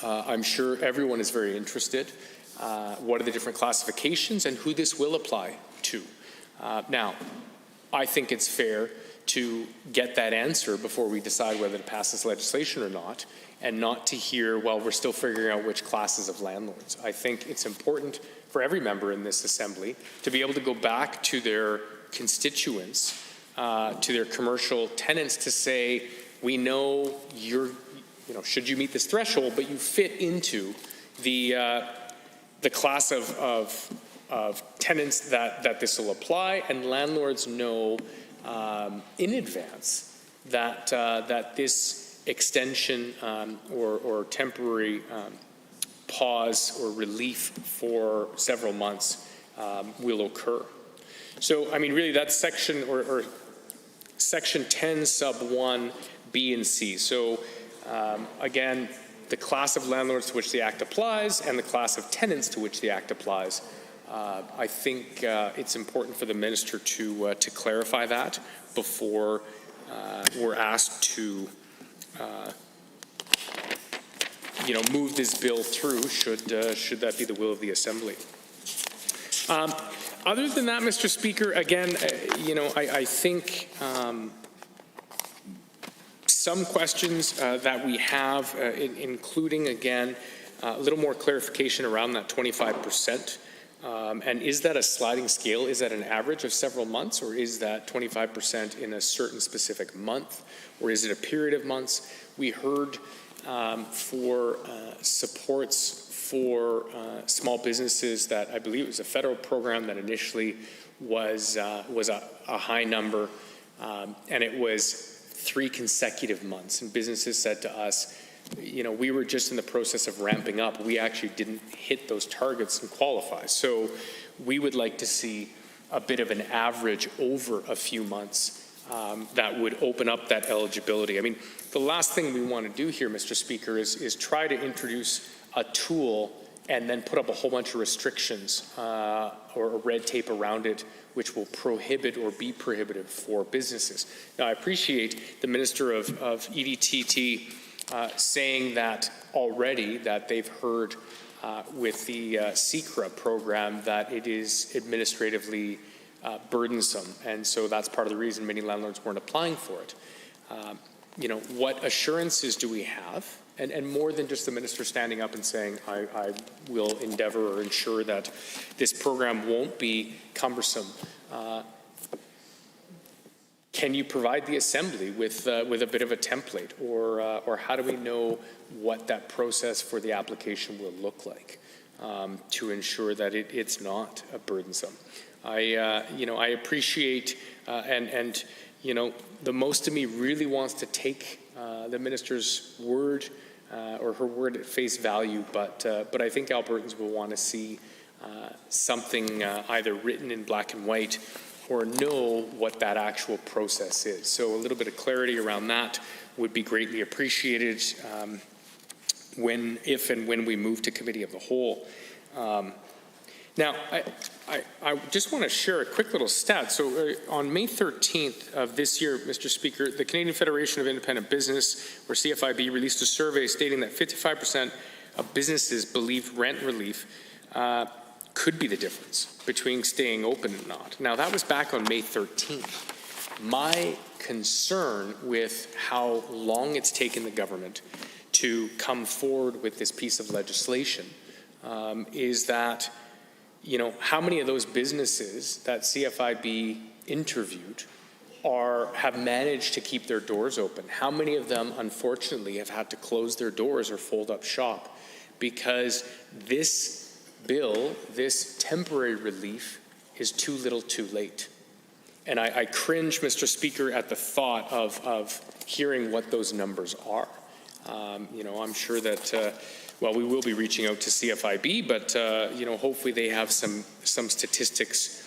I'm sure everyone is very interested. What are the different classifications and who this will apply to? Now, I think it's fair to get that answer before we decide whether to pass this legislation or not, and not to hear, well, we're still figuring out which classes of landlords. I think it's important for every member in this assembly to be able to go back to their constituents, to their commercial tenants, to say, we know should you meet this threshold, but you fit into the class of tenants that this will apply, and landlords know in advance that this extension or temporary pause or relief for several months will occur. So, I mean, really, that's section or section 10 sub 1 B and C. So, again, the class of landlords to which the Act applies and the class of tenants to which the Act applies. I think it's important for the minister to clarify that before we're asked to move this bill through, should that be the will of the Assembly. Other than that, Mr. Speaker, again, I think some questions that we have, including, again, a little more clarification around that 25%. And is that a sliding scale? Is that an average of several months, or is that 25% in a certain specific month, or is it a period of months? We heard for supports for small businesses that I believe it was a federal program that initially was a high number, and it was 3 consecutive months. And businesses said to us, we were just in the process of ramping up. We actually didn't hit those targets and qualify. So we would like to see a bit of an average over a few months that would open up that eligibility. I mean, the last thing we want to do here, Mr. Speaker, is try to introduce a tool and then put up a whole bunch of restrictions or red tape around it, which will prohibit or be prohibitive for businesses. Now, I appreciate the Minister of EDTT saying that already, that they've heard with the CECRA program that it is administratively burdensome, and so that's part of the reason many landlords weren't applying for it. What assurances do we have? And more than just the minister standing up and saying, I will endeavor or ensure that this program won't be cumbersome. Can you provide the Assembly with a bit of a template, or how do we know what that process for the application will look like to ensure that it's not burdensome? I appreciate and the most of me really wants to take the minister's word or her word at face value, but I think Albertans will want to see something either written in black and white or know what that actual process is. So a little bit of clarity around that would be greatly appreciated if and when we move to Committee of the Whole. Now, I just want to share a quick little stat. So on May 13th of this year, Mr. Speaker, the Canadian Federation of Independent Business, or CFIB, released a survey stating that 55% of businesses believe rent relief could be the difference between staying open and not. Now, that was back on May 13th. My concern with how long it's taken the government to come forward with this piece of legislation is that how many of those businesses that CFIB interviewed have managed to keep their doors open? How many of them, unfortunately, have had to close their doors or fold up shop because this bill, this temporary relief, is too little too late? And I cringe, Mr. Speaker, at the thought of hearing what those numbers are. I'm sure that we will be reaching out to CFIB, but hopefully they have some statistics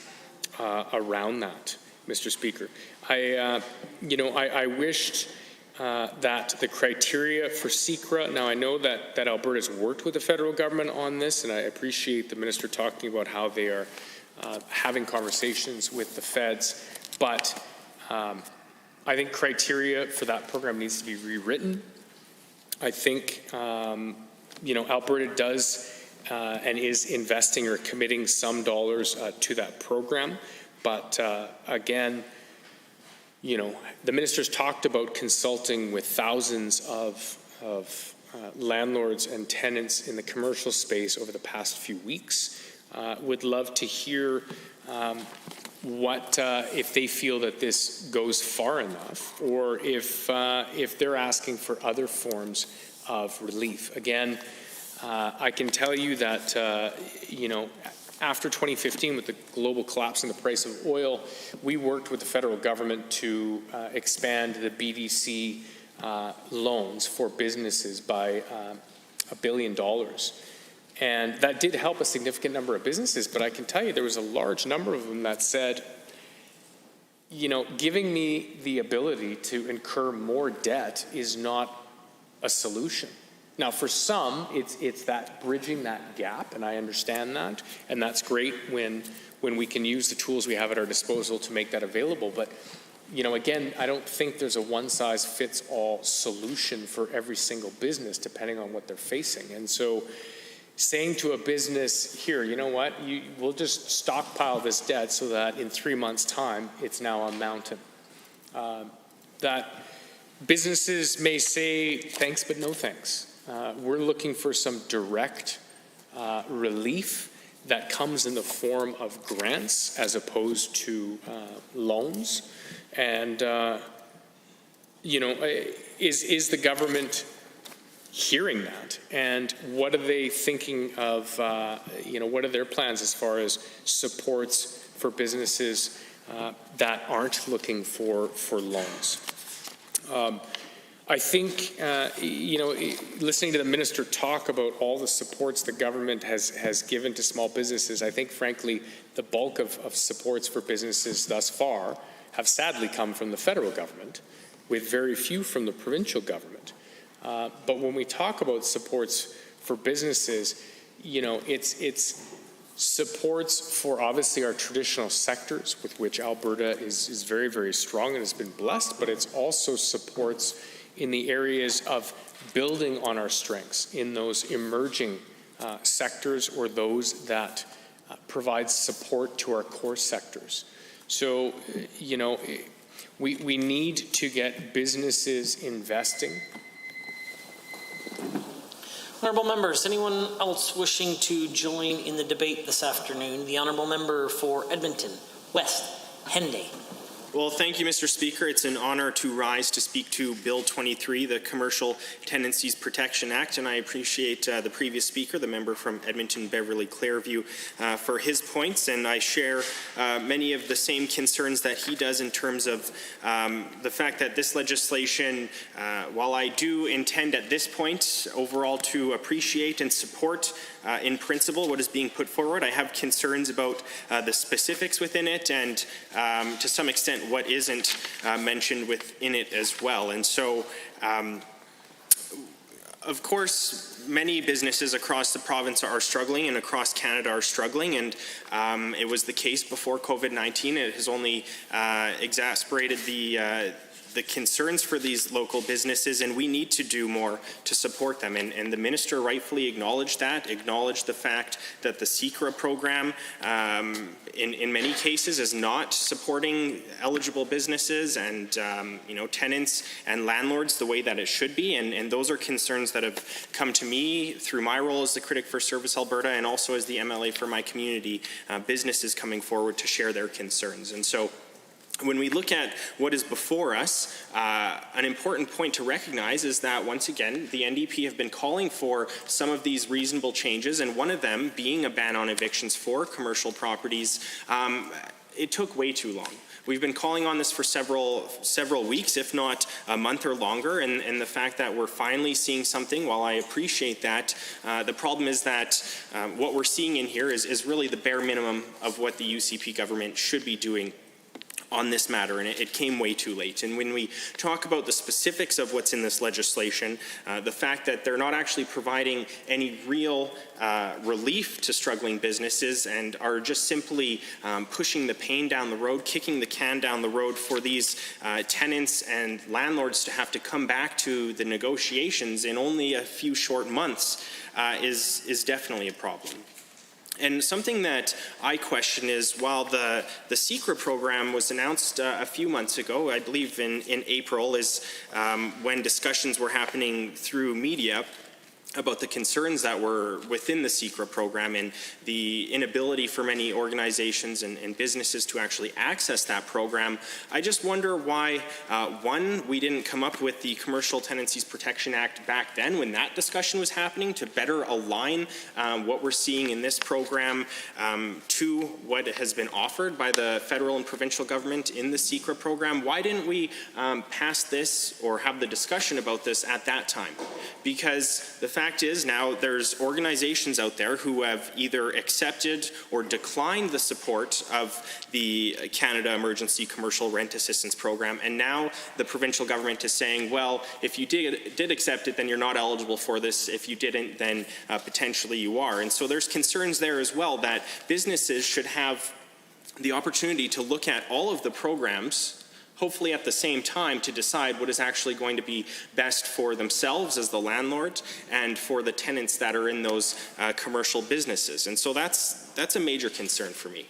around that, Mr. Speaker. I wished that the criteria for CECRA. Now, I know that Alberta's worked with the federal government on this, and I appreciate the minister talking about how they are having conversations with the feds, but I think criteria for that program needs to be rewritten. I think Alberta does and is investing or committing some dollars to that program. But again, the minister's talked about consulting with thousands of landlords and tenants in the commercial space over the past few weeks. Would love to hear what if they feel that this goes far enough, or if they're asking for other forms of relief. Again, I can tell you that after 2015, with the global collapse in the price of oil, we worked with the federal government to expand the BDC loans for businesses by $1 billion. And that did help a significant number of businesses, but I can tell you there was a large number of them that said, giving me the ability to incur more debt is not a solution. Now, for some, it's that bridging that gap, and I understand that, and that's great when we can use the tools we have at our disposal to make that available. But again, I don't think there's a one-size-fits-all solution for every single business depending on what they're facing. And so saying to a business, here, you know what, we'll just stockpile this debt so that in 3 months' time, it's now a mountain. That businesses may say, thanks, but no thanks. We're looking for some direct relief that comes in the form of grants as opposed to loans. And, is the government hearing that? And what are they thinking of, what are their plans as far as supports for businesses that aren't looking for loans? I think, listening to the minister talk about all the supports the government has given to small businesses, I think, frankly, the bulk of supports for businesses thus far have sadly come from the federal government, with very few from the provincial government. But when we talk about supports for businesses, it's supports for obviously our traditional sectors with which Alberta is very, very strong and has been blessed, but it's also supports in the areas of building on our strengths in those emerging sectors or those that provide support to our core sectors. So, we need to get businesses investing. Honourable members, anyone else wishing to join in the debate this afternoon? The Honourable Member for Edmonton West, Henday. Well, thank you, Mr. Speaker. It's an honor to rise to speak to Bill 23, the Commercial Tenancies Protection Act, and I appreciate the previous speaker, the member from Edmonton Beverly Clairview, for his points, and I share many of the same concerns that he does in terms of the fact that this legislation, while I do intend at this point overall to appreciate and support in principle what is being put forward, I have concerns about the specifics within it and to some extent what isn't mentioned within it as well. And so, of course, many businesses across the province are struggling and across Canada are struggling, and it was the case before COVID-19. It has only exacerbated the concerns for these local businesses, and we need to do more to support them. And the minister rightfully acknowledged the fact that the CECRA program in many cases is not supporting eligible businesses and tenants and landlords the way that it should be. And those are concerns that have come to me through my role as the critic for Service Alberta and also as the MLA for my community, businesses coming forward to share their concerns. And so, when we look at what is before us, an important point to recognize is that, once again, the NDP have been calling for some of these reasonable changes, and one of them being a ban on evictions for commercial properties. It took way too long. We've been calling on this for several weeks, if not a month or longer, and the fact that we're finally seeing something, while I appreciate that, the problem is that what we're seeing in here is really the bare minimum of what the UCP government should be doing on this matter, and it came way too late. And when we talk about the specifics of what's in this legislation, the fact that they're not actually providing any real relief to struggling businesses and are just simply pushing the pain down the road, kicking the can down the road for these tenants and landlords to have to come back to the negotiations in only a few short months is definitely a problem. And something that I question is, while the CECRA program was announced a few months ago, I believe in April, is when discussions were happening through media about the concerns that were within the CECRA program and the inability for many organizations and businesses to actually access that program. I just wonder why, one, we didn't come up with the Commercial Tenancies Protection Act back then when that discussion was happening to better align what we're seeing in this program to what has been offered by the federal and provincial government in the CECRA program. Why didn't we pass this or have the discussion about this at that time? Because the fact is, now there's organizations out there who have either accepted or declined the support of the Canada Emergency Commercial Rent Assistance Program, and now the provincial government is saying, well, if you did accept it, then you're not eligible for this. If you didn't, then potentially you are. And so there's concerns there as well that businesses should have the opportunity to look at all of the programs hopefully at the same time to decide what is actually going to be best for themselves as the landlord and for the tenants that are in those commercial businesses. And so that's a major concern for me.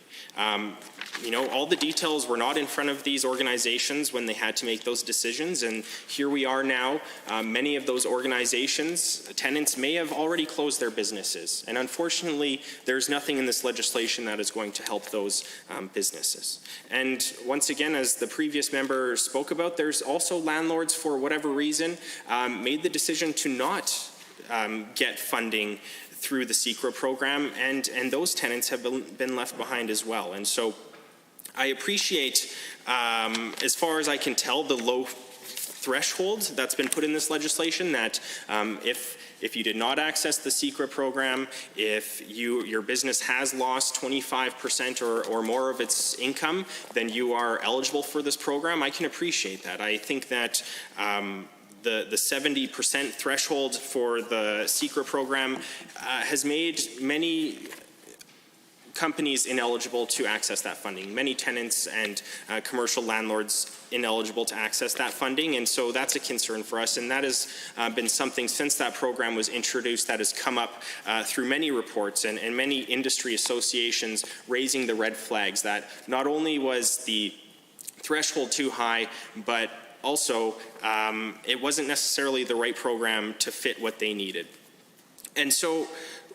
You know, all the details were not in front of these organizations when they had to make those decisions, and here we are now. Many of those organizations, tenants may have already closed their businesses, and unfortunately there's nothing in this legislation that is going to help those businesses. And once again, as the previous member spoke about, there's also landlords, for whatever reason, made the decision to not get funding through the CECRA program, and those tenants have been left behind as well. And so I appreciate, as far as I can tell, the low threshold that's been put in this legislation, that if you did not access the CECRA program, if your business has lost 25% or more of its income, then you are eligible for this program. I can appreciate that. I think that the 70% threshold for the CECRA program has made many companies ineligible to access that funding, many tenants and commercial landlords ineligible to access that funding, and so that's a concern for us, and that has been something since that program was introduced that has come up through many reports and many industry associations raising the red flags that not only was the threshold too high, but also it wasn't necessarily the right program to fit what they needed. And so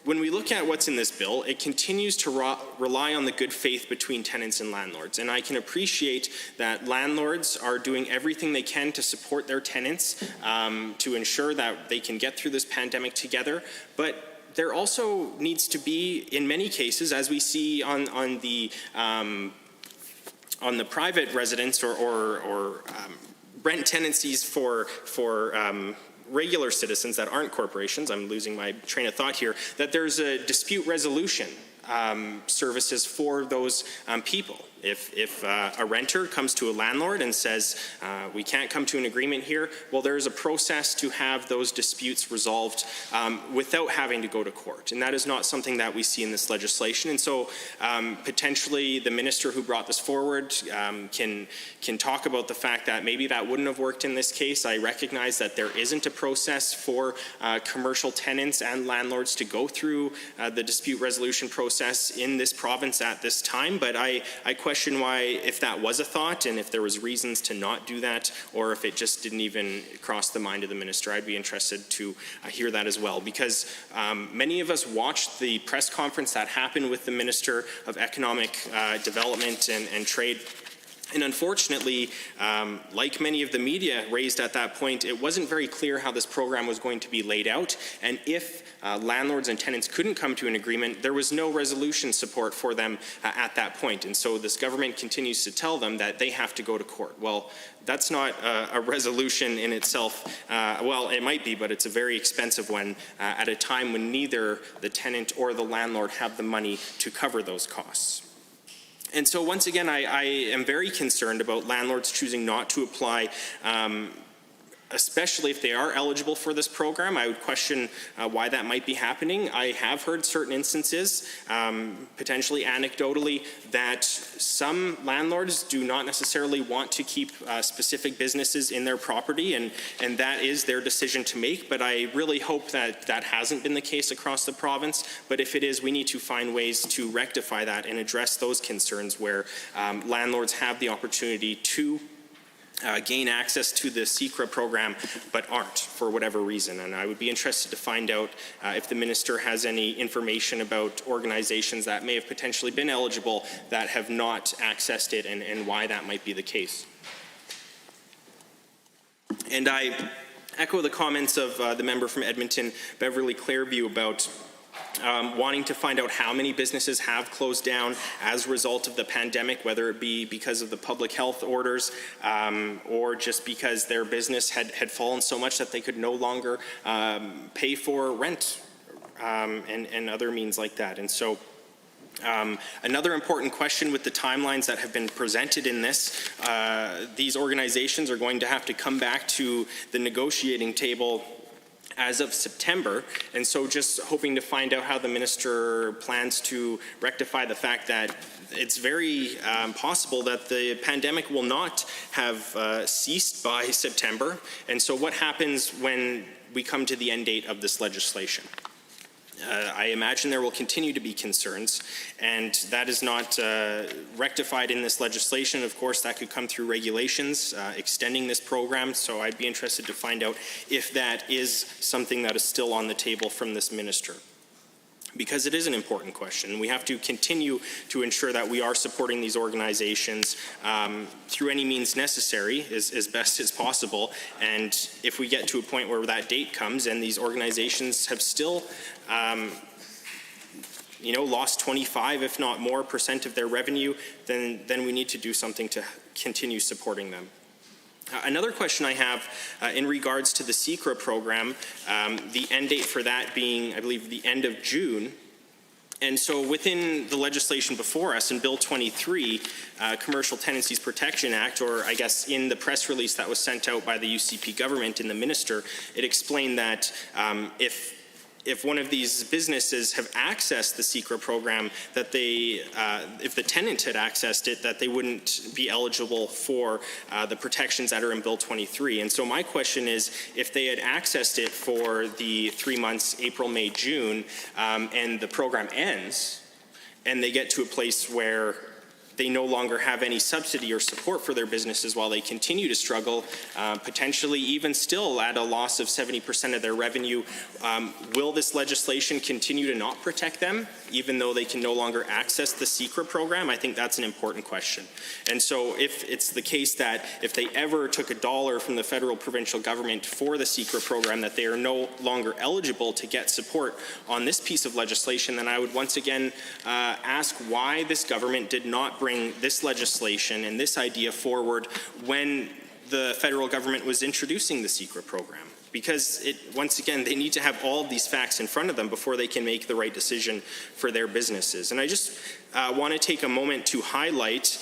when we look at what's in this bill, it continues to rely on the good faith between tenants and landlords. And I can appreciate that landlords are doing everything they can to support their tenants to ensure that they can get through this pandemic together. But there also needs to be, in many cases, as we see on the private residence or rent tenancies for regular citizens that aren't corporations, I'm losing my train of thought here, that there's a dispute resolution services for those people. If a renter comes to a landlord and says, we can't come to an agreement here, well, there's a process to have those disputes resolved without having to go to court. And that is not something that we see in this legislation. And so potentially the minister who brought this forward can talk about the fact that maybe that wouldn't have worked in this case. I recognize that there isn't a process for commercial tenants and landlords to go through the dispute resolution process in this province at this time, but I question why, if that was a thought and if there was reasons to not do that, or if it just didn't even cross the mind of the minister. I'd be interested to hear that as well, because many of us watched the press conference that happened with the Minister of Economic Development and Trade. And unfortunately, like many of the media raised at that point, it wasn't very clear how this program was going to be laid out. And if landlords and tenants couldn't come to an agreement, there was no resolution support for them at that point. And so this government continues to tell them that they have to go to court. Well, that's not a resolution in itself. Well, it might be, but it's a very expensive one at a time when neither the tenant or the landlord have the money to cover those costs. And so once again, I am very concerned about landlords choosing not to apply, especially if they are eligible for this program. I would question why that might be happening. I have heard certain instances, potentially anecdotally, that some landlords do not necessarily want to keep specific businesses in their property, and that is their decision to make. But I really hope that that hasn't been the case across the province. But if it is, we need to find ways to rectify that and address those concerns where landlords have the opportunity to gain access to the CECRA program, but aren't for whatever reason. And I would be interested to find out if the minister has any information about organizations that may have potentially been eligible that have not accessed it, and why that might be the case. And I echo the comments of the member from Edmonton, Beverly Clairview, about wanting to find out how many businesses have closed down as a result of the pandemic, whether it be because of the public health orders or just because their business had fallen so much that they could no longer pay for rent and other means like that. And so another important question with the timelines that have been presented in this, these organizations are going to have to come back to the negotiating table as of September. And so just hoping to find out how the minister plans to rectify the fact that it's very possible that the pandemic will not have ceased by September. And so what happens when we come to the end date of this legislation? I imagine there will continue to be concerns, and that is not rectified in this legislation. Of course, that could come through regulations extending this program, so I'd be interested to find out if that is something that is still on the table from this minister, because it is an important question. We have to continue to ensure that we are supporting these organizations through any means necessary as best as possible. And if we get to a point where that date comes and these organizations have still lost 25, if not more, % of their revenue, then we need to do something to continue supporting them. Another question I have in regards to the CECRA program, the end date for that being, I believe, the end of June. And so within the legislation before us in Bill 23, Commercial Tenancies Protection Act, or I guess in the press release that was sent out by the UCP government and the minister, it explained that if one of these businesses have accessed the CECRA program, that they, if the tenant had accessed it, that they wouldn't be eligible for the protections that are in Bill 23. And so my question is, if they had accessed it for the 3 months, April, May, June, and the program ends, and they get to a place where they no longer have any subsidy or support for their businesses while they continue to struggle, potentially even still at a loss of 70% of their revenue. Will this legislation continue to not protect them, even though they can no longer access the CECRA program? I think that's an important question. And so if it's the case that if they ever took $1 from the federal provincial government for the CECRA program, that they are no longer eligible to get support on this piece of legislation, then I would once again ask why this government did not bring this legislation and this idea forward when the federal government was introducing the CECRA program. Because once again, they need to have all of these facts in front of them before they can make the right decision for their businesses. And I just want to take a moment to highlight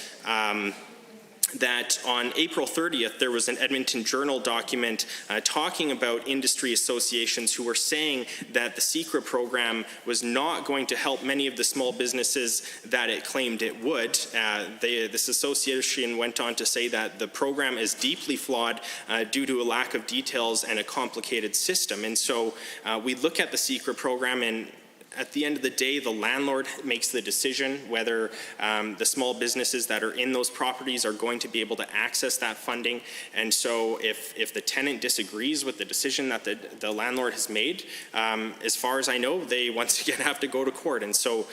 that on April 30th, there was an Edmonton Journal document talking about industry associations who were saying that the CECRA program was not going to help many of the small businesses that it claimed it would. This association went on to say that the program is deeply flawed due to a lack of details and a complicated system. And so we look at the CECRA program, and at the end of the day, the landlord makes the decision whether the small businesses that are in those properties are going to be able to access that funding. And so if the tenant disagrees with the decision that the landlord has made, as far as I know, they once again have to go to court. And so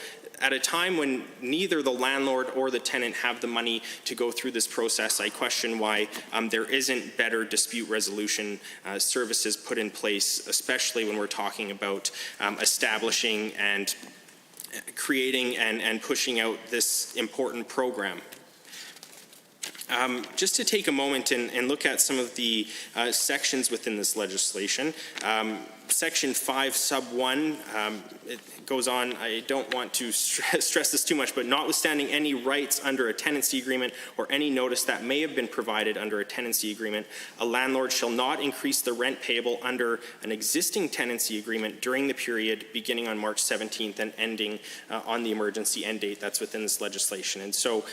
at a time when neither the landlord or the tenant have the money to go through this process, I question why there isn't better dispute resolution services put in place, especially when we're talking about establishing and creating and pushing out this important program. Just to take a moment and look at some of the sections within this legislation. Section 5 sub 1, it goes on, I don't want to stress this too much, but notwithstanding any rights under a tenancy agreement or any notice that may have been provided under a tenancy agreement, a landlord shall not increase the rent payable under an existing tenancy agreement during the period beginning on March 17th and ending on the emergency end date that's within this legislation. And so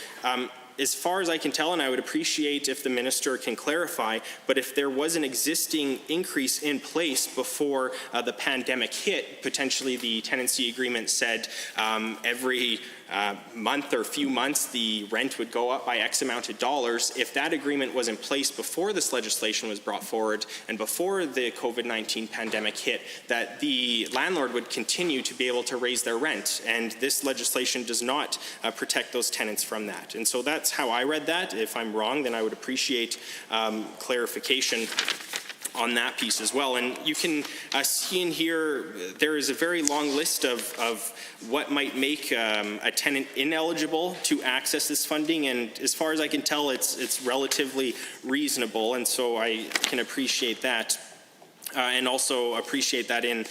as far as I can tell, and I would appreciate if the minister can clarify, but if there was an existing increase in place before the pandemic hit, potentially the tenancy agreement said every month or few months the rent would go up by X amount of dollars. If that agreement was in place before this legislation was brought forward and before the COVID-19 pandemic hit, that the landlord would continue to be able to raise their rent. And this legislation does not protect those tenants from that. And so that's how I read that. If I'm wrong, then I would appreciate clarification on that piece as well. And you can see in here, there is a very long list of what might make a tenant ineligible to access this funding. And as far as I can tell, it's relatively reasonable. And so I can appreciate that. and also appreciate that in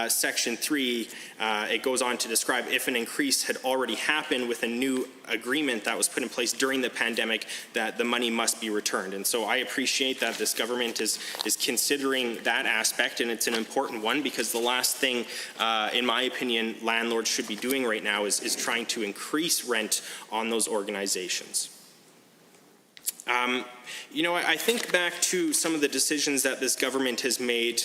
Section 3, it goes on to describe if an increase had already happened with a new agreement that was put in place during the pandemic, that the money must be returned. And so I appreciate that this government is considering that aspect, and it's an important one, because the last thing, in my opinion, landlords should be doing right now is trying to increase rent on those organizations. You know, I think back to some of the decisions that this government has made,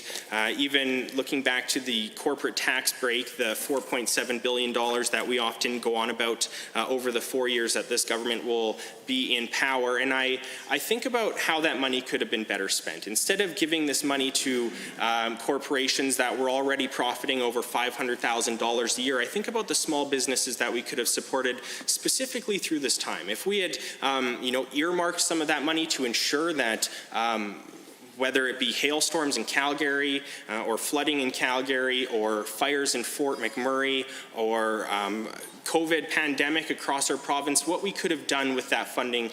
even looking back to the corporate tax break, the $4.7 billion that we often go on about over the 4 years that this government will be in power. And I think about how that money could have been better spent. Instead of giving this money to corporations that were already profiting over $500,000 a year, I think about the small businesses that we could have supported specifically through this time. If we had, you know, earmarked some of that money to ensure that whether it be hailstorms in Calgary or flooding in Calgary or fires in Fort McMurray or COVID pandemic across our province, what we could have done with that funding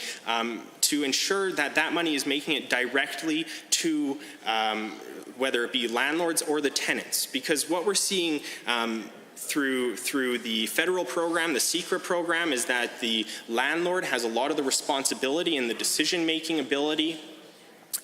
to ensure that that money is making it directly to whether it be landlords or the tenants. Because what we're seeing through the federal program, the SECRET program, is that the landlord has a lot of the responsibility and the decision-making ability.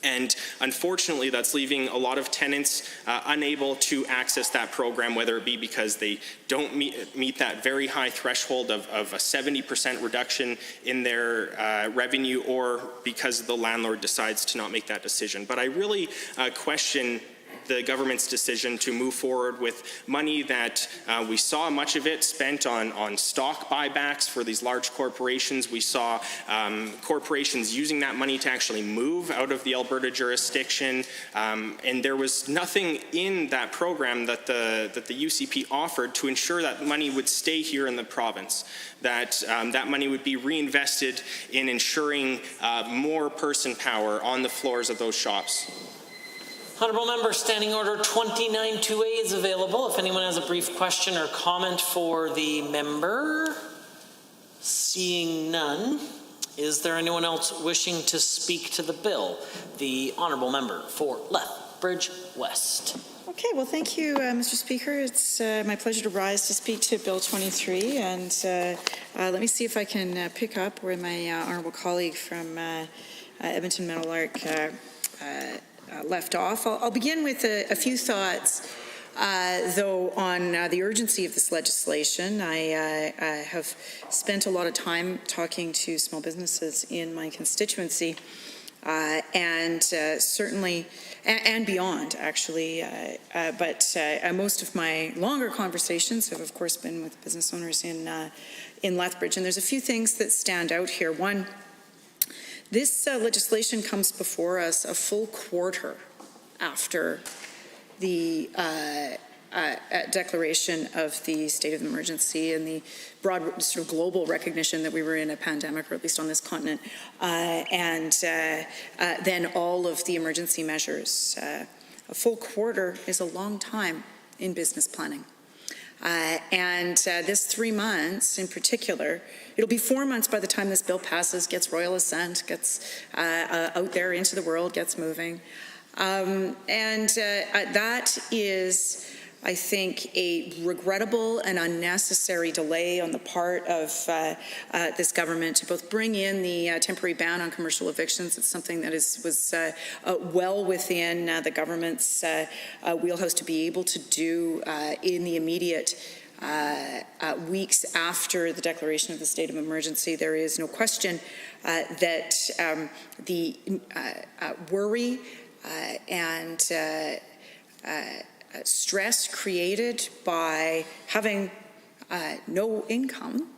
And unfortunately, that's leaving a lot of tenants unable to access that program, whether it be because they don't meet that very high threshold of a 70% reduction in their revenue, or because the landlord decides to not make that decision. But I really question the government's decision to move forward with money that we saw much of it spent on stock buybacks for these large corporations. We saw corporations using that money to actually move out of the Alberta jurisdiction, and there was nothing in that program that the UCP offered to ensure that money would stay here in the province, that that money would be reinvested in ensuring more person power on the floors of those shops. Honourable Member, Standing Order 29-2A is available. If anyone has a brief question or comment for the member. Seeing none, is there anyone else wishing to speak to the bill? The Honourable Member for Lethbridge West. Okay, well, thank you, Mr. Speaker. It's my pleasure to rise to speak to Bill 23, and let me see if I can pick up where my honourable colleague from Edmonton Meadowlark left off. I'll begin with a few thoughts, though, on the urgency of this legislation. I have spent a lot of time talking to small businesses in my constituency, and certainly, and beyond, actually, but most of my longer conversations have, of course, been with business owners in Lethbridge, and there's a few things that stand out here. One, this legislation comes before us a full quarter after the declaration of the state of emergency and the broad sort of global recognition that we were in a pandemic, or at least on this continent, and then all of the emergency measures. A full quarter is a long time in business planning. And this 3 months in particular, it'll be 4 months by the time this bill passes, gets royal assent, gets out there into the world, gets moving. That is, I think, a regrettable and unnecessary delay on the part of this government to both bring in the temporary ban on commercial evictions. It's something that was well within the government's wheelhouse to be able to do in the immediate weeks after the declaration of the state of emergency. There is no question that the worry and stress created by having no income,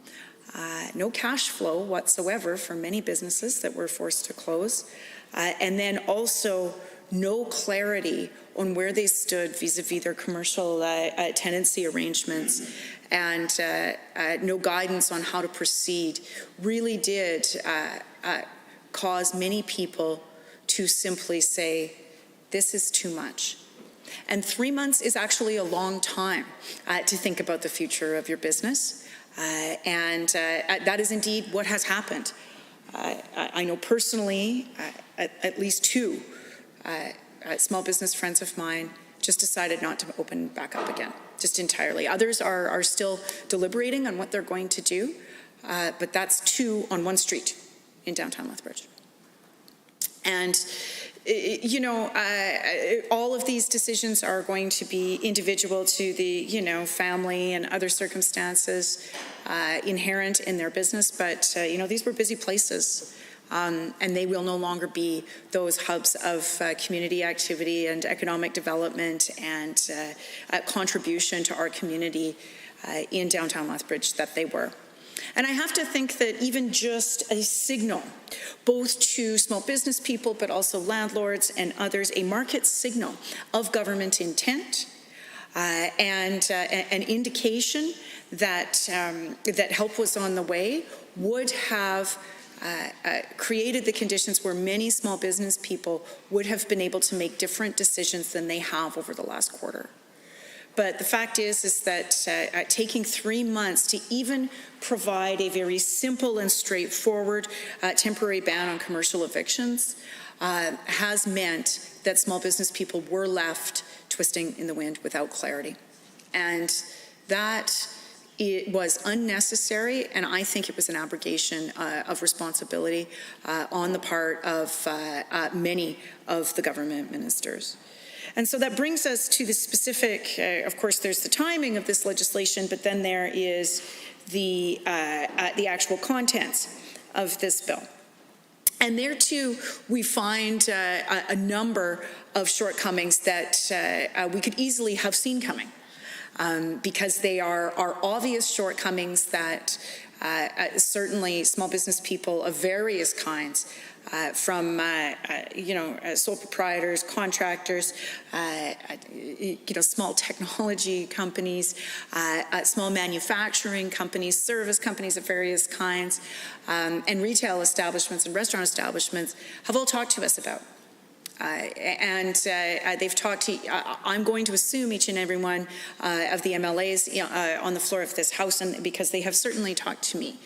no cash flow whatsoever for many businesses that were forced to close, and then also no clarity on where they stood vis-a-vis their commercial tenancy arrangements, and no guidance on how to proceed, really did cause many people to simply say, this is too much. And 3 months is actually a long time to think about the future of your business. And that is indeed what has happened. I know personally at least two small business friends of mine just decided not to open back up again, just entirely. Others are still deliberating on what they're going to do, but that's 2 on one street in downtown Lethbridge. And all of these decisions are going to be individual to the, family and other circumstances inherent in their business. But, these were busy places, and they will no longer be those hubs of community activity and economic development and contribution to our community in downtown Lethbridge that they were. And I have to think that even just a signal, both to small business people, but also landlords and others, a market signal of government intent and an indication that, that help was on the way would have created the conditions where many small business people would have been able to make different decisions than they have over the last quarter. But the fact is that taking 3 months to even provide a very simple and straightforward temporary ban on commercial evictions has meant that small business people were left twisting in the wind without clarity. And that it was unnecessary, and I think it was an abrogation of responsibility on the part of many of the government ministers. And so that brings us to the specific, of course, there's the timing of this legislation, but then there is the actual contents of this bill. And there, too, we find a number of shortcomings that we could easily have seen coming because they are obvious shortcomings that certainly small business people of various kinds from sole proprietors, contractors, small technology companies, small manufacturing companies, service companies of various kinds, and retail establishments and restaurant establishments have all talked to us about. And they've talked to, I'm going to assume each and every one of the MLAs on the floor of this House, and because they have certainly talked to me.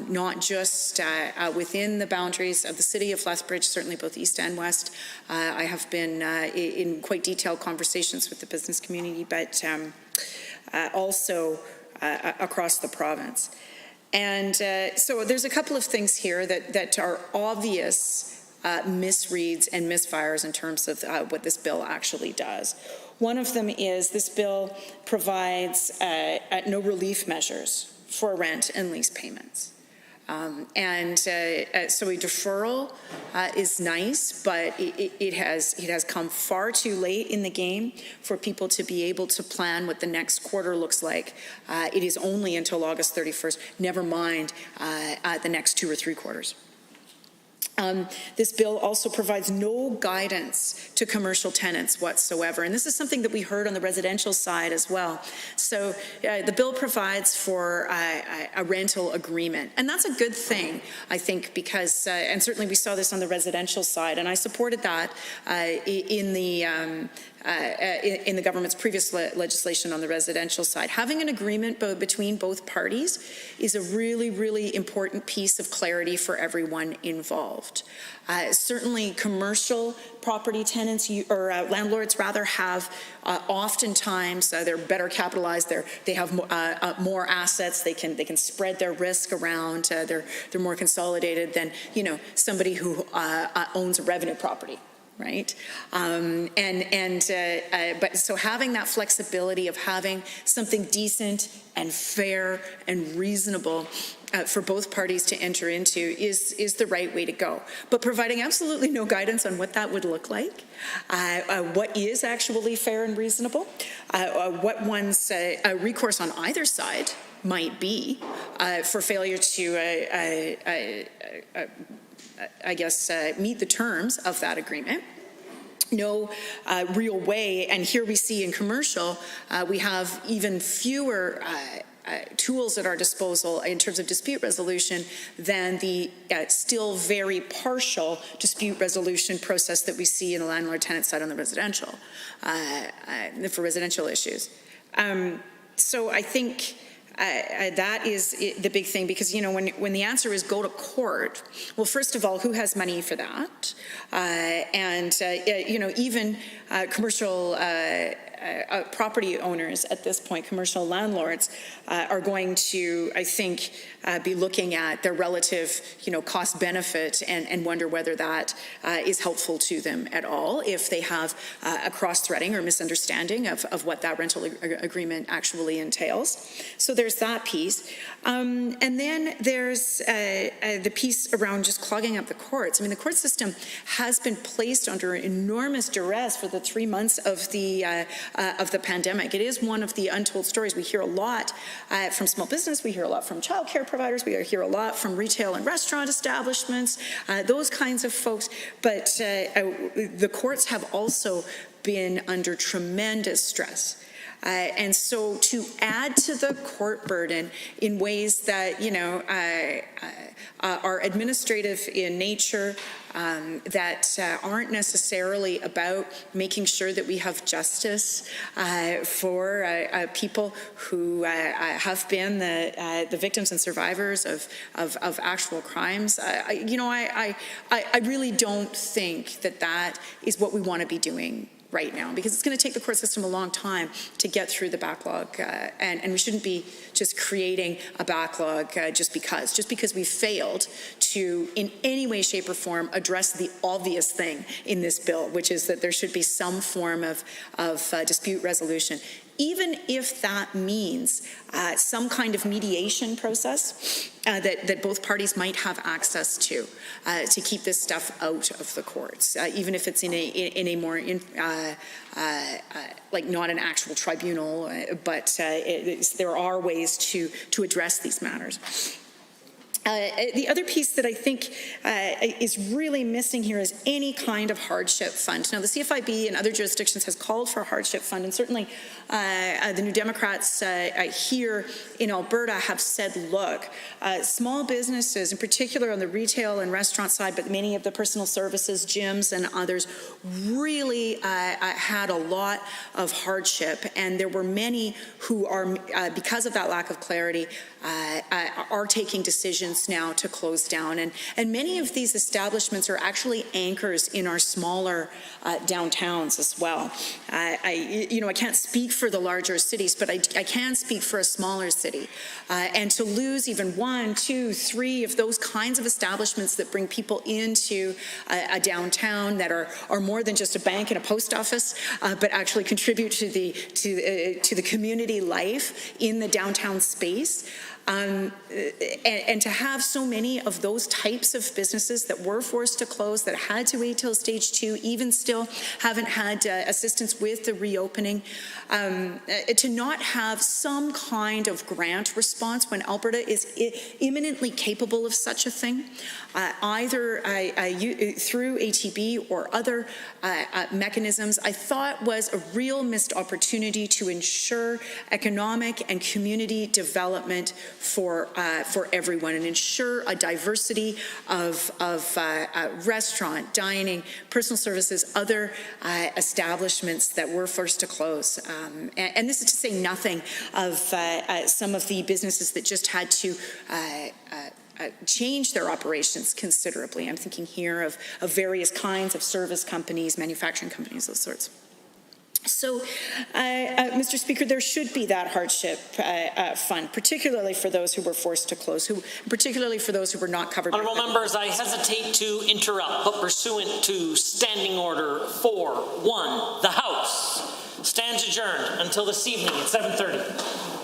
Not just within the boundaries of the city of Lethbridge, certainly both east and west. I have been in quite detailed conversations with the business community, but also across the province. And so there's a couple of things here that are obvious misreads and misfires in terms of what this bill actually does. One of them is this bill provides no relief measures for rent and lease payments. So a deferral is nice, but it has come far too late in the game for people to be able to plan what the next quarter looks like. It is only until August 31st, never mind the next 2 or 3 quarters. This bill also provides no guidance to commercial tenants whatsoever, and this is something that we heard on the residential side as well. So the bill provides for a rental agreement, and that's a good thing, I think, because, and certainly we saw this on the residential side, and I supported that in the government's previous legislation on the residential side. Having an agreement between both parties is a really, really important piece of clarity for everyone involved. Certainly commercial property tenants or landlords rather have oftentimes they're better capitalized, they have more assets, they can spread their risk around, they're more consolidated than somebody who owns a revenue property. Right, but so having that flexibility of having something decent and fair and reasonable for both parties to enter into is the right way to go. But providing absolutely no guidance on what that would look like, what is actually fair and reasonable, what one's recourse on either side might be for failure to meet the terms of that agreement. No real way, and here we see in commercial, we have even fewer tools at our disposal in terms of dispute resolution than the still very partial dispute resolution process that we see in the landlord-tenant side on the residential, for residential issues. So I think that is the big thing, because, you know, when the answer is go to court, well, first of all, who has money for that? You know, even commercial property owners at this point, commercial landlords, are going to, I think, be looking at their relative, you know, cost benefit and wonder whether that is helpful to them at all if they have a cross-threading or misunderstanding of what that rental agreement actually entails. So there's that piece. And then there's the piece around just clogging up the courts. I mean, the court system has been placed under enormous duress for the 3 months of the pandemic. It is one of the untold stories. We hear a lot from small business. We hear a lot from childcare providers. We hear a lot from retail and restaurant establishments, those kinds of folks. But the courts have also been under tremendous stress. And so to add to the court burden in ways that, you know, are administrative in nature, that aren't necessarily about making sure that we have justice for people who have been the victims and survivors of actual crimes. I really don't think that is what we want to be doing right now, because it's going to take the court system a long time to get through the backlog, and we shouldn't be just creating a backlog just because we failed to in any way, shape or form address the obvious thing in this bill, which is that there should be some form of dispute resolution, even if that means some kind of mediation process that both parties might have access to keep this stuff out of the courts, even if it's in a more like not an actual tribunal, but there are ways to address these matters. The other piece that I think is really missing here is any kind of hardship fund. Now, the CFIB and other jurisdictions has called for a hardship fund, and certainly the New Democrats here in Alberta have said, look, small businesses, in particular on the retail and restaurant side, but many of the personal services, gyms and others, really had a lot of hardship, and there were many who are, because of that lack of clarity, are taking decisions now to close down, and many of these establishments are actually anchors in our smaller downtowns as well. I can't speak for the larger cities, but I can speak for a smaller city, and to lose even 1, 2, 3 of those kinds of establishments that bring people into a downtown, that are more than just a bank and a post office, but actually contribute to the community life in the downtown space. And to have so many of those types of businesses that were forced to close, that had to wait till stage 2, even still haven't had assistance with the reopening, to not have some kind of grant response when Alberta is imminently capable of such a thing, either through ATB or other mechanisms, I thought was a real missed opportunity to ensure economic and community development for everyone, and ensure a diversity of restaurant, dining, personal services, other establishments that were forced to close. And this is to say nothing of some of the businesses that just had to change their operations considerably. I'm thinking here of various kinds of service companies, manufacturing companies, those sorts. So, Mr. Speaker, there should be that hardship fund, particularly for those who were forced to close, particularly for those who were not covered. Honourable members, I hesitate to interrupt, but pursuant to Standing Order 4.1, the House stands adjourned until this evening at 7:30.